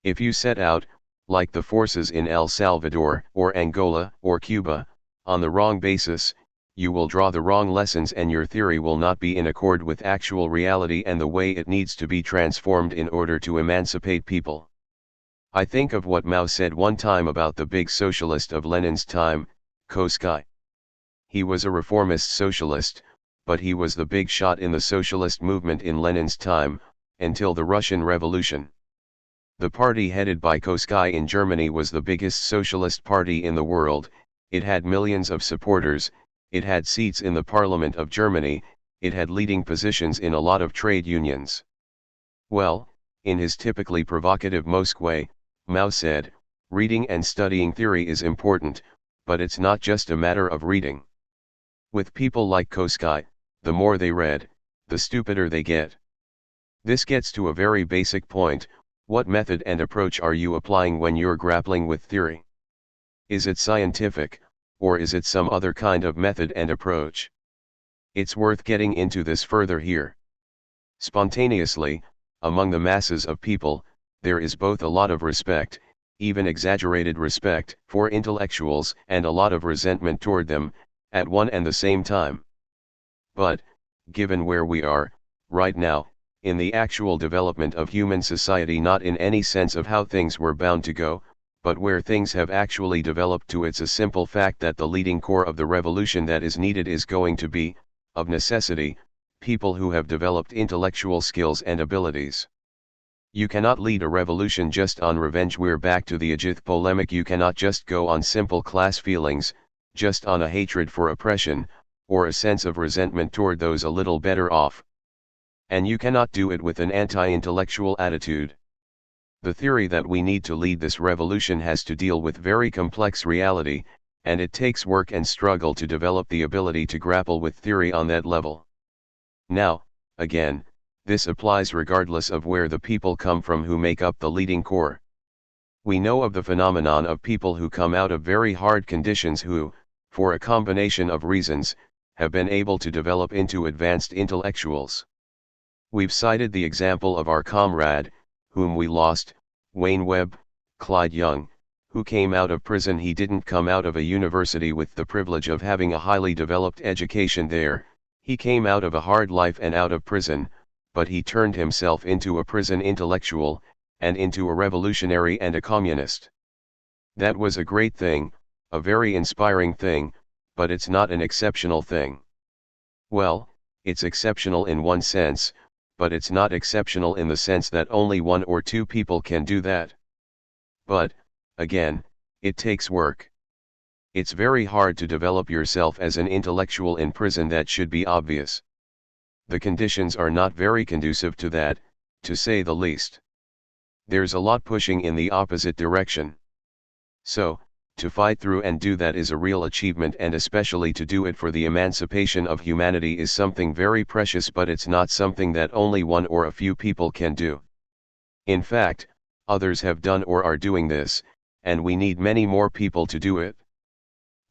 [SPEAKER 1] If you set out, like the forces in El Salvador, or Angola, or Cuba, on the wrong basis, you will draw the wrong lessons and your theory will not be in accord with actual reality and the way it needs to be transformed in order to emancipate people. I think of what Mao said one time about the big socialist of Lenin's time, Koskai. He was a reformist socialist, but he was the big shot in the socialist movement in Lenin's time, until the Russian Revolution. The party headed by Koskai in Germany was the biggest socialist party in the world. It had millions of supporters, it had seats in the parliament of Germany, it had leading positions in a lot of trade unions. Well, in his typically provocative Mosk way, Mao said, reading and studying theory is important, but it's not just a matter of reading. With people like Koskai, the more they read, the stupider they get. This gets to a very basic point: what method and approach are you applying when you're grappling with theory? Is it scientific, or is it some other kind of method and approach? It's worth getting into this further here. Spontaneously, among the masses of people, there is both a lot of respect, even exaggerated respect, for intellectuals, and a lot of resentment toward them, at one and the same time. But, given where we are, right now, in the actual development of human society, not in any sense of how things were bound to go, but where things have actually developed to, it's a simple fact that the leading core of the revolution that is needed is going to be, of necessity, people who have developed intellectual skills and abilities. You cannot lead a revolution just on revenge. We're back to the Ajith polemic. You cannot just go on simple class feelings, just on a hatred for oppression, or a sense of resentment toward those a little better off. And you cannot do it with an anti-intellectual attitude. The theory that we need to lead this revolution has to deal with very complex reality, and it takes work and struggle to develop the ability to grapple with theory on that level. Now, again, this applies regardless of where the people come from who make up the leading core. We know of the phenomenon of people who come out of very hard conditions who, for a combination of reasons, have been able to develop into advanced intellectuals. We've cited the example of our comrade, whom we lost, Wayne Webb, Clyde Young, who came out of prison. He didn't come out of a university with the privilege of having a highly developed education there. He came out of a hard life and out of prison, but he turned himself into a prison intellectual, and into a revolutionary and a communist. That was a great thing, a very inspiring thing, but it's not an exceptional thing. Well, it's exceptional in one sense, but it's not exceptional in the sense that only one or two people can do that. But, again, it takes work. It's very hard to develop yourself as an intellectual in prison. That should be obvious. The conditions are not very conducive to that, to say the least. There's a lot pushing in the opposite direction. So, to fight through and do that is a real achievement, and especially to do it for the emancipation of humanity is something very precious, but it's not something that only one or a few people can do. In fact, others have done or are doing this, and we need many more people to do it.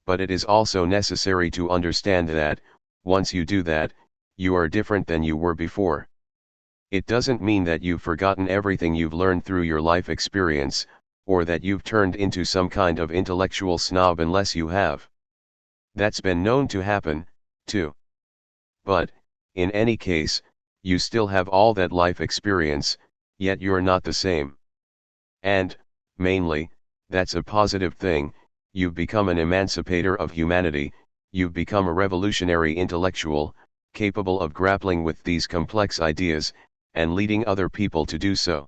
[SPEAKER 1] But it is also necessary to understand that, once you do that, you are different than you were before. It doesn't mean that you've forgotten everything you've learned through your life experience, or that you've turned into some kind of intellectual snob unless you have. That's been known to happen, too. But, in any case, you still have all that life experience, yet you're not the same. And, mainly, that's a positive thing. You've become an emancipator of humanity, you've become a revolutionary intellectual, capable of grappling with these complex ideas, and leading other people to do so.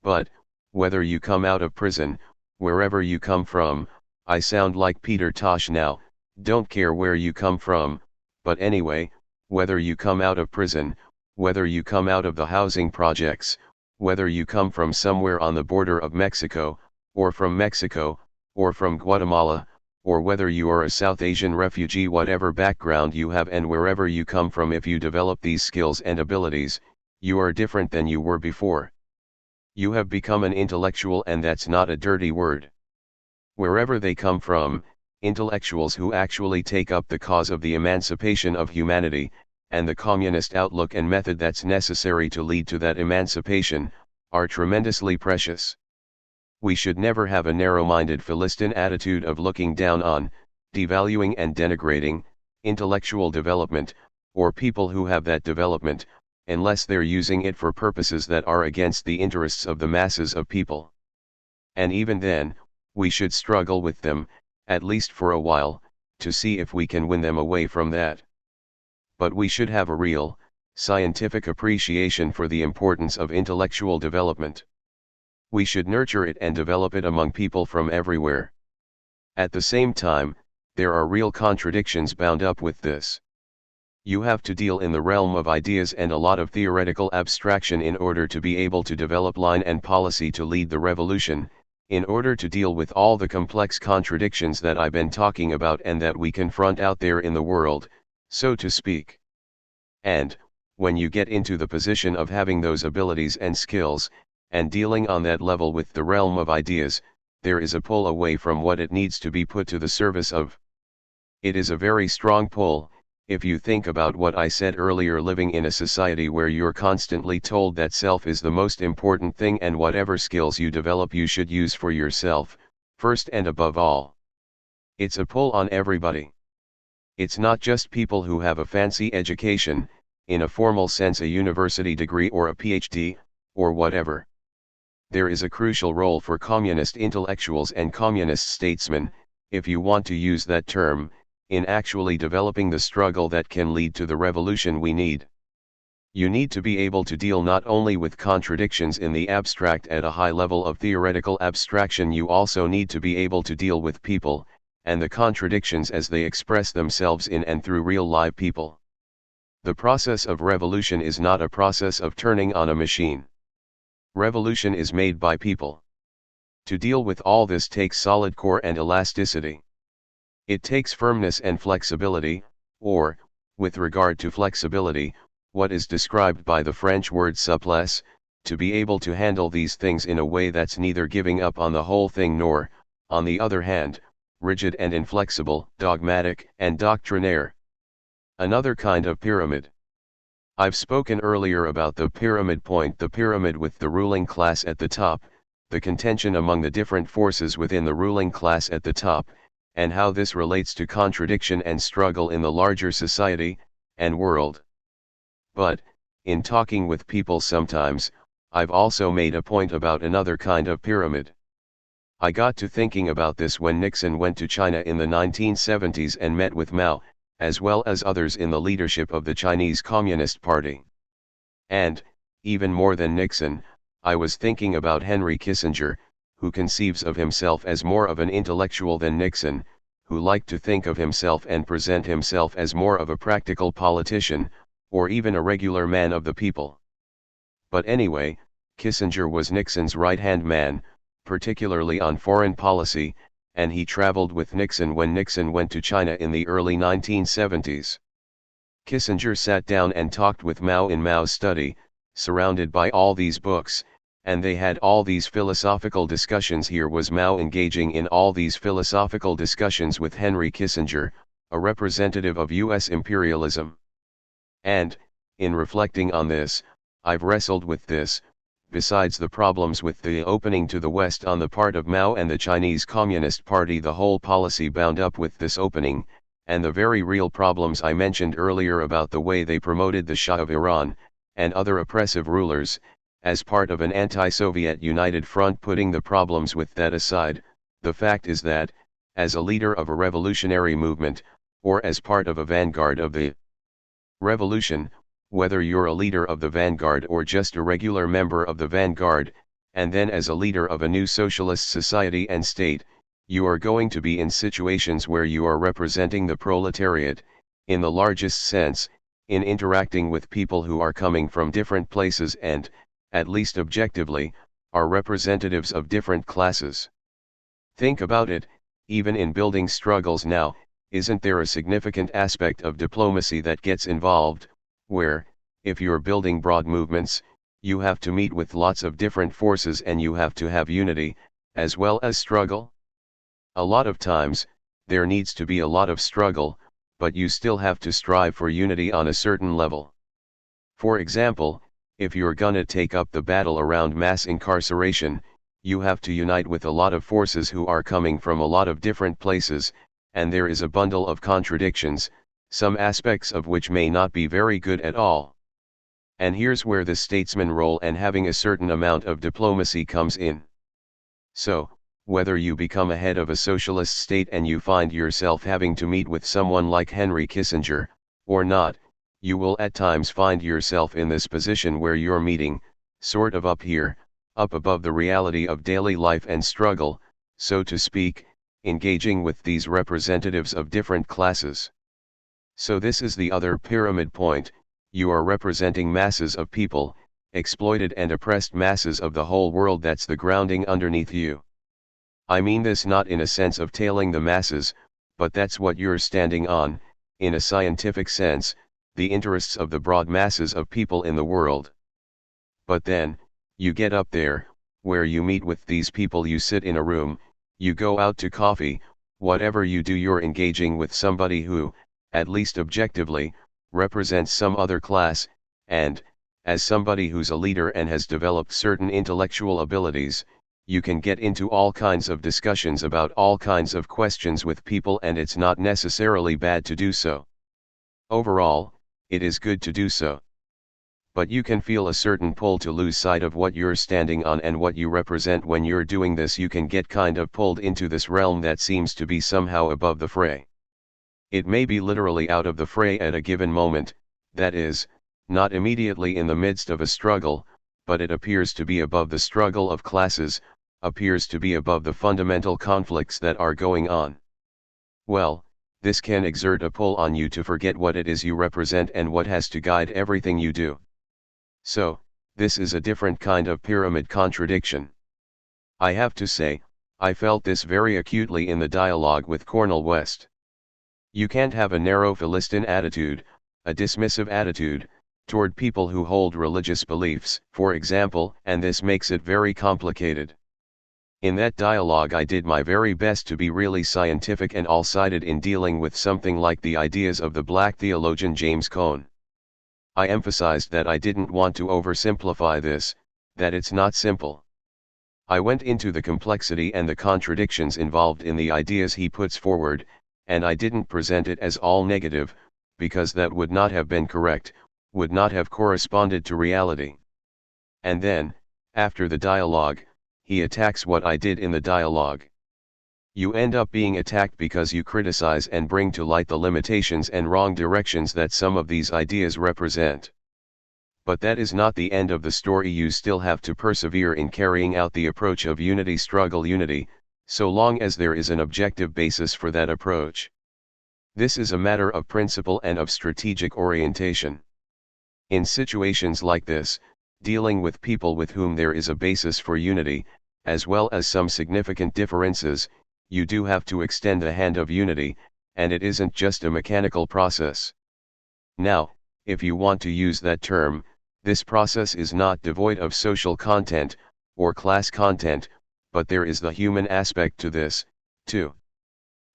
[SPEAKER 1] But, whether you come out of prison, wherever you come from, I sound like Peter Tosh now, don't care where you come from, but anyway, whether you come out of prison, whether you come out of the housing projects, whether you come from somewhere on the border of Mexico, or from Guatemala, or whether you are a South Asian refugee, whatever background you have and wherever you come from, if you develop these skills and abilities, you are different than you were before. You have become an intellectual, and that's not a dirty word. Wherever they come from, intellectuals who actually take up the cause of the emancipation of humanity, and the communist outlook and method that's necessary to lead to that emancipation, are tremendously precious. We should never have a narrow-minded Philistine attitude of looking down on, devaluing and denigrating, intellectual development, or people who have that development, unless they're using it for purposes that are against the interests of the masses of people. And even then, we should struggle with them, at least for a while, to see if we can win them away from that. But we should have a real, scientific appreciation for the importance of intellectual development. We should nurture it and develop it among people from everywhere. At the same time, there are real contradictions bound up with this. You have to deal in the realm of ideas and a lot of theoretical abstraction in order to be able to develop line and policy to lead the revolution, in order to deal with all the complex contradictions that I've been talking about and that we confront out there in the world, so to speak. And, when you get into the position of having those abilities and skills, and dealing on that level with the realm of ideas, there is a pull away from what it needs to be put to the service of. It is a very strong pull, if you think about what I said earlier, living in a society where you're constantly told that self is the most important thing and whatever skills you develop you should use for yourself, first and above all. It's a pull on everybody. It's not just people who have a fancy education, in a formal sense a university degree or a PhD, or whatever. There is a crucial role for communist intellectuals and communist statesmen, if you want to use that term, in actually developing the struggle that can lead to the revolution we need. You need to be able to deal not only with contradictions in the abstract at a high level of theoretical abstraction, you also need to be able to deal with people, and the contradictions as they express themselves in and through real live people. The process of revolution is not a process of turning on a machine. Revolution is made by people. To deal with all this takes solid core and elasticity. It takes firmness and flexibility, or, with regard to flexibility, what is described by the French word souplesse, to be able to handle these things in a way that's neither giving up on the whole thing nor, on the other hand, rigid and inflexible, dogmatic and doctrinaire. Another kind of pyramid. I've spoken earlier about the pyramid point, the pyramid with the ruling class at the top, the contention among the different forces within the ruling class at the top, and how this relates to contradiction and struggle in the larger society and world. But, in talking with people sometimes, I've also made a point about another kind of pyramid. I got to thinking about this when Nixon went to China in the 1970s and met with Mao, as well as others in the leadership of the Chinese Communist Party. And, even more than Nixon, I was thinking about Henry Kissinger, who conceives of himself as more of an intellectual than Nixon, who liked to think of himself and present himself as more of a practical politician, or even a regular man of the people. But anyway, Kissinger was Nixon's right-hand man, particularly on foreign policy, and he traveled with Nixon when Nixon went to China in the early 1970s. Kissinger sat down and talked with Mao in Mao's study, surrounded by all these books, and they had all these philosophical discussions. Here was Mao engaging in all these philosophical discussions with Henry Kissinger, a representative of US imperialism. And, in reflecting on this, I've wrestled with this, besides the problems with the opening to the West on the part of Mao and the Chinese Communist Party, the whole policy bound up with this opening, and the very real problems I mentioned earlier about the way they promoted the Shah of Iran, and other oppressive rulers, as part of an anti-Soviet united front. Putting the problems with that aside, the fact is that, as a leader of a revolutionary movement, or as part of a vanguard of the revolution, whether you're a leader of the vanguard or just a regular member of the vanguard, and then as a leader of a new socialist society and state, you are going to be in situations where you are representing the proletariat, in the largest sense, in interacting with people who are coming from different places and, at least objectively, are representatives of different classes. Think about it, even in building struggles now, isn't there a significant aspect of diplomacy that gets involved, where, if you're building broad movements, you have to meet with lots of different forces and you have to have unity, as well as struggle? A lot of times, there needs to be a lot of struggle, but you still have to strive for unity on a certain level. For example, if you're gonna take up the battle around mass incarceration, you have to unite with a lot of forces who are coming from a lot of different places, and there is a bundle of contradictions, some aspects of which may not be very good at all. And here's where the statesman role and having a certain amount of diplomacy comes in. So, whether you become a head of a socialist state and you find yourself having to meet with someone like Henry Kissinger, or not, you will at times find yourself in this position where you're meeting, sort of up here, up above the reality of daily life and struggle, so to speak, engaging with these representatives of different classes. So this is the other pyramid point, you are representing masses of people, exploited and oppressed masses of the whole world. That's the grounding underneath you. I mean this not in a sense of tailing the masses, but that's what you're standing on, in a scientific sense, the interests of the broad masses of people in the world. But then, you get up there, where you meet with these people, you sit in a room, you go out to coffee, whatever you do, you're engaging with somebody who, at least objectively, represents some other class, and, as somebody who's a leader and has developed certain intellectual abilities, you can get into all kinds of discussions about all kinds of questions with people, and it's not necessarily bad to do so. Overall, it is good to do so. But you can feel a certain pull to lose sight of what you're standing on and what you represent when you're doing this. You can get kind of pulled into this realm that seems to be somehow above the fray. It may be literally out of the fray at a given moment, that is, not immediately in the midst of a struggle, but it appears to be above the struggle of classes, appears to be above the fundamental conflicts that are going on. Well, this can exert a pull on you to forget what it is you represent and what has to guide everything you do. So, this is a different kind of pyramid contradiction. I have to say, I felt this very acutely in the dialogue with Cornel West. You can't have a narrow Philistine attitude, a dismissive attitude, toward people who hold religious beliefs, for example, and this makes it very complicated. In that dialogue I did my very best to be really scientific and all-sided in dealing with something like the ideas of the black theologian James Cone. I emphasized that I didn't want to oversimplify this, that it's not simple. I went into the complexity and the contradictions involved in the ideas he puts forward, and I didn't present it as all negative, because that would not have been correct, would not have corresponded to reality. And then, after the dialogue, he attacks what I did in the dialogue. You end up being attacked because you criticize and bring to light the limitations and wrong directions that some of these ideas represent. But that is not the end of the story. You still have to persevere in carrying out the approach of unity, struggle unity, so long as there is an objective basis for that approach. This is a matter of principle and of strategic orientation. In situations like this, dealing with people with whom there is a basis for unity, as well as some significant differences, you do have to extend the hand of unity, and it isn't just a mechanical process. Now, if you want to use that term, this process is not devoid of social content, or class content, but there is the human aspect to this, too.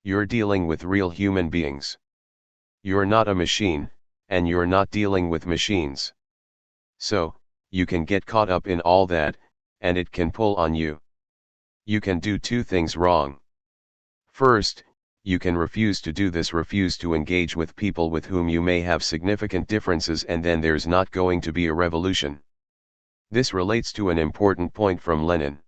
[SPEAKER 1] You're dealing with real human beings. You're not a machine, and you're not dealing with machines. So, you can get caught up in all that, and it can pull on you. You can do two things wrong. First, you can refuse to do this, refuse to engage with people with whom you may have significant differences, and then there's not going to be a revolution. This relates to an important point from Lenin.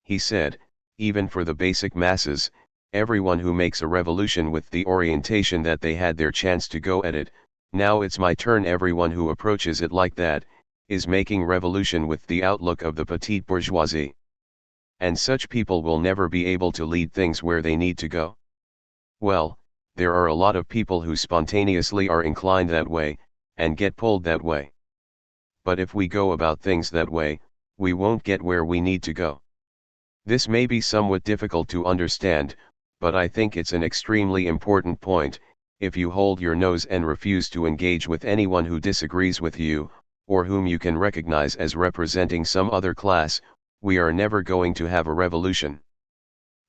[SPEAKER 1] He said, even for the basic masses, everyone who makes a revolution with the orientation that they had their chance to go at it, now it's my turn, everyone who approaches it like that, is making revolution with the outlook of the petite bourgeoisie. And such people will never be able to lead things where they need to go. Well, there are a lot of people who spontaneously are inclined that way, and get pulled that way. But if we go about things that way, we won't get where we need to go. This may be somewhat difficult to understand, but I think it's an extremely important point. If you hold your nose and refuse to engage with anyone who disagrees with you, or whom you can recognize as representing some other class, we are never going to have a revolution.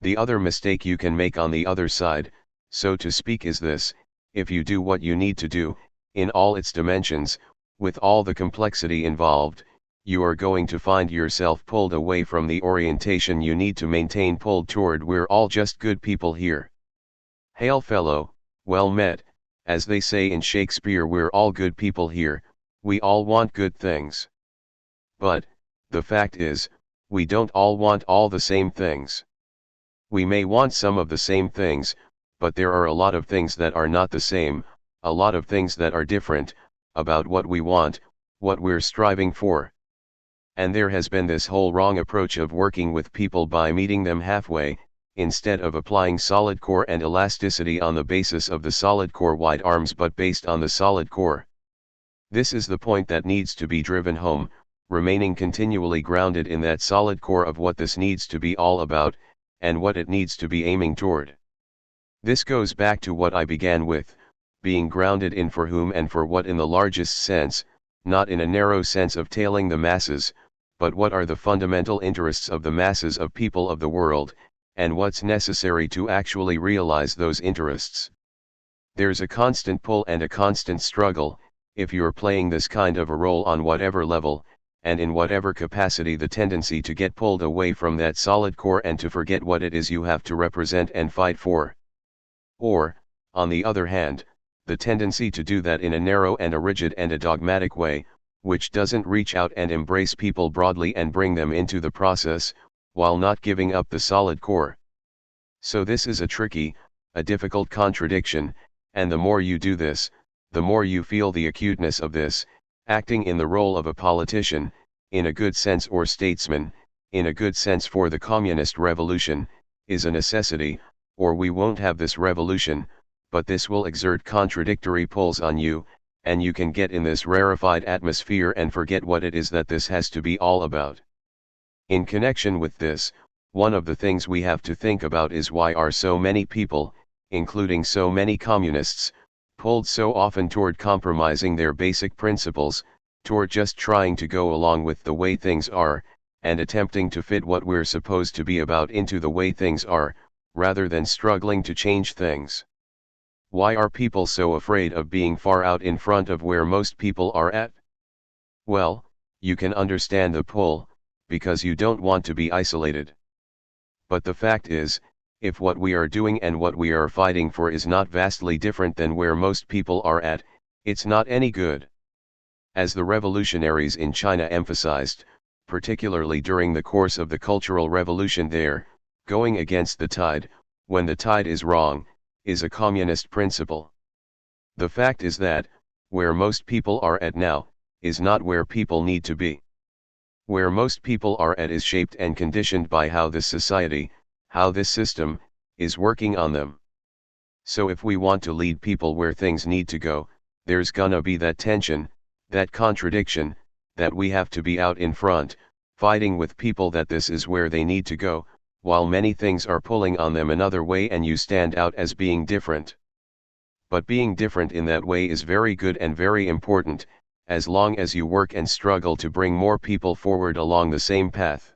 [SPEAKER 1] The other mistake you can make on the other side, so to speak, is this: if you do what you need to do, in all its dimensions, with all the complexity involved, you are going to find yourself pulled away from the orientation you need to maintain, pulled toward "we're all just good people here. Hail fellow, well met," as they say in Shakespeare, we're all good people here, we all want good things. But, the fact is, we don't all want all the same things. We may want some of the same things, but there are a lot of things that are not the same, a lot of things that are different, about what we want, what we're striving for. And there has been this whole wrong approach of working with people by meeting them halfway, instead of applying solid core and elasticity on the basis of the solid core wide arms, but based on the solid core. This is the point that needs to be driven home, remaining continually grounded in that solid core of what this needs to be all about, and what it needs to be aiming toward. This goes back to what I began with, being grounded in for whom and for what in the largest sense, not in a narrow sense of tailing the masses, but what are the fundamental interests of the masses of people of the world, and what's necessary to actually realize those interests. There's a constant pull and a constant struggle, if you're playing this kind of a role on whatever level, and in whatever capacity, the tendency to get pulled away from that solid core and to forget what it is you have to represent and fight for. Or, on the other hand, the tendency to do that in a narrow and a rigid and a dogmatic way, which doesn't reach out and embrace people broadly and bring them into the process, while not giving up the solid core. So this is a tricky, a difficult contradiction, and the more you do this, the more you feel the acuteness of this. Acting in the role of a politician, in a good sense, or statesman, in a good sense for the communist revolution, is a necessity, or we won't have this revolution, but this will exert contradictory pulls on you, and you can get in this rarefied atmosphere and forget what it is that this has to be all about. In connection with this, one of the things we have to think about is why are so many people, including so many communists, pulled so often toward compromising their basic principles, toward just trying to go along with the way things are, and attempting to fit what we're supposed to be about into the way things are, rather than struggling to change things. Why are people so afraid of being far out in front of where most people are at? Well, you can understand the pull, because you don't want to be isolated. But the fact is, if what we are doing and what we are fighting for is not vastly different than where most people are at, it's not any good. As the revolutionaries in China emphasized, particularly during the course of the Cultural Revolution there, going against the tide, when the tide is wrong, is a communist principle. The fact is that, where most people are at now, is not where people need to be. Where most people are at is shaped and conditioned by how this society, how this system, is working on them. So if we want to lead people where things need to go, there's gonna be that tension, that contradiction, that we have to be out in front, fighting with people that this is where they need to go, while many things are pulling on them another way and you stand out as being different. But being different in that way is very good and very important, as long as you work and struggle to bring more people forward along the same path.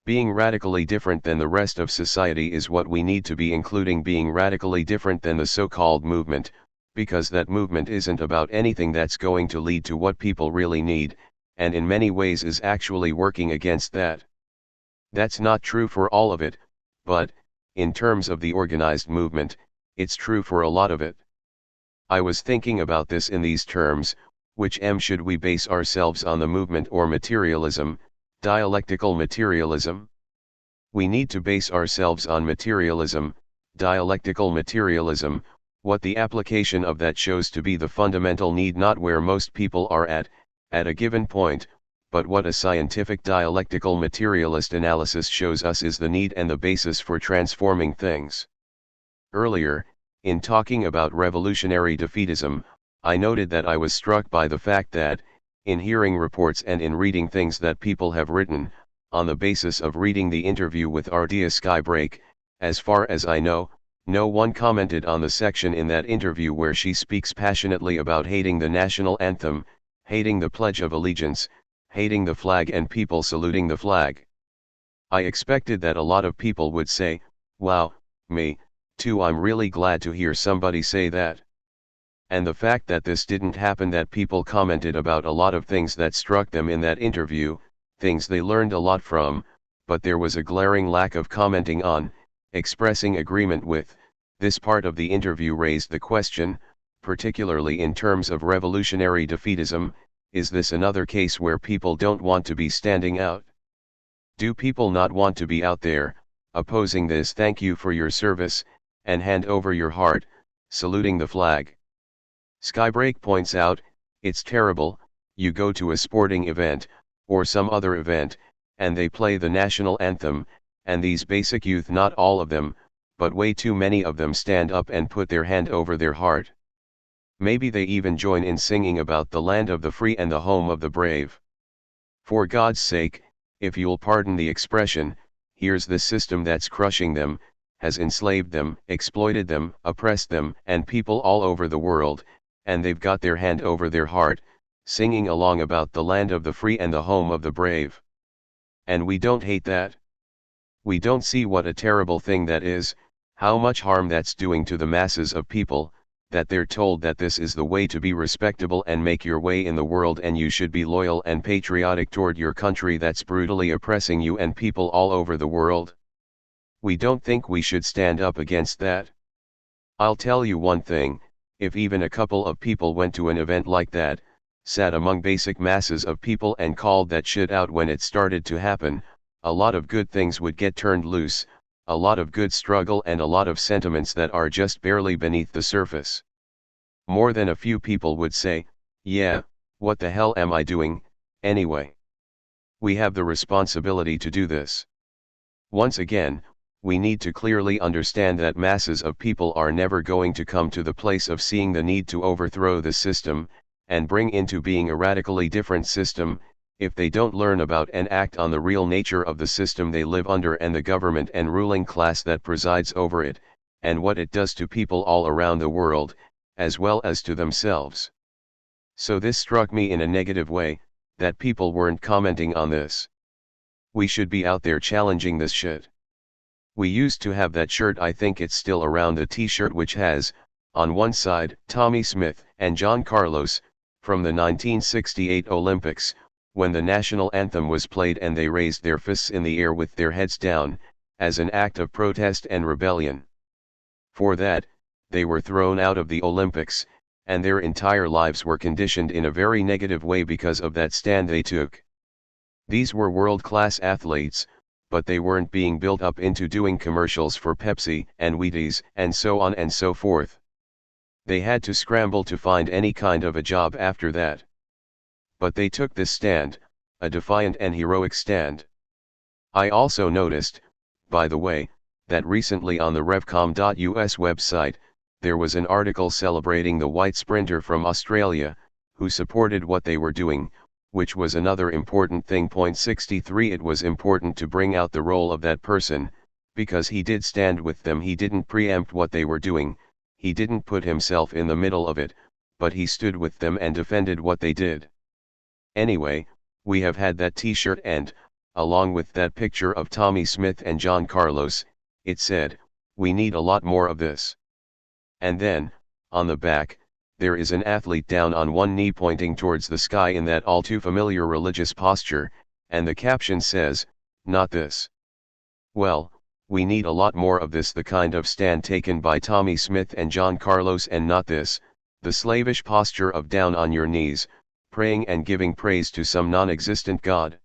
[SPEAKER 1] Being radically different than the rest of society is what we need to be, including being radically different than the so-called movement, because that movement isn't about anything that's going to lead to what people really need, and in many ways is actually working against that. That's not true for all of it, but, in terms of the organized movement, it's true for a lot of it. I was thinking about this in these terms: which should we base ourselves on, the movement or materialism, dialectical materialism? We need to base ourselves on materialism, dialectical materialism, what the application of that shows to be the fundamental need, not where most people are at a given point, but what a scientific dialectical materialist analysis shows us is the need and the basis for transforming things. Earlier, in talking about revolutionary defeatism, I noted that I was struck by the fact that, in hearing reports and in reading things that people have written, on the basis of reading the interview with Ardea Skybreak, as far as I know, no one commented on the section in that interview where she speaks passionately about hating the national anthem, hating the Pledge of Allegiance, hating the flag and people saluting the flag. I expected that a lot of people would say, "Wow, me, too, I'm really glad to hear somebody say that." And the fact that this didn't happen, that people commented about a lot of things that struck them in that interview, things they learned a lot from, but there was a glaring lack of commenting on, expressing agreement with, this part of the interview raised the question, particularly in terms of revolutionary defeatism: is this another case where people don't want to be standing out? Do people not want to be out there, opposing this "thank you for your service, and hand over your heart," saluting the flag? Skybreak points out, it's terrible, you go to a sporting event, or some other event, and they play the national anthem, and these basic youth, not all of them, but way too many of them, stand up and put their hand over their heart. Maybe they even join in singing about the land of the free and the home of the brave. For God's sake, if you'll pardon the expression, here's the system that's crushing them, has enslaved them, exploited them, oppressed them, and people all over the world, and they've got their hand over their heart, singing along about the land of the free and the home of the brave. And we don't hate that. We don't see what a terrible thing that is, how much harm that's doing to the masses of people, that they're told that this is the way to be respectable and make your way in the world, and you should be loyal and patriotic toward your country that's brutally oppressing you and people all over the world. We don't think we should stand up against that. I'll tell you one thing, if even a couple of people went to an event like that, sat among basic masses of people and called that shit out when it started to happen, a lot of good things would get turned loose, a lot of good struggle and a lot of sentiments that are just barely beneath the surface. More than a few people would say, yeah, what the hell am I doing, anyway? We have the responsibility to do this. Once again, we need to clearly understand that masses of people are never going to come to the place of seeing the need to overthrow the system, and bring into being a radically different system, if they don't learn about and act on the real nature of the system they live under and the government and ruling class that presides over it, and what it does to people all around the world, as well as to themselves. So this struck me in a negative way, that people weren't commenting on this. We should be out there challenging this shit. We used to have that shirt, I think it's still around, the t-shirt which has, on one side, Tommy Smith and John Carlos, from the 1968 Olympics, when the national anthem was played and they raised their fists in the air with their heads down, as an act of protest and rebellion. For that, they were thrown out of the Olympics, and their entire lives were conditioned in a very negative way because of that stand they took. These were world-class athletes, but they weren't being built up into doing commercials for Pepsi and Wheaties and so on and so forth. They had to scramble to find any kind of a job after that. But they took this stand, a defiant and heroic stand. I also noticed, by the way, that recently on the revcom.us website, there was an article celebrating the white sprinter from Australia, who supported what they were doing, which was another important thing. Point 63, it was important to bring out the role of that person, because he did stand with them. He didn't preempt what they were doing, he didn't put himself in the middle of it, but he stood with them and defended what they did. Anyway, we have had that t-shirt and, along with that picture of Tommy Smith and John Carlos, it said, "We need a lot more of this." And then, on the back, there is an athlete down on one knee pointing towards the sky in that all too familiar religious posture, and the caption says, "Not this." Well, we need a lot more of this, the kind of stand taken by Tommy Smith and John Carlos, and not this, the slavish posture of down on your knees, praying and giving praise to some non-existent God.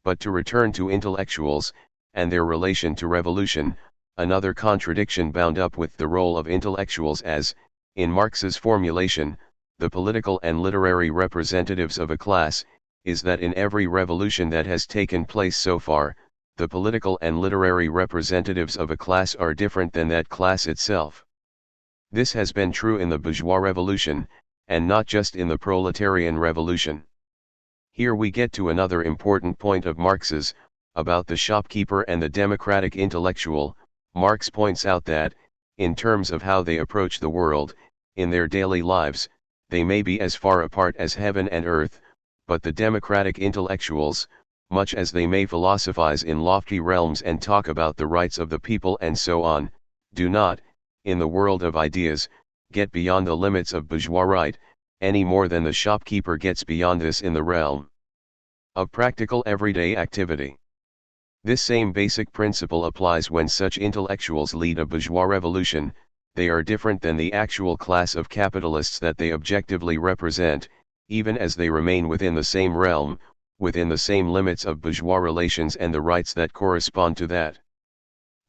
[SPEAKER 1] But to return to intellectuals, and their relation to revolution, another contradiction bound up with the role of intellectuals as, in Marx's formulation, the political and literary representatives of a class, is that in every revolution that has taken place so far, the political and literary representatives of a class are different than that class itself. This has been true in the bourgeois revolution, and not just in the proletarian revolution. Here we get to another important point of Marx's, about the shopkeeper and the democratic intellectual. Marx points out that, in terms of how they approach the world, in their daily lives, they may be as far apart as heaven and earth, but the democratic intellectuals, much as they may philosophize in lofty realms and talk about the rights of the people and so on, do not, in the world of ideas, get beyond the limits of bourgeois right, any more than the shopkeeper gets beyond this in the realm of practical everyday activity. This same basic principle applies when such intellectuals lead a bourgeois revolution. They are different than the actual class of capitalists that they objectively represent, even as they remain within the same realm, within the same limits of bourgeois relations and the rights that correspond to that.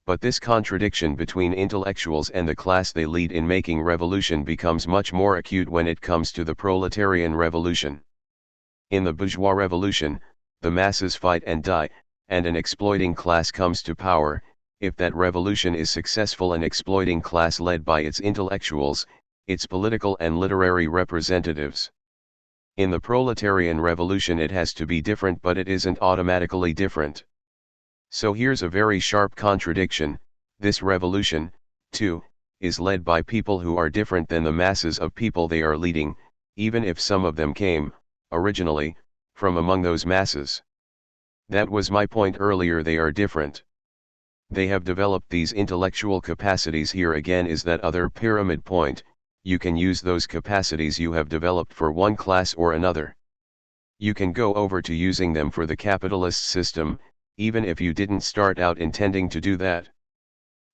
[SPEAKER 1] But this contradiction between intellectuals and the class they lead in making revolution becomes much more acute when it comes to the proletarian revolution. In the bourgeois revolution, the masses fight and die, and an exploiting class comes to power. If that revolution is successful, an exploiting class led by its intellectuals, its political and literary representatives. In the proletarian revolution it has to be different, but it isn't automatically different. So here's a very sharp contradiction, This revolution, too, is led by people who are different than the masses of people they are leading, even if some of them came, originally, from among those masses. That was my point earlier, they are different. They have developed these intellectual capacities. Here again is that other pyramid point, you can use those capacities you have developed for one class or another. You can go over to using them for the capitalist system, even if you didn't start out intending to do that.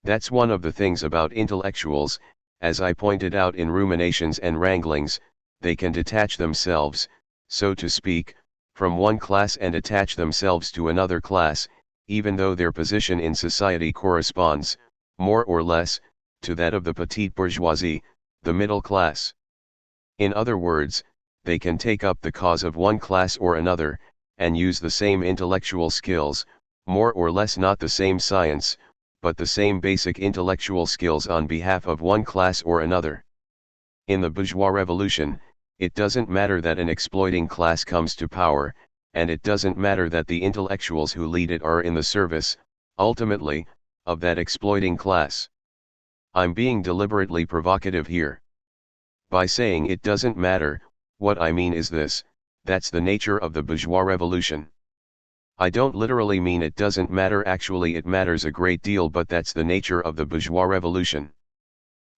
[SPEAKER 1] That's one of the things about intellectuals, as I pointed out in Ruminations and Wranglings, they can detach themselves, so to speak, from one class and attach themselves to another class, even though their position in society corresponds, more or less, to that of the petite bourgeoisie, the middle class. In other words, they can take up the cause of one class or another, and use the same intellectual skills, more or less not the same science, but the same basic intellectual skills on behalf of one class or another. In the bourgeois revolution, it doesn't matter that an exploiting class comes to power, and it doesn't matter that the intellectuals who lead it are in the service, ultimately, of that exploiting class. I'm being deliberately provocative here. By saying it doesn't matter, what I mean is this: that's the nature of the bourgeois revolution. I don't literally mean it doesn't matter, actually it matters a great deal, but that's the nature of the bourgeois revolution.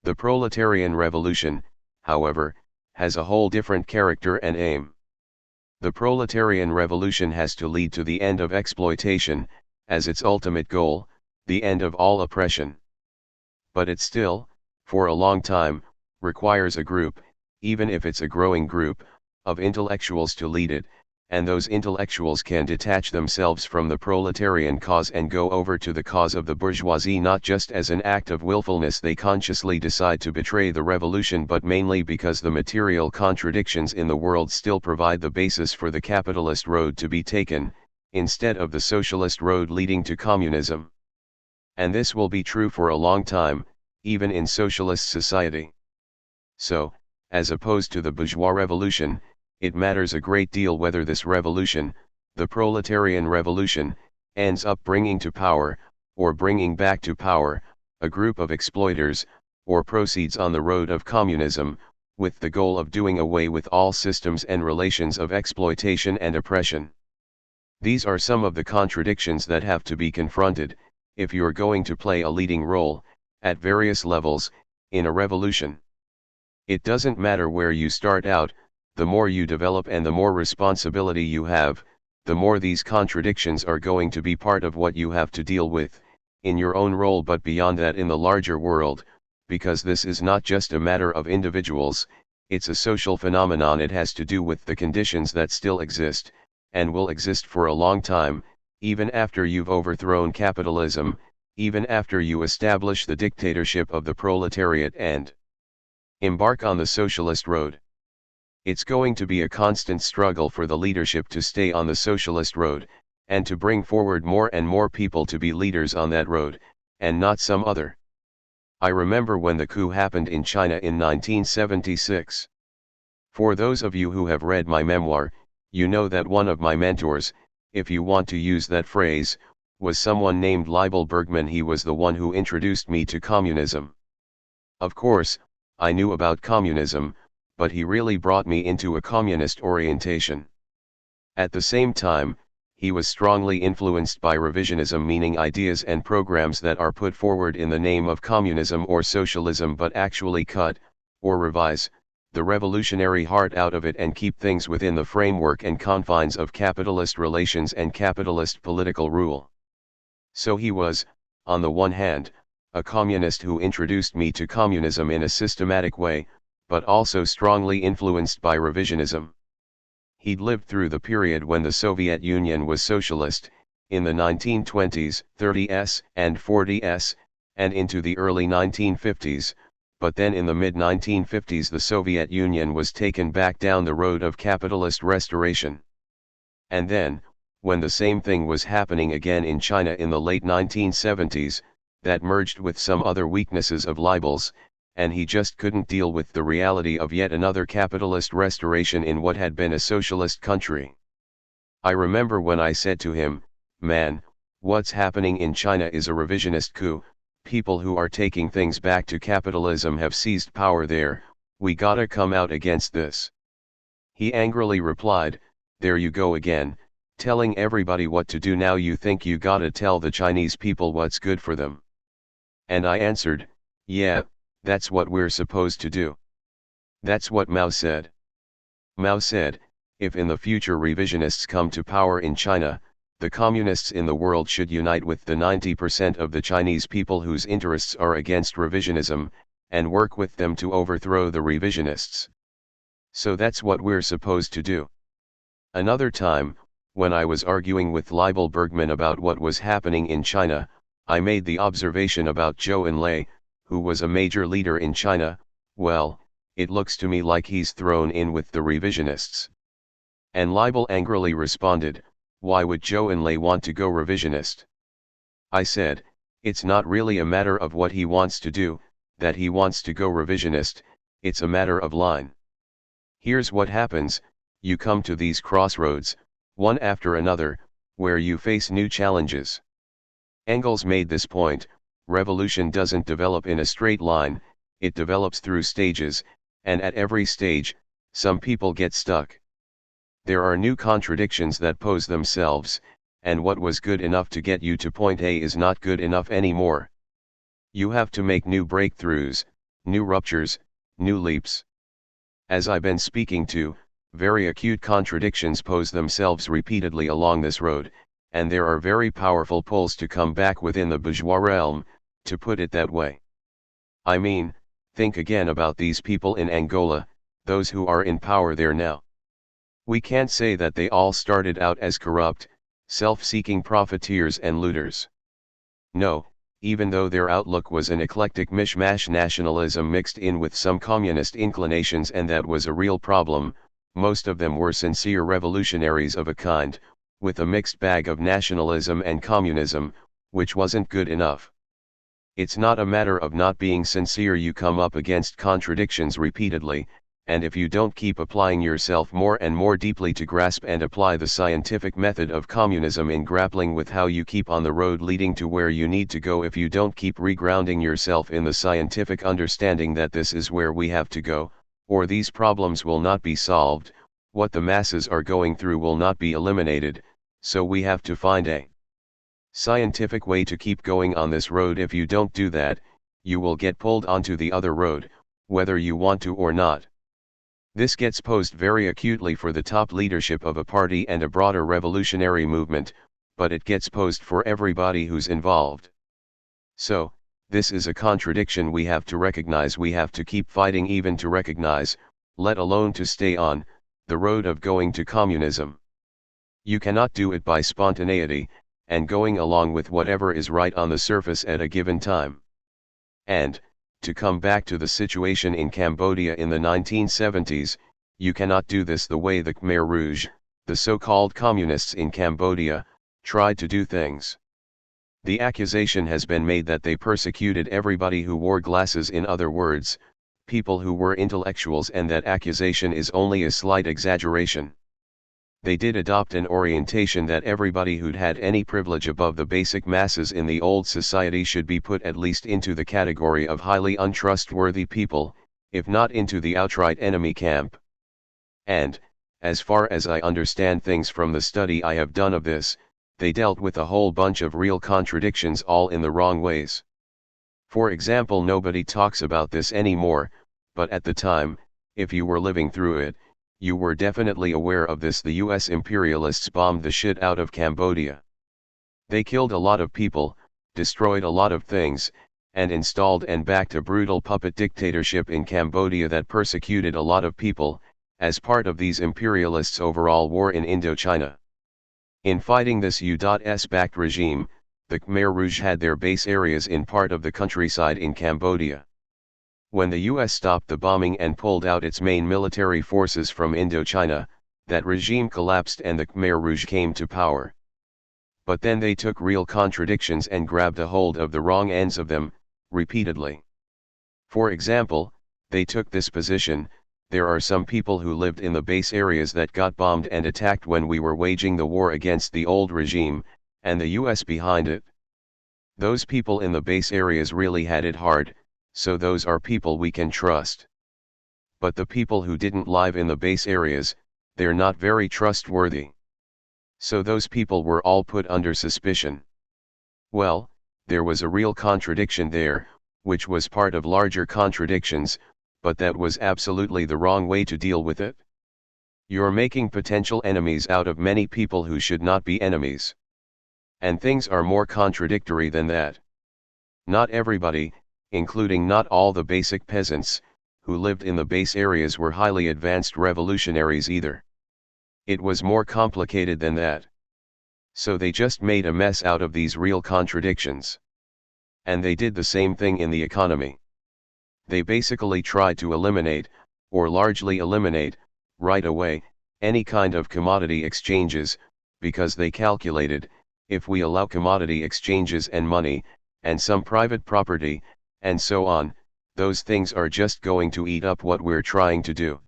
[SPEAKER 1] The proletarian revolution, however, has a whole different character and aim. The proletarian revolution has to lead to the end of exploitation, as its ultimate goal, the end of all oppression. But it still, for a long time, requires a group, even if it's a growing group, of intellectuals to lead it, and those intellectuals can detach themselves from the proletarian cause and go over to the cause of the bourgeoisie, not just as an act of willfulness they consciously decide to betray the revolution, but mainly because the material contradictions in the world still provide the basis for the capitalist road to be taken, instead of the socialist road leading to communism. And this will be true for a long time, even in socialist society. So, as opposed to the bourgeois revolution, it matters a great deal whether this revolution, the proletarian revolution, ends up bringing to power, or bringing back to power, a group of exploiters, or proceeds on the road of communism, with the goal of doing away with all systems and relations of exploitation and oppression. These are some of the contradictions that have to be confronted, if you're going to play a leading role, at various levels, in a revolution. It doesn't matter where you start out, the more you develop and the more responsibility you have, the more these contradictions are going to be part of what you have to deal with, in your own role, but beyond that in the larger world, because this is not just a matter of individuals, it's a social phenomenon. It has to do with the conditions that still exist, and will exist for a long time, even after you've overthrown capitalism, even after you establish the dictatorship of the proletariat and embark on the socialist road. It's going to be a constant struggle for the leadership to stay on the socialist road, and to bring forward more and more people to be leaders on that road, and not some other. I remember when the coup happened in China in 1976. For those of you who have read my memoir, you know that one of my mentors, if you want to use that phrase, was someone named Leibel Bergman. He was the one who introduced me to communism. Of course, I knew about communism, but he really brought me into a communist orientation. At the same time, he was strongly influenced by revisionism, meaning ideas and programs that are put forward in the name of communism or socialism but actually cut, or revise, the revolutionary heart out of it and keep things within the framework and confines of capitalist relations and capitalist political rule. So he was, on the one hand, a communist who introduced me to communism in a systematic way, but also strongly influenced by revisionism. He'd lived through the period when the Soviet Union was socialist, in the 1920s, 30s, and 40s, and into the early 1950s, but then in the mid-1950s the Soviet Union was taken back down the road of capitalist restoration. And then, when the same thing was happening again in China in the late 1970s, that merged with some other weaknesses of Leibel's, and he just couldn't deal with the reality of yet another capitalist restoration in what had been a socialist country. I remember when I said to him, "Man, what's happening in China is a revisionist coup, people who are taking things back to capitalism have seized power there, we gotta come out against this. He angrily replied, there you go again, telling everybody what to do. Now you think you gotta tell the Chinese people what's good for them. And I answered, yeah, that's what we're supposed to do. That's what Mao said. Mao said, if in the future revisionists come to power in China, the communists in the world should unite with the 90% of the Chinese people whose interests are against revisionism, and work with them to overthrow the revisionists. So that's what we're supposed to do. Another time, when I was arguing with Leibel Bergman about what was happening in China, I made the observation about Zhou Enlai, who was a major leader in China. Well, it looks to me like he's thrown in with the revisionists. And Leibel angrily responded, why would Zhou Enlai want to go revisionist? I said, it's not really a matter of what he wants to do, that he wants to go revisionist, it's a matter of line. Here's what happens, you come to these crossroads, one after another, where you face new challenges. Engels made this point, revolution doesn't develop in a straight line, it develops through stages, and at every stage, some people get stuck. There are new contradictions that pose themselves, and what was good enough to get you to point A is not good enough anymore. You have to make new breakthroughs, new ruptures, new leaps. As I've been speaking to, very acute contradictions pose themselves repeatedly along this road, and there are very powerful pulls to come back within the bourgeois realm, to put it that way. I mean, think again about these people in Angola, those who are in power there now. We can't say that they all started out as corrupt, self-seeking profiteers and looters. No, even though their outlook was an eclectic mishmash nationalism mixed in with some communist inclinations, and that was a real problem, most of them were sincere revolutionaries of a kind, with a mixed bag of nationalism and communism, which wasn't good enough. It's not a matter of not being sincere, you come up against contradictions repeatedly, and if you don't keep applying yourself more and more deeply to grasp and apply the scientific method of communism in grappling with how you keep on the road leading to where you need to go, if you don't keep regrounding yourself in the scientific understanding that this is where we have to go, or these problems will not be solved, what the masses are going through will not be eliminated, so we have to find a scientific way to keep going on this road. If you don't do that, you will get pulled onto the other road, whether you want to or not. This gets posed very acutely for the top leadership of a party and a broader revolutionary movement, but it gets posed for everybody who's involved. So, this is a contradiction we have to recognize. We have to keep fighting even to recognize, let alone to stay on, the road of going to communism. You cannot do it by spontaneity, and going along with whatever is right on the surface at a given time. And, to come back to the situation in Cambodia in the 1970s, you cannot do this the way the Khmer Rouge, the so-called communists in Cambodia, tried to do things. The accusation has been made that they persecuted everybody who wore glasses, in other words, people who were intellectuals, and that accusation is only a slight exaggeration. They did adopt an orientation that everybody who'd had any privilege above the basic masses in the old society should be put at least into the category of highly untrustworthy people, if not into the outright enemy camp. And, as far as I understand things from the study I have done of this, they dealt with a whole bunch of real contradictions all in the wrong ways. For example, nobody talks about this anymore, but at the time, if you were living through it, you were definitely aware of this. The US imperialists bombed the shit out of Cambodia. They killed a lot of people, destroyed a lot of things, and installed and backed a brutal puppet dictatorship in Cambodia that persecuted a lot of people, as part of these imperialists' overall war in Indochina. In fighting this US-backed regime, the Khmer Rouge had their base areas in part of the countryside in Cambodia. When the US stopped the bombing and pulled out its main military forces from Indochina, that regime collapsed and the Khmer Rouge came to power. But then they took real contradictions and grabbed a hold of the wrong ends of them, repeatedly. For example, they took this position: there are some people who lived in the base areas that got bombed and attacked when we were waging the war against the old regime, and the US behind it. Those people in the base areas really had it hard, so those are people we can trust. But the people who didn't live in the base areas, they're not very trustworthy. So those people were all put under suspicion. Well, there was a real contradiction there, which was part of larger contradictions, but that was absolutely the wrong way to deal with it. You're making potential enemies out of many people who should not be enemies. And things are more contradictory than that. Not everybody, including not all the basic peasants, who lived in the base areas were highly advanced revolutionaries either. It was more complicated than that. So they just made a mess out of these real contradictions. And they did the same thing in the economy. They basically tried to eliminate, or largely eliminate, right away, any kind of commodity exchanges, because they calculated, if we allow commodity exchanges and money, and some private property, and so on, those things are just going to eat up what we're trying to do.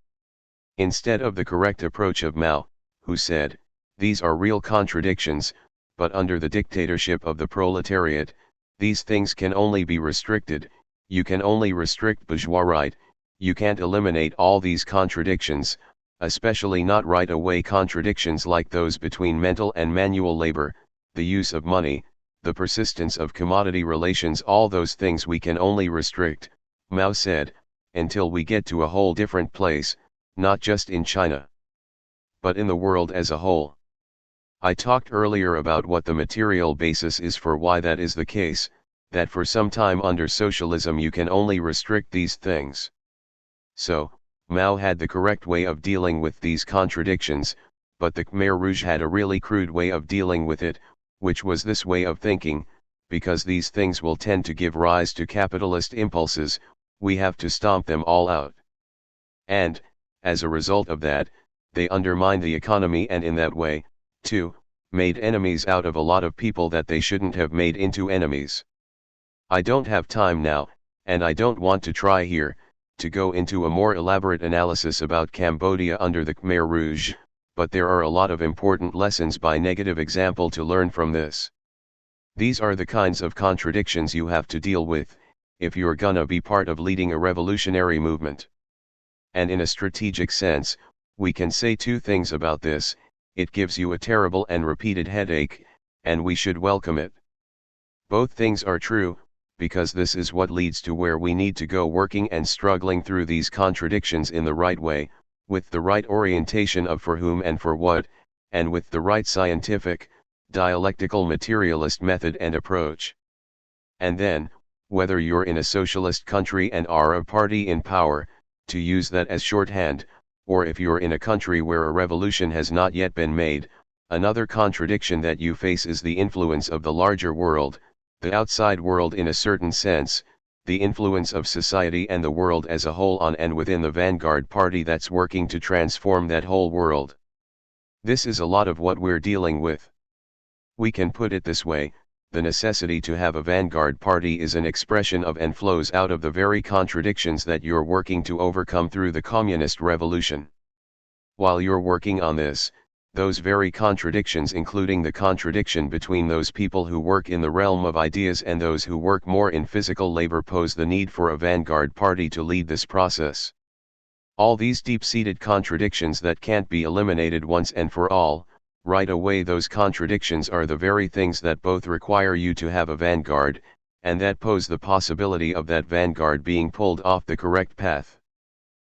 [SPEAKER 1] Instead of the correct approach of Mao, who said, these are real contradictions, but under the dictatorship of the proletariat, these things can only be restricted, you can only restrict bourgeois right, you can't eliminate all these contradictions, especially not right away contradictions like those between mental and manual labor, the use of money, the persistence of commodity relations, all those things we can only restrict, Mao said, until we get to a whole different place, not just in China, but in the world as a whole. I talked earlier about what the material basis is for why that is the case, that for some time under socialism you can only restrict these things. So, Mao had the correct way of dealing with these contradictions, but the Khmer Rouge had a really crude way of dealing with it, which was this way of thinking, because these things will tend to give rise to capitalist impulses, we have to stomp them all out. And, as a result of that, they undermined the economy and in that way, too, made enemies out of a lot of people that they shouldn't have made into enemies. I don't have time now, and I don't want to try here, to go into a more elaborate analysis about Cambodia under the Khmer Rouge, but there are a lot of important lessons by negative example to learn from this. These are the kinds of contradictions you have to deal with, if you're gonna be part of leading a revolutionary movement. And in a strategic sense, we can say two things about this: it gives you a terrible and repeated headache, and we should welcome it. Both things are true, because this is what leads to where we need to go, working and struggling through these contradictions in the right way, with the right orientation of for whom and for what, and with the right scientific, dialectical materialist method and approach. And then, whether you're in a socialist country and are a party in power, to use that as shorthand, or if you're in a country where a revolution has not yet been made, another contradiction that you face is the influence of the larger world, the outside world in a certain sense, the influence of society and the world as a whole on and within the vanguard party that's working to transform that whole world. This is a lot of what we're dealing with. We can put it this way: the necessity to have a vanguard party is an expression of and flows out of the very contradictions that you're working to overcome through the communist revolution. While you're working on this, those very contradictions, including the contradiction between those people who work in the realm of ideas and those who work more in physical labor, pose the need for a vanguard party to lead this process. All these deep-seated contradictions that can't be eliminated once and for all, right away, those contradictions are the very things that both require you to have a vanguard, and that pose the possibility of that vanguard being pulled off the correct path.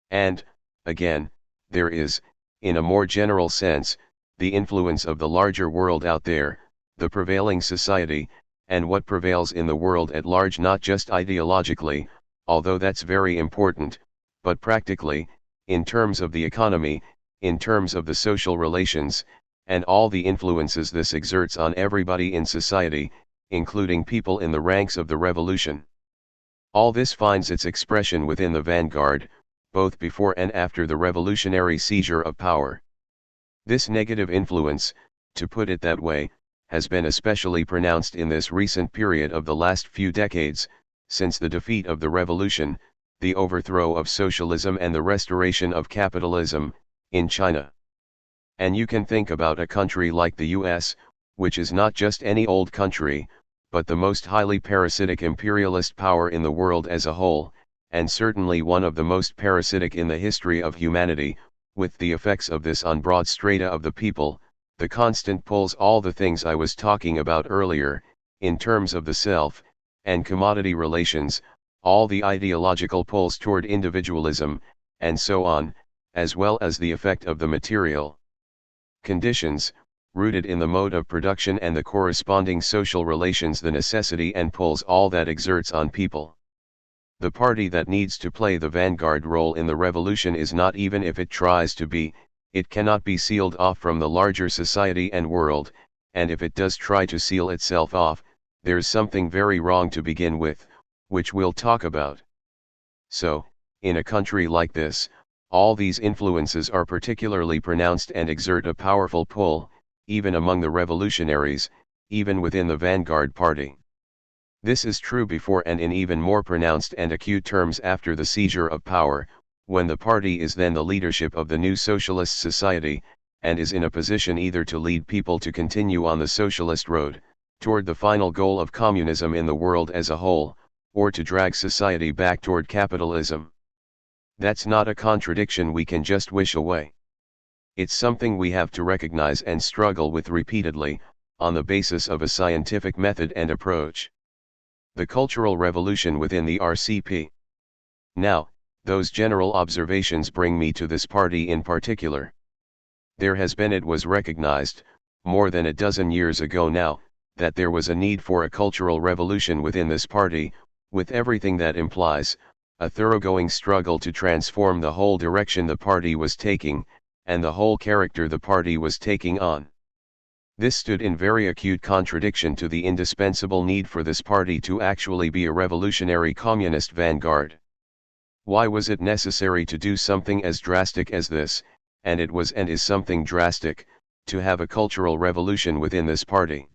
[SPEAKER 1] And, again, there is, in a more general sense, the influence of the larger world out there, the prevailing society, and what prevails in the world at large, not just ideologically, although that's very important, but practically, in terms of the economy, in terms of the social relations, and all the influences this exerts on everybody in society, including people in the ranks of the revolution. All this finds its expression within the vanguard, both before and after the revolutionary seizure of power. This negative influence, to put it that way, has been especially pronounced in this recent period of the last few decades, since the defeat of the revolution, the overthrow of socialism and the restoration of capitalism, in China. And you can think about a country like the US, which is not just any old country, but the most highly parasitic imperialist power in the world as a whole, and certainly one of the most parasitic in the history of humanity, with the effects of this on broad strata of the people, the constant pulls, all the things I was talking about earlier, in terms of the self, and commodity relations, all the ideological pulls toward individualism, and so on, as well as the effect of the material conditions, rooted in the mode of production and the corresponding social relations, the necessity and pulls all that exerts on people. The party that needs to play the vanguard role in the revolution is not, even if it tries to be, it cannot be sealed off from the larger society and world, and if it does try to seal itself off, there's something very wrong to begin with, which we'll talk about. So, in a country like this, all these influences are particularly pronounced and exert a powerful pull, even among the revolutionaries, even within the vanguard party. This is true before and in even more pronounced and acute terms after the seizure of power, when the party is then the leadership of the new socialist society, and is in a position either to lead people to continue on the socialist road, toward the final goal of communism in the world as a whole, or to drag society back toward capitalism. That's not a contradiction we can just wish away. It's something we have to recognize and struggle with repeatedly, on the basis of a scientific method and approach. The cultural revolution within the RCP. Now, those general observations bring me to this party in particular. There has been, it was recognized, more than a dozen years ago now, that there was a need for a cultural revolution within this party, with everything that implies, a thoroughgoing struggle to transform the whole direction the party was taking, and the whole character the party was taking on. This stood in very acute contradiction to the indispensable need for this party to actually be a revolutionary communist vanguard. Why was it necessary to do something as drastic as this, and it was and is something drastic, to have a cultural revolution within this party?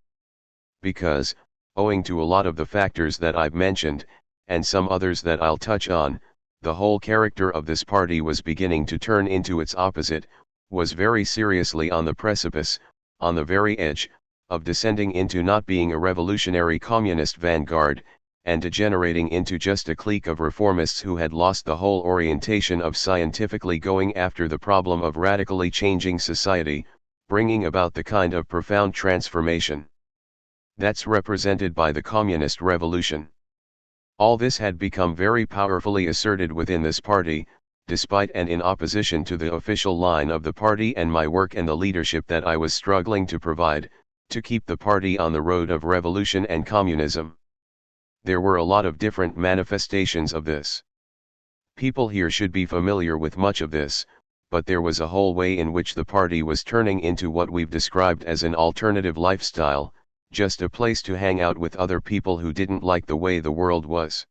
[SPEAKER 1] Because, owing to a lot of the factors that I've mentioned, and some others that I'll touch on, the whole character of this party was beginning to turn into its opposite, was very seriously on the precipice, on the very edge, of descending into not being a revolutionary communist vanguard, and degenerating into just a clique of reformists who had lost the whole orientation of scientifically going after the problem of radically changing society, bringing about the kind of profound transformation that's represented by the communist revolution. All this had become very powerfully asserted within this party, despite and in opposition to the official line of the party and my work and the leadership that I was struggling to provide, to keep the party on the road of revolution and communism. There were a lot of different manifestations of this. People here should be familiar with much of this, but there was a whole way in which the party was turning into what we've described as an alternative lifestyle, just a place to hang out with other people who didn't like the way the world was.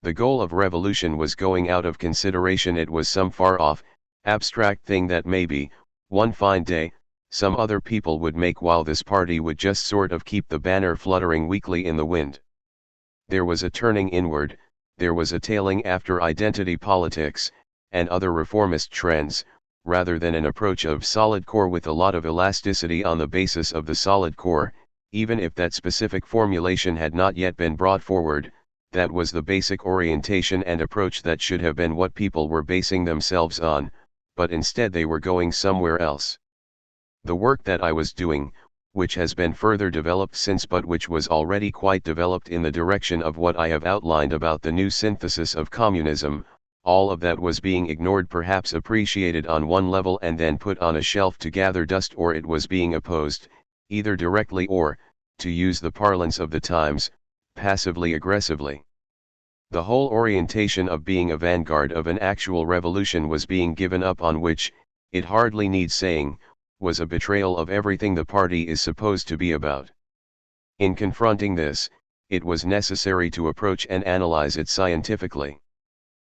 [SPEAKER 1] The goal of revolution was going out of consideration. It was some far-off, abstract thing that maybe, one fine day, some other people would make, while this party would just sort of keep the banner fluttering weakly in the wind. There was a turning inward, there was a tailing after identity politics, and other reformist trends, rather than an approach of solid core with a lot of elasticity on the basis of the solid core, even if that specific formulation had not yet been brought forward. That was the basic orientation and approach that should have been what people were basing themselves on, but instead they were going somewhere else. The work that I was doing, which has been further developed since but which was already quite developed in the direction of what I have outlined about the new synthesis of communism, all of that was being ignored, perhaps appreciated on one level and then put on a shelf to gather dust, or it was being opposed, either directly or, to use the parlance of the times, passively aggressively. The whole orientation of being a vanguard of an actual revolution was being given up, on which, it hardly needs saying, was a betrayal of everything the party is supposed to be about. In confronting this, it was necessary to approach and analyze it scientifically.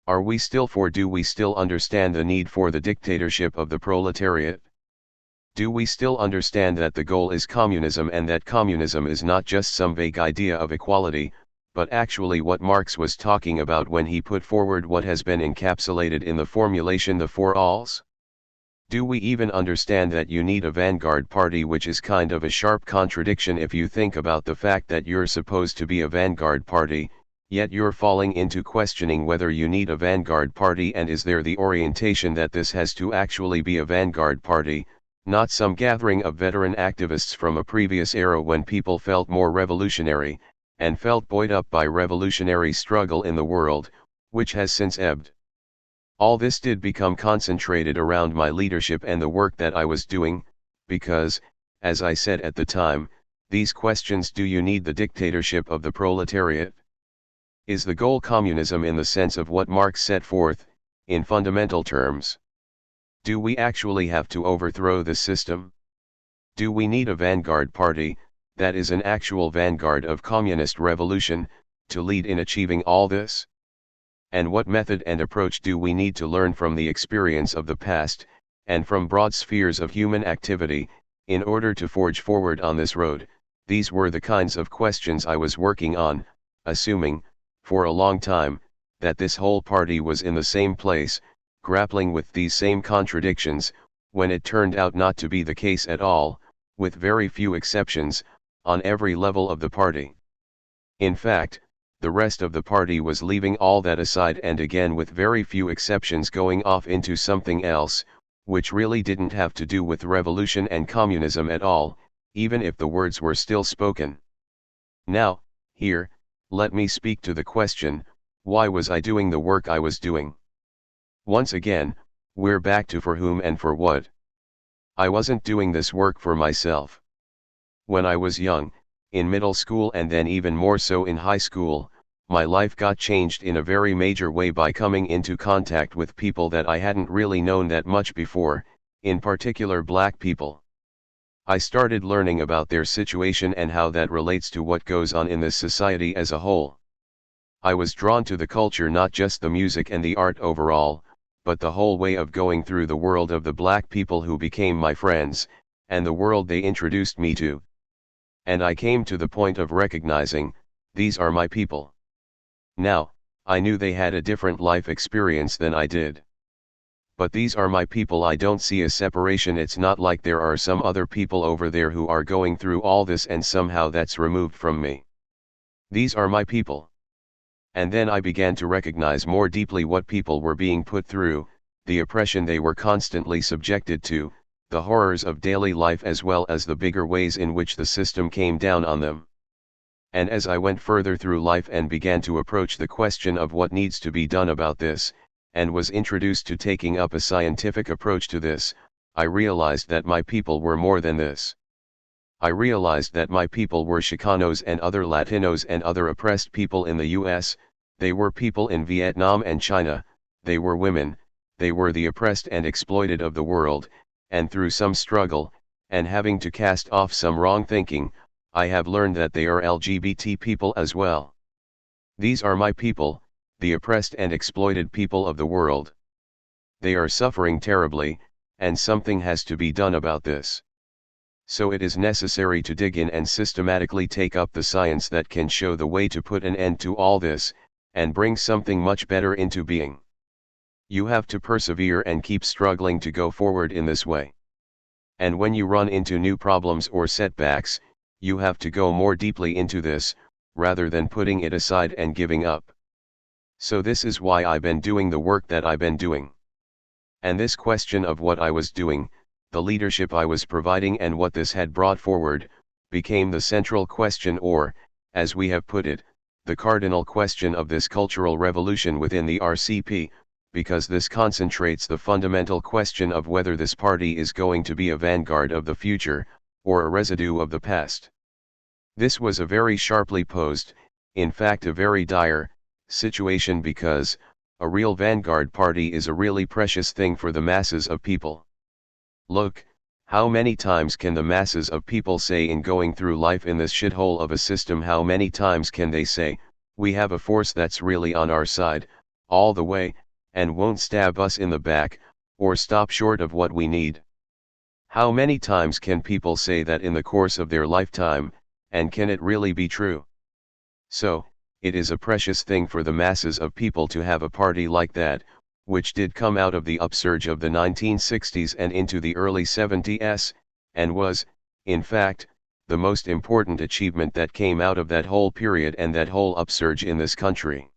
[SPEAKER 1] Are we still for? Do we still understand the need for the dictatorship of the proletariat? Do we still understand that the goal is communism, and that communism is not just some vague idea of equality, but actually what Marx was talking about when he put forward what has been encapsulated in the formulation the four alls? Do we even understand that you need a vanguard party, which is kind of a sharp contradiction if you think about the fact that you're supposed to be a vanguard party, yet you're falling into questioning whether you need a vanguard party, and is there the orientation that this has to actually be a vanguard party, not some gathering of veteran activists from a previous era when people felt more revolutionary, and felt buoyed up by revolutionary struggle in the world, which has since ebbed. All this did become concentrated around my leadership and the work that I was doing, because, as I said at the time, these questions: do you need the dictatorship of the proletariat? Is the goal communism in the sense of what Marx set forth, in fundamental terms? Do we actually have to overthrow the system? Do we need a vanguard party, that is an actual vanguard of communist revolution, to lead in achieving all this? And what method and approach do we need to learn from the experience of the past, and from broad spheres of human activity, in order to forge forward on this road? These were the kinds of questions I was working on, assuming, for a long time, that this whole party was in the same place, grappling with these same contradictions, when it turned out not to be the case at all, with very few exceptions, on every level of the party. In fact, the rest of the party was leaving all that aside, and again with very few exceptions going off into something else, which really didn't have to do with revolution and communism at all, even if the words were still spoken. Now, here, let me speak to the question, why was I doing the work I was doing? Once again, we're back to for whom and for what. I wasn't doing this work for myself. When I was young, in middle school and then even more so in high school, my life got changed in a very major way by coming into contact with people that I hadn't really known that much before, in particular black people. I started learning about their situation and how that relates to what goes on in this society as a whole. I was drawn to the culture, not just the music and the art overall, but the whole way of going through the world of the black people who became my friends, and the world they introduced me to. And I came to the point of recognizing, these are my people. Now, I knew they had a different life experience than I did. But these are my people. I don't see a separation. It's not like there are some other people over there who are going through all this and somehow that's removed from me. These are my people. And then I began to recognize more deeply what people were being put through, the oppression they were constantly subjected to, the horrors of daily life, as well as the bigger ways in which the system came down on them. And as I went further through life and began to approach the question of what needs to be done about this, and was introduced to taking up a scientific approach to this, I realized that my people were more than this. I realized that my people were Chicanos and other Latinos and other oppressed people in the US, they were people in Vietnam and China, they were women, they were the oppressed and exploited of the world, and through some struggle, and having to cast off some wrong thinking, I have learned that they are LGBT people as well. These are my people, the oppressed and exploited people of the world. They are suffering terribly, and something has to be done about this. So it is necessary to dig in and systematically take up the science that can show the way to put an end to all this, and bring something much better into being. You have to persevere and keep struggling to go forward in this way. And when you run into new problems or setbacks, you have to go more deeply into this, rather than putting it aside and giving up. So this is why I've been doing the work that I've been doing. And this question of what I was doing, the leadership I was providing and what this had brought forward, became the central question, or, as we have put it, the cardinal question of this cultural revolution within the RCP, because this concentrates the fundamental question of whether this party is going to be a vanguard of the future, or a residue of the past. This was a very sharply posed, in fact a very dire, situation, because a real vanguard party is a really precious thing for the masses of people. Look, how many times can the masses of people say in going through life in this shithole of a system, how many times can they say, we have a force that's really on our side, all the way, and won't stab us in the back, or stop short of what we need? How many times can people say that in the course of their lifetime, and can it really be true? So, it is a precious thing for the masses of people to have a party like that, which did come out of the upsurge of the 1960s and into the early 70s, and was, in fact, the most important achievement that came out of that whole period and that whole upsurge in this country.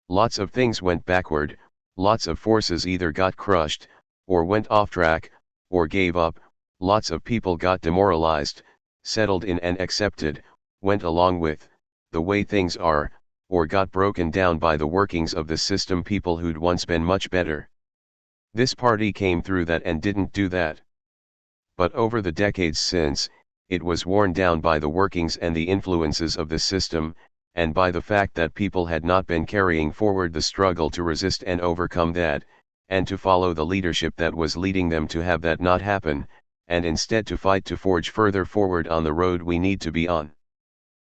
[SPEAKER 1] Lots of things went backward, lots of forces either got crushed, or went off track, or gave up, lots of people got demoralized, settled in and accepted, went along with, the way things are, or got broken down by the workings of the system, people who'd once been much better. This party came through that and didn't do that. But over the decades since, it was worn down by the workings and the influences of the system, and by the fact that people had not been carrying forward the struggle to resist and overcome that, and to follow the leadership that was leading them to have that not happen, and instead to fight to forge further forward on the road we need to be on.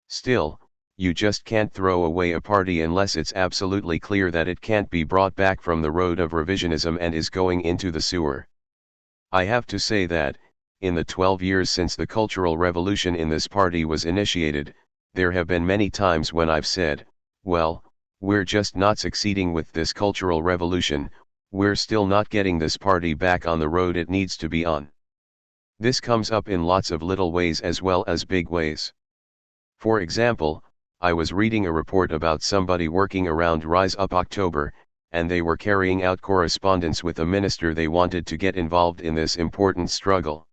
[SPEAKER 1] Still, you just can't throw away a party unless it's absolutely clear that it can't be brought back from the road of revisionism and is going into the sewer. I have to say that, in the 12 years since the cultural revolution in this party was initiated, there have been many times when I've said, well, we're just not succeeding with this cultural revolution, we're still not getting this party back on the road it needs to be on. This comes up in lots of little ways as well as big ways. For example, I was reading a report about somebody working around Rise Up October, and they were carrying out correspondence with a minister they wanted to get involved in this important struggle.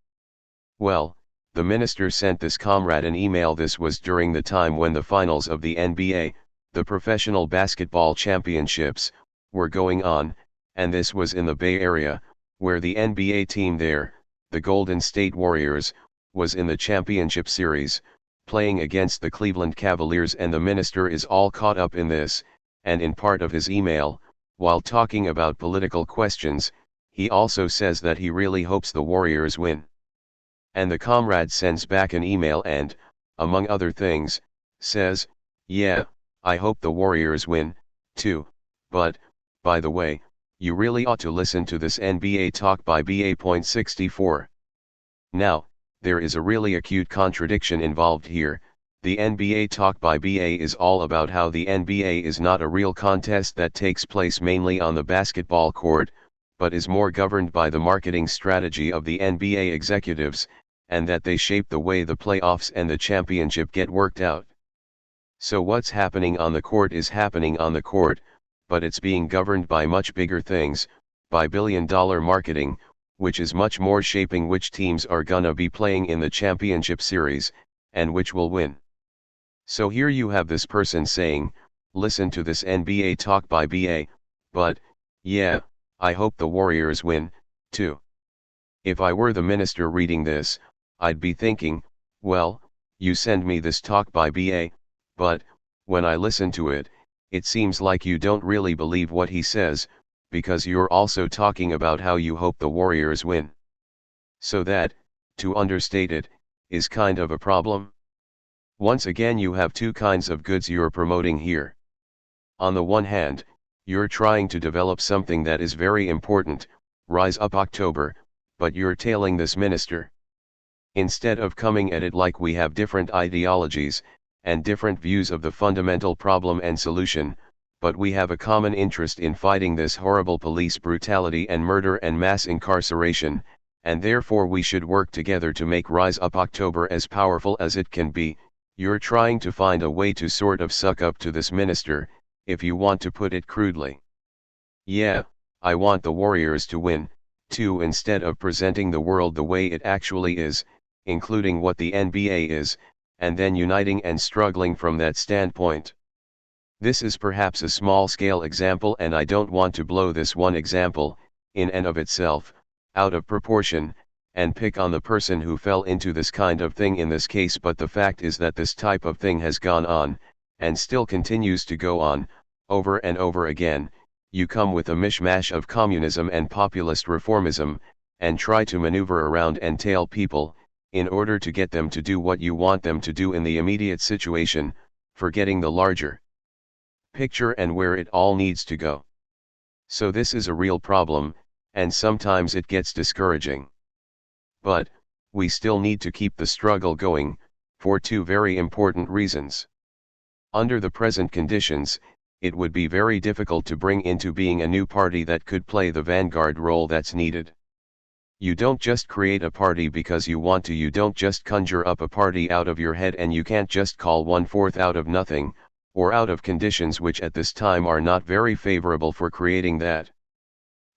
[SPEAKER 1] Well, the minister sent this comrade an email. This was during the time when the finals of the NBA, the Professional Basketball Championships, were going on, and this was in the Bay Area, where the NBA team there, the Golden State Warriors, was in the championship series, playing against the Cleveland Cavaliers, and the minister is all caught up in this, and in part of his email, while talking about political questions, he also says that he really hopes the Warriors win. And the comrade sends back an email and, among other things, says, yeah, I hope the Warriors win, too, but, by the way, you really ought to listen to this NBA talk by BA.64. Now, there is a really acute contradiction involved here. The NBA talk by BA is all about how the NBA is not a real contest that takes place mainly on the basketball court, but is more governed by the marketing strategy of the NBA executives, and that they shape the way the playoffs and the championship get worked out. So what's happening on the court is happening on the court, but it's being governed by much bigger things, by billion-dollar marketing, which is much more shaping which teams are gonna be playing in the championship series, and which will win. So here you have this person saying, listen to this NBA talk by BA, but, yeah, I hope the Warriors win, too. If I were the minister reading this, I'd be thinking, well, you send me this talk by BA, but, when I listen to it, it seems like you don't really believe what he says, because you're also talking about how you hope the Warriors win. So that, to understate it, is kind of a problem. Once again, you have two kinds of goods you're promoting here. On the one hand, you're trying to develop something that is very important, Rise Up October, but you're tailing this minister. Instead of coming at it like we have different ideologies, and different views of the fundamental problem and solution, but we have a common interest in fighting this horrible police brutality and murder and mass incarceration, and therefore we should work together to make Rise Up October as powerful as it can be. You're trying to find a way to sort of suck up to this minister, if you want to put it crudely. Yeah, I want the Warriors to win, too, instead of presenting the world the way it actually is, including what the NBA is, and then uniting and struggling from that standpoint. This is perhaps a small-scale example, and I don't want to blow this one example, in and of itself, out of proportion, and pick on the person who fell into this kind of thing in this case, but the fact is that this type of thing has gone on, and still continues to go on, over and over again. You come with a mishmash of communism and populist reformism, and try to maneuver around and tail people, in order to get them to do what you want them to do in the immediate situation, forgetting the larger picture and where it all needs to go. So this is a real problem, and sometimes it gets discouraging. But, we still need to keep the struggle going, for two very important reasons. Under the present conditions, it would be very difficult to bring into being a new party that could play the vanguard role that's needed. You don't just create a party because you want to, you don't just conjure up a party out of your head, and you can't just call one forth out of nothing, or out of conditions which at this time are not very favorable for creating that.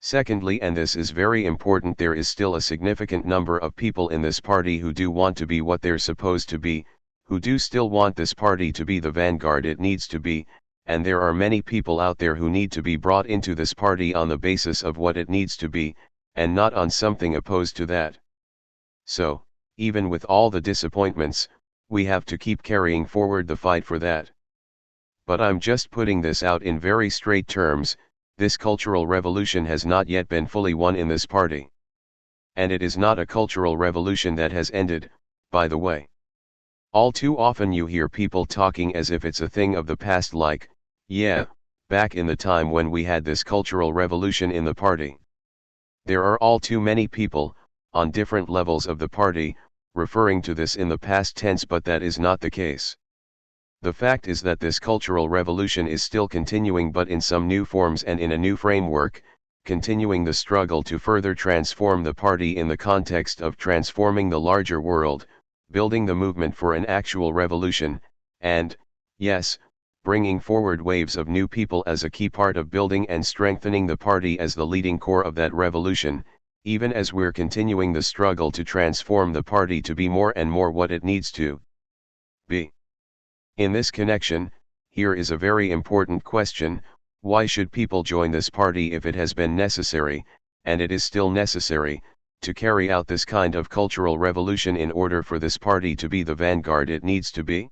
[SPEAKER 1] Secondly, and this is very important, there is still a significant number of people in this party who do want to be what they're supposed to be, who do still want this party to be the vanguard it needs to be, and there are many people out there who need to be brought into this party on the basis of what it needs to be, and not on something opposed to that. So, even with all the disappointments, we have to keep carrying forward the fight for that. But I'm just putting this out in very straight terms. This cultural revolution has not yet been fully won in this party. And it is not a cultural revolution that has ended, by the way. All too often you hear people talking as if it's a thing of the past, like, yeah, back in the time when we had this cultural revolution in the party. There are all too many people, on different levels of the party, referring to this in the past tense, but that is not the case. The fact is that this cultural revolution is still continuing, but in some new forms and in a new framework, continuing the struggle to further transform the party in the context of transforming the larger world, building the movement for an actual revolution, and, yes, bringing forward waves of new people as a key part of building and strengthening the party as the leading core of that revolution, even as we're continuing the struggle to transform the party to be more and more what it needs to be. In this connection, here is a very important question: why should people join this party if it has been necessary, and it is still necessary, to carry out this kind of cultural revolution in order for this party to be the vanguard it needs to be?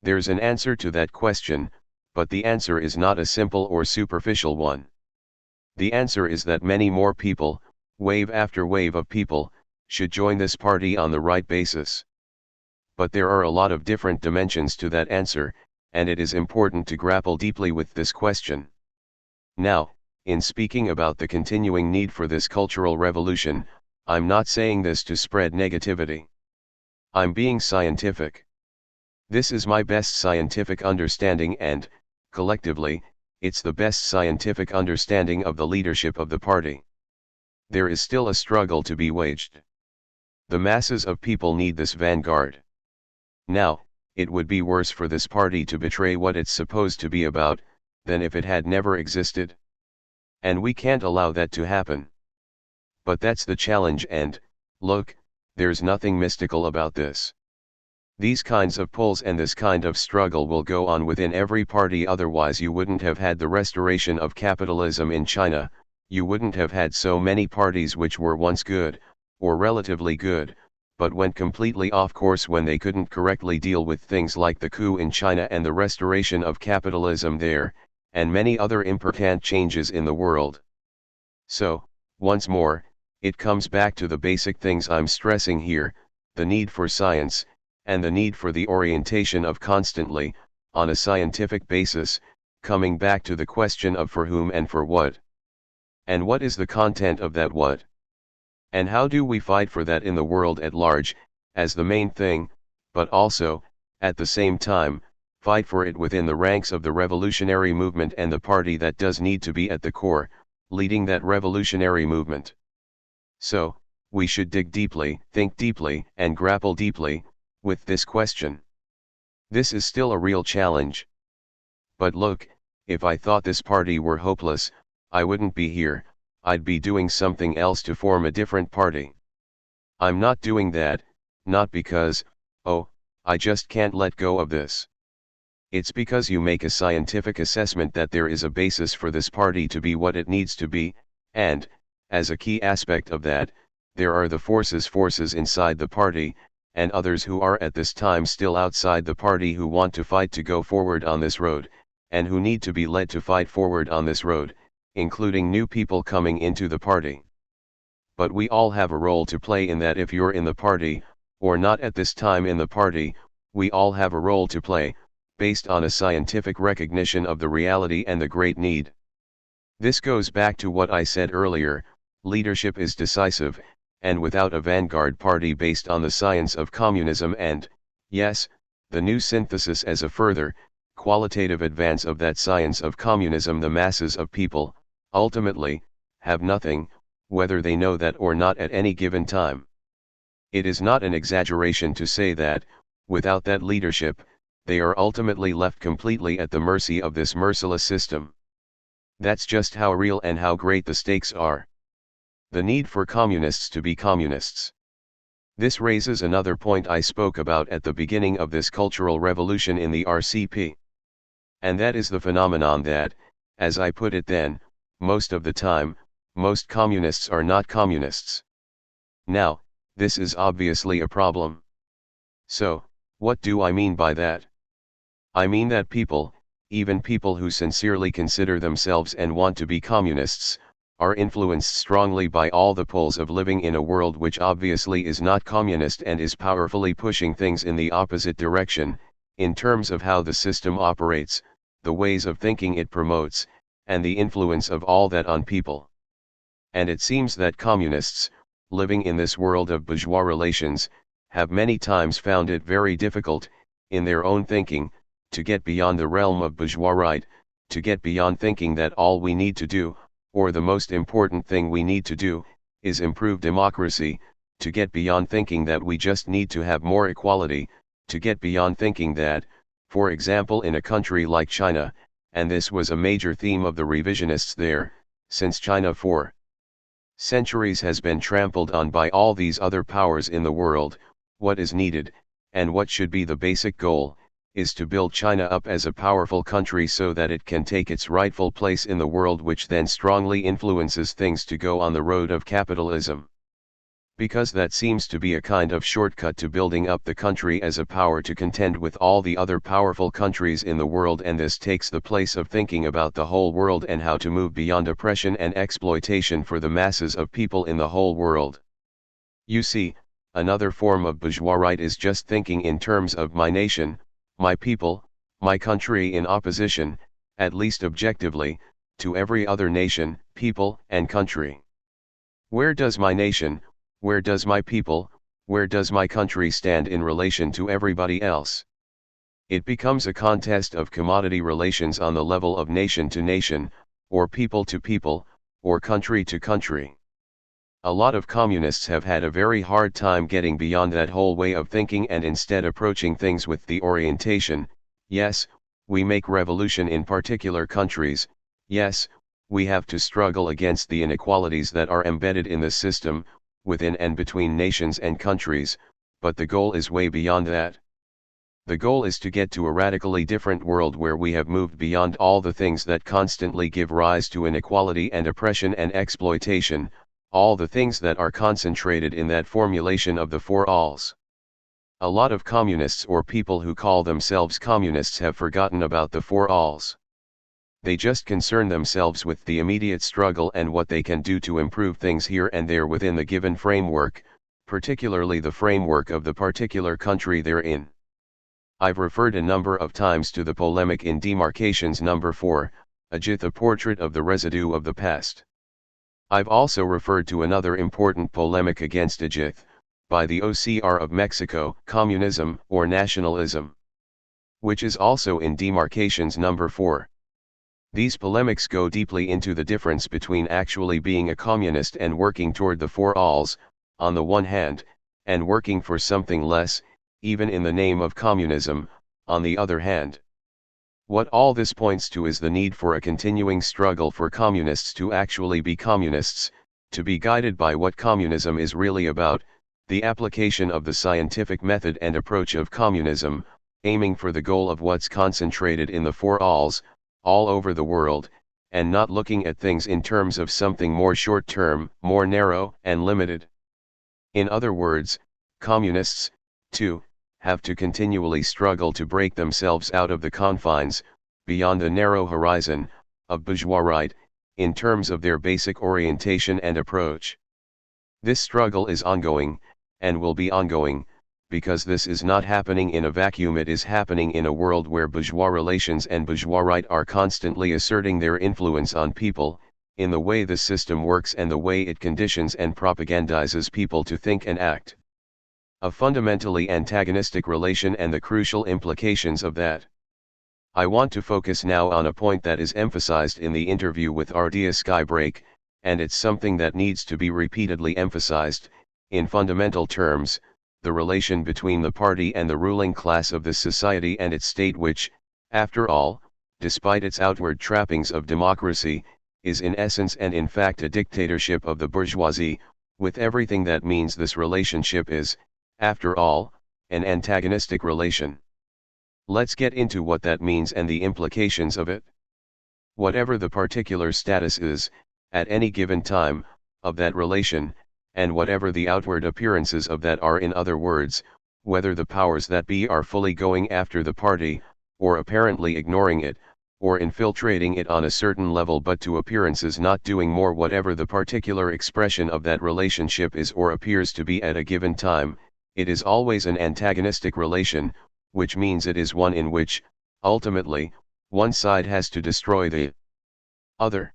[SPEAKER 1] There's an answer to that question, but the answer is not a simple or superficial one. The answer is that many more people, wave after wave of people, should join this party on the right basis. But there are a lot of different dimensions to that answer, and it is important to grapple deeply with this question. Now, in speaking about the continuing need for this cultural revolution, I'm not saying this to spread negativity. I'm being scientific. This is my best scientific understanding, and, collectively, it's the best scientific understanding of the leadership of the party. There is still a struggle to be waged. The masses of people need this vanguard. Now, it would be worse for this party to betray what it's supposed to be about, than if it had never existed. And we can't allow that to happen. But that's the challenge, and, look, there's nothing mystical about this. These kinds of pulls and this kind of struggle will go on within every party, otherwise you wouldn't have had the restoration of capitalism in China, you wouldn't have had so many parties which were once good, or relatively good, but went completely off course when they couldn't correctly deal with things like the coup in China and the restoration of capitalism there, and many other important changes in the world. So, once more, it comes back to the basic things I'm stressing here: the need for science, and the need for the orientation of constantly, on a scientific basis, coming back to the question of for whom and for what. And what is the content of that what? And how do we fight for that in the world at large, as the main thing, but also, at the same time, fight for it within the ranks of the revolutionary movement and the party that does need to be at the core, leading that revolutionary movement. So, we should dig deeply, think deeply, and grapple deeply with this question. This is still a real challenge. But look, if I thought this party were hopeless, I wouldn't be here, I'd be doing something else to form a different party. I'm not doing that, not because, oh, I just can't let go of this. It's because you make a scientific assessment that there is a basis for this party to be what it needs to be, and, as a key aspect of that, there are the forces inside the party, and others who are at this time still outside the party who want to fight to go forward on this road, and who need to be led to fight forward on this road, including new people coming into the party. But we all have a role to play in that. If you're in the party, or not at this time in the party, we all have a role to play, based on a scientific recognition of the reality and the great need. This goes back to what I said earlier: leadership is decisive, and without a vanguard party based on the science of communism and, yes, the new synthesis as a further, qualitative advance of that science of communism, the masses of people, ultimately, have nothing, whether they know that or not at any given time. It is not an exaggeration to say that, without that leadership, they are ultimately left completely at the mercy of this merciless system. That's just how real and how great the stakes are. The need for communists to be communists. This raises another point I spoke about at the beginning of this cultural revolution in the RCP. And that is the phenomenon that, as I put it then, most of the time, most communists are not communists. Now, this is obviously a problem. So, what do I mean by that? I mean that people, even people who sincerely consider themselves and want to be communists, are influenced strongly by all the pulls of living in a world which obviously is not communist and is powerfully pushing things in the opposite direction, in terms of how the system operates, the ways of thinking it promotes, and the influence of all that on people. And it seems that communists, living in this world of bourgeois relations, have many times found it very difficult, in their own thinking, to get beyond the realm of bourgeois right, to get beyond thinking that all we need to do, or the most important thing we need to do, is improve democracy, to get beyond thinking that we just need to have more equality, to get beyond thinking that, for example in a country like China, and this was a major theme of the revisionists there, since China for centuries has been trampled on by all these other powers in the world, what is needed, and what should be the basic goal, is to build China up as a powerful country so that it can take its rightful place in the world, which then strongly influences things to go on the road of capitalism. Because that seems to be a kind of shortcut to building up the country as a power to contend with all the other powerful countries in the world, and this takes the place of thinking about the whole world and how to move beyond oppression and exploitation for the masses of people in the whole world. You see, another form of bourgeois right is just thinking in terms of my nation, my people, my country, in opposition, at least objectively, to every other nation, people, and country. Where does my nation, where does my people, where does my country stand in relation to everybody else? It becomes a contest of commodity relations on the level of nation to nation, or people to people, or country to country. A lot of communists have had a very hard time getting beyond that whole way of thinking and instead approaching things with the orientation, yes, we make revolution in particular countries, yes, we have to struggle against the inequalities that are embedded in the system, within and between nations and countries, but the goal is way beyond that. The goal is to get to a radically different world where we have moved beyond all the things that constantly give rise to inequality and oppression and exploitation, all the things that are concentrated in that formulation of the four alls. A lot of communists or people who call themselves communists have forgotten about the four alls. They just concern themselves with the immediate struggle and what they can do to improve things here and there within the given framework, particularly the framework of the particular country they're in. I've referred a number of times to the polemic in Demarcations number 4, Ajith, a portrait of the residue of the past. I've also referred to another important polemic against Ajith, by the OCR of Mexico, communism or nationalism, which is also in Demarcations number 4. These polemics go deeply into the difference between actually being a communist and working toward the four alls, on the one hand, and working for something less, even in the name of communism, on the other hand. What all this points to is the need for a continuing struggle for communists to actually be communists, to be guided by what communism is really about, the application of the scientific method and approach of communism, aiming for the goal of what's concentrated in the four alls, all over the world, and not looking at things in terms of something more short-term, more narrow and limited. In other words, communists, too, have to continually struggle to break themselves out of the confines, beyond the narrow horizon, of bourgeois right, in terms of their basic orientation and approach. This struggle is ongoing, and will be ongoing, because this is not happening in a vacuum. It is happening in a world where bourgeois relations and bourgeois right are constantly asserting their influence on people, in the way the system works and the way it conditions and propagandizes people to think and act. A fundamentally antagonistic relation and the crucial implications of that. I want to focus now on a point that is emphasized in the interview with Ardea Skybreak, and it's something that needs to be repeatedly emphasized, in fundamental terms, the relation between the party and the ruling class of this society and its state which, after all, despite its outward trappings of democracy, is in essence and in fact a dictatorship of the bourgeoisie, with everything that means this relationship is, after all, an antagonistic relation. Let's get into what that means and the implications of it. Whatever the particular status is, at any given time, of that relation, and whatever the outward appearances of that are, in other words, whether the powers that be are fully going after the party, or apparently ignoring it, or infiltrating it on a certain level but to appearances not doing more, whatever the particular expression of that relationship is or appears to be at a given time, it is always an antagonistic relation, which means it is one in which, ultimately, one side has to destroy the other.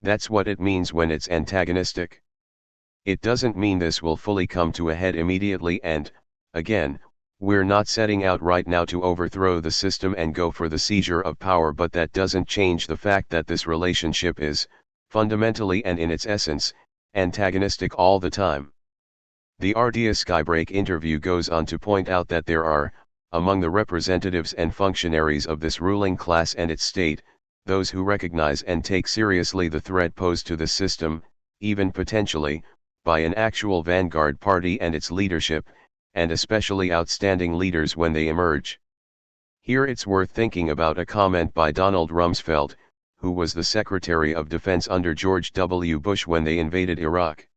[SPEAKER 1] That's what it means when it's antagonistic. It doesn't mean this will fully come to a head immediately, and, again, we're not setting out right now to overthrow the system and go for the seizure of power, but that doesn't change the fact that this relationship is, fundamentally and in its essence, antagonistic all the time. The Ardea Skybreak interview goes on to point out that there are, among the representatives and functionaries of this ruling class and its state, those who recognize and take seriously the threat posed to the system, even potentially, by an actual vanguard party and its leadership, and especially outstanding leaders when they emerge. Here it's worth thinking about a comment by Donald Rumsfeld, who was the Secretary of Defense under George W. Bush when they invaded Iraq.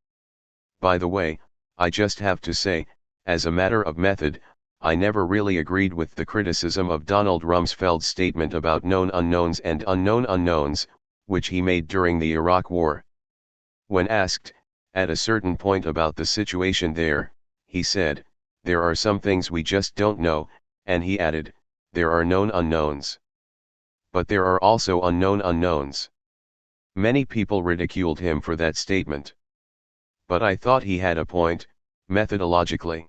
[SPEAKER 1] By the way, I just have to say, as a matter of method, I never really agreed with the criticism of Donald Rumsfeld's statement about known unknowns and unknown unknowns, which he made during the Iraq War. When asked, at a certain point about the situation there, he said, "There are some things we just don't know," and he added, "There are known unknowns. But there are also unknown unknowns." Many people ridiculed him for that statement. But I thought he had a point, methodologically.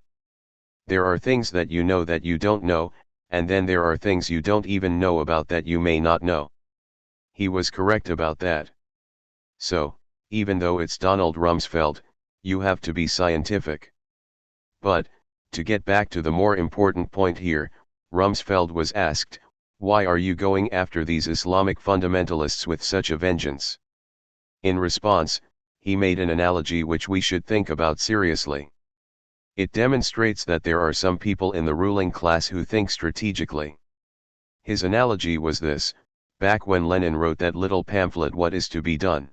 [SPEAKER 1] There are things that you know that you don't know, and then there are things you don't even know about that you may not know. He was correct about that. So, even though it's Donald Rumsfeld, you have to be scientific. But, to get back to the more important point here, Rumsfeld was asked, "Why are you going after these Islamic fundamentalists with such a vengeance?" In response, he made an analogy which we should think about seriously. It demonstrates that there are some people in the ruling class who think strategically. His analogy was this: back when Lenin wrote that little pamphlet What is to be Done?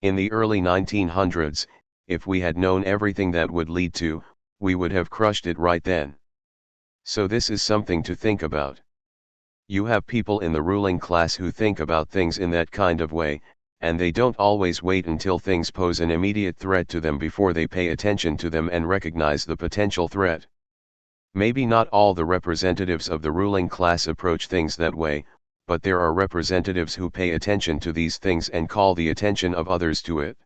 [SPEAKER 1] In the early 1900s, if we had known everything that would lead to, we would have crushed it right then. So this is something to think about. You have people in the ruling class who think about things in that kind of way, and they don't always wait until things pose an immediate threat to them before they pay attention to them and recognize the potential threat. Maybe not all the representatives of the ruling class approach things that way, but there are representatives who pay attention to these things and call the attention of others to it.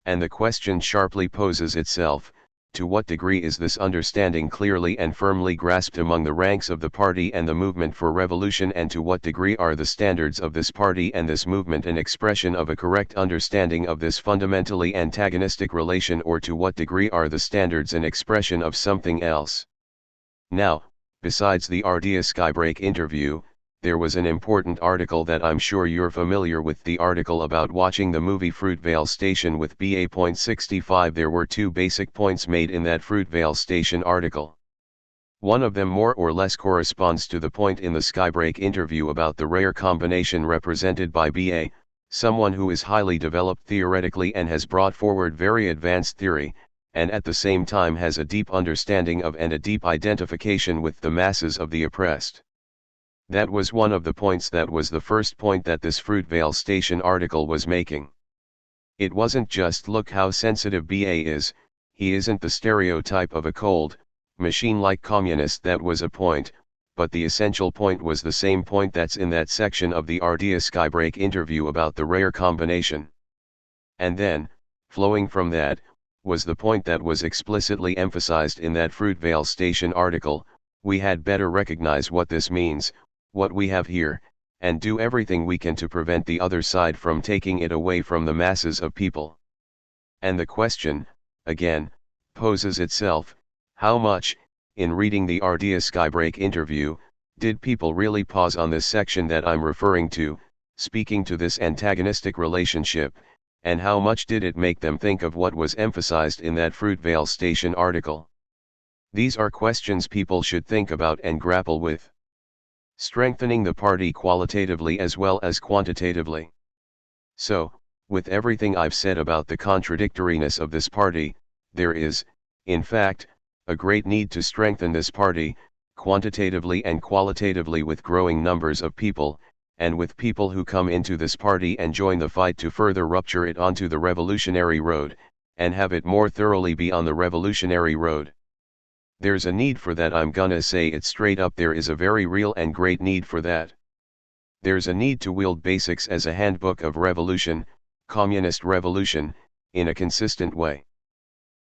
[SPEAKER 1] And the question sharply poses itself: to what degree is this understanding clearly and firmly grasped among the ranks of the party and the movement for revolution, and to what degree are the standards of this party and this movement an expression of a correct understanding of this fundamentally antagonistic relation, or to what degree are the standards an expression of something else? Now, besides the Ardea Skybreak interview, there was an important article that I'm sure you're familiar with, the article about watching the movie Fruitvale Station with BA.65. There were two basic points made in that Fruitvale Station article. One of them more or less corresponds to the point in the Skybreak interview about the rare combination represented by BA, someone who is highly developed theoretically and has brought forward very advanced theory, and at the same time has a deep understanding of and a deep identification with the masses of the oppressed. That was one of the points. That was the first point that this Fruitvale Station article was making. It wasn't just look how sensitive BA is, he isn't the stereotype of a cold, machine-like communist. That was a point, but the essential point was the same point that's in that section of the Ardea Skybreak interview about the rare combination. And then, flowing from that, was the point that was explicitly emphasized in that Fruitvale Station article: we had better recognize what this means, what we have here, and do everything we can to prevent the other side from taking it away from the masses of people. And the question, again, poses itself, how much, in reading the Ardea Skybreak interview, did people really pause on this section that I'm referring to, speaking to this antagonistic relationship, and how much did it make them think of what was emphasized in that Fruitvale Station article? These are questions people should think about and grapple with. Strengthening the party qualitatively as well as quantitatively. So, with everything I've said about the contradictoriness of this party, there is, in fact, a great need to strengthen this party, quantitatively and qualitatively, with growing numbers of people, and with people who come into this party and join the fight to further rupture it onto the revolutionary road, and have it more thoroughly be on the revolutionary road. There's a need for that. I'm gonna say it straight up, there is a very real and great need for that. There's a need to wield basics as a handbook of revolution, communist revolution, in a consistent way.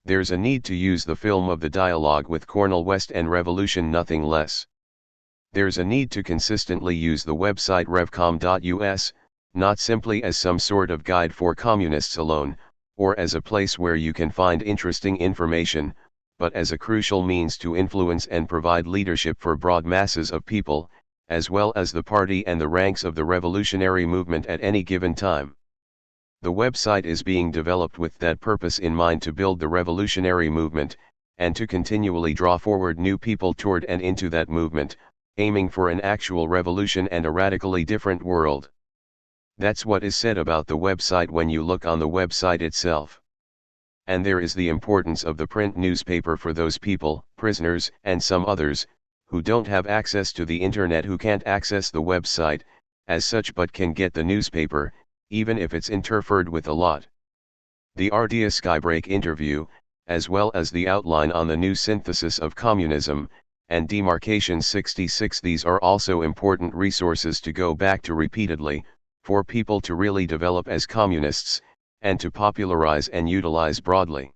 [SPEAKER 1] There's a need to use the film of the dialogue with Cornel West and revolution, nothing less. There's a need to consistently use the website revcom.us, not simply as some sort of guide for communists alone, or as a place where you can find interesting information, but as a crucial means to influence and provide leadership for broad masses of people, as well as the party and the ranks of the revolutionary movement at any given time. The website is being developed with that purpose in mind, to build the revolutionary movement, and to continually draw forward new people toward and into that movement, aiming for an actual revolution and a radically different world. That's what is said about the website when you look on the website itself. And there is the importance of the print newspaper for those people, prisoners and some others, who don't have access to the internet, who can't access the website, as such, but can get the newspaper, even if it's interfered with a lot. The Ardea Skybreak interview, as well as the outline on the new synthesis of communism, and Demarcation 66, these are also important resources to go back to repeatedly, for people to really develop as communists, and to popularize and utilize broadly.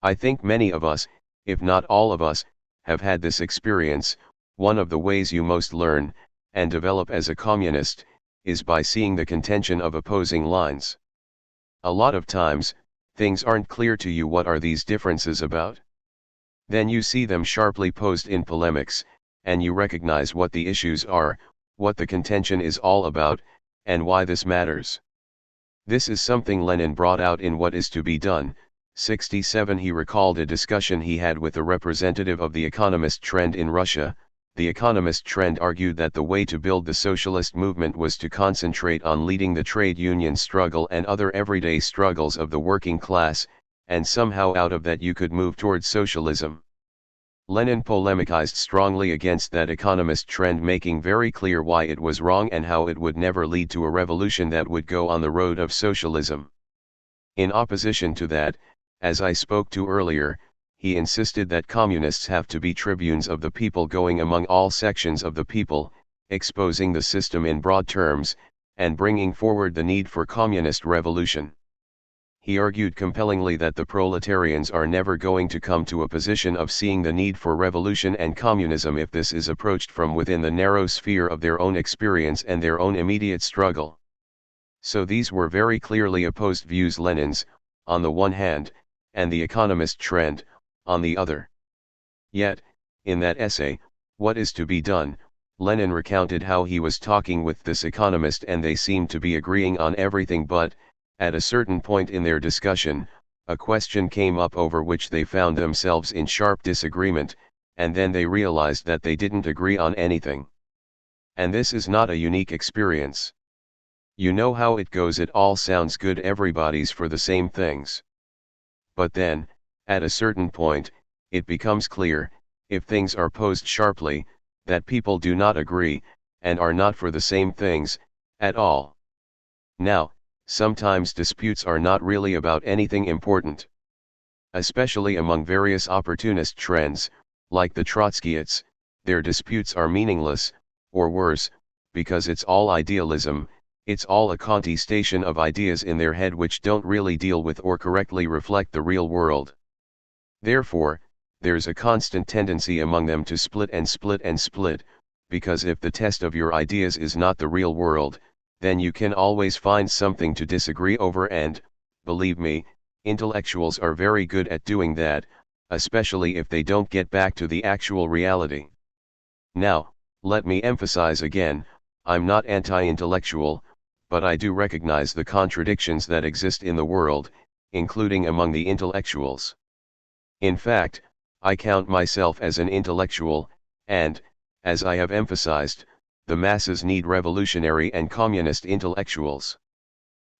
[SPEAKER 1] I think many of us, if not all of us, have had this experience. One of the ways you most learn, and develop as a communist, is by seeing the contention of opposing lines. A lot of times, things aren't clear to you. What are these differences about? Then you see them sharply posed in polemics, and you recognize what the issues are, what the contention is all about, and why this matters. This is something Lenin brought out in What Is to Be Done, 67. He recalled a discussion he had with a representative of the economist trend in Russia. The economist trend argued that the way to build the socialist movement was to concentrate on leading the trade union struggle and other everyday struggles of the working class, and somehow out of that you could move towards socialism. Lenin polemicized strongly against that economist trend, making very clear why it was wrong and how it would never lead to a revolution that would go on the road of socialism. In opposition to that, as I spoke to earlier, he insisted that communists have to be tribunes of the people, going among all sections of the people, exposing the system in broad terms, and bringing forward the need for communist revolution. He argued compellingly that the proletarians are never going to come to a position of seeing the need for revolution and communism if this is approached from within the narrow sphere of their own experience and their own immediate struggle. So these were very clearly opposed views: Lenin's, on the one hand, and the economist trend, on the other. Yet, in that essay, What Is to Be Done, Lenin recounted how he was talking with this economist and they seemed to be agreeing on everything, but, at a certain point in their discussion, a question came up over which they found themselves in sharp disagreement, and then they realized that they didn't agree on anything. And this is not a unique experience. You know how it goes, it all sounds good, everybody's for the same things. But then, at a certain point, it becomes clear, if things are posed sharply, that people do not agree, and are not for the same things, at all. Now, sometimes disputes are not really about anything important. Especially among various opportunist trends, like the Trotskyists, their disputes are meaningless, or worse, because it's all idealism, it's all a contestation of ideas in their head which don't really deal with or correctly reflect the real world. Therefore, there's a constant tendency among them to split and split and split, because if the test of your ideas is not the real world, then you can always find something to disagree over, and, believe me, intellectuals are very good at doing that, especially if they don't get back to the actual reality. Now, let me emphasize again, I'm not anti-intellectual, but I do recognize the contradictions that exist in the world, including among the intellectuals. In fact, I count myself as an intellectual, and, as I have emphasized, the masses need revolutionary and communist intellectuals.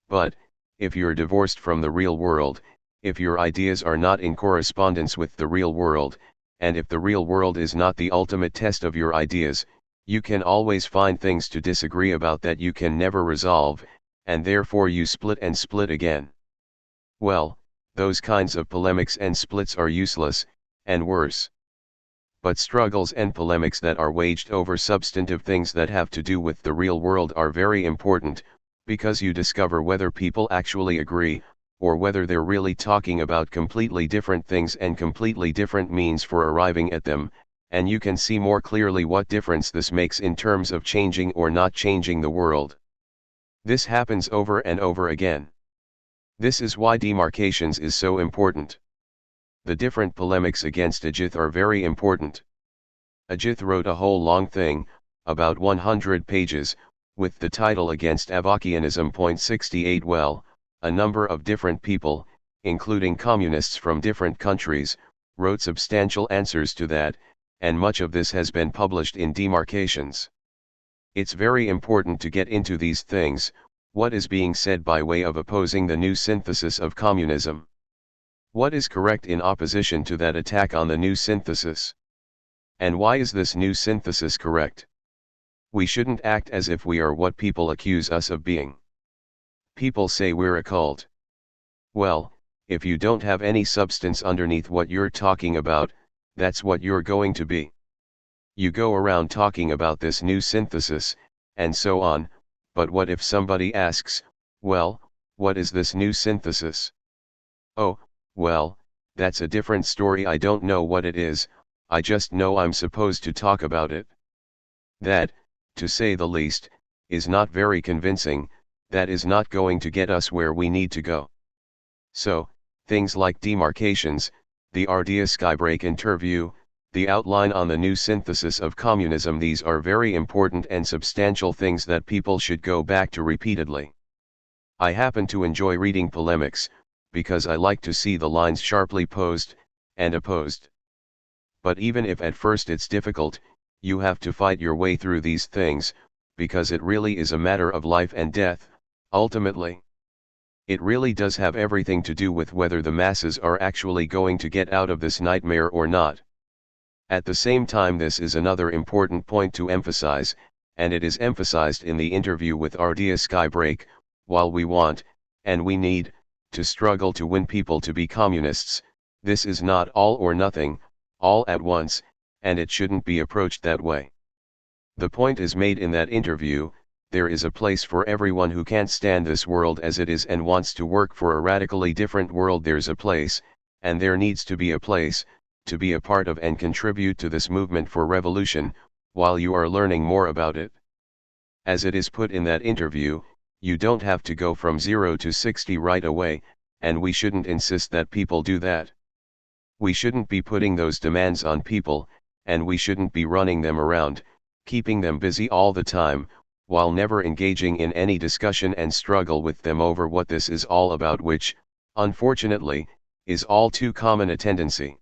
[SPEAKER 1] But, if you're divorced from the real world, if your ideas are not in correspondence with the real world, and if the real world is not the ultimate test of your ideas, you can always find things to disagree about that you can never resolve, and therefore you split and split again. Well, those kinds of polemics and splits are useless, and worse. But struggles and polemics that are waged over substantive things that have to do with the real world are very important, because you discover whether people actually agree, or whether they're really talking about completely different things and completely different means for arriving at them, and you can see more clearly what difference this makes in terms of changing or not changing the world. This happens over and over again. This is why demarcations is so important. The different polemics against Ajith are very important. Ajith wrote a whole long thing, about 100 pages, with the title Against Avarkianism. 68. Well, a number of different people, including communists from different countries, wrote substantial answers to that, and much of this has been published in demarcations. It's very important to get into these things, what is being said by way of opposing the new synthesis of communism. What is correct in opposition to that attack on the new synthesis? And why is this new synthesis correct? We shouldn't act as if we are what people accuse us of being. People say we're a cult. Well, if you don't have any substance underneath what you're talking about, that's what you're going to be. You go around talking about this new synthesis, and so on, but what if somebody asks, well, what is this new synthesis? Oh, well, that's a different story. I don't know what it is, I just know I'm supposed to talk about it. That, to say the least, is not very convincing, that is not going to get us where we need to go. So, things like demarcations, the Ardea Skybreak interview, the outline on the new synthesis of communism, these are very important and substantial things that people should go back to repeatedly. I happen to enjoy reading polemics, because I like to see the lines sharply posed, and opposed. But even if at first it's difficult, you have to fight your way through these things, because it really is a matter of life and death, ultimately. It really does have everything to do with whether the masses are actually going to get out of this nightmare or not. At the same time, this is another important point to emphasize, and it is emphasized in the interview with Ardea Skybreak, while we want, and we need, to struggle to win people to be communists, this is not all or nothing, all at once, and it shouldn't be approached that way. The point is made in that interview, there is a place for everyone who can't stand this world as it is and wants to work for a radically different world. There's a place, and there needs to be a place, to be a part of and contribute to this movement for revolution, while you are learning more about it. As it is put in that interview, you don't have to go from 0 to 60 right away, and we shouldn't insist that people do that. We shouldn't be putting those demands on people, and we shouldn't be running them around, keeping them busy all the time, while never engaging in any discussion and struggle with them over what this is all about, which, unfortunately, is all too common a tendency.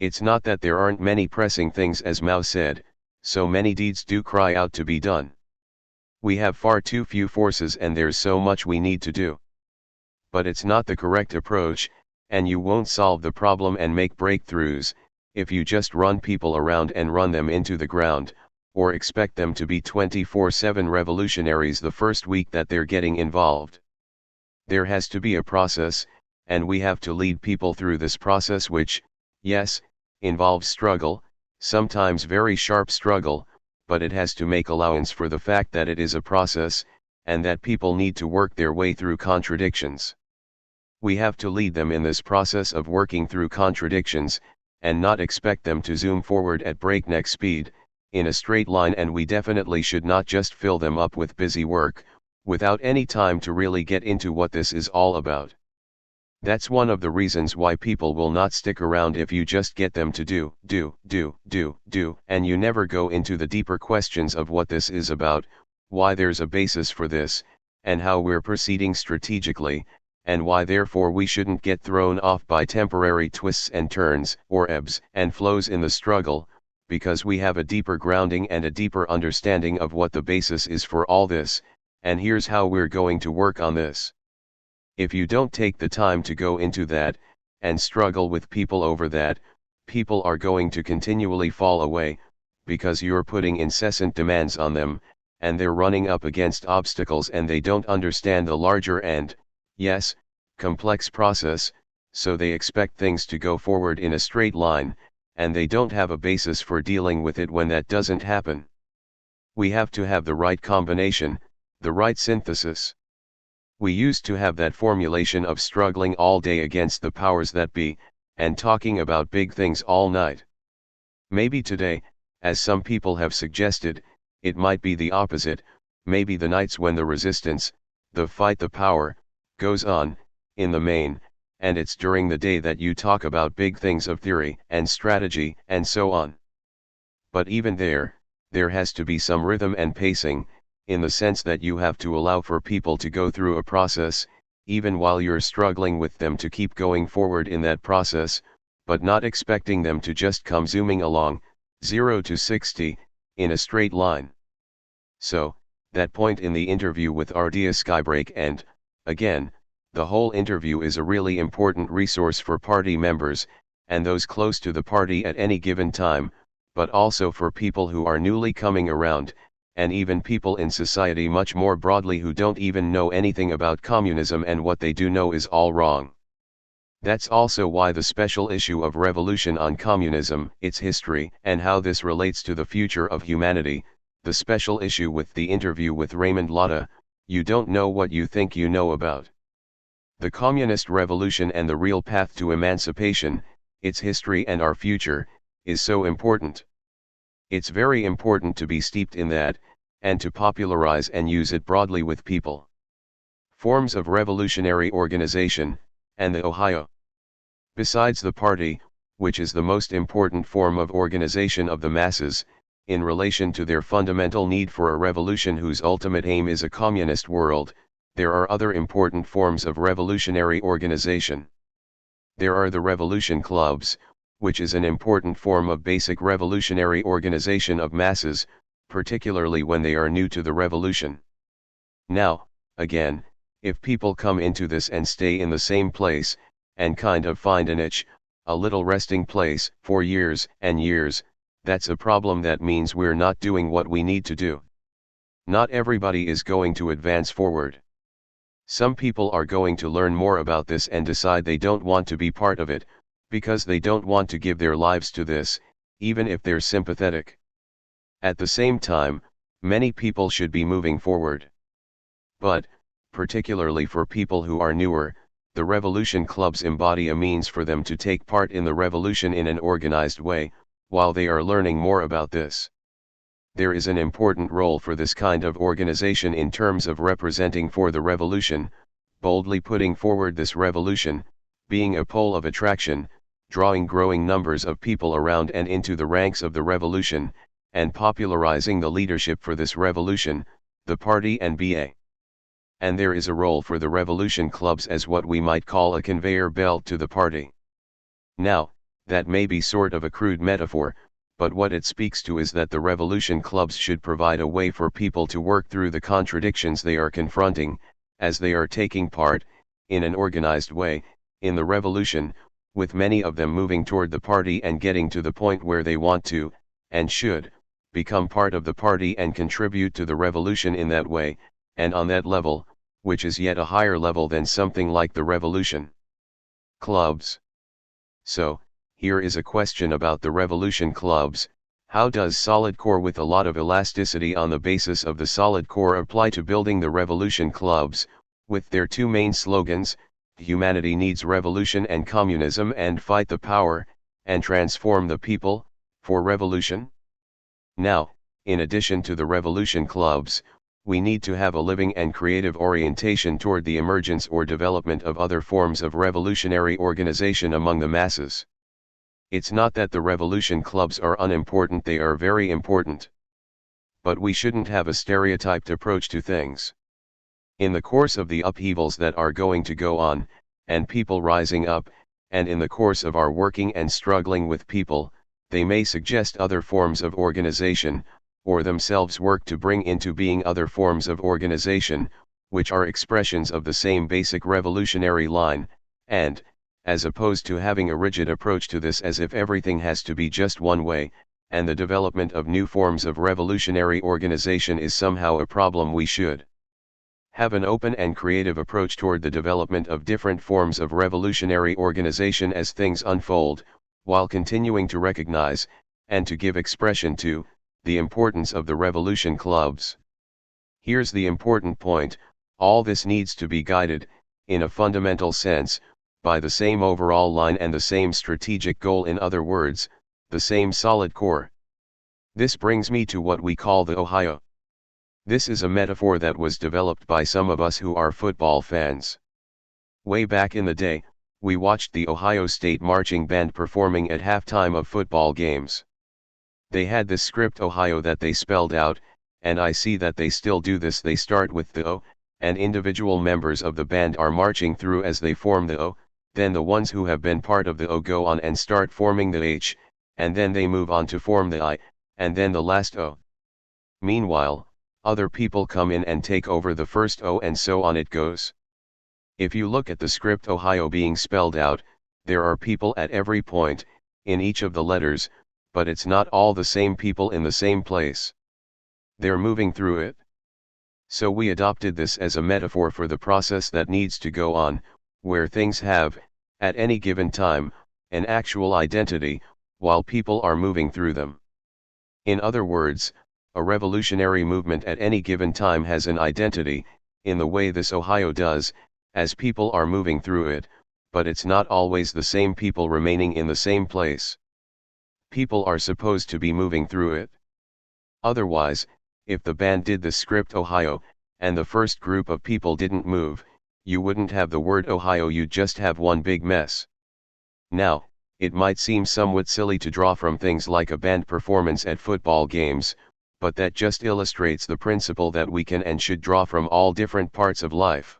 [SPEAKER 1] It's not that there aren't many pressing things, as Mao said, so many deeds do cry out to be done. We have far too few forces and there's so much we need to do. But it's not the correct approach, and you won't solve the problem and make breakthroughs, if you just run people around and run them into the ground, or expect them to be 24/7 revolutionaries the first week that they're getting involved. There has to be a process, and we have to lead people through this process, which, yes, involves struggle, sometimes very sharp struggle, but it has to make allowance for the fact that it is a process, and that people need to work their way through contradictions. We have to lead them in this process of working through contradictions, and not expect them to zoom forward at breakneck speed, in a straight line, and we definitely should not just fill them up with busy work, without any time to really get into what this is all about. That's one of the reasons why people will not stick around if you just get them to do, and you never go into the deeper questions of what this is about, why there's a basis for this, and how we're proceeding strategically, and why therefore we shouldn't get thrown off by temporary twists and turns, or ebbs and flows in the struggle, because we have a deeper grounding and a deeper understanding of what the basis is for all this, and here's how we're going to work on this. If you don't take the time to go into that, and struggle with people over that, people are going to continually fall away, because you're putting incessant demands on them, and they're running up against obstacles and they don't understand the larger and, yes, complex process, so they expect things to go forward in a straight line, and they don't have a basis for dealing with it when that doesn't happen. We have to have the right combination, the right synthesis. We used to have that formulation of struggling all day against the powers that be, and talking about big things all night. Maybe today, as some people have suggested, it might be the opposite, maybe the nights when the resistance, the fight, the power, goes on, in the main, and it's during the day that you talk about big things of theory and strategy and so on. But even there has to be some rhythm and pacing, in the sense that you have to allow for people to go through a process, even while you're struggling with them to keep going forward in that process, but not expecting them to just come zooming along, 0 to 60, in a straight line. So, that point in the interview with Ardea Skybreak, and, again, the whole interview is a really important resource for party members, and those close to the party at any given time, but also for people who are newly coming around, and even people in society much more broadly who don't even know anything about communism, and what they do know is all wrong. That's also why the special issue of Revolution on Communism, its history, and how this relates to the future of humanity, the special issue with the interview with Raymond Lotta, You Don't Know What You Think You Know About. The Communist Revolution and the Real Path to Emancipation, its history and our future, is so important. It's very important to be steeped in that, and to popularize and use it broadly with people. Forms of revolutionary organization, and the Ohio. Besides the party, which is the most important form of organization of the masses, in relation to their fundamental need for a revolution whose ultimate aim is a communist world, there are other important forms of revolutionary organization. There are the revolution clubs, which is an important form of basic revolutionary organization of masses, particularly when they are new to the revolution. Now, again, if people come into this and stay in the same place, and kind of find a niche, a little resting place, for years and years, that's a problem. That means we're not doing what we need to do. Not everybody is going to advance forward. Some people are going to learn more about this and decide they don't want to be part of it, because they don't want to give their lives to this, even if they're sympathetic. At the same time, many people should be moving forward. But, particularly for people who are newer, the revolution clubs embody a means for them to take part in the revolution in an organized way, while they are learning more about this. There is an important role for this kind of organization in terms of representing for the revolution, boldly putting forward this revolution, being a pole of attraction, drawing growing numbers of people around and into the ranks of the revolution, and popularizing the leadership for this revolution, the party and BA. And there is a role for the revolution clubs as what we might call a conveyor belt to the party. Now, that may be sort of a crude metaphor, but what it speaks to is that the revolution clubs should provide a way for people to work through the contradictions they are confronting, as they are taking part, in an organized way, in the revolution, with many of them moving toward the party and getting to the point where they want to, and should, become part of the party and contribute to the revolution in that way, and on that level, which is yet a higher level than something like the revolution clubs. So, here is a question about the revolution clubs: how does solid core with a lot of elasticity on the basis of the solid core apply to building the revolution clubs, with their two main slogans, humanity needs revolution and communism, and fight the power, and transform the people, for revolution? Now, in addition to the revolution clubs, we need to have a living and creative orientation toward the emergence or development of other forms of revolutionary organization among the masses. It's not that the revolution clubs are unimportant, they are very important. But we shouldn't have a stereotyped approach to things. In the course of the upheavals that are going to go on, and people rising up, and in the course of our working and struggling with people, they may suggest other forms of organization, or themselves work to bring into being other forms of organization, which are expressions of the same basic revolutionary line, and, as opposed to having a rigid approach to this as if everything has to be just one way, and the development of new forms of revolutionary organization is somehow a problem, we should have an open and creative approach toward the development of different forms of revolutionary organization as things unfold, while continuing to recognize, and to give expression to, the importance of the revolution clubs. Here's the important point: all this needs to be guided, in a fundamental sense, by the same overall line and the same strategic goal, in other words, the same solid core. This brings me to what we call the Ohio. This is a metaphor that was developed by some of us who are football fans. Way back in the day, we watched the Ohio State marching band performing at halftime of football games. They had this script Ohio that they spelled out, and I see that they still do this. They start with the O, and individual members of the band are marching through as they form the O, then the ones who have been part of the O go on and start forming the H, and then they move on to form the I, and then the last O. Meanwhile, other people come in and take over the first O, and so on it goes. If you look at the script Ohio being spelled out, there are people at every point, in each of the letters, but it's not all the same people in the same place. They're moving through it. So we adopted this as a metaphor for the process that needs to go on, where things have, at any given time, an actual identity, while people are moving through them. In other words, a revolutionary movement at any given time has an identity, in the way this Ohio does, as people are moving through it, but it's not always the same people remaining in the same place. People are supposed to be moving through it. Otherwise, if the band did the script Ohio, and the first group of people didn't move, you wouldn't have the word Ohio, you'd just have one big mess. Now, it might seem somewhat silly to draw from things like a band performance at football games, but that just illustrates the principle that we can and should draw from all different parts of life.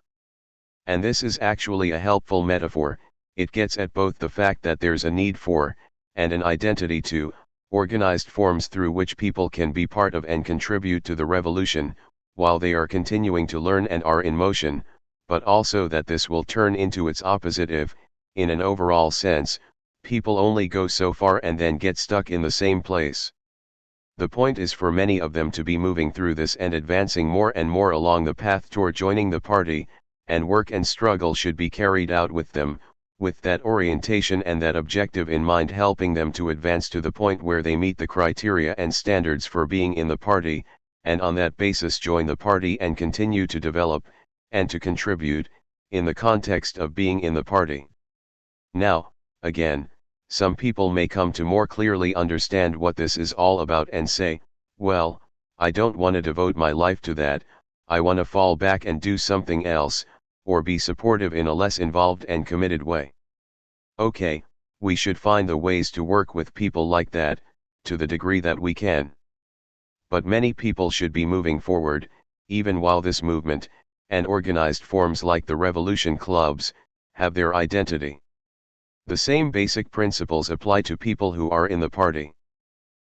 [SPEAKER 1] And this is actually a helpful metaphor. It gets at both the fact that there's a need for, and an identity to, organized forms through which people can be part of and contribute to the revolution, while they are continuing to learn and are in motion, but also that this will turn into its opposite if, in an overall sense, people only go so far and then get stuck in the same place. The point is for many of them to be moving through this and advancing more and more along the path toward joining the party, and work and struggle should be carried out with them, with that orientation and that objective in mind, helping them to advance to the point where they meet the criteria and standards for being in the party, and on that basis join the party and continue to develop, and to contribute, in the context of being in the party. Now, again, some people may come to more clearly understand what this is all about and say, well, I don't want to devote my life to that, I want to fall back and do something else, or be supportive in a less involved and committed way. Okay, we should find the ways to work with people like that, to the degree that we can. But many people should be moving forward, even while this movement, and organized forms like the revolution clubs, have their identity. The same basic principles apply to people who are in the party.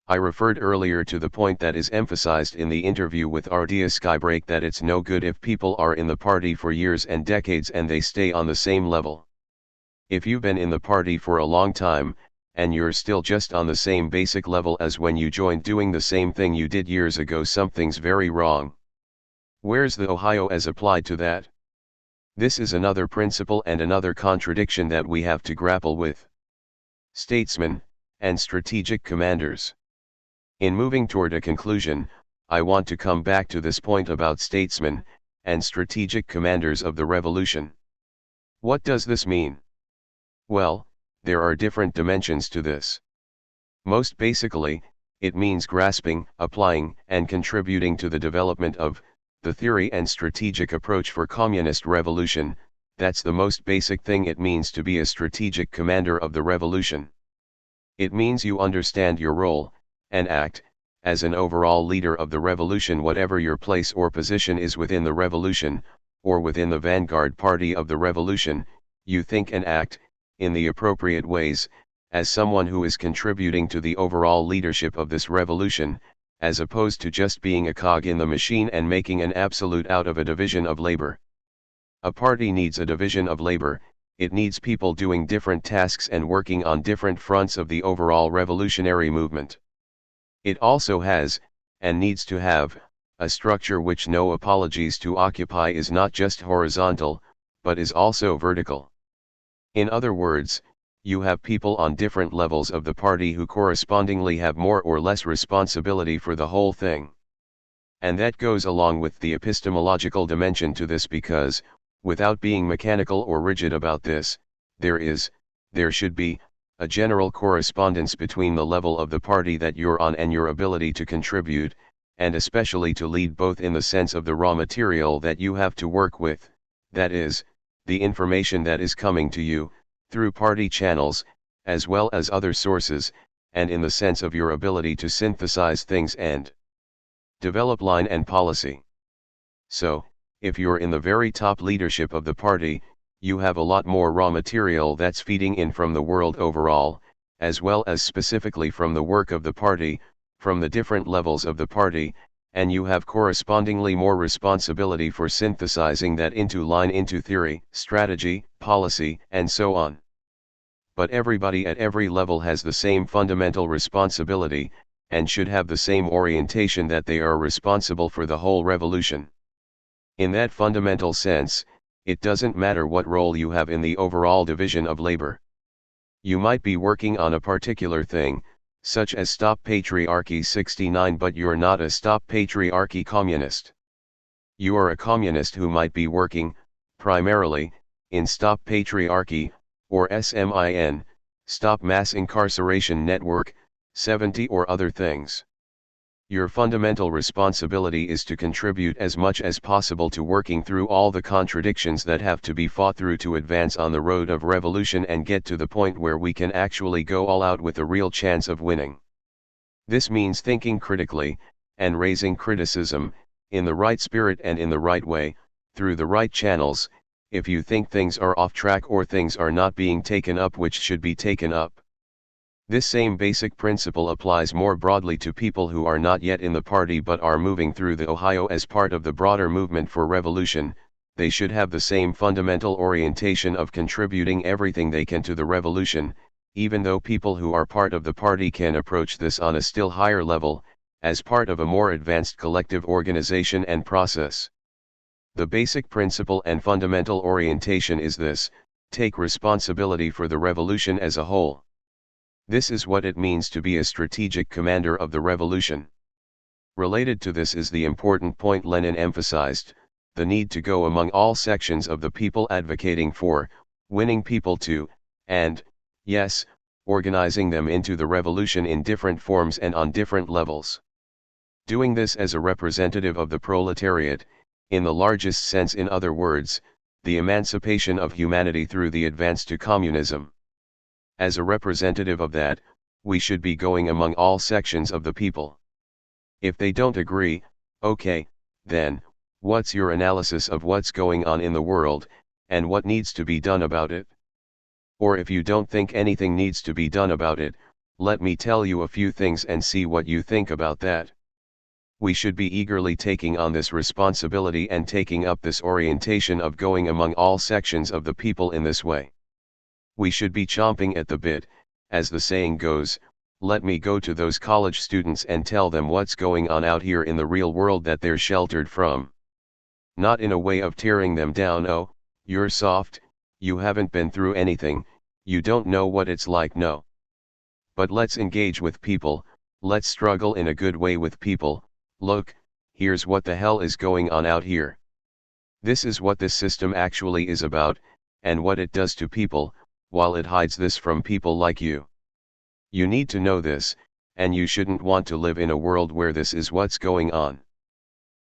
[SPEAKER 1] I referred earlier to the point that is emphasized in the interview with Ardea Skybreak, that it's no good if people are in the party for years and decades and they stay on the same level. If you've been in the party for a long time, and you're still just on the same basic level as when you joined, doing the same thing you did years ago, something's very wrong. Where's the Ohio as applied to that? This is another principle and another contradiction that we have to grapple with. Statesmen, and strategic commanders. In moving toward a conclusion, I want to come back to this point about statesmen, and strategic commanders of the revolution. What does this mean? Well, there are different dimensions to this. Most basically, it means grasping, applying, and contributing to the development of the theory and strategic approach for communist revolution. That's the most basic thing it means to be a strategic commander of the revolution. It means you understand your role, and act, as an overall leader of the revolution, whatever your place or position is within the revolution, or within the vanguard party of the revolution. You think and act, in the appropriate ways, as someone who is contributing to the overall leadership of this revolution, as opposed to just being a cog in the machine and making an absolute out of a division of labor. A party needs a division of labor. It needs people doing different tasks and working on different fronts of the overall revolutionary movement. It also has, and needs to have, a structure which, no apologies to occupy, is not just horizontal, but is also vertical. In other words, you have people on different levels of the party who correspondingly have more or less responsibility for the whole thing. And that goes along with the epistemological dimension to this, because, without being mechanical or rigid about this, there should be, a general correspondence between the level of the party that you're on and your ability to contribute, and especially to lead, both in the sense of the raw material that you have to work with, that is, the information that is coming to you, through party channels, as well as other sources, and in the sense of your ability to synthesize things and develop line and policy. So, if you're in the very top leadership of the party, you have a lot more raw material that's feeding in from the world overall, as well as specifically from the work of the party, from the different levels of the party, and you have correspondingly more responsibility for synthesizing that into line, into theory, strategy, policy, and so on. But everybody at every level has the same fundamental responsibility, and should have the same orientation, that they are responsible for the whole revolution. In that fundamental sense, it doesn't matter what role you have in the overall division of labor. You might be working on a particular thing, such as Stop Patriarchy 69, but you're not a Stop Patriarchy communist. You are a communist who might be working, primarily, in Stop Patriarchy, or SMIN, Stop Mass Incarceration Network, 70, or other things. Your fundamental responsibility is to contribute as much as possible to working through all the contradictions that have to be fought through to advance on the road of revolution and get to the point where we can actually go all out with a real chance of winning. This means thinking critically, and raising criticism, in the right spirit and in the right way, through the right channels, if you think things are off track or things are not being taken up which should be taken up. This same basic principle applies more broadly to people who are not yet in the party but are moving through the Ohio as part of the broader movement for revolution. They should have the same fundamental orientation of contributing everything they can to the revolution, even though people who are part of the party can approach this on a still higher level, as part of a more advanced collective organization and process. The basic principle and fundamental orientation is this: take responsibility for the revolution as a whole. This is what it means to be a strategic commander of the revolution. Related to this is the important point Lenin emphasized, the need to go among all sections of the people, advocating for, winning people to, and, yes, organizing them into the revolution in different forms and on different levels. Doing this as a representative of the proletariat, in the largest sense, in other words, the emancipation of humanity through the advance to communism. As a representative of that, we should be going among all sections of the people. If they don't agree, okay, then, what's your analysis of what's going on in the world, and what needs to be done about it? Or if you don't think anything needs to be done about it, let me tell you a few things and see what you think about that. We should be eagerly taking on this responsibility and taking up this orientation of going among all sections of the people in this way. We should be chomping at the bit, as the saying goes. Let me go to those college students and tell them what's going on out here in the real world that they're sheltered from. Not in a way of tearing them down, oh, you're soft, you haven't been through anything, you don't know what it's like, no. But let's engage with people, let's struggle in a good way with people. Look, here's what the hell is going on out here. This is what this system actually is about, and what it does to people, while it hides this from people like you. You need to know this, and you shouldn't want to live in a world where this is what's going on.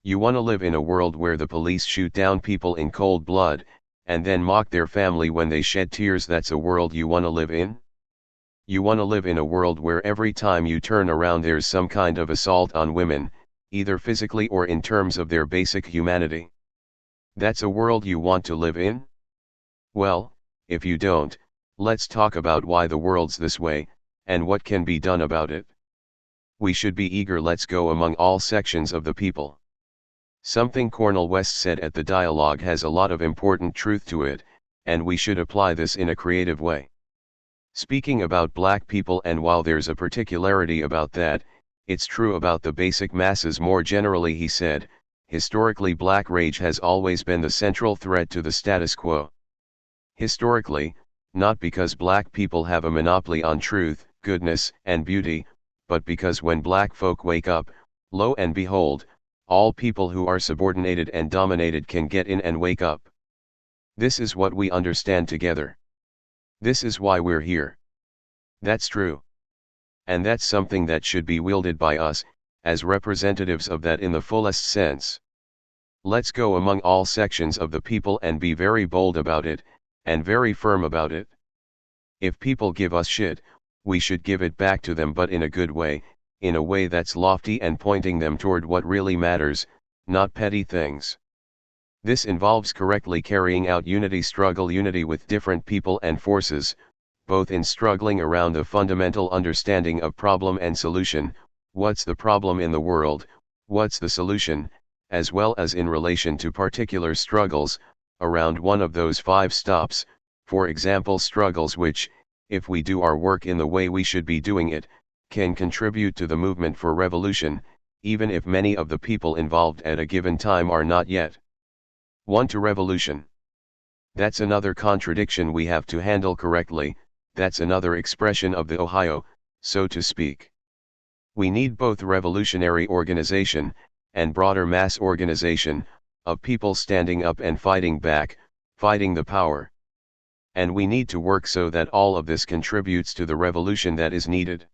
[SPEAKER 1] You want to live in a world where the police shoot down people in cold blood, and then mock their family when they shed tears. That's a world you want to live in? You want to live in a world where every time you turn around there's some kind of assault on women, either physically or in terms of their basic humanity? That's a world you want to live in? Well, if you don't, let's talk about why the world's this way, and what can be done about it. We should be eager. Let's go among all sections of the people. Something Cornel West said at the dialogue has a lot of important truth to it, and we should apply this in a creative way. Speaking about black people, and while there's a particularity about that, it's true about the basic masses more generally. He said, historically black rage has always been the central threat to the status quo. Historically, not because black people have a monopoly on truth, goodness, and beauty, but because when black folk wake up, lo and behold, all people who are subordinated and dominated can get in and wake up. This is what we understand together. This is why we're here. That's true. And that's something that should be wielded by us, as representatives of that in the fullest sense. Let's go among all sections of the people and be very bold about it, and very firm about it. If people give us shit, we should give it back to them, but in a good way, in a way that's lofty and pointing them toward what really matters, not petty things. This involves correctly carrying out unity with different people and forces, both in struggling around a fundamental understanding of problem and solution, what's the problem in the world, what's the solution, as well as in relation to particular struggles, around one of those 5 stops, for example struggles which, if we do our work in the way we should be doing it, can contribute to the movement for revolution, even if many of the people involved at a given time are not yet. 1 to revolution. That's another contradiction we have to handle correctly. That's another expression of the Ohio, so to speak. We need both revolutionary organization, and broader mass organization, of people standing up and fighting back, fighting the power. And we need to work so that all of this contributes to the revolution that is needed.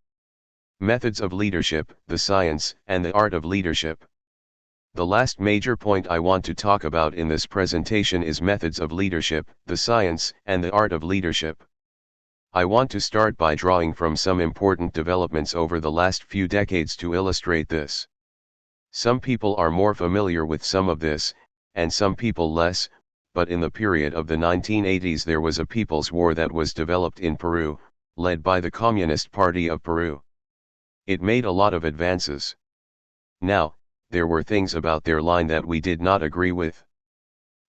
[SPEAKER 1] Methods of leadership, the science and the art of leadership. The last major point I want to talk about in this presentation is methods of leadership, the science and the art of leadership. I want to start by drawing from some important developments over the last few decades to illustrate this. Some people are more familiar with some of this, and some people less, but in the period of the 1980s there was a people's war that was developed in Peru, led by the Communist Party of Peru. It made a lot of advances. Now, there were things about their line that we did not agree with.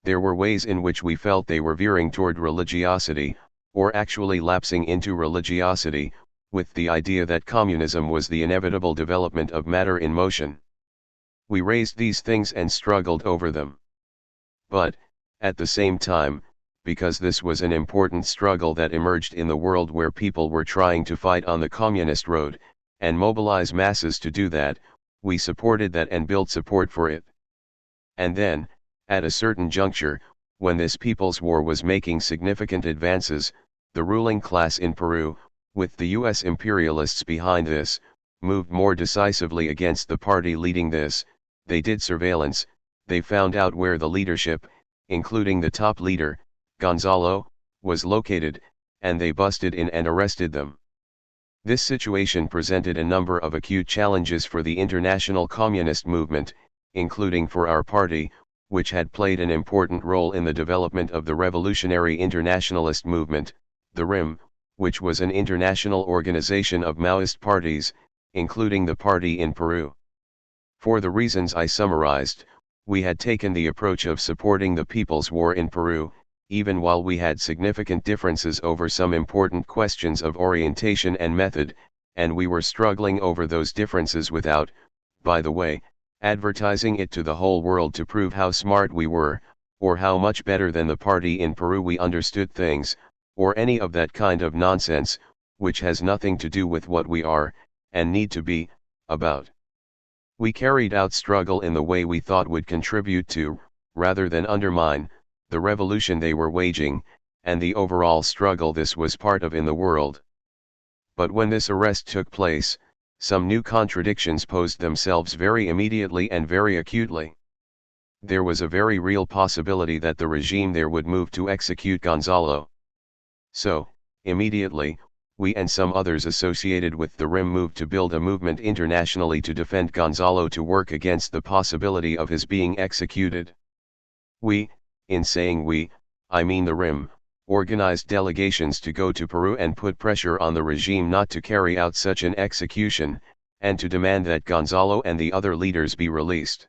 [SPEAKER 1] There were ways in which we felt they were veering toward religiosity, or actually lapsing into religiosity, with the idea that communism was the inevitable development of matter in motion. We raised these things and struggled over them. But, at the same time, because this was an important struggle that emerged in the world where people were trying to fight on the communist road, and mobilize masses to do that, we supported that and built support for it. And then, at a certain juncture, when this people's war was making significant advances, the ruling class in Peru, with the US imperialists behind this, moved more decisively against the party leading this. They did surveillance, they found out where the leadership, including the top leader, Gonzalo, was located, and they busted in and arrested them. This situation presented a number of acute challenges for the international communist movement, including for our party, which had played an important role in the development of the Revolutionary Internationalist Movement, the RIM, which was an international organization of Maoist parties, including the party in Peru. For the reasons I summarized, we had taken the approach of supporting the People's War in Peru, even while we had significant differences over some important questions of orientation and method, and we were struggling over those differences without, by the way, advertising it to the whole world to prove how smart we were, or how much better than the party in Peru we understood things, or any of that kind of nonsense, which has nothing to do with what we are, and need to be, about. We carried out struggle in the way we thought would contribute to, rather than undermine, the revolution they were waging, and the overall struggle this was part of in the world. But when this arrest took place, some new contradictions posed themselves very immediately and very acutely. There was a very real possibility that the regime there would move to execute Gonzalo. So, immediately, we and some others associated with the RIM moved to build a movement internationally to defend Gonzalo, to work against the possibility of his being executed. We, in saying we, I mean the RIM, organized delegations to go to Peru and put pressure on the regime not to carry out such an execution, and to demand that Gonzalo and the other leaders be released.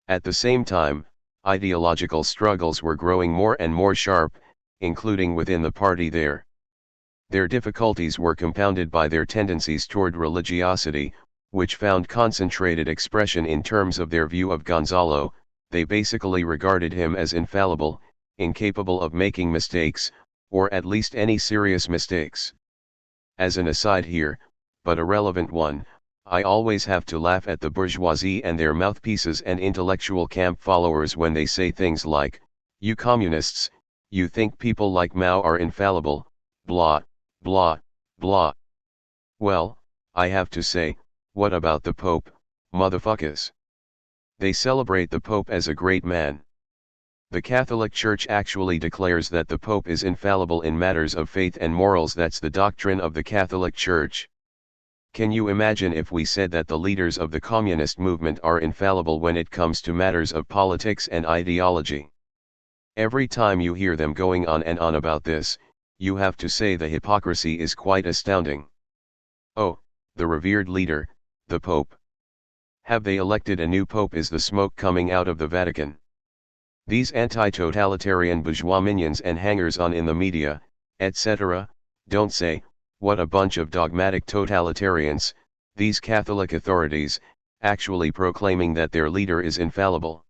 [SPEAKER 1] At the same time, ideological struggles were growing more and more sharp, including within the party there. Their difficulties were compounded by their tendencies toward religiosity, which found concentrated expression in terms of their view of Gonzalo. They basically regarded him as infallible, incapable of making mistakes, or at least any serious mistakes. As an aside here, but a relevant one, I always have to laugh at the bourgeoisie and their mouthpieces and intellectual camp followers when they say things like, "You communists, you think people like Mao are infallible, blah, blah, blah." Well, I have to say, what about the Pope, motherfuckers? They celebrate the Pope as a great man. The Catholic Church actually declares that the Pope is infallible in matters of faith and morals. That's the doctrine of the Catholic Church. Can you imagine if we said that the leaders of the communist movement are infallible when it comes to matters of politics and ideology? Every time you hear them going on and on about this, you have to say the hypocrisy is quite astounding. Oh, the revered leader, the Pope. Have they elected a new Pope? Is the smoke coming out of the Vatican? These anti-totalitarian bourgeois minions and hangers-on in the media, etc., don't say, "What a bunch of dogmatic totalitarians, these Catholic authorities, actually proclaiming that their leader is infallible."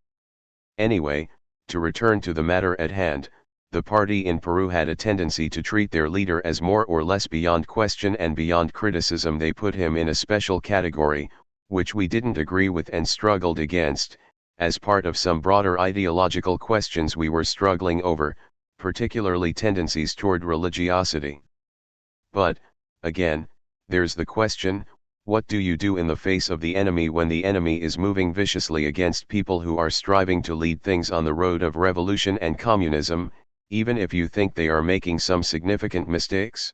[SPEAKER 1] Anyway, to return to the matter at hand, the party in Peru had a tendency to treat their leader as more or less beyond question and beyond criticism. They put him in a special category, which we didn't agree with and struggled against, as part of some broader ideological questions we were struggling over, particularly tendencies toward religiosity. But, again, there's the question, what do you do in the face of the enemy when the enemy is moving viciously against people who are striving to lead things on the road of revolution and communism, even if you think they are making some significant mistakes?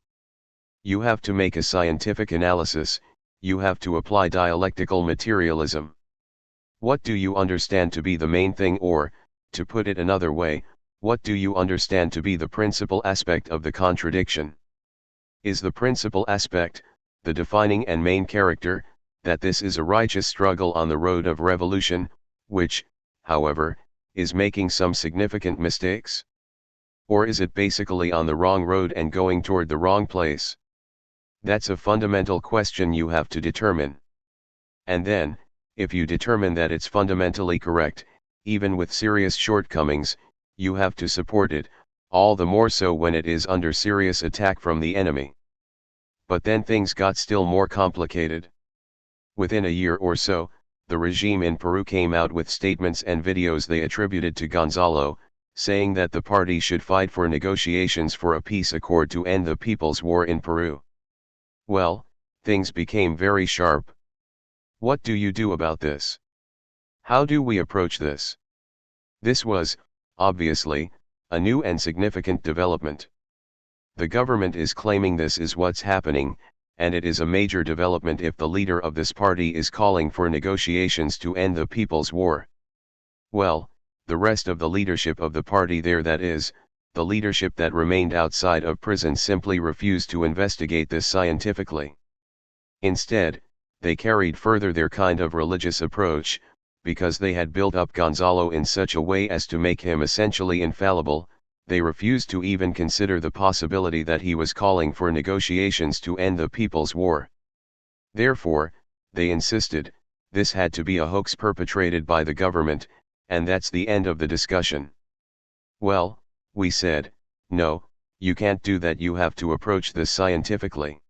[SPEAKER 1] You have to make a scientific analysis, you have to apply dialectical materialism. What do you understand to be the main thing, or, to put it another way, what do you understand to be the principal aspect of the contradiction? Is the principal aspect, the defining and main character, that this is a righteous struggle on the road of revolution, which, however, is making some significant mistakes? Or is it basically on the wrong road and going toward the wrong place? That's a fundamental question you have to determine. And then, if you determine that it's fundamentally correct, even with serious shortcomings, you have to support it, all the more so when it is under serious attack from the enemy. But then things got still more complicated. Within a year or so, the regime in Peru came out with statements and videos they attributed to Gonzalo, saying that the party should fight for negotiations for a peace accord to end the people's war in Peru. Well, things became very sharp. What do you do about this? How do we approach this? This was, obviously, a new and significant development. The government is claiming this is what's happening, and it is a major development if the leader of this party is calling for negotiations to end the people's war. Well, the rest of the leadership of the party there, that is, the leadership that remained outside of prison, simply refused to investigate this scientifically. Instead, they carried further their kind of religious approach, because they had built up Gonzalo in such a way as to make him essentially infallible. They refused to even consider the possibility that he was calling for negotiations to end the people's war. Therefore, they insisted, this had to be a hoax perpetrated by the government, and that's the end of the discussion. Well, we said, no, you can't do that, you have to approach this scientifically.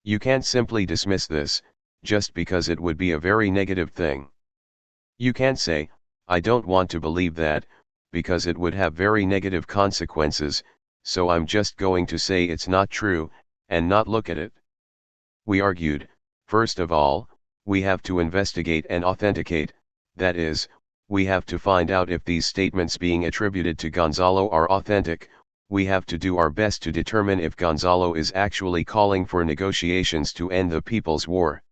[SPEAKER 1] You can't simply dismiss this, just because it would be a very negative thing. You can't say, I don't want to believe that, because it would have very negative consequences, so I'm just going to say it's not true, and not look at it. We argued, First of all, we have to investigate and authenticate, that is, we have to find out if these statements being attributed to Gonzalo are authentic. We have to do our best to determine if Gonzalo is actually calling for negotiations to end the People's War.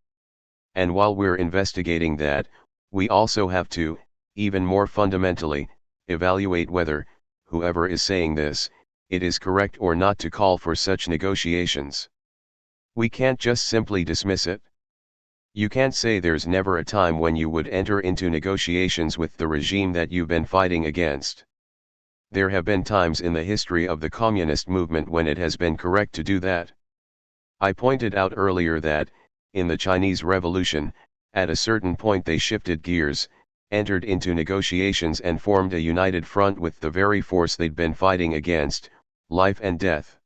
[SPEAKER 1] And while we're investigating that, we also have to, even more fundamentally, evaluate whether, whoever is saying this, it is correct or not to call for such negotiations. We can't just simply dismiss it. You can't say there's never a time when you would enter into negotiations with the regime that you've been fighting against. There have been times in the history of the communist movement when it has been correct to do that. I pointed out earlier that, in the Chinese Revolution, at a certain point they shifted gears, entered into negotiations and formed a united front with the very force they'd been fighting against, life and death.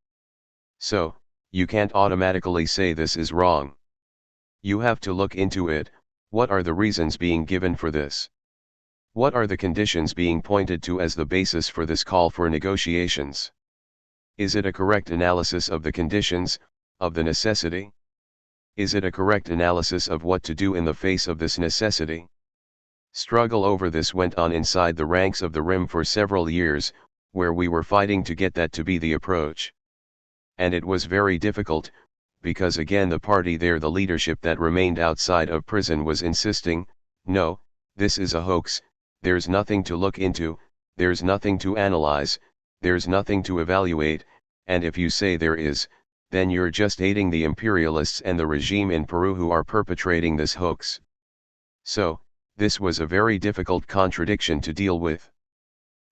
[SPEAKER 1] So, you can't automatically say this is wrong. You have to look into it. What are the reasons being given for this? What are the conditions being pointed to as the basis for this call for negotiations? Is it a correct analysis of the conditions, of the necessity? Is it a correct analysis of what to do in the face of this necessity? Struggle over this went on inside the ranks of the RIM for several years, where we were fighting to get that to be the approach. And it was very difficult, because again the party there, the leadership that remained outside of prison, was insisting, no, this is a hoax, there's nothing to look into, there's nothing to analyze, there's nothing to evaluate, and if you say there is, then you're just aiding the imperialists and the regime in Peru who are perpetrating this hoax. So, this was a very difficult contradiction to deal with.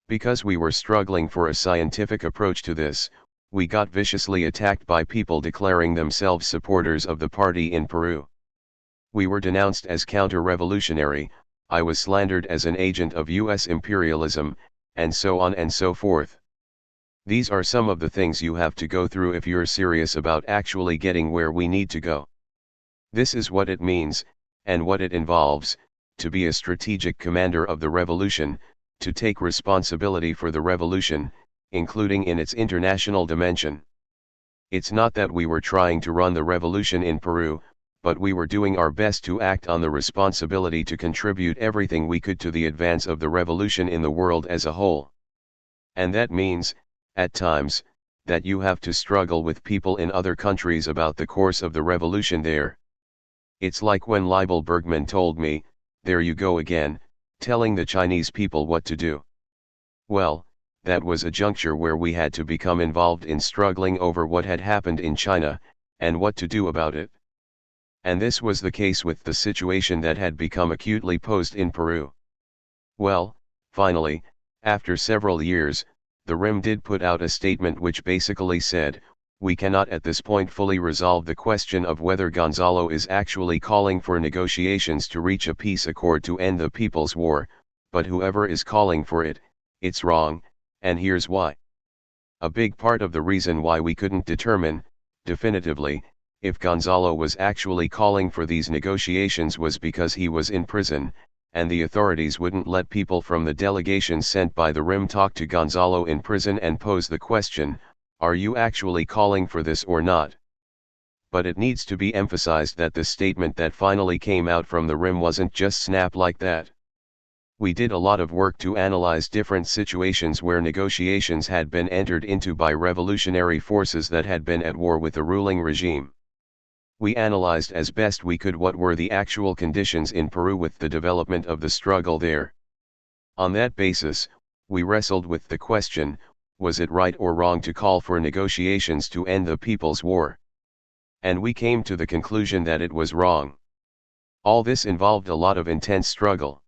[SPEAKER 1] Because we were struggling for a scientific approach to this, we got viciously attacked by people declaring themselves supporters of the party in Peru. We were denounced as counter-revolutionary, I was slandered as an agent of US imperialism, and so on and so forth. These are some of the things you have to go through if you're serious about actually getting where we need to go. This is what it means, and what it involves, to be a strategic commander of the revolution, to take responsibility for the revolution, including in its international dimension. It's not that we were trying to run the revolution in Peru, but we were doing our best to act on the responsibility to contribute everything we could to the advance of the revolution in the world as a whole. And that means, at times, that you have to struggle with people in other countries about the course of the revolution there. It's like when Leibel Bergman told me, there you go again, telling the Chinese people what to do. Well, that was a juncture where we had to become involved in struggling over what had happened in China, and what to do about it. And this was the case with the situation that had become acutely posed in Peru. Well, finally, after several years, the RIM did put out a statement which basically said, we cannot at this point fully resolve the question of whether Gonzalo is actually calling for negotiations to reach a peace accord to end the People's War, but whoever is calling for it, it's wrong, and here's why. A big part of the reason why we couldn't determine, definitively, if Gonzalo was actually calling for these negotiations was because he was in prison, and the authorities wouldn't let people from the delegation sent by the RIM talk to Gonzalo in prison and pose the question, are you actually calling for this or not? But it needs to be emphasized that the statement that finally came out from the RIM wasn't just snap like that. We did a lot of work to analyze different situations where negotiations had been entered into by revolutionary forces that had been at war with the ruling regime. We analyzed as best we could what were the actual conditions in Peru with the development of the struggle there. On that basis, we wrestled with the question, was it right or wrong to call for negotiations to end the People's War? And we came to the conclusion that it was wrong. All this involved a lot of intense struggle.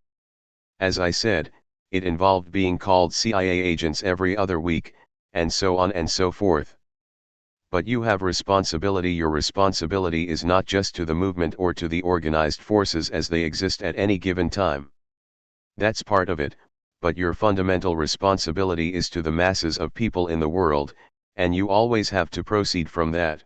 [SPEAKER 1] As I said, it involved being called CIA agents every other week, and so on and so forth. But you have responsibility. Your responsibility is not just to the movement or to the organized forces as they exist at any given time. That's part of it, but your fundamental responsibility is to the masses of people in the world, and you always have to proceed from that.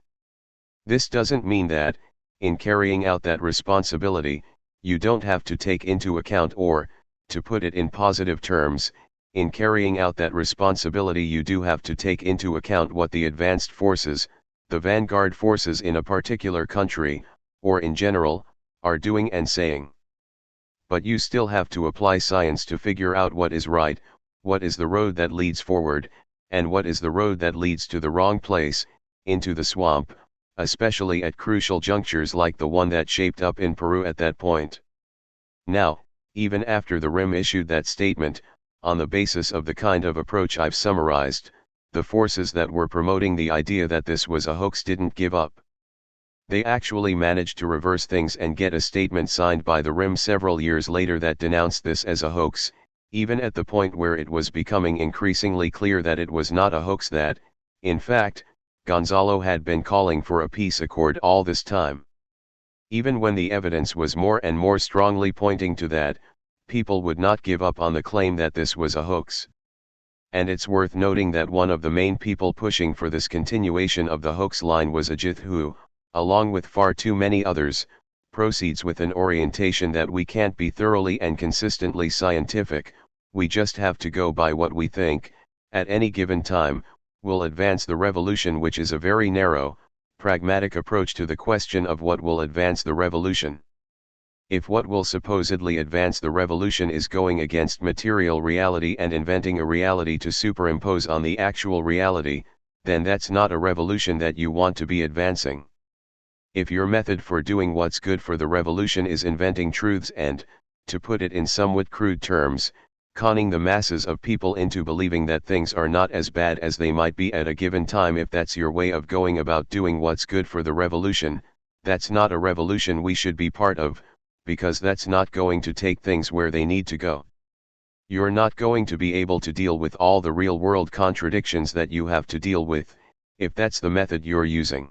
[SPEAKER 1] This doesn't mean that, in carrying out that responsibility, you don't have to take into account, or, to put it in positive terms, in carrying out that responsibility you do have to take into account what the advanced forces, the vanguard forces in a particular country, or in general, are doing and saying. But you still have to apply science to figure out what is right, what is the road that leads forward, and what is the road that leads to the wrong place, into the swamp, especially at crucial junctures like the one that shaped up in Peru at that point. Now, even after the RIM issued that statement, on the basis of the kind of approach I've summarized, the forces that were promoting the idea that this was a hoax didn't give up. They actually managed to reverse things and get a statement signed by the RIM several years later that denounced this as a hoax, even at the point where it was becoming increasingly clear that it was not a hoax, that, in fact, Gonzalo had been calling for a peace accord all this time. Even when the evidence was more and more strongly pointing to that, people would not give up on the claim that this was a hoax. And it's worth noting that one of the main people pushing for this continuation of the hoax line was Ajith, who, along with far too many others, proceeds with an orientation that we can't be thoroughly and consistently scientific, we just have to go by what we think, at any given time, will advance the revolution, which is a very narrow, pragmatic approach to the question of what will advance the revolution. If what will supposedly advance the revolution is going against material reality and inventing a reality to superimpose on the actual reality, then that's not a revolution that you want to be advancing. If your method for doing what's good for the revolution is inventing truths and, to put it in somewhat crude terms, conning the masses of people into believing that things are not as bad as they might be at a given time, if that's your way of going about doing what's good for the revolution, that's not a revolution we should be part of, because that's not going to take things where they need to go. You're not going to be able to deal with all the real-world contradictions that you have to deal with, if that's the method you're using.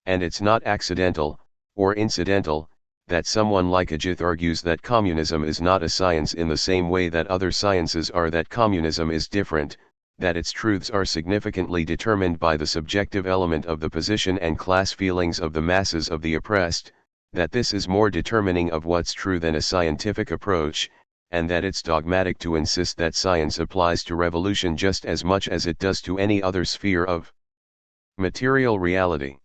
[SPEAKER 1] And it's not accidental, or incidental, that someone like Ajith argues that communism is not a science in the same way that other sciences are, that communism is different, that its truths are significantly determined by the subjective element of the position and class feelings of the masses of the oppressed, that this is more determining of what's true than a scientific approach, and that it's dogmatic to insist that science applies to revolution just as much as it does to any other sphere of material reality.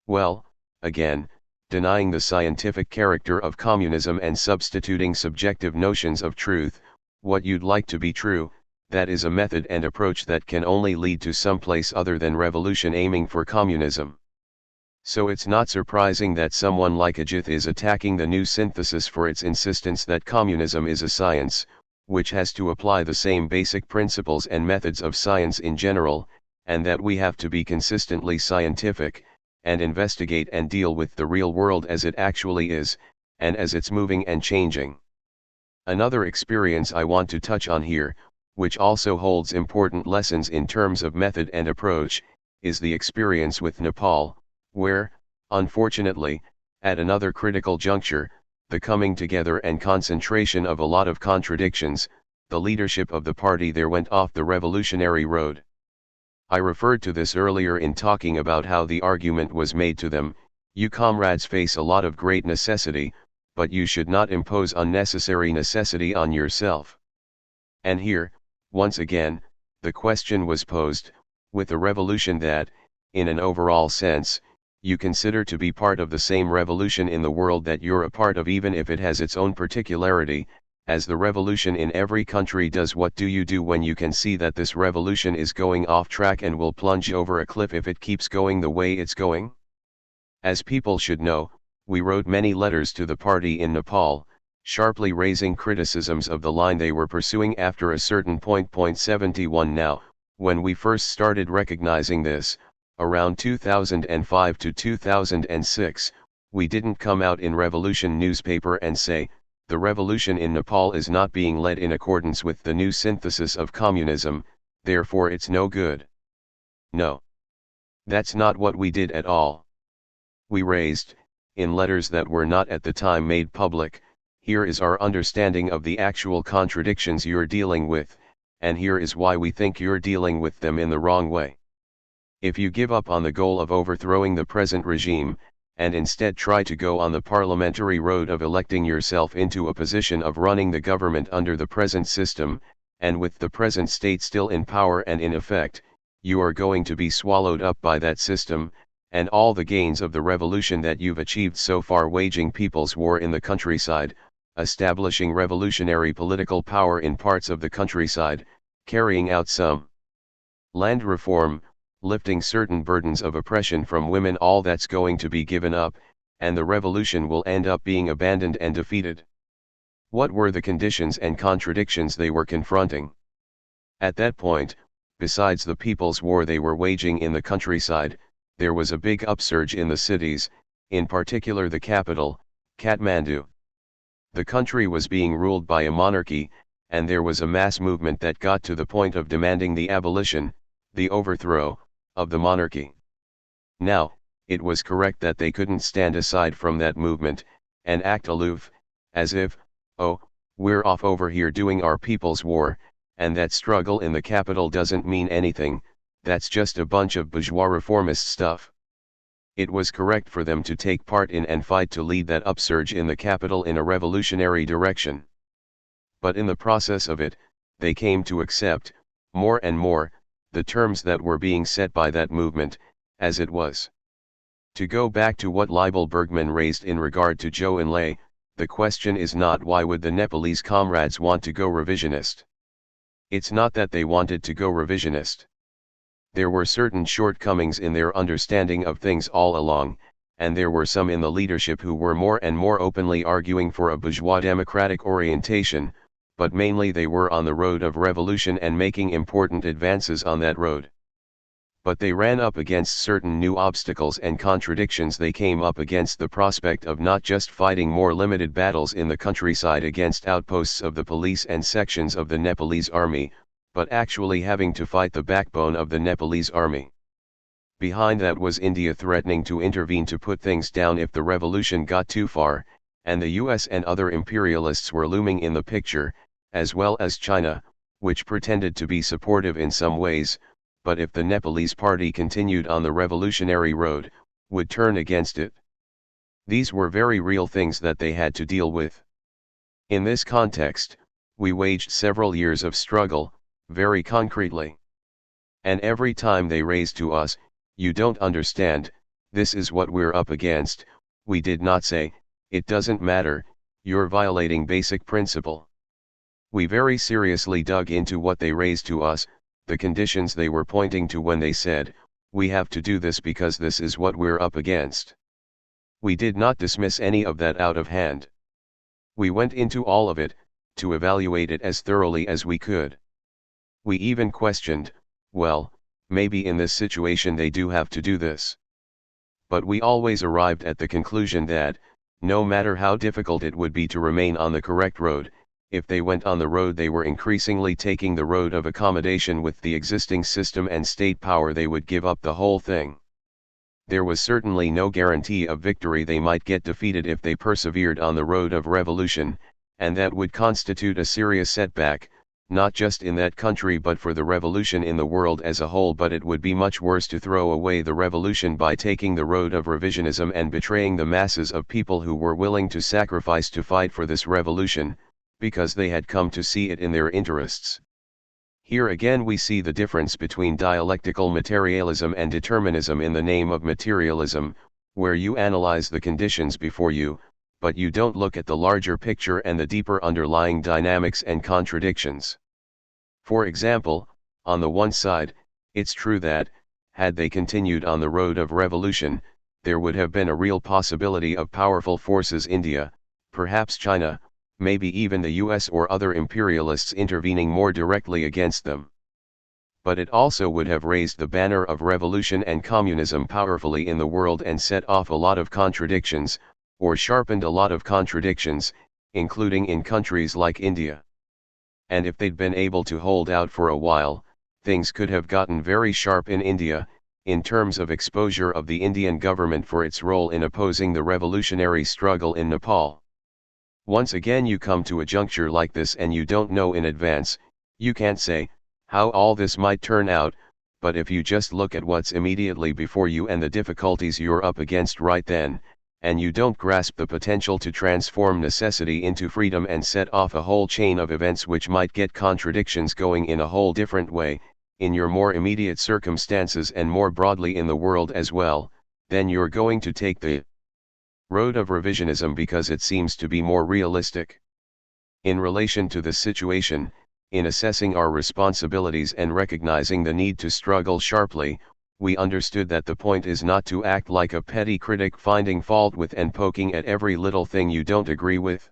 [SPEAKER 1] Well, again, denying the scientific character of communism and substituting subjective notions of truth, what you'd like to be true, that is a method and approach that can only lead to someplace other than revolution aiming for communism. So it's not surprising that someone like Ajith is attacking the new synthesis for its insistence that communism is a science, which has to apply the same basic principles and methods of science in general, and that we have to be consistently scientific, and investigate and deal with the real world as it actually is, and as it's moving and changing. Another experience I want to touch on here, which also holds important lessons in terms of method and approach, is the experience with Nepal, where, unfortunately, at another critical juncture, the coming together and concentration of a lot of contradictions, the leadership of the party there went off the revolutionary road. I referred to this earlier in talking about how the argument was made to them, you comrades face a lot of great necessity, but you should not impose unnecessary necessity on yourself. And here, once again, the question was posed, with a revolution that, in an overall sense, you consider to be part of the same revolution in the world that you're a part of, even if it has its own particularity, as the revolution in every country does. What do you do when you can see that this revolution is going off track and will plunge over a cliff if it keeps going the way it's going? As people should know, we wrote many letters to the party in Nepal, sharply raising criticisms of the line they were pursuing after a certain point. 71 Now, when we first started recognizing this, around 2005 to 2006, we didn't come out in Revolution newspaper and say, the revolution in Nepal is not being led in accordance with the new synthesis of communism, therefore it's no good. No. That's not what we did at all. We raised, in letters that were not at the time made public, here is our understanding of the actual contradictions you're dealing with, and here is why we think you're dealing with them in the wrong way. If you give up on the goal of overthrowing the present regime, and instead try to go on the parliamentary road of electing yourself into a position of running the government under the present system, and with the present state still in power and in effect, you are going to be swallowed up by that system, and all the gains of the revolution that you've achieved so far, waging people's war in the countryside, establishing revolutionary political power in parts of the countryside, carrying out some land reform, lifting certain burdens of oppression from women, all that's going to be given up, and the revolution will end up being abandoned and defeated. What were the conditions and contradictions they were confronting? At that point, besides the people's war they were waging in the countryside, there was a big upsurge in the cities, in particular the capital, Kathmandu. The country was being ruled by a monarchy, and there was a mass movement that got to the point of demanding the abolition, the overthrow, of the monarchy. Now, it was correct that they couldn't stand aside from that movement, and act aloof, as if, oh, we're off over here doing our people's war, and that struggle in the capital doesn't mean anything, that's just a bunch of bourgeois reformist stuff. It was correct for them to take part in and fight to lead that upsurge in the capital in a revolutionary direction. But in the process of it, they came to accept, more and more, the terms that were being set by that movement, as it was. To go back to what Libel Bergman raised in regard to Zhou Enlai, the question is not why would the Nepalese comrades want to go revisionist. It's not that they wanted to go revisionist. There were certain shortcomings in their understanding of things all along, and there were some in the leadership who were more and more openly arguing for a bourgeois democratic orientation, but mainly they were on the road of revolution and making important advances on that road. But they ran up against certain new obstacles and contradictions. They came up against the prospect of not just fighting more limited battles in the countryside against outposts of the police and sections of the Nepalese army, but actually having to fight the backbone of the Nepalese army. Behind that was India threatening to intervene to put things down if the revolution got too far, and the US and other imperialists were looming in the picture, as well as China, which pretended to be supportive in some ways, but if the Nepalese party continued on the revolutionary road, would turn against it. These were very real things that they had to deal with. In this context, we waged several years of struggle, very concretely. And every time they raised to us, "You don't understand, this is what we're up against," we did not say, "It doesn't matter, you're violating basic principle." We very seriously dug into what they raised to us, the conditions they were pointing to when they said, "We have to do this because this is what we're up against." We did not dismiss any of that out of hand. We went into all of it, to evaluate it as thoroughly as we could. We even questioned, well, maybe in this situation they do have to do this. But we always arrived at the conclusion that, no matter how difficult it would be to remain on the correct road, if they went on the road they were increasingly taking the road of accommodation with the existing system and state power, they would give up the whole thing. There was certainly no guarantee of victory. They might get defeated if they persevered on the road of revolution, and that would constitute a serious setback, not just in that country but for the revolution in the world as a whole. But it would be much worse to throw away the revolution by taking the road of revisionism and betraying the masses of people who were willing to sacrifice to fight for this revolution, because they had come to see it in their interests. Here again we see the difference between dialectical materialism and determinism in the name of materialism, where you analyze the conditions before you, but you don't look at the larger picture and the deeper underlying dynamics and contradictions. For example, on the one side, it's true that, had they continued on the road of revolution, there would have been a real possibility of powerful forces, India, perhaps China, maybe even the US or other imperialists, intervening more directly against them. But it also would have raised the banner of revolution and communism powerfully in the world and set off a lot of contradictions, or sharpened a lot of contradictions, including in countries like India. And if they'd been able to hold out for a while, things could have gotten very sharp in India, in terms of exposure of the Indian government for its role in opposing the revolutionary struggle in Nepal. Once again you come to a juncture like this and you don't know in advance, you can't say, how all this might turn out, but if you just look at what's immediately before you and the difficulties you're up against right then, and you don't grasp the potential to transform necessity into freedom and set off a whole chain of events which might get contradictions going in a whole different way, in your more immediate circumstances and more broadly in the world as well, then you're going to take the road of revisionism because it seems to be more realistic. In relation to this situation, in assessing our responsibilities and recognizing the need to struggle sharply, we understood that the point is not to act like a petty critic finding fault with and poking at every little thing you don't agree with.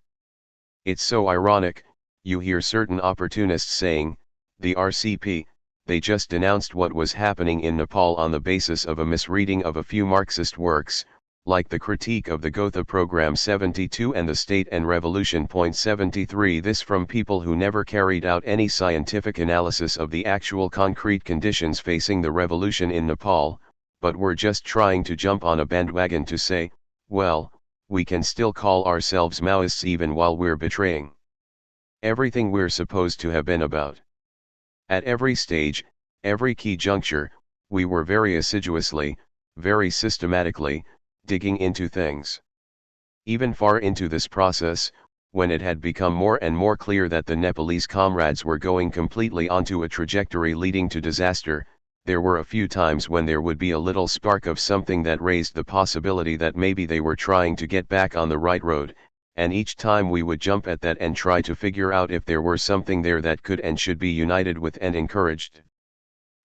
[SPEAKER 1] It's so ironic, you hear certain opportunists saying, the RCP, they just denounced what was happening in Nepal on the basis of a misreading of a few Marxist works, like the Critique of the Gotha Program 72 and the State and Revolution Point 73. This from people who never carried out any scientific analysis of the actual concrete conditions facing the revolution in Nepal, but were just trying to jump on a bandwagon to say, well, we can still call ourselves Maoists even while we're betraying everything we're supposed to have been about. At every stage, every key juncture, we were very assiduously, very systematically, digging into things. Even far into this process, when it had become more and more clear that the Nepalese comrades were going completely onto a trajectory leading to disaster, there were a few times when there would be a little spark of something that raised the possibility that maybe they were trying to get back on the right road, and each time we would jump at that and try to figure out if there were something there that could and should be united with and encouraged.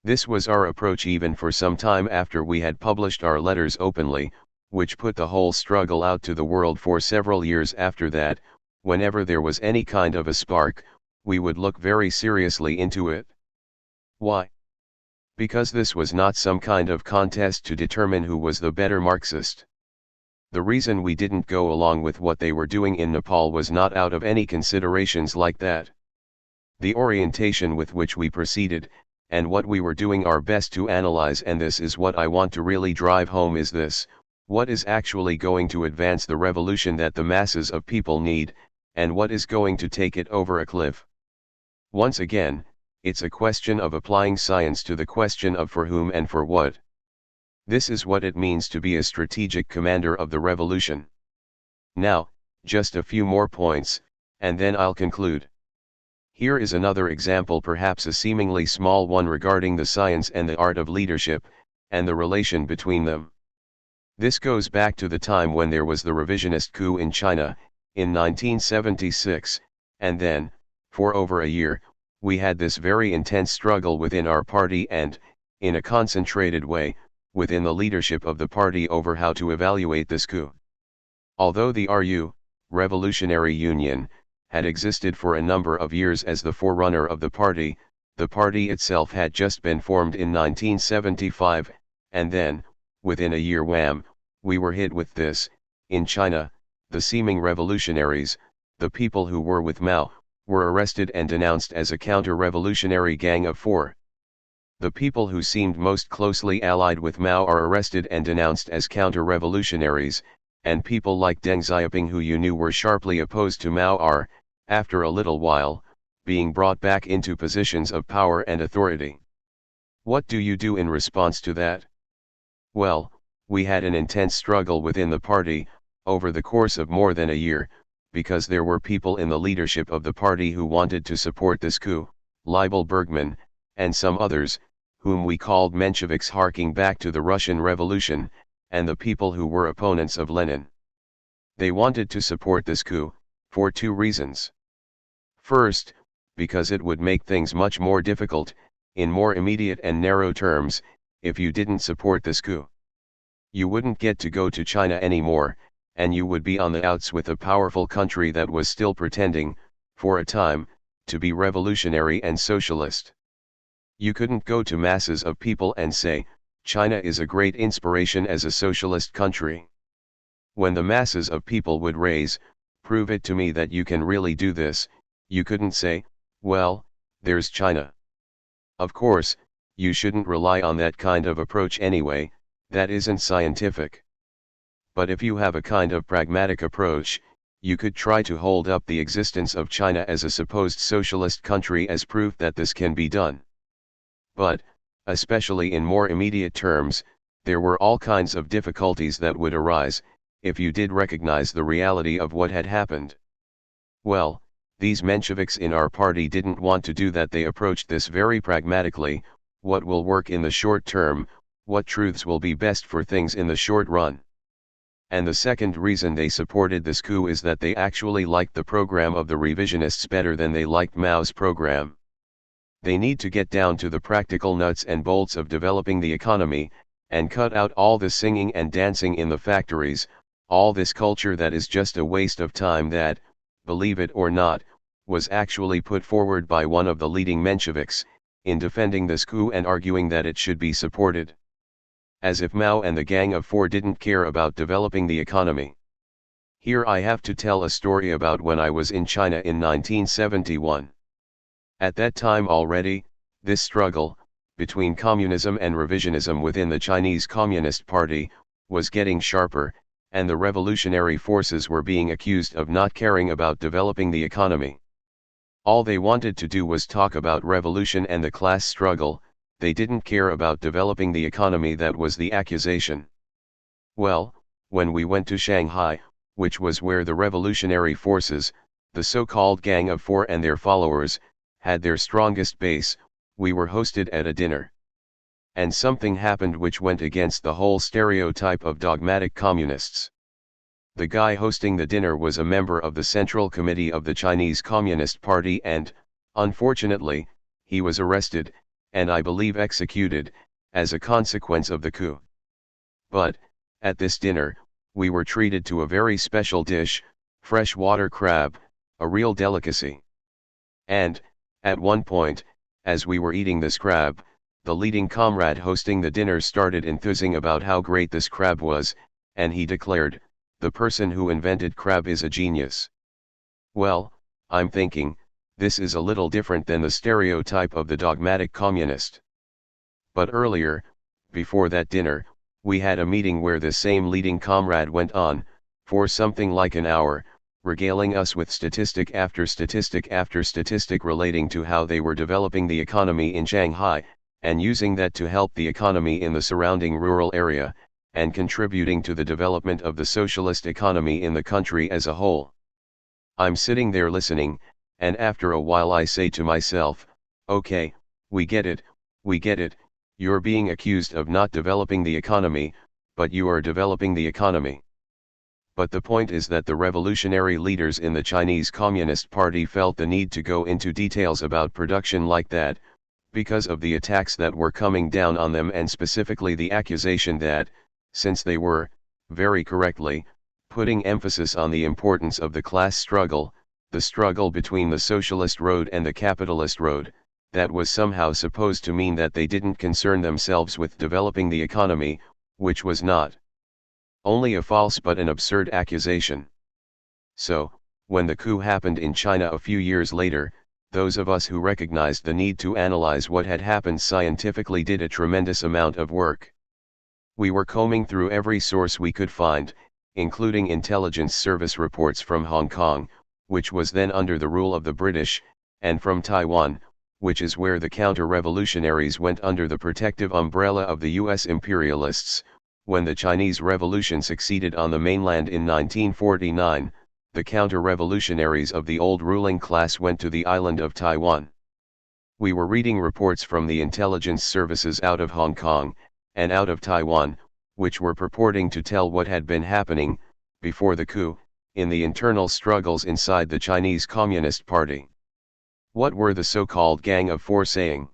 [SPEAKER 1] This was our approach even for some time after we had published our letters openly, which put the whole struggle out to the world for several years after that. Whenever there was any kind of a spark, we would look very seriously into it. Why? Because this was not some kind of contest to determine who was the better Marxist. The reason we didn't go along with what they were doing in Nepal was not out of any considerations like that. The orientation with which we proceeded, and what we were doing our best to analyze, and this is what I want to really drive home, is this: what is actually going to advance the revolution that the masses of people need, and what is going to take it over a cliff. Once again, it's a question of applying science to the question of for whom and for what. This is what it means to be a strategic commander of the revolution. Now, just a few more points, and then I'll conclude. Here is another example, perhaps a seemingly small one, regarding the science and the art of leadership, and the relation between them. This goes back to the time when there was the revisionist coup in China, in 1976, and then, for over a year, we had this very intense struggle within our party and, in a concentrated way, within the leadership of the party over how to evaluate this coup. Although the RU, Revolutionary Union, had existed for a number of years as the forerunner of the party itself had just been formed in 1975, and then, within a year, wham, we were hit with this. In China, the seeming revolutionaries, the people who were with Mao, were arrested and denounced as a counter-revolutionary gang of four. The people who seemed most closely allied with Mao are arrested and denounced as counter-revolutionaries, and people like Deng Xiaoping, who you knew were sharply opposed to Mao, are, after a little while, being brought back into positions of power and authority. What do you do in response to that? Well, we had an intense struggle within the party, over the course of more than a year, because there were people in the leadership of the party who wanted to support this coup, Leibel Bergman, and some others, whom we called Mensheviks, harking back to the Russian Revolution, and the people who were opponents of Lenin. They wanted to support this coup, for two reasons. First, because it would make things much more difficult, in more immediate and narrow terms, if you didn't support this coup. You wouldn't get to go to China anymore, and you would be on the outs with a powerful country that was still pretending, for a time, to be revolutionary and socialist. You couldn't go to masses of people and say, China is a great inspiration as a socialist country. When the masses of people would raise, prove it to me that you can really do this, you couldn't say, well, there's China. Of course, you shouldn't rely on that kind of approach anyway, that isn't scientific. But if you have a kind of pragmatic approach, you could try to hold up the existence of China as a supposed socialist country as proof that this can be done. But, especially in more immediate terms, there were all kinds of difficulties that would arise, if you did recognize the reality of what had happened. Well, these Mensheviks in our party didn't want to do that. They approached this very pragmatically: what will work in the short term, what truths will be best for things in the short run. And the second reason they supported this coup is that they actually liked the program of the revisionists better than they liked Mao's program. They need to get down to the practical nuts and bolts of developing the economy, and cut out all the singing and dancing in the factories, all this culture that is just a waste of time that, believe it or not, was actually put forward by one of the leading Mensheviks, in defending this coup and arguing that it should be supported. As if Mao and the Gang of Four didn't care about developing the economy. Here I have to tell a story about when I was in China in 1971. At that time already, this struggle, between communism and revisionism within the Chinese Communist Party, was getting sharper, and the revolutionary forces were being accused of not caring about developing the economy. All they wanted to do was talk about revolution and the class struggle. They didn't care about developing the economy. That was the accusation. Well, when we went to Shanghai, which was where the revolutionary forces, the so-called Gang of Four and their followers, had their strongest base, we were hosted at a dinner. And something happened which went against the whole stereotype of dogmatic communists. The guy hosting the dinner was a member of the Central Committee of the Chinese Communist Party and, unfortunately, he was arrested, and I believe executed, as a consequence of the coup. But, at this dinner, we were treated to a very special dish, freshwater crab, a real delicacy. And, at one point, as we were eating this crab, the leading comrade hosting the dinner started enthusing about how great this crab was, and he declared, "The person who invented crab is a genius." Well, I'm thinking, this is a little different than the stereotype of the dogmatic communist. But earlier, before that dinner, we had a meeting where the same leading comrade went on, for something like an hour, regaling us with statistic after statistic after statistic relating to how they were developing the economy in Shanghai, and using that to help the economy in the surrounding rural area, and contributing to the development of the socialist economy in the country as a whole. I'm sitting there listening, and after a while I say to myself, okay, we get it, you're being accused of not developing the economy, but you are developing the economy. But the point is that the revolutionary leaders in the Chinese Communist Party felt the need to go into details about production like that, because of the attacks that were coming down on them, and specifically the accusation that, since they were, very correctly, putting emphasis on the importance of the class struggle, the struggle between the socialist road and the capitalist road, that was somehow supposed to mean that they didn't concern themselves with developing the economy, which was not only a false but an absurd accusation. So, when the coup happened in China a few years later, those of us who recognized the need to analyze what had happened scientifically did a tremendous amount of work. We were combing through every source we could find, including intelligence service reports from Hong Kong, which was then under the rule of the British, and from Taiwan, which is where the counter-revolutionaries went under the protective umbrella of the US imperialists. When the Chinese Revolution succeeded on the mainland in 1949, the counter-revolutionaries of the old ruling class went to the island of Taiwan. We were reading reports from the intelligence services out of Hong Kong, and out of Taiwan, which were purporting to tell what had been happening, before the coup, in the internal struggles inside the Chinese Communist Party. What were the so-called Gang of Four saying?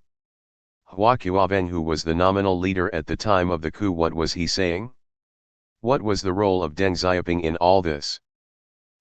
[SPEAKER 1] Hua Qiabeng, who was the nominal leader at the time of the coup, what was he saying? What was the role of Deng Xiaoping in all this?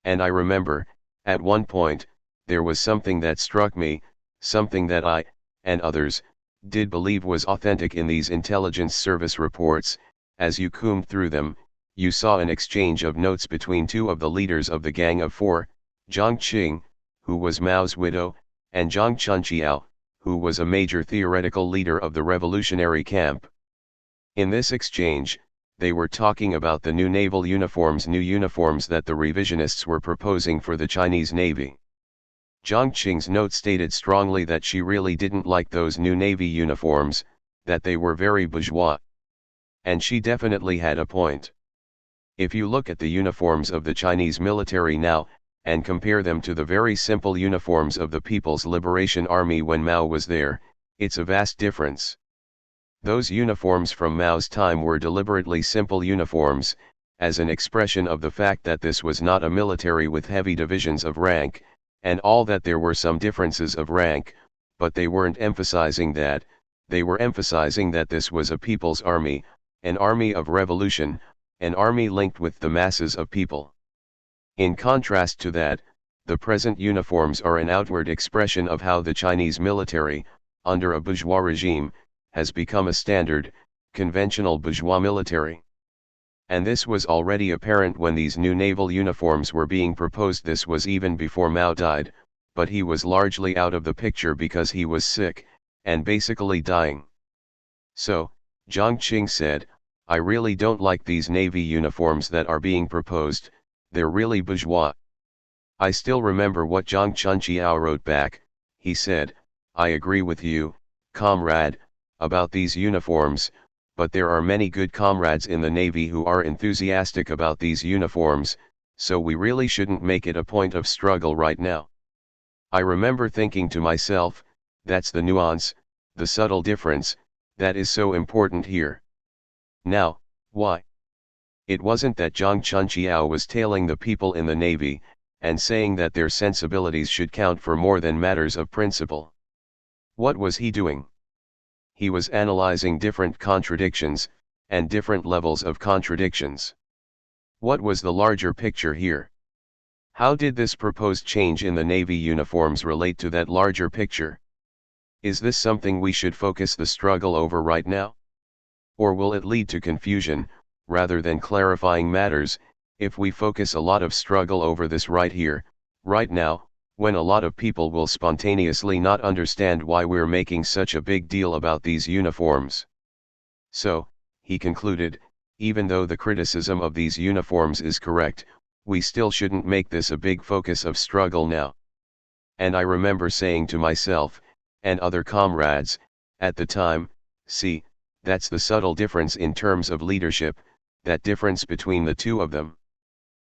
[SPEAKER 1] And I remember, at one point, there was something that struck me, something that I, and others, did believe was authentic in these intelligence service reports. As you combed through them, you saw an exchange of notes between two of the leaders of the Gang of Four, Jiang Qing, who was Mao's widow, and Zhang Chunqiao, who was a major theoretical leader of the revolutionary camp. In this exchange, they were talking about the new naval uniforms that the revisionists were proposing for the Chinese Navy. Jiang Qing's note stated strongly that she really didn't like those new Navy uniforms, that they were very bourgeois. And she definitely had a point. If you look at the uniforms of the Chinese military now, and compare them to the very simple uniforms of the People's Liberation Army when Mao was there, it's a vast difference. Those uniforms from Mao's time were deliberately simple uniforms, as an expression of the fact that this was not a military with heavy divisions of rank, and all that there were some differences of rank, but they weren't emphasizing that, they were emphasizing that this was a people's army, an army of revolution, an army linked with the masses of people. In contrast to that, the present uniforms are an outward expression of how the Chinese military, under a bourgeois regime, has become a standard, conventional bourgeois military. And this was already apparent when these new naval uniforms were being proposed. This was even before Mao died, but he was largely out of the picture because he was sick, and basically dying. So, Jiang Qing said, "I really don't like these navy uniforms that are being proposed, they're really bourgeois." I still remember what Zhang Chunqiao wrote back. He said, "I agree with you, comrade, about these uniforms, but there are many good comrades in the Navy who are enthusiastic about these uniforms, so we really shouldn't make it a point of struggle right now." I remember thinking to myself, that's the nuance, the subtle difference, that is so important here. Now, why? It wasn't that Zhang Chunqiao was tailing the people in the Navy, and saying that their sensibilities should count for more than matters of principle. What was he doing? He was analyzing different contradictions, and different levels of contradictions. What was the larger picture here? How did this proposed change in the Navy uniforms relate to that larger picture? Is this something we should focus the struggle over right now? Or will it lead to confusion, rather than clarifying matters, if we focus a lot of struggle over this right here, right now, when a lot of people will spontaneously not understand why we're making such a big deal about these uniforms? So, he concluded, even though the criticism of these uniforms is correct, we still shouldn't make this a big focus of struggle now. And I remember saying to myself, and other comrades, at the time, see, that's the subtle difference in terms of leadership, that difference between the two of them.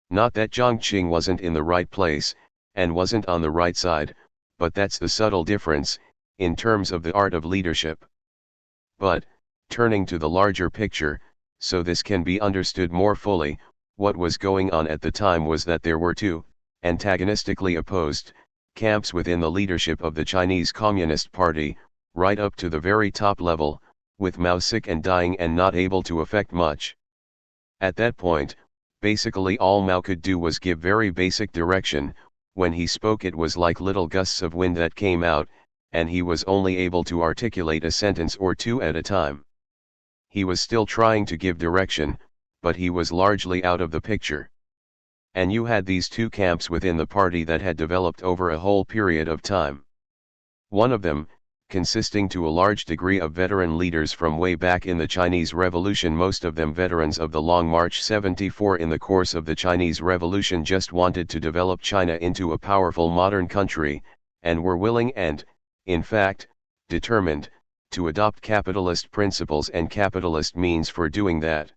[SPEAKER 1] Not that Jiang Qing wasn't in the right place, and wasn't on the right side, but that's the subtle difference, in terms of the art of leadership. But, turning to the larger picture, so this can be understood more fully, what was going on at the time was that there were two, antagonistically opposed, camps within the leadership of the Chinese Communist Party, right up to the very top level, with Mao sick and dying and not able to affect much. At that point, basically all Mao could do was give very basic direction. When he spoke it was like little gusts of wind that came out, and he was only able to articulate a sentence or two at a time. He was still trying to give direction, but he was largely out of the picture. And you had these two camps within the party that had developed over a whole period of time. One of them, consisting to a large degree of veteran leaders from way back in the Chinese Revolution, most of them veterans of the Long March 74 in the course of the Chinese Revolution, just wanted to develop China into a powerful modern country, and were willing and, in fact, determined, to adopt capitalist principles and capitalist means for doing that.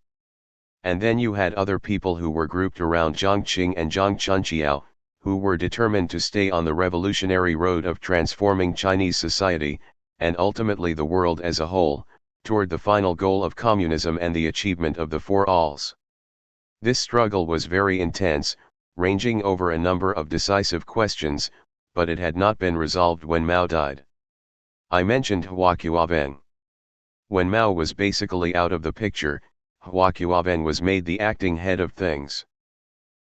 [SPEAKER 1] And then you had other people who were grouped around Jiang Qing and Zhang Chunqiao, who were determined to stay on the revolutionary road of transforming Chinese society, and ultimately the world as a whole, toward the final goal of communism and the achievement of the Four Alls. This struggle was very intense, ranging over a number of decisive questions, but it had not been resolved when Mao died. I mentioned Hua Qiaobang. When Mao was basically out of the picture, Hua Qiaobang was made the acting head of things.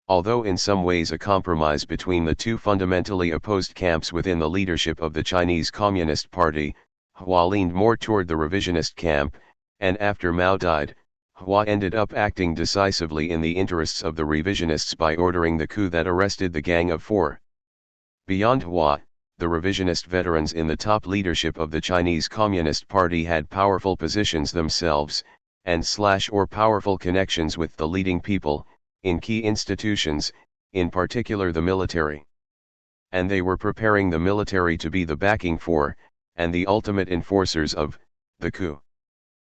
[SPEAKER 1] Although in some ways a compromise between the two fundamentally opposed camps within the leadership of the Chinese Communist Party, Hua leaned more toward the revisionist camp, and after Mao died, Hua ended up acting decisively in the interests of the revisionists by ordering the coup that arrested the Gang of Four. Beyond Hua, the revisionist veterans in the top leadership of the Chinese Communist Party had powerful positions themselves, or powerful connections with the leading people, in key institutions, in particular the military. And they were preparing the military to be the backing for, and the ultimate enforcers of, the coup.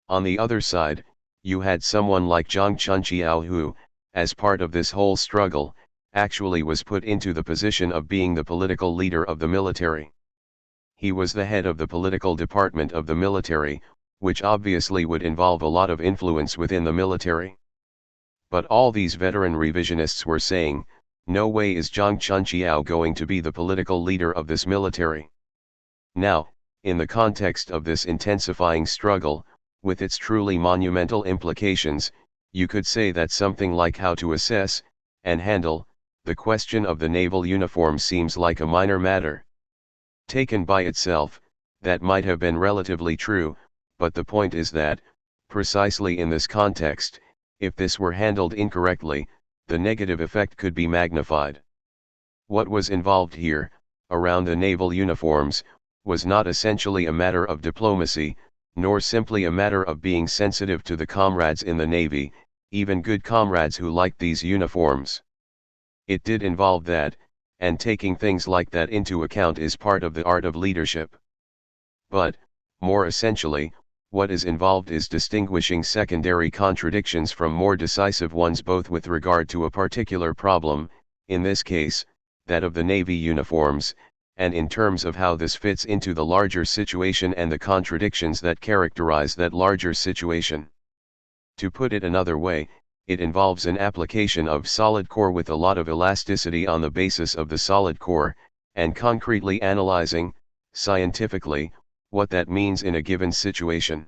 [SPEAKER 1] On the other side, you had someone like Zhang Chunqiao who, as part of this whole struggle, actually was put into the position of being the political leader of the military. He was the head of the political department of the military, which obviously would involve a lot of influence within the military. But all these veteran revisionists were saying, no way is Zhang Chunqiao going to be the political leader of this military. Now, in the context of this intensifying struggle, with its truly monumental implications, you could say that something like how to assess, and handle, the question of the naval uniform seems like a minor matter. Taken by itself, that might have been relatively true, but the point is that, precisely in this context, if this were handled incorrectly, the negative effect could be magnified. What was involved here, around the naval uniforms, was not essentially a matter of diplomacy, nor simply a matter of being sensitive to the comrades in the Navy, even good comrades who liked these uniforms. It did involve that, and taking things like that into account is part of the art of leadership. But, more essentially, what is involved is distinguishing secondary contradictions from more decisive ones, both with regard to a particular problem, in this case, that of the Navy uniforms, and in terms of how this fits into the larger situation and the contradictions that characterize that larger situation. To put it another way, it involves an application of solid core with a lot of elasticity on the basis of the solid core, and concretely analyzing, scientifically, what that means in a given situation.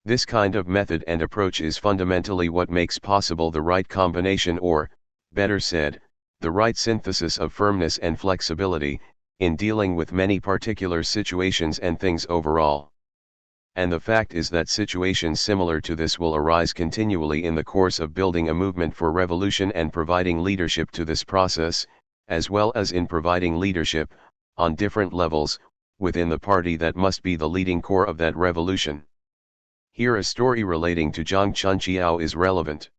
[SPEAKER 1] This kind of method and approach is fundamentally what makes possible the right combination, or, better said, the right synthesis of firmness and flexibility, in dealing with many particular situations and things overall. And the fact is that situations similar to this will arise continually in the course of building a movement for revolution and providing leadership to this process, as well as in providing leadership, on different levels, within the party that must be the leading core of that revolution. Here a story relating to Zhang Chunqiao is relevant.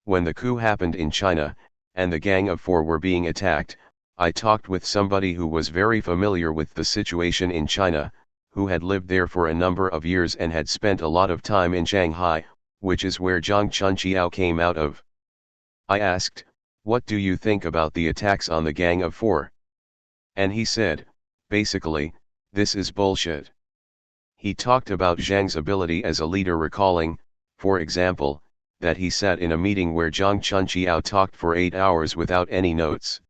[SPEAKER 1] When the coup happened in China, and the Gang of Four were being attacked, I talked with somebody who was very familiar with the situation in China, who had lived there for a number of years and had spent a lot of time in Shanghai, which is where Zhang Chunqiao came out of. I asked, "What do you think about the attacks on the Gang of Four?" And he said, basically, this is bullshit. He talked about Zhang's ability as a leader, recalling, for example, that he sat in a meeting where Zhang Chunqiao talked for 8 hours without any notes.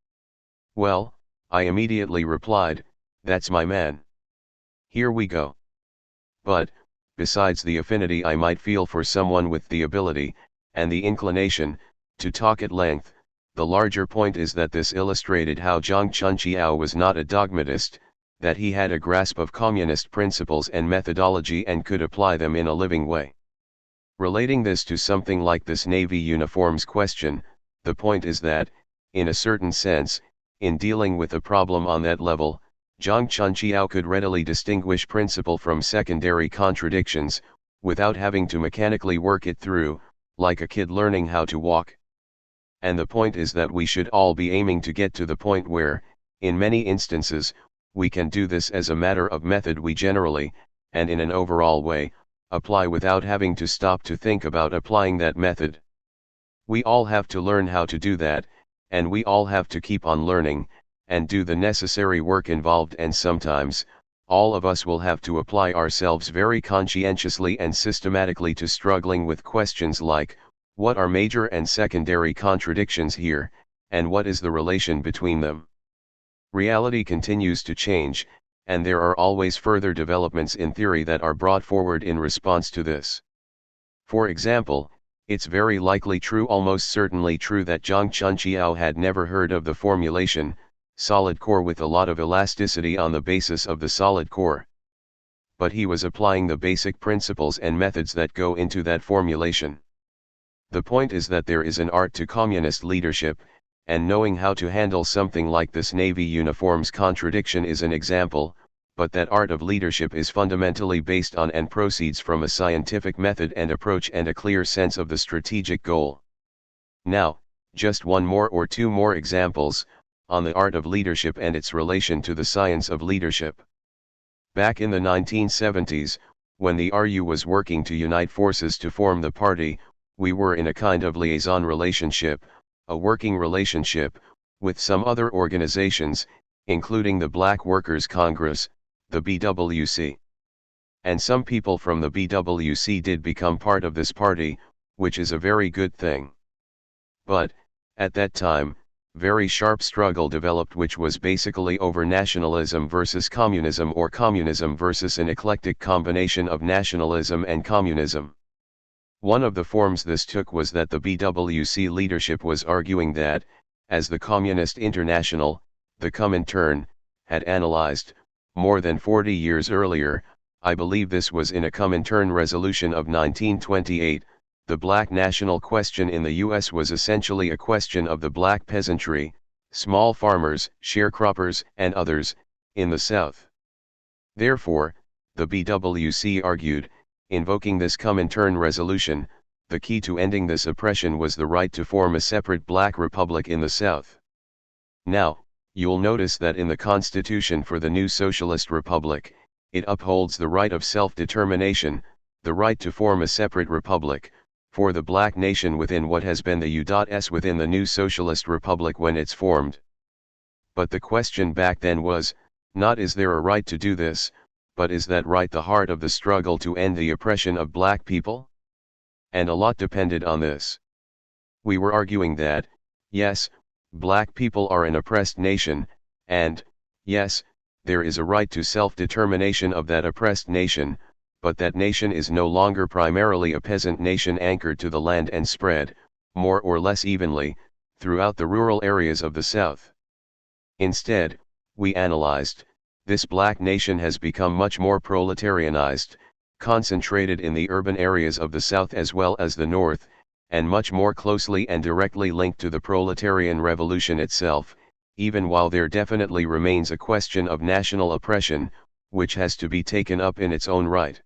[SPEAKER 1] Well, I immediately replied, that's my man. Here we go. But, besides the affinity I might feel for someone with the ability, and the inclination, to talk at length, the larger point is that this illustrated how Zhang Chunqiao was not a dogmatist, that he had a grasp of communist principles and methodology and could apply them in a living way. Relating this to something like this Navy uniforms question, the point is that, in a certain sense, in dealing with a problem on that level, Zhang Chunqiao could readily distinguish principle from secondary contradictions, without having to mechanically work it through, like a kid learning how to walk. And the point is that we should all be aiming to get to the point where, in many instances, we can do this as a matter of method. We generally, and in an overall way, apply without having to stop to think about applying that method. We all have to learn how to do that, and we all have to keep on learning, and do the necessary work involved, and sometimes, all of us will have to apply ourselves very conscientiously and systematically to struggling with questions like, what are major and secondary contradictions here, and what is the relation between them? Reality continues to change, and there are always further developments in theory that are brought forward in response to this. For example, it's very likely true, almost certainly true, that Zhang Chunqiao had never heard of the formulation, solid core with a lot of elasticity on the basis of the solid core. But he was applying the basic principles and methods that go into that formulation. The point is that there is an art to communist leadership, and knowing how to handle something like this Navy uniforms contradiction is an example, but that art of leadership is fundamentally based on and proceeds from a scientific method and approach and a clear sense of the strategic goal. Now, just one more or two more examples, on the art of leadership and its relation to the science of leadership. Back in the 1970s, when the RU was working to unite forces to form the party, we were in a kind of liaison relationship, a working relationship, with some other organizations, including the Black Workers' Congress, the BWC. and some people from the BWC did become part of this party, which is a very good thing. But, at that time, very sharp struggle developed which was basically over nationalism versus communism or communism versus an eclectic combination of nationalism and communism. One of the forms this took was that the BWC leadership was arguing that, as the Communist International, the Comintern, had analyzed, more than 40 years earlier, I believe this was in a Comintern resolution of 1928, the black national question in the US was essentially a question of the black peasantry, small farmers, sharecroppers, and others, in the South. Therefore, the BWC argued, invoking this Comintern resolution, the key to ending this oppression was the right to form a separate black republic in the South. Now, you'll notice that in the Constitution for the new Socialist Republic, it upholds the right of self-determination, the right to form a separate republic, for the black nation within what has been the U.S. within the new Socialist Republic when it's formed. But the question back then was, not is there a right to do this, but is that right the heart of the struggle to end the oppression of black people? And a lot depended on this. We were arguing that, yes, black people are an oppressed nation, and, yes, there is a right to self-determination of that oppressed nation, but that nation is no longer primarily a peasant nation anchored to the land and spread, more or less evenly, throughout the rural areas of the South. Instead, we analyzed, this black nation has become much more proletarianized, concentrated in the urban areas of the South as well as the North, and much more closely and directly linked to the proletarian revolution itself, even while there definitely remains a question of national oppression, which has to be taken up in its own right.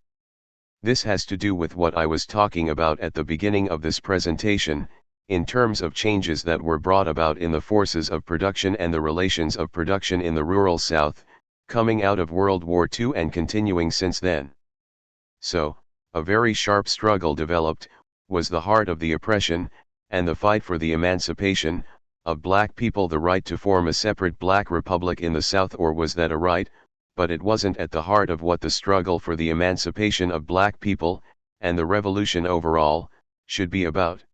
[SPEAKER 1] This has to do with what I was talking about at the beginning of this presentation, in terms of changes that were brought about in the forces of production and the relations of production in the rural South, coming out of World War II and continuing since then. So, a very sharp struggle developed, was the heart of the oppression, and the fight for the emancipation, of black people, the right to form a separate black republic in the South, or was that a right, but it wasn't at the heart of what the struggle for the emancipation of black people, and the revolution overall, should be about.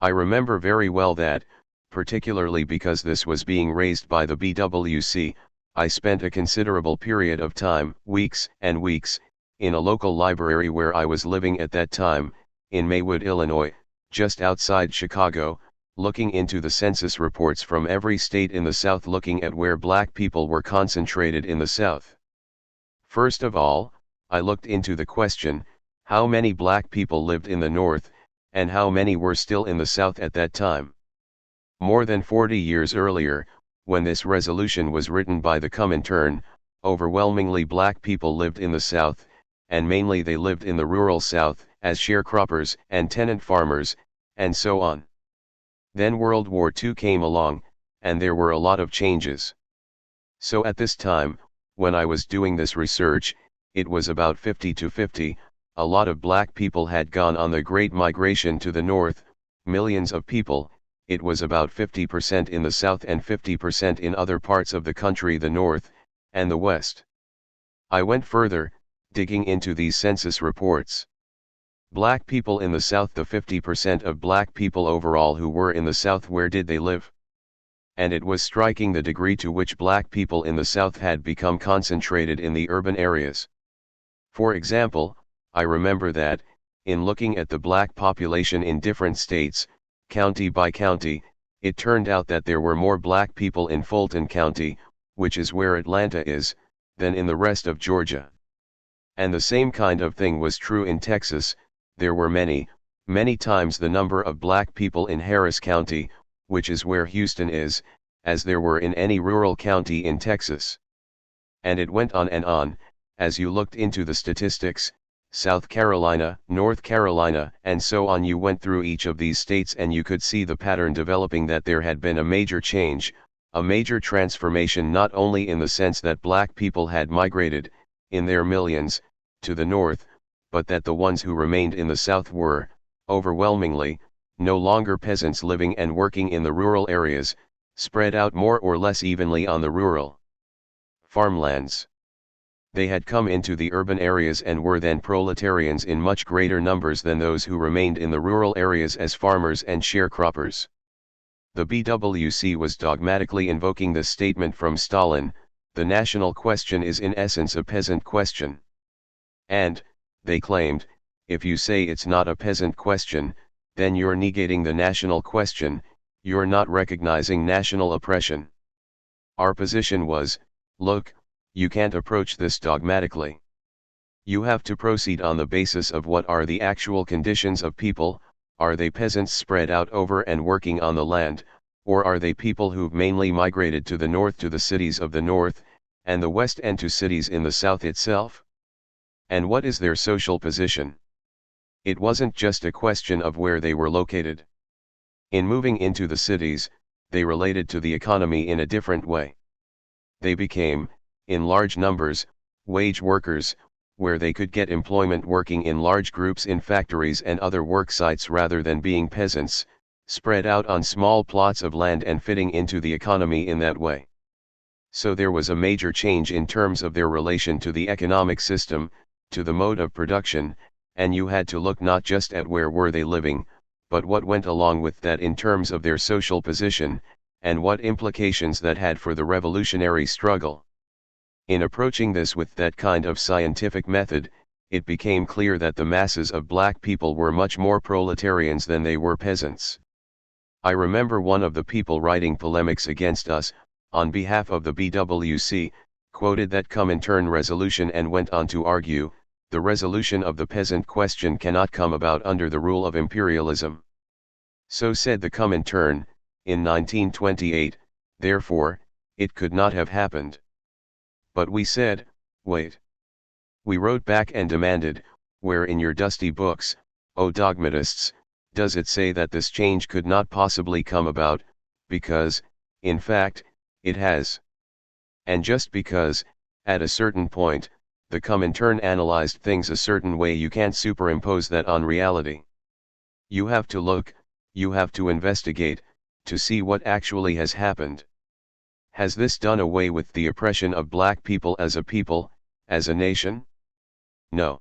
[SPEAKER 1] I remember very well that, particularly because this was being raised by the BWC, I spent a considerable period of time, weeks and weeks, in a local library where I was living at that time, in Maywood, Illinois, just outside Chicago, looking into the census reports from every state in the South, looking at where black people were concentrated in the South. First of all, I looked into the question, how many black people lived in the North, and how many were still in the South at that time. More than 40 years earlier, when this resolution was written by the Comintern, overwhelmingly black people lived in the South, and mainly they lived in the rural South, as sharecroppers and tenant farmers, and so on. Then World War II came along, and there were a lot of changes. So at this time, when I was doing this research, it was about 50 to 50, a lot of black people had gone on the Great Migration to the North, millions of people, it was about 50% in the South and 50% in other parts of the country, the North, and the West. I went further, digging into these census reports. Black people in the South, the 50% of black people overall who were in the South, where did they live? And it was striking the degree to which black people in the South had become concentrated in the urban areas. For example, I remember that, in looking at the black population in different states, county by county, it turned out that there were more black people in Fulton County, which is where Atlanta is, than in the rest of Georgia. And the same kind of thing was true in Texas. There were many, many times the number of black people in Harris County, which is where Houston is, as there were in any rural county in Texas. And it went on and on, as you looked into the statistics, South Carolina, North Carolina, and so on. You went through each of these states and you could see the pattern developing, that there had been a major change, a major transformation, not only in the sense that black people had migrated, in their millions, to the North, but that the ones who remained in the South were, overwhelmingly, no longer peasants living and working in the rural areas, spread out more or less evenly on the rural farmlands. They had come into the urban areas and were then proletarians in much greater numbers than those who remained in the rural areas as farmers and sharecroppers. The BWC was dogmatically invoking this statement from Stalin: the national question is in essence a peasant question. And, they claimed, if you say it's not a peasant question, then you're negating the national question, you're not recognizing national oppression. Our position was, look, you can't approach this dogmatically. You have to proceed on the basis of what are the actual conditions of people. Are they peasants spread out over and working on the land, or are they people who've mainly migrated to the north, to the cities of the north, and the west, and to cities in the south itself? And what is their social position? It wasn't just a question of where they were located. In moving into the cities, they related to the economy in a different way. They became, in large numbers, wage workers, where they could get employment working in large groups in factories and other work sites rather than being peasants, spread out on small plots of land and fitting into the economy in that way. So there was a major change in terms of their relation to the economic system, to the mode of production, and you had to look not just at where were they living, but what went along with that in terms of their social position, and what implications that had for the revolutionary struggle. In approaching this with that kind of scientific method, it became clear that the masses of black people were much more proletarians than they were peasants. I remember one of the people writing polemics against us, on behalf of the BWC, quoted that Comintern resolution and went on to argue, the resolution of the peasant question cannot come about under the rule of imperialism. So said the Comintern, in 1928, therefore, it could not have happened. But we said, wait. We wrote back and demanded, where in your dusty books, O dogmatists, does it say that this change could not possibly come about, because, in fact, it has. And just because, at a certain point, the Comintern analyzed things a certain way, you can't superimpose that on reality. You have to look, you have to investigate, to see what actually has happened. Has this done away with the oppression of black people as a people, as a nation? No.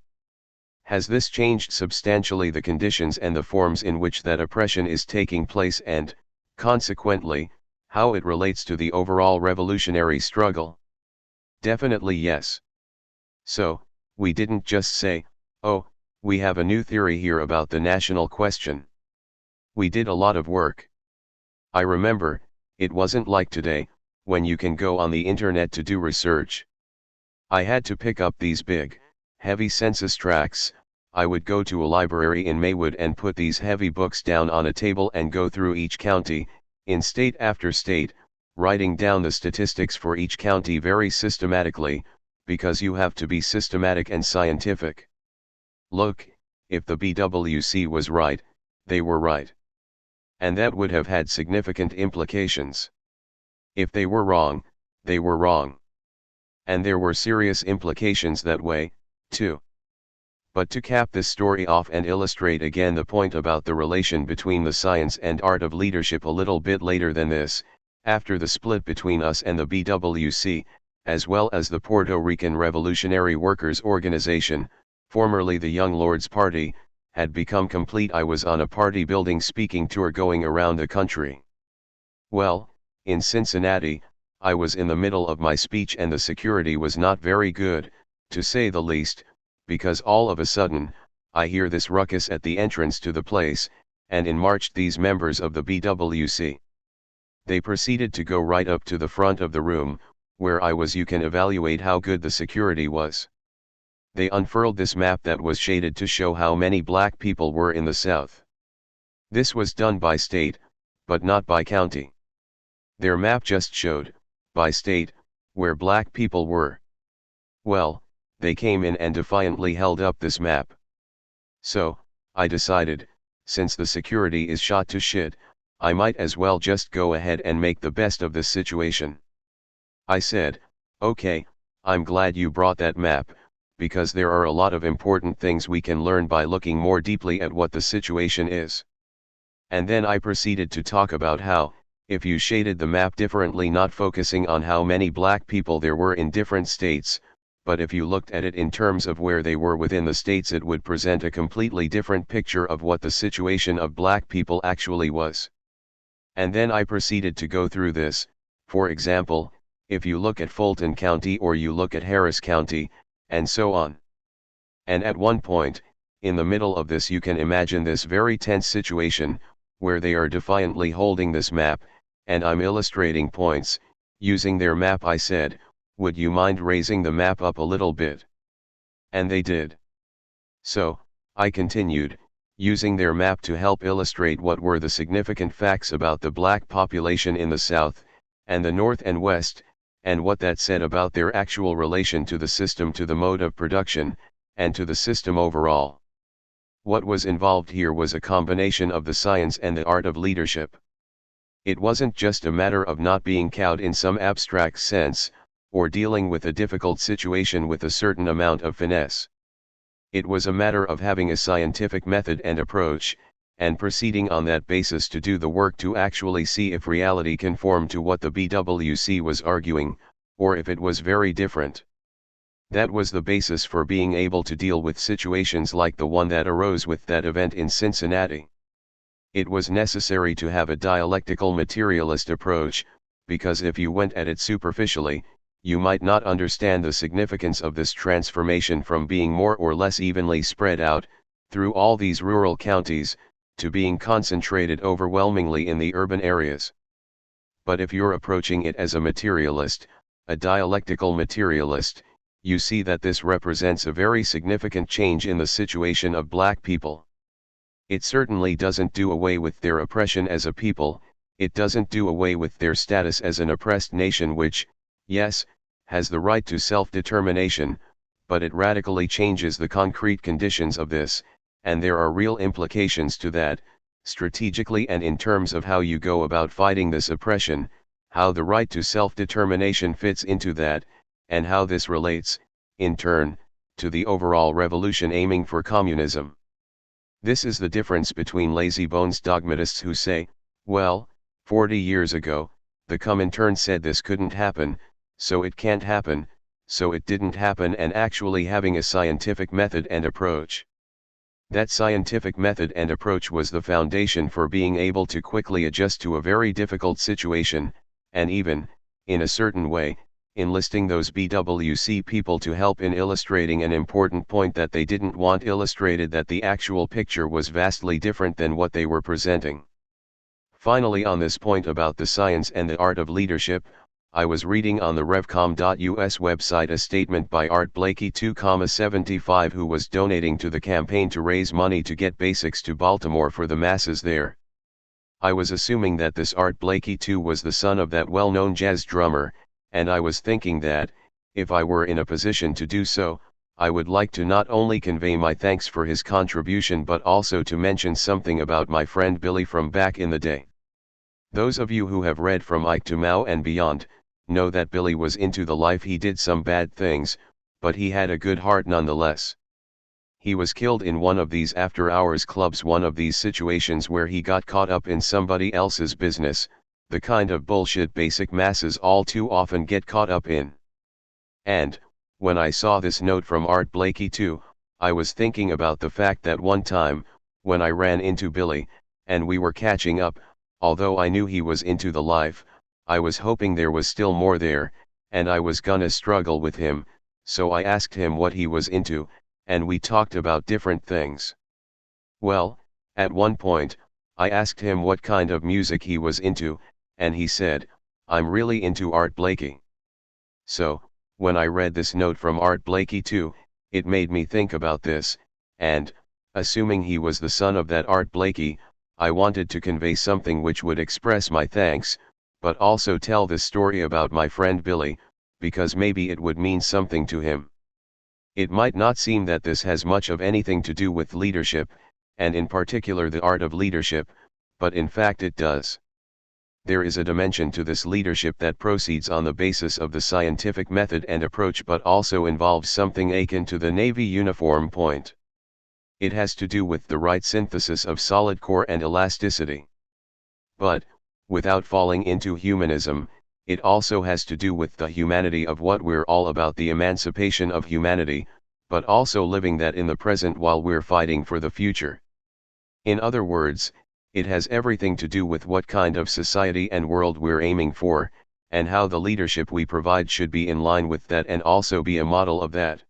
[SPEAKER 1] Has this changed substantially the conditions and the forms in which that oppression is taking place and, consequently, how it relates to the overall revolutionary struggle? Definitely yes. So, we didn't just say, oh, we have a new theory here about the national question. We did a lot of work. I remember, it wasn't like today, when you can go on the internet to do research. I had to pick up these big, heavy census tracts. I would go to a library in Maywood and put these heavy books down on a table and go through each county, in state after state, writing down the statistics for each county very systematically, because you have to be systematic and scientific. Look, if the BWC was right, they were right. And that would have had significant implications. If they were wrong, they were wrong. And there were serious implications that way, too. But to cap this story off and illustrate again the point about the relation between the science and art of leadership a little bit later than this, after the split between us and the BWC, as well as the Puerto Rican Revolutionary Workers Organization, formerly the Young Lords Party, had become complete, I was on a party building speaking tour going around the country. Well, in Cincinnati, I was in the middle of my speech and the security was not very good, to say the least, because all of a sudden, I hear this ruckus at the entrance to the place, and in marched these members of the BWC. They proceeded to go right up to the front of the room, where I was. You can evaluate how good the security was. They unfurled this map that was shaded to show how many black people were in the South. This was done by state, but not by county. Their map just showed, by state, where black people were. Well, they came in and defiantly held up this map. So, I decided, since the security is shot to shit, I might as well just go ahead and make the best of this situation. I said, okay, I'm glad you brought that map, because there are a lot of important things we can learn by looking more deeply at what the situation is. And then I proceeded to talk about how, if you shaded the map differently, not focusing on how many black people there were in different states, but if you looked at it in terms of where they were within the states, it would present a completely different picture of what the situation of black people actually was. And then I proceeded to go through this. For example, if you look at Fulton County or you look at Harris County, and so on. And at one point, in the middle of this, you can imagine this very tense situation, where they are defiantly holding this map, and I'm illustrating points, using their map. I said, would you mind raising the map up a little bit? And they did. So, I continued, using their map to help illustrate what were the significant facts about the black population in the South, and the North and West, and what that said about their actual relation to the system, to the mode of production, and to the system overall. What was involved here was a combination of the science and the art of leadership. It wasn't just a matter of not being cowed in some abstract sense, or dealing with a difficult situation with a certain amount of finesse. It was a matter of having a scientific method and approach, and proceeding on that basis to do the work to actually see if reality conformed to what the BWC was arguing, or if it was very different. That was the basis for being able to deal with situations like the one that arose with that event in Cincinnati. It was necessary to have a dialectical materialist approach, because if you went at it superficially, you might not understand the significance of this transformation from being more or less evenly spread out, through all these rural counties, to being concentrated overwhelmingly in the urban areas. But if you're approaching it as a materialist, a dialectical materialist, you see that this represents a very significant change in the situation of black people. It certainly doesn't do away with their oppression as a people, it doesn't do away with their status as an oppressed nation which, yes, has the right to self-determination, but it radically changes the concrete conditions of this, and there are real implications to that, strategically and in terms of how you go about fighting this oppression, how the right to self-determination fits into that, and how this relates, in turn, to the overall revolution aiming for communism. This is the difference between lazy-bones dogmatists who say, well, 40 years ago, the Comintern said this couldn't happen, so it can't happen, so it didn't happen, and actually having a scientific method and approach. That scientific method and approach was the foundation for being able to quickly adjust to a very difficult situation, and even, in a certain way, enlisting those BWC people to help in illustrating an important point that they didn't want illustrated, that the actual picture was vastly different than what they were presenting. Finally, on this point about the science and the art of leadership, I was reading on the revcom.us website a statement by Art Blakey 2,75, who was donating to the campaign to raise money to get basics to Baltimore for the masses there. I was assuming that this Art Blakey 2 was the son of that well-known jazz drummer, and I was thinking that, if I were in a position to do so, I would like to not only convey my thanks for his contribution but also to mention something about my friend Billy from back in the day. Those of you who have read From Ike to Mao and Beyond, know that Billy was into the life. He did some bad things, but he had a good heart nonetheless. He was killed in one of these after-hours clubs, one of these situations where he got caught up in somebody else's business, the kind of bullshit basic masses all too often get caught up in. And, when I saw this note from Art Blakey too, I was thinking about the fact that one time, when I ran into Billy, and we were catching up, although I knew he was into the life, I was hoping there was still more there, and I was gonna struggle with him, so I asked him what he was into, and we talked about different things. Well, at one point, I asked him what kind of music he was into, and he said, "I'm really into Art Blakey." So, when I read this note from Art Blakey too, it made me think about this, and, assuming he was the son of that Art Blakey, I wanted to convey something which would express my thanks, but also tell this story about my friend Billy, because maybe it would mean something to him. It might not seem that this has much of anything to do with leadership, and in particular the art of leadership, but in fact it does. There is a dimension to this leadership that proceeds on the basis of the scientific method and approach, but also involves something akin to the Navy uniform point. It has to do with the right synthesis of solid core and elasticity. But, without falling into humanism, it also has to do with the humanity of what we're all about, the emancipation of humanity, but also living that in the present while we're fighting for the future. In other words, it has everything to do with what kind of society and world we're aiming for, and how the leadership we provide should be in line with that and also be a model of that.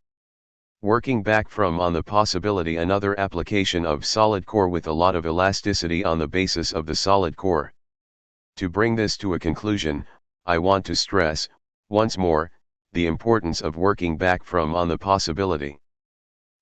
[SPEAKER 1] Working back from on the possibility, another application of solid core with a lot of elasticity on the basis of the solid core. To bring this to a conclusion, I want to stress, once more, the importance of working back from on the possibility.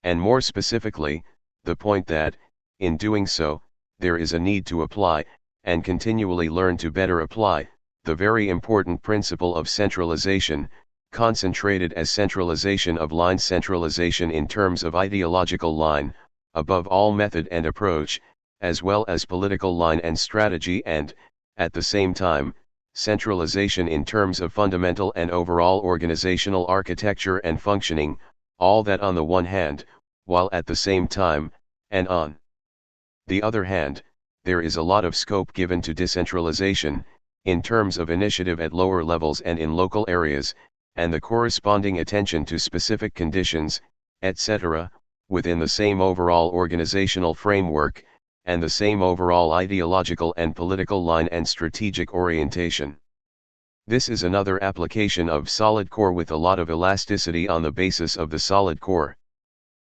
[SPEAKER 1] And more specifically, the point that, in doing so, there is a need to apply, and continually learn to better apply, the very important principle of centralization, concentrated as centralization of line, centralization in terms of ideological line, above all method and approach, as well as political line and strategy, and, at the same time, centralization in terms of fundamental and overall organizational architecture and functioning, all that on the one hand, while at the same time, and on the other hand, there is a lot of scope given to decentralization, in terms of initiative at lower levels and in local areas, and the corresponding attention to specific conditions, etc., within the same overall organizational framework, and the same overall ideological and political line and strategic orientation. This is another application of solid core with a lot of elasticity on the basis of the solid core.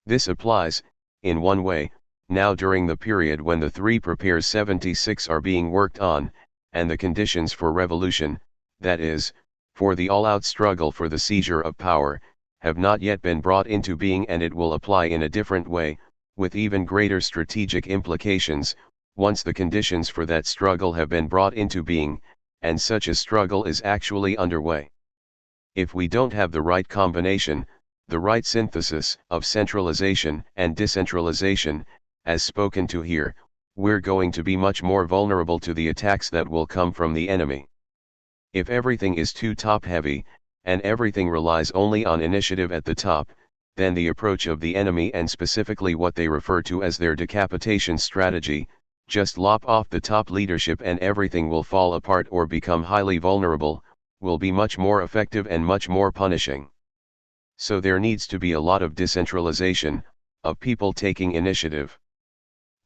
[SPEAKER 1] This applies, in one way, now during the period when the 3 Prepares 76 are being worked on, and the conditions for revolution, that is, for the all-out struggle for the seizure of power, have not yet been brought into being, and it will apply in a different way, with even greater strategic implications, once the conditions for that struggle have been brought into being, and such a struggle is actually underway. If we don't have the right combination, the right synthesis of centralization and decentralization, as spoken to here, we're going to be much more vulnerable to the attacks that will come from the enemy. If everything is too top-heavy, and everything relies only on initiative at the top, then the approach of the enemy, and specifically what they refer to as their decapitation strategy, just lop off the top leadership and everything will fall apart or become highly vulnerable, will be much more effective and much more punishing. So there needs to be a lot of decentralization, of people taking initiative.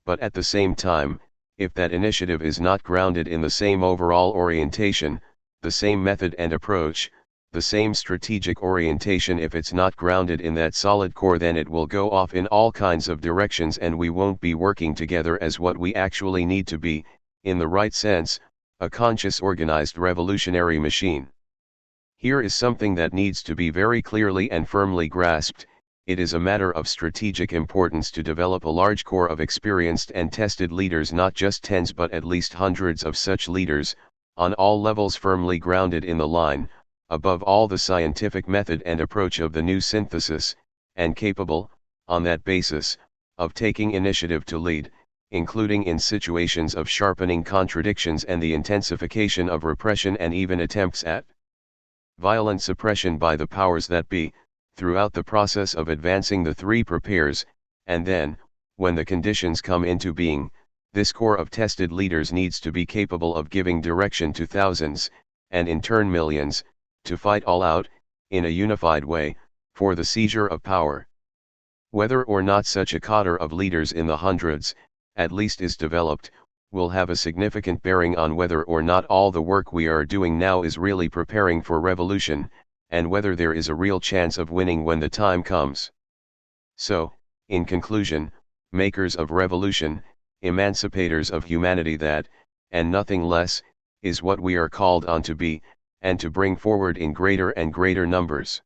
[SPEAKER 1] But at the same time, if that initiative is not grounded in the same overall orientation, the same method and approach, the same strategic orientation, if it's not grounded in that solid core, then it will go off in all kinds of directions and we won't be working together as what we actually need to be, in the right sense, a conscious organized revolutionary machine. Here is something that needs to be very clearly and firmly grasped. It is a matter of strategic importance to develop a large core of experienced and tested leaders, not just tens but at least hundreds of such leaders, on all levels firmly grounded in the line, above all the scientific method and approach of the new synthesis, and capable, on that basis, of taking initiative to lead, including in situations of sharpening contradictions and the intensification of repression and even attempts at violent suppression by the powers that be, throughout the process of advancing the 3 Prepares, and then, when the conditions come into being, this core of tested leaders needs to be capable of giving direction to thousands, and in turn millions, to fight all out, in a unified way, for the seizure of power. Whether or not such a cadre of leaders in the hundreds, at least is developed, will have a significant bearing on whether or not all the work we are doing now is really preparing for revolution, and whether there is a real chance of winning when the time comes. So, in conclusion, makers of revolution, emancipators of humanity, that, and nothing less, is what we are called on to be, and to bring forward in greater and greater numbers.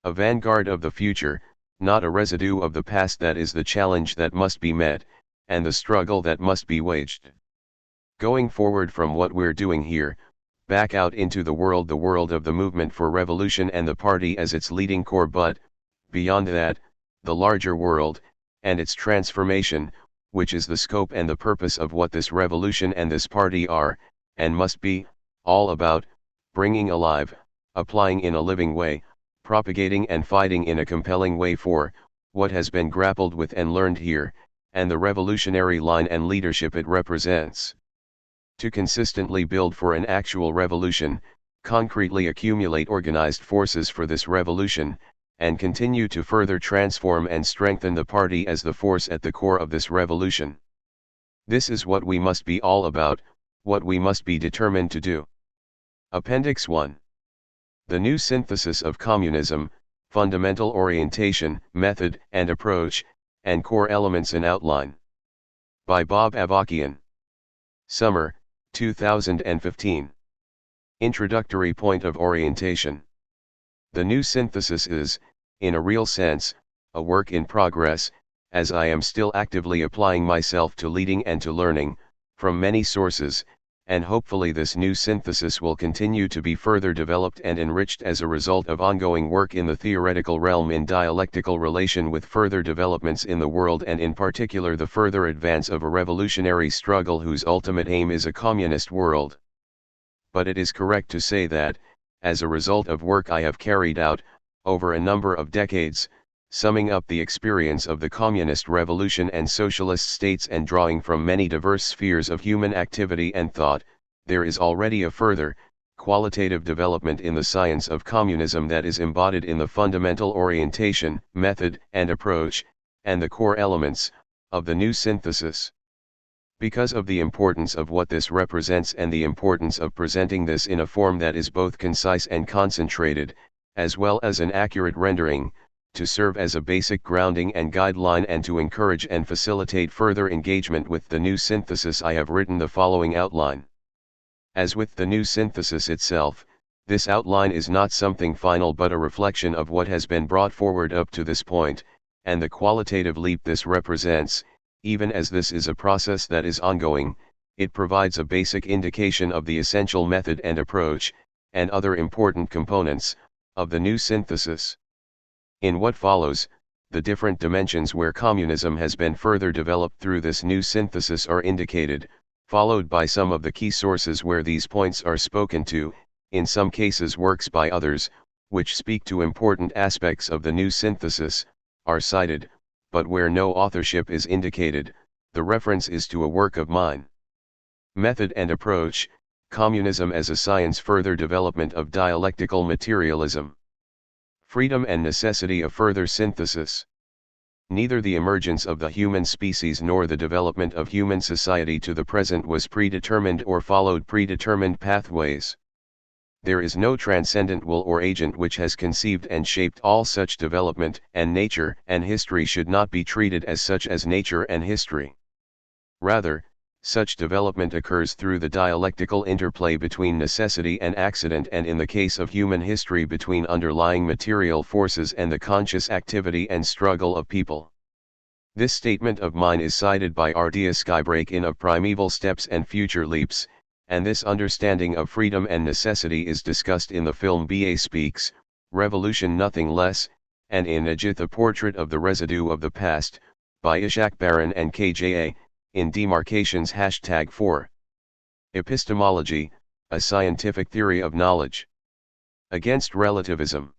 [SPEAKER 1] A vanguard of the future, not a residue of the past, that is the challenge that must be met, and the struggle that must be waged. Going forward from what we're doing here, back out into the world of the movement for revolution and the party as its leading core, but, beyond that, the larger world, and its transformation, which is the scope and the purpose of what this revolution and this party are, and must be, all about, bringing alive, applying in a living way, propagating and fighting in a compelling way for, what has been grappled with and learned here, and the revolutionary line and leadership it represents. To consistently build for an actual revolution, concretely accumulate organized forces for this revolution, and continue to further transform and strengthen the party as the force at the core of this revolution. This is what we must be all about, what we must be determined to do. Appendix 1. The New Synthesis of Communism, Fundamental Orientation, Method and Approach, and Core Elements in Outline. By Bob Avarkian. Summer, 2015. Introductory point of orientation. The new synthesis is, in a real sense, a work in progress, as I am still actively applying myself to leading and to learning, from many sources, and hopefully this new synthesis will continue to be further developed and enriched as a result of ongoing work in the theoretical realm in dialectical relation with further developments in the world and in particular the further advance of a revolutionary struggle whose ultimate aim is a communist world. But it is correct to say that, as a result of work I have carried out, over a number of decades, summing up the experience of the communist revolution and socialist states and drawing from many diverse spheres of human activity and thought, there is already a further, qualitative development in the science of communism that is embodied in the fundamental orientation, method and approach, and the core elements, of the new synthesis. Because of the importance of what this represents and the importance of presenting this in a form that is both concise and concentrated, as well as an accurate rendering, to serve as a basic grounding and guideline and to encourage and facilitate further engagement with the new synthesis, I have written the following outline. As with the new synthesis itself, this outline is not something final but a reflection of what has been brought forward up to this point, and the qualitative leap this represents. Even as this is a process that is ongoing, it provides a basic indication of the essential method and approach, and other important components, of the new synthesis. In what follows, the different dimensions where communism has been further developed through this new synthesis are indicated, followed by some of the key sources where these points are spoken to, in some cases works by others, which speak to important aspects of the new synthesis, are cited, but where no authorship is indicated, the reference is to a work of mine. Method and approach, communism as a science, further development of dialectical materialism. Freedom and necessity of further synthesis. Neither the emergence of the human species nor the development of human society to the present was predetermined or followed predetermined pathways. There is no transcendent will or agent which has conceived and shaped all such development, and nature and history should not be treated as such as nature and history. Rather, such development occurs through the dialectical interplay between necessity and accident, and in the case of human history between underlying material forces and the conscious activity and struggle of people. This statement of mine is cited by R.D. Skybreak in Of Primeval Steps and Future Leaps, and this understanding of freedom and necessity is discussed in the film B.A. Speaks, Revolution Nothing Less, and in Ajith, A Portrait of the Residue of the Past, by Ishak Baran and KJA, in Demarcations #4. Epistemology, a scientific theory of knowledge. Against relativism.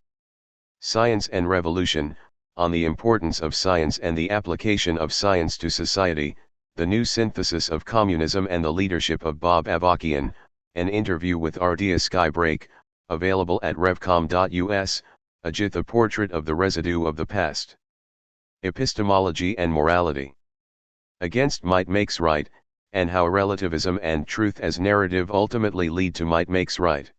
[SPEAKER 1] Science and Revolution, on the importance of science and the application of science to society, the new synthesis of communism and the leadership of Bob Avarkian, an interview with R.D. Skybreak, available at revcom.us, Ajith, A Portrait of the Residue of the Past. Epistemology and Morality. Against might makes right, and how relativism and truth as narrative ultimately lead to might makes right.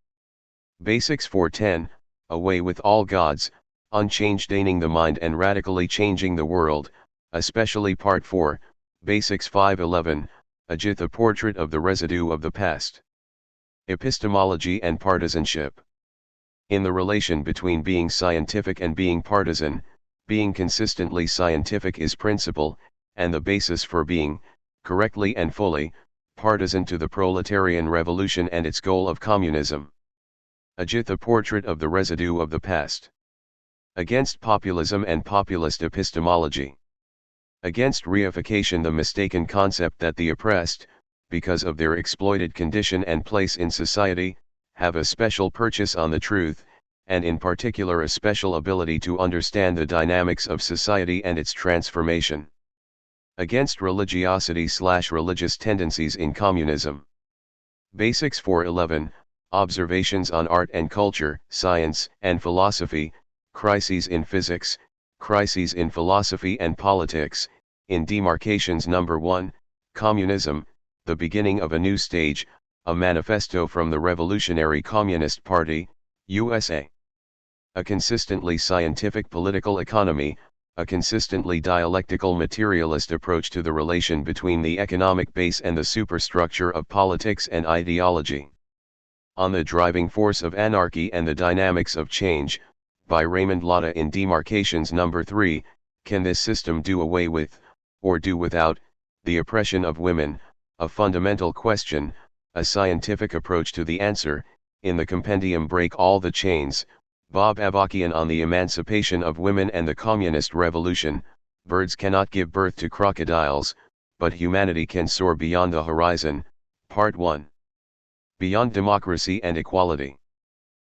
[SPEAKER 1] Basics 410, Away with all gods, unchanging the mind and radically changing the world, especially Part 4, Basics 511, Ajith, A Portrait of the Residue of the Past. Epistemology and Partisanship. In the relation between being scientific and being partisan, being consistently scientific is principle, and the basis for being, correctly and fully, partisan to the proletarian revolution and its goal of communism. Ajith, A Portrait of the Residue of the Past. Against populism and populist epistemology. Against reification, the mistaken concept that the oppressed, because of their exploited condition and place in society, have a special purchase on the truth, and in particular a special ability to understand the dynamics of society and its transformation. Against religiosity/religious tendencies in communism. Basics 411, Observations on art and culture, science and philosophy, crises in physics, crises in philosophy and politics, in Demarcations Number 1, Communism, the Beginning of a New Stage, a Manifesto from the Revolutionary Communist Party, USA. A consistently scientific political economy, a consistently dialectical materialist approach to the relation between the economic base and the superstructure of politics and ideology. On the Driving Force of Anarchy and the Dynamics of Change, by Raymond Lotta in Demarcations Number 3, Can this system do away with, or do without, the oppression of women, a fundamental question, a scientific approach to the answer, in the compendium Break All the Chains, Bob Avarkian on the Emancipation of Women and the Communist Revolution, Birds cannot give birth to crocodiles, but humanity can soar beyond the horizon, Part 1. Beyond Democracy and Equality.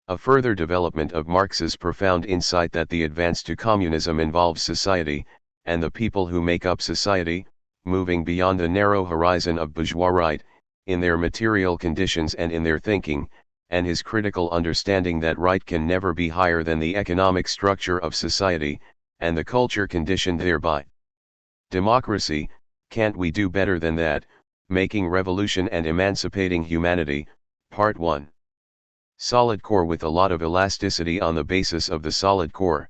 [SPEAKER 1] A further development of Marx's profound insight that the advance to communism involves society, and the people who make up society, moving beyond the narrow horizon of bourgeois right, in their material conditions and in their thinking, and his critical understanding that right can never be higher than the economic structure of society, and the culture conditioned thereby. Democracy, can't we do better than that, making revolution and emancipating humanity, Part 1. Solid core with a lot of elasticity on the basis of the solid core.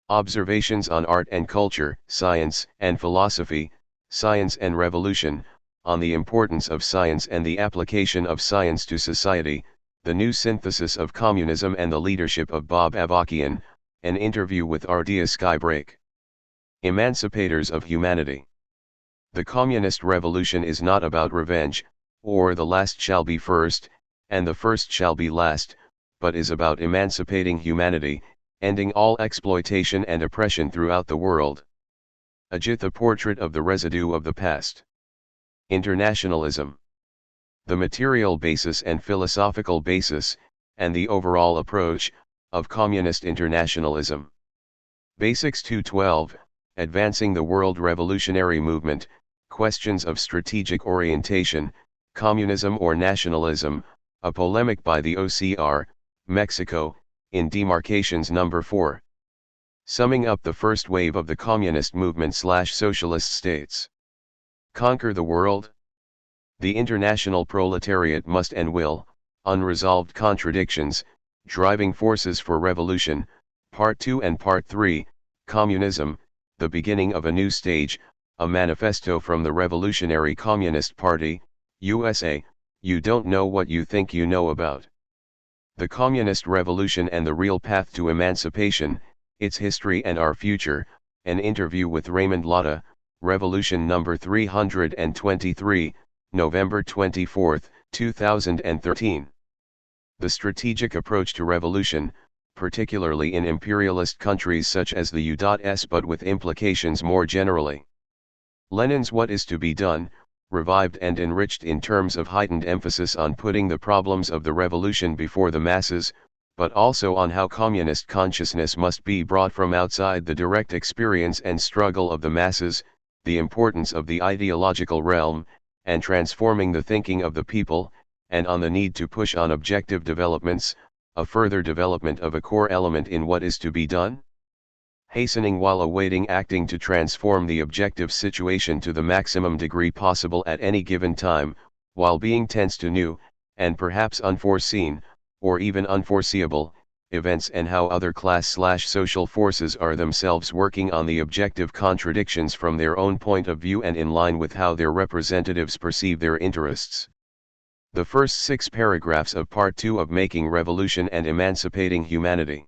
[SPEAKER 1] Observations on art and culture, science and philosophy, science and revolution, on the importance of science and the application of science to society, the new synthesis of communism and the leadership of Bob Avarkian, an interview with Ardea Skybreak. Emancipators of Humanity. The communist revolution is not about revenge, or the last shall be first, and the first shall be last, but is about emancipating humanity, ending all exploitation and oppression throughout the world. Ajit, a portrait of the residue of the past. Internationalism. The material basis and philosophical basis, and the overall approach, of communist internationalism. Basics 212, Advancing the World Revolutionary Movement, Questions of Strategic Orientation, Communism or Nationalism, a polemic by the OCR, Mexico, in Demarcations Number 4. Summing up the first wave of the communist movement/socialist states. Conquer the world? The international proletariat must and will, unresolved contradictions, driving forces for revolution, Part 2 and Part 3, Communism, the Beginning of a New Stage, a Manifesto from the Revolutionary Communist Party, USA, You Don't Know What You Think You Know About. The Communist Revolution and the Real Path to Emancipation, Its History and Our Future, an interview with Raymond Lotta, Revolution Number 323, November 24, 2013. The strategic approach to revolution, particularly in imperialist countries such as the U.S. but with implications more generally. Lenin's What is to be Done, revived and enriched in terms of heightened emphasis on putting the problems of the revolution before the masses, but also on how communist consciousness must be brought from outside the direct experience and struggle of the masses, the importance of the ideological realm, and transforming the thinking of the people, and on the need to push on objective developments, a further development of a core element in what is to be done? Hastening while awaiting acting to transform the objective situation to the maximum degree possible at any given time, while being tense to new, and perhaps unforeseen, or even unforeseeable, events and how other class/social forces are themselves working on the objective contradictions from their own point of view and in line with how their representatives perceive their interests. The first 6 paragraphs of Part 2 of Making Revolution and Emancipating Humanity.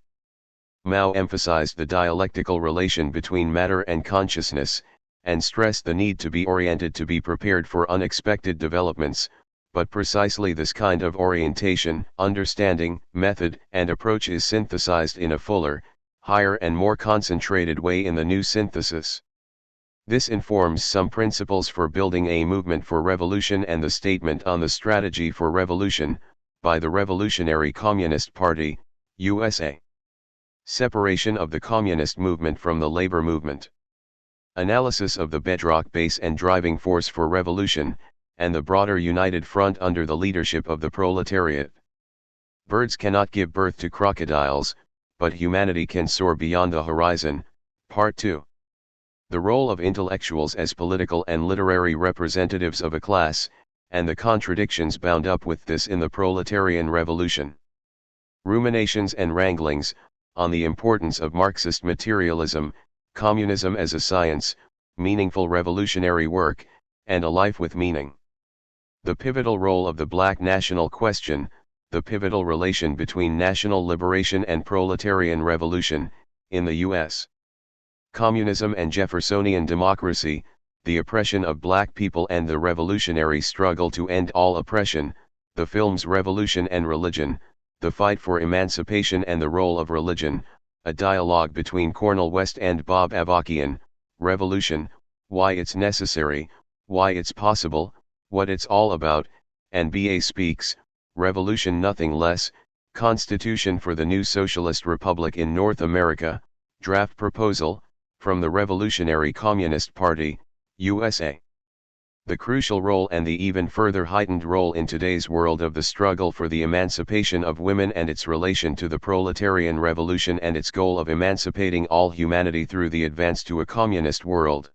[SPEAKER 1] Mao emphasized the dialectical relation between matter and consciousness, and stressed the need to be oriented to be prepared for unexpected developments, but precisely this kind of orientation, understanding, method, and approach is synthesized in a fuller, higher and more concentrated way in the new synthesis. This informs some principles for building a movement for revolution and the statement on the strategy for revolution, by the Revolutionary Communist Party, USA. Separation of the communist movement from the labor movement. Analysis of the bedrock base and driving force for revolution, and the broader united front under the leadership of the proletariat. Birds cannot give birth to crocodiles, but humanity can soar beyond the horizon. Part 2. The role of intellectuals as political and literary representatives of a class, and the contradictions bound up with this in the proletarian revolution. Ruminations and wranglings, on the importance of Marxist materialism, communism as a science, meaningful revolutionary work, and a life with meaning. The pivotal role of the black national question, the pivotal relation between national liberation and proletarian revolution, in the U.S. Communism and Jeffersonian democracy, the oppression of black people and the revolutionary struggle to end all oppression, the films Revolution and Religion, the fight for emancipation and the role of religion, a dialogue between Cornel West and Bob Avarkian, Revolution, why it's necessary, why it's possible, what it's all about, and B.A. Speaks, Revolution Nothing Less, Constitution for the New Socialist Republic in North America, Draft Proposal, from the Revolutionary Communist Party, USA. The crucial role and the even further heightened role in today's world of the struggle for the emancipation of women and its relation to the proletarian revolution and its goal of emancipating all humanity through the advance to a communist world.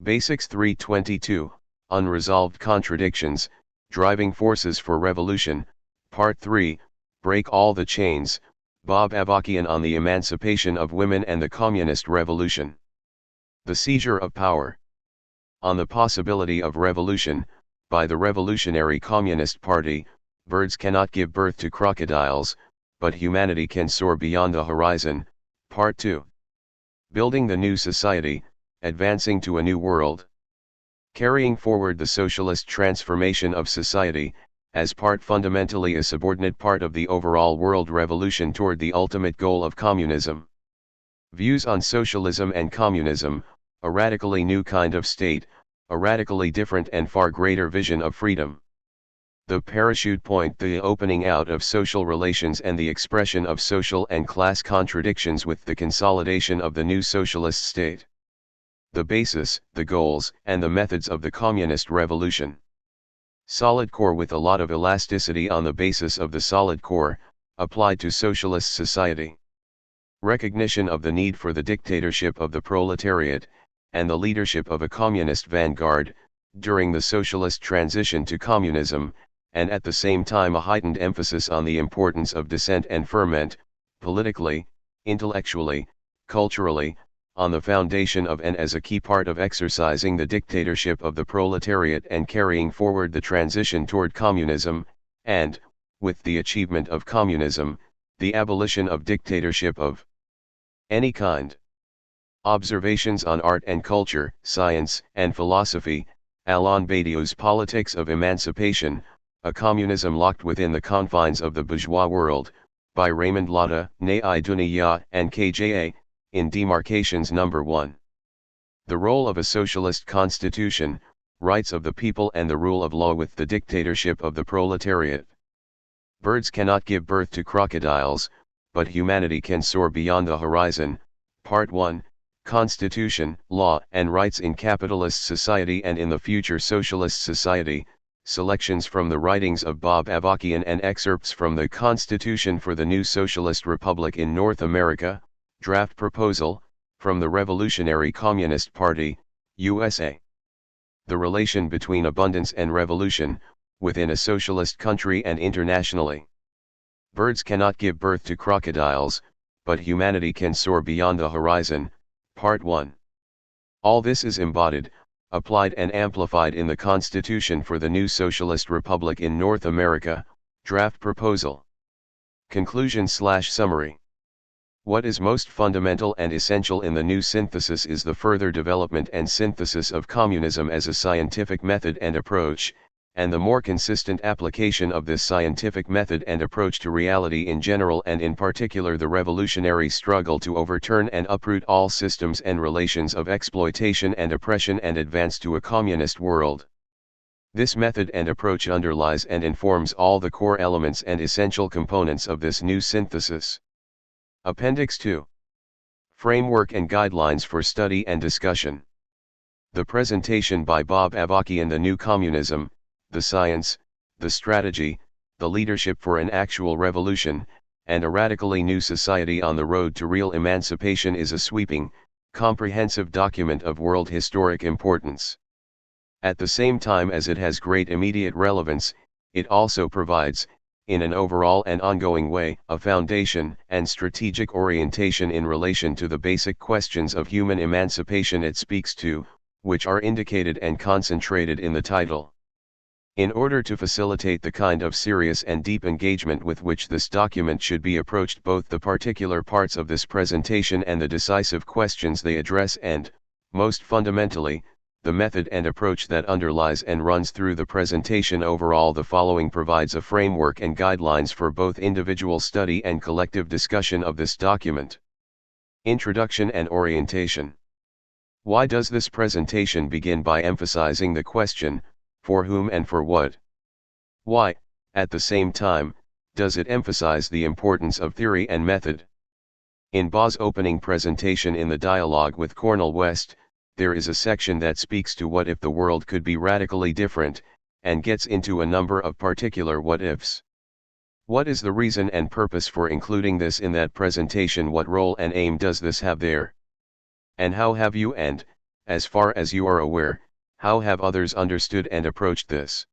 [SPEAKER 1] Basics 322, Unresolved Contradictions, Driving Forces for Revolution, Part 3, Break All the Chains, Bob Avarkian on the Emancipation of Women and the Communist Revolution. The Seizure of Power. On the possibility of revolution, by the Revolutionary Communist Party, birds cannot give birth to crocodiles, but humanity can soar beyond the horizon. Part 2. Building the New Society, Advancing to a New World. Carrying forward the socialist transformation of society, as part fundamentally a subordinate part of the overall world revolution toward the ultimate goal of communism. Views on socialism and communism, a radically new kind of state, a radically different and far greater vision of freedom. The parachute point, the opening out of social relations and the expression of social and class contradictions with the consolidation of the new socialist state. The basis, the goals, and the methods of the communist revolution. Solid core with a lot of elasticity on the basis of the solid core, applied to socialist society. Recognition of the need for the dictatorship of the proletariat, and the leadership of a communist vanguard, during the socialist transition to communism, and at the same time a heightened emphasis on the importance of dissent and ferment, politically, intellectually, culturally, on the foundation of and as a key part of exercising the dictatorship of the proletariat and carrying forward the transition toward communism, and, with the achievement of communism, the abolition of dictatorship of any kind. Observations on art and culture, science and philosophy, Alain Badiou's Politics of Emancipation, a communism locked within the confines of the bourgeois world, by Raymond Lotta, Ney Dunia and KJA, in Demarcations No. 1. The role of a socialist constitution, rights of the people and the rule of law with the dictatorship of the proletariat. Birds cannot give birth to crocodiles, but humanity can soar beyond the horizon. Part 1, Constitution, Law and Rights in Capitalist Society and in the Future Socialist Society, selections from the writings of Bob Avarkian and excerpts from the Constitution for the New Socialist Republic in North America, Draft Proposal, from the Revolutionary Communist Party, USA. The relation between abundance and revolution, within a socialist country and internationally. Birds cannot give birth to crocodiles, but humanity can soar beyond the horizon. Part 1. All this is embodied, applied and amplified in the Constitution for the New Socialist Republic in North America, Draft Proposal. Conclusion/summary. What is most fundamental and essential in the new synthesis is the further development and synthesis of communism as a scientific method and approach, and the more consistent application of this scientific method and approach to reality in general and in particular the revolutionary struggle to overturn and uproot all systems and relations of exploitation and oppression and advance to a communist world. This method and approach underlies and informs all the core elements and essential components of this new synthesis. Appendix 2. Framework and Guidelines for Study and Discussion. The presentation by Bob Avarkian, The New Communism, the Science, the Strategy, the leadership for an actual revolution, and a radically new society on the road to real emancipation is a sweeping, comprehensive document of world historic importance. At the same time as it has great immediate relevance, it also provides, in an overall and ongoing way, a foundation and strategic orientation in relation to the basic questions of human emancipation it speaks to, which are indicated and concentrated in the title. In order to facilitate the kind of serious and deep engagement with which this document should be approached, both the particular parts of this presentation and the decisive questions they address, and, most fundamentally, the method and approach that underlies and runs through the presentation overall, the following provides a framework and guidelines for both individual study and collective discussion of this document. Introduction and orientation. Why does this presentation begin by emphasizing the question, for whom and for what? Why, at the same time, does it emphasize the importance of theory and method? In Bob's opening presentation in the dialogue with Cornel West, there is a section that speaks to what if the world could be radically different, and gets into a number of particular what-ifs. What is the reason and purpose for including this in that presentation? What role and aim does this have there? And how have you, and, as far as you are aware, how have others understood and approached this?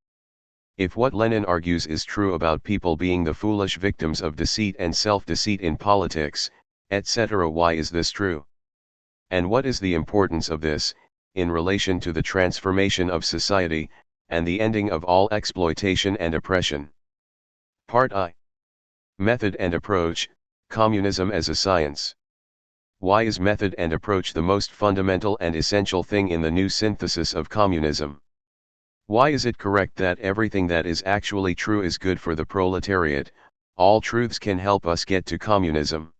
[SPEAKER 1] If what Lenin argues is true about people being the foolish victims of deceit and self-deceit in politics, etc., why is this true? And what is the importance of this, in relation to the transformation of society, and the ending of all exploitation and oppression? Part I. Method and approach, communism as a science. Why is method and approach the most fundamental and essential thing in the new synthesis of communism? Why is it correct that everything that is actually true is good for the proletariat? All truths can help us get to communism.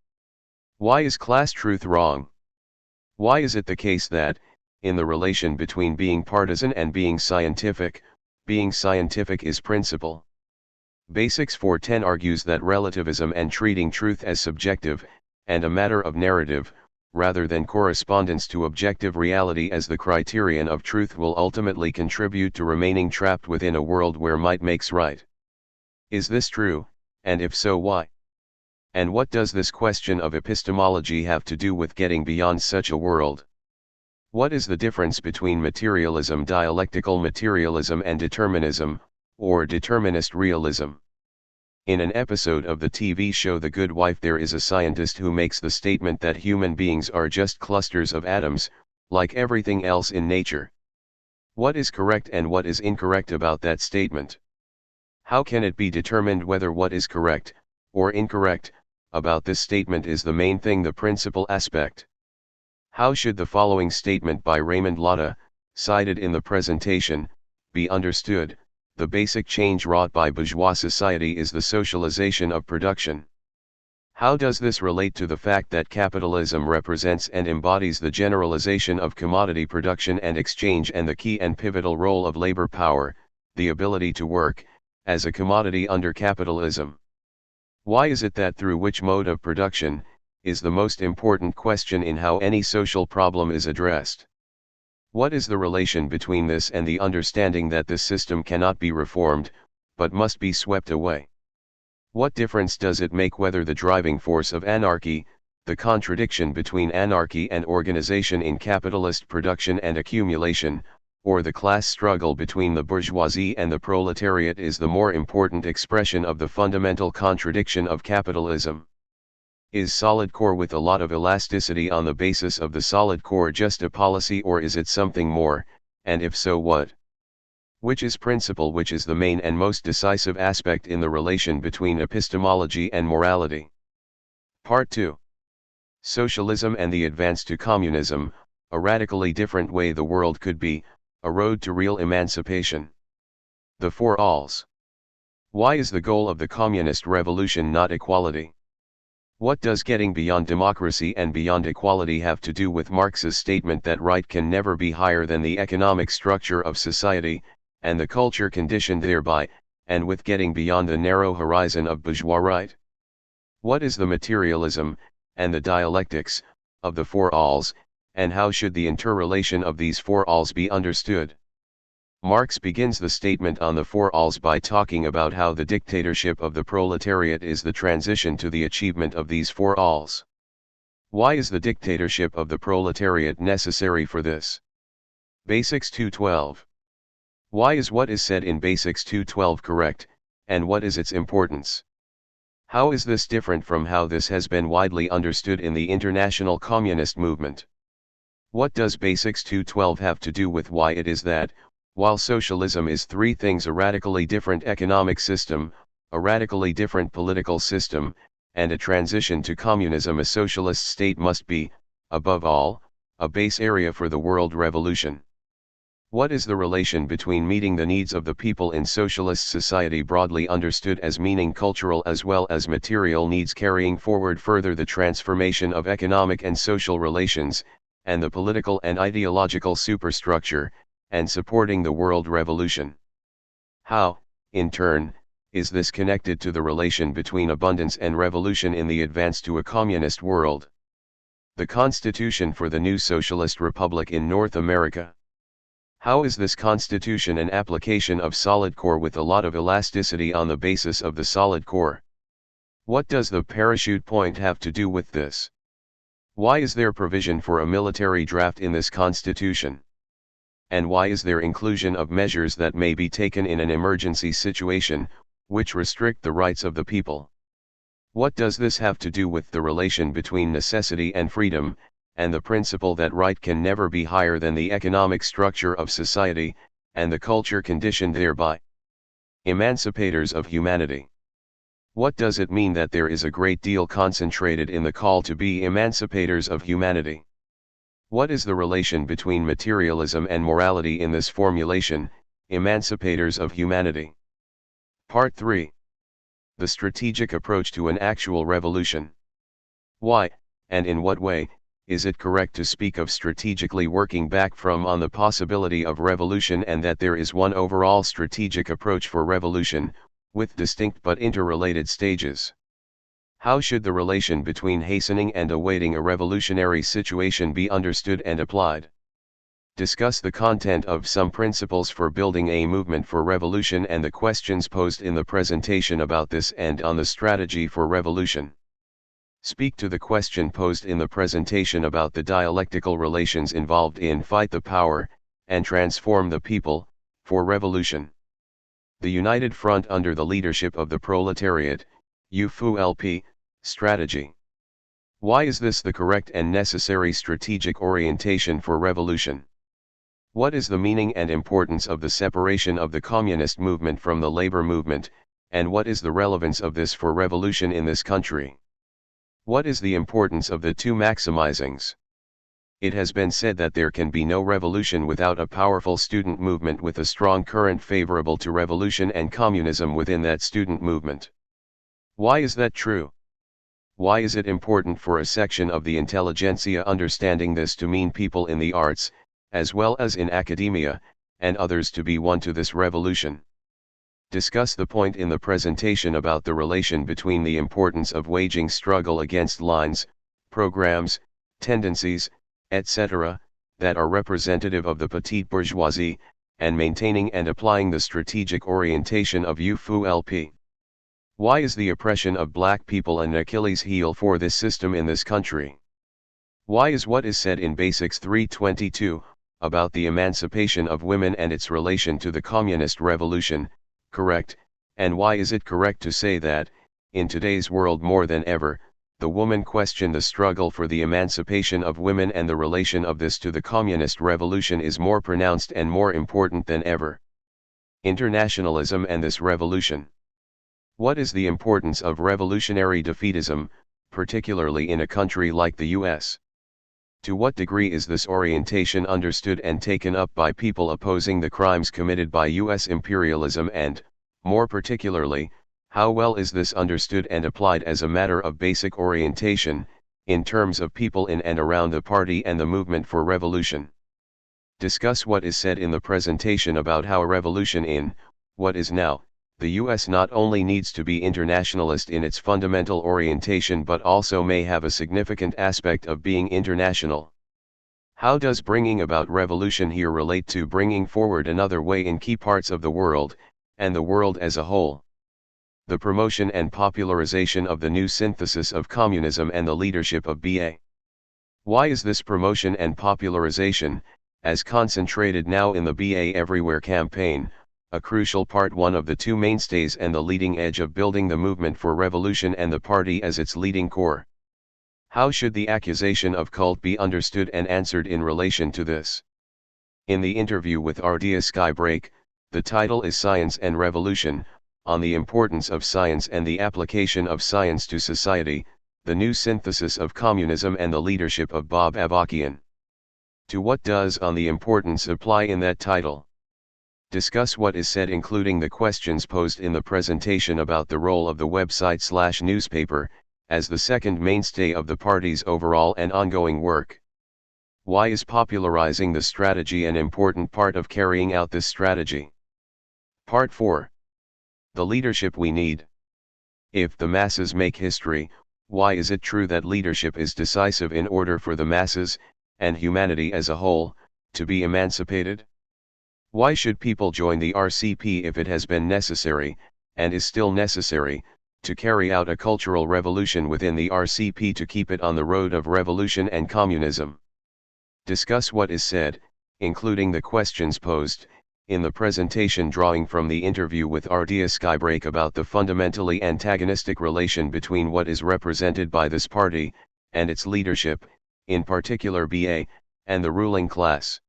[SPEAKER 1] Why is class truth wrong? Why is it the case that, in the relation between being partisan and being scientific is principle? Basics 410 argues that relativism and treating truth as subjective, and a matter of narrative, rather than correspondence to objective reality as the criterion of truth, will ultimately contribute to remaining trapped within a world where might makes right. Is this true, and if so, why? And what does this question of epistemology have to do with getting beyond such a world? What is the difference between materialism, dialectical materialism, and determinism, or determinist realism? In an episode of the TV show The Good Wife, there is a scientist who makes the statement that human beings are just clusters of atoms, like everything else in nature. What is correct and what is incorrect about that statement? How can it be determined whether what is correct, or incorrect, about this statement is the main thing, the principal aspect? How should the following statement by Raymond Lotta, cited in the presentation, be understood? The basic change wrought by bourgeois society is the socialization of production. How does this relate to the fact that capitalism represents and embodies the generalization of commodity production and exchange, and the key and pivotal role of labor power, the ability to work, as a commodity under capitalism? Why is it that through which mode of production, is the most important question in how any social problem is addressed? What is the relation between this and the understanding that this system cannot be reformed, but must be swept away? What difference does it make whether the driving force of anarchy, the contradiction between anarchy and organization in capitalist production and accumulation, or the class struggle between the bourgeoisie and the proletariat, is the more important expression of the fundamental contradiction of capitalism? Is solid core with a lot of elasticity on the basis of the solid core just a policy, or is it something more, and if so, what? Which is principle, which is the main and most decisive aspect in the relation between epistemology and morality? Part 2. Socialism and the advance to communism, a radically different way the world could be, a road to real emancipation. The four alls. Why is the goal of the communist revolution not equality? What does getting beyond democracy and beyond equality have to do with Marx's statement that right can never be higher than the economic structure of society, and the culture conditioned thereby, and with getting beyond the narrow horizon of bourgeois right? What is the materialism, and the dialectics, of the four alls, and how should the interrelation of these four alls be understood? Marx begins the statement on the four alls by talking about how the dictatorship of the proletariat is the transition to the achievement of these four alls. Why is the dictatorship of the proletariat necessary for this? Basics 212. Why is what is said in Basics 212 correct, and what is its importance? How is this different from how this has been widely understood in the international communist movement? What does Basics 212 have to do with why it is that, while socialism is three things: a radically different economic system, a radically different political system, and a transition to communism, a socialist state must be, above all, a base area for the world revolution? What is the relation between meeting the needs of the people in socialist society, broadly understood as meaning cultural as well as material needs, carrying forward further the transformation of economic and social relations, and the political and ideological superstructure, and supporting the world revolution? How, in turn, is this connected to the relation between abundance and revolution in the advance to a communist world? The Constitution for the new socialist republic in North America. How is this constitution an application of solid core with a lot of elasticity on the basis of the solid core? What does the parachute point have to do with this? Why is there provision for a military draft in this constitution? And why is there inclusion of measures that may be taken in an emergency situation, which restrict the rights of the people? What does this have to do with the relation between necessity and freedom, and the principle that right can never be higher than the economic structure of society, and the culture conditioned thereby? Emancipators of humanity. What does it mean that there is a great deal concentrated in the call to be emancipators of humanity? What is the relation between materialism and morality in this formulation, emancipators of humanity? Part 3. The strategic approach to an actual revolution. Why, and in what way, is it correct to speak of strategically working back from on the possibility of revolution, and that there is one overall strategic approach for revolution, with distinct but interrelated stages? How should the relation between hastening and awaiting a revolutionary situation be understood and applied? Discuss the content of some principles for building a movement for revolution and the questions posed in the presentation about this and on the strategy for revolution. Speak to the question posed in the presentation about the dialectical relations involved in fight the power, and transform the people, for revolution. The United Front under the leadership of the proletariat, UFULP, strategy. Why is this the correct and necessary strategic orientation for revolution? What is the meaning and importance of the separation of the communist movement from the labor movement, and what is the relevance of this for revolution in this country? What is the importance of the two maximizings? It has been said that there can be no revolution without a powerful student movement with a strong current favorable to revolution and communism within that student movement. Why is that true? Why is it important for a section of the intelligentsia understanding this to mean people in the arts, as well as in academia, and others to be won to this revolution? Discuss the point in the presentation about the relation between the importance of waging struggle against lines, programs, tendencies, etc., that are representative of the petite bourgeoisie, and maintaining and applying the strategic orientation of UFULP. Why is the oppression of black people an Achilles heel for this system in this country? Why is what is said in Basics 322, about the emancipation of women and its relation to the communist revolution, correct, and why is it correct to say that, in today's world more than ever, the woman question, the struggle for the emancipation of women and the relation of this to the communist revolution is more pronounced and more important than ever? Internationalism and this revolution. What is the importance of revolutionary defeatism, particularly in a country like the US? To what degree is this orientation understood and taken up by people opposing the crimes committed by US imperialism, and, more particularly, how well is this understood and applied as a matter of basic orientation, in terms of people in and around the party and the movement for revolution? Discuss what is said in the presentation about how a revolution in, what is now, the US not only needs to be internationalist in its fundamental orientation but also may have a significant aspect of being international. How does bringing about revolution here relate to bringing forward another way in key parts of the world, and the world as a whole? The promotion and popularization of the new synthesis of communism and the leadership of BA. Why is this promotion and popularization, as concentrated now in the BA Everywhere campaign, a crucial part, one of the two mainstays and the leading edge of building the movement for revolution and the party as its leading core? How should the accusation of cult be understood and answered in relation to this? In the interview with Ardea Skybreak, the title is Science and Revolution, on the importance of science and the application of science to society, the new synthesis of communism and the leadership of Bob Avarkian. To what does on the importance apply in that title? Discuss what is said, including the questions posed in the presentation about the role of the website/newspaper, as the second mainstay of the party's overall and ongoing work. Why is popularizing the strategy an important part of carrying out this strategy? Part 4. The leadership we need. If the masses make history, why is it true that leadership is decisive in order for the masses, and humanity as a whole, to be emancipated? Why should people join the RCP if it has been necessary, and is still necessary, to carry out a cultural revolution within the RCP to keep it on the road of revolution and communism? Discuss what is said, including the questions posed, in the presentation drawing from the interview with Ardea Skybreak about the fundamentally antagonistic relation between what is represented by this party, and its leadership, in particular BA, and the ruling class.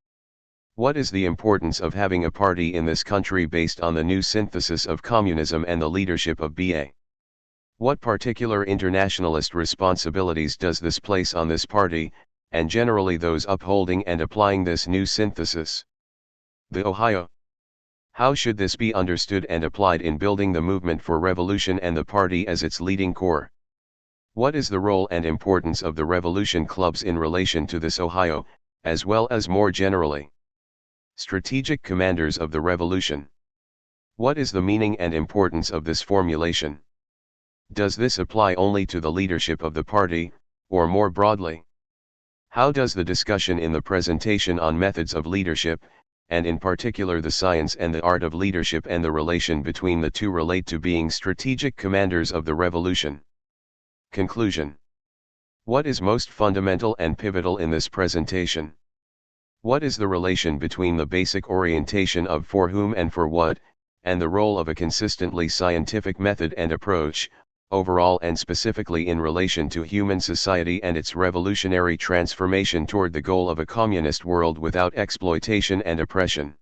[SPEAKER 1] What is the importance of having a party in this country based on the new synthesis of communism and the leadership of BA? What particular internationalist responsibilities does this place on this party, and generally those upholding and applying this new synthesis? The Ohio. How should this be understood and applied in building the movement for revolution and the party as its leading core? What is the role and importance of the revolution clubs in relation to this Ohio, as well as more generally? Strategic commanders of the revolution. What is the meaning and importance of this formulation? Does this apply only to the leadership of the party, or more broadly? How does the discussion in the presentation on methods of leadership, and in particular the science and the art of leadership and the relation between the two, relate to being strategic commanders of the revolution? Conclusion. What is most fundamental and pivotal in this presentation? What is the relation between the basic orientation of for whom and for what, and the role of a consistently scientific method and approach, overall and specifically in relation to human society and its revolutionary transformation toward the goal of a communist world without exploitation and oppression?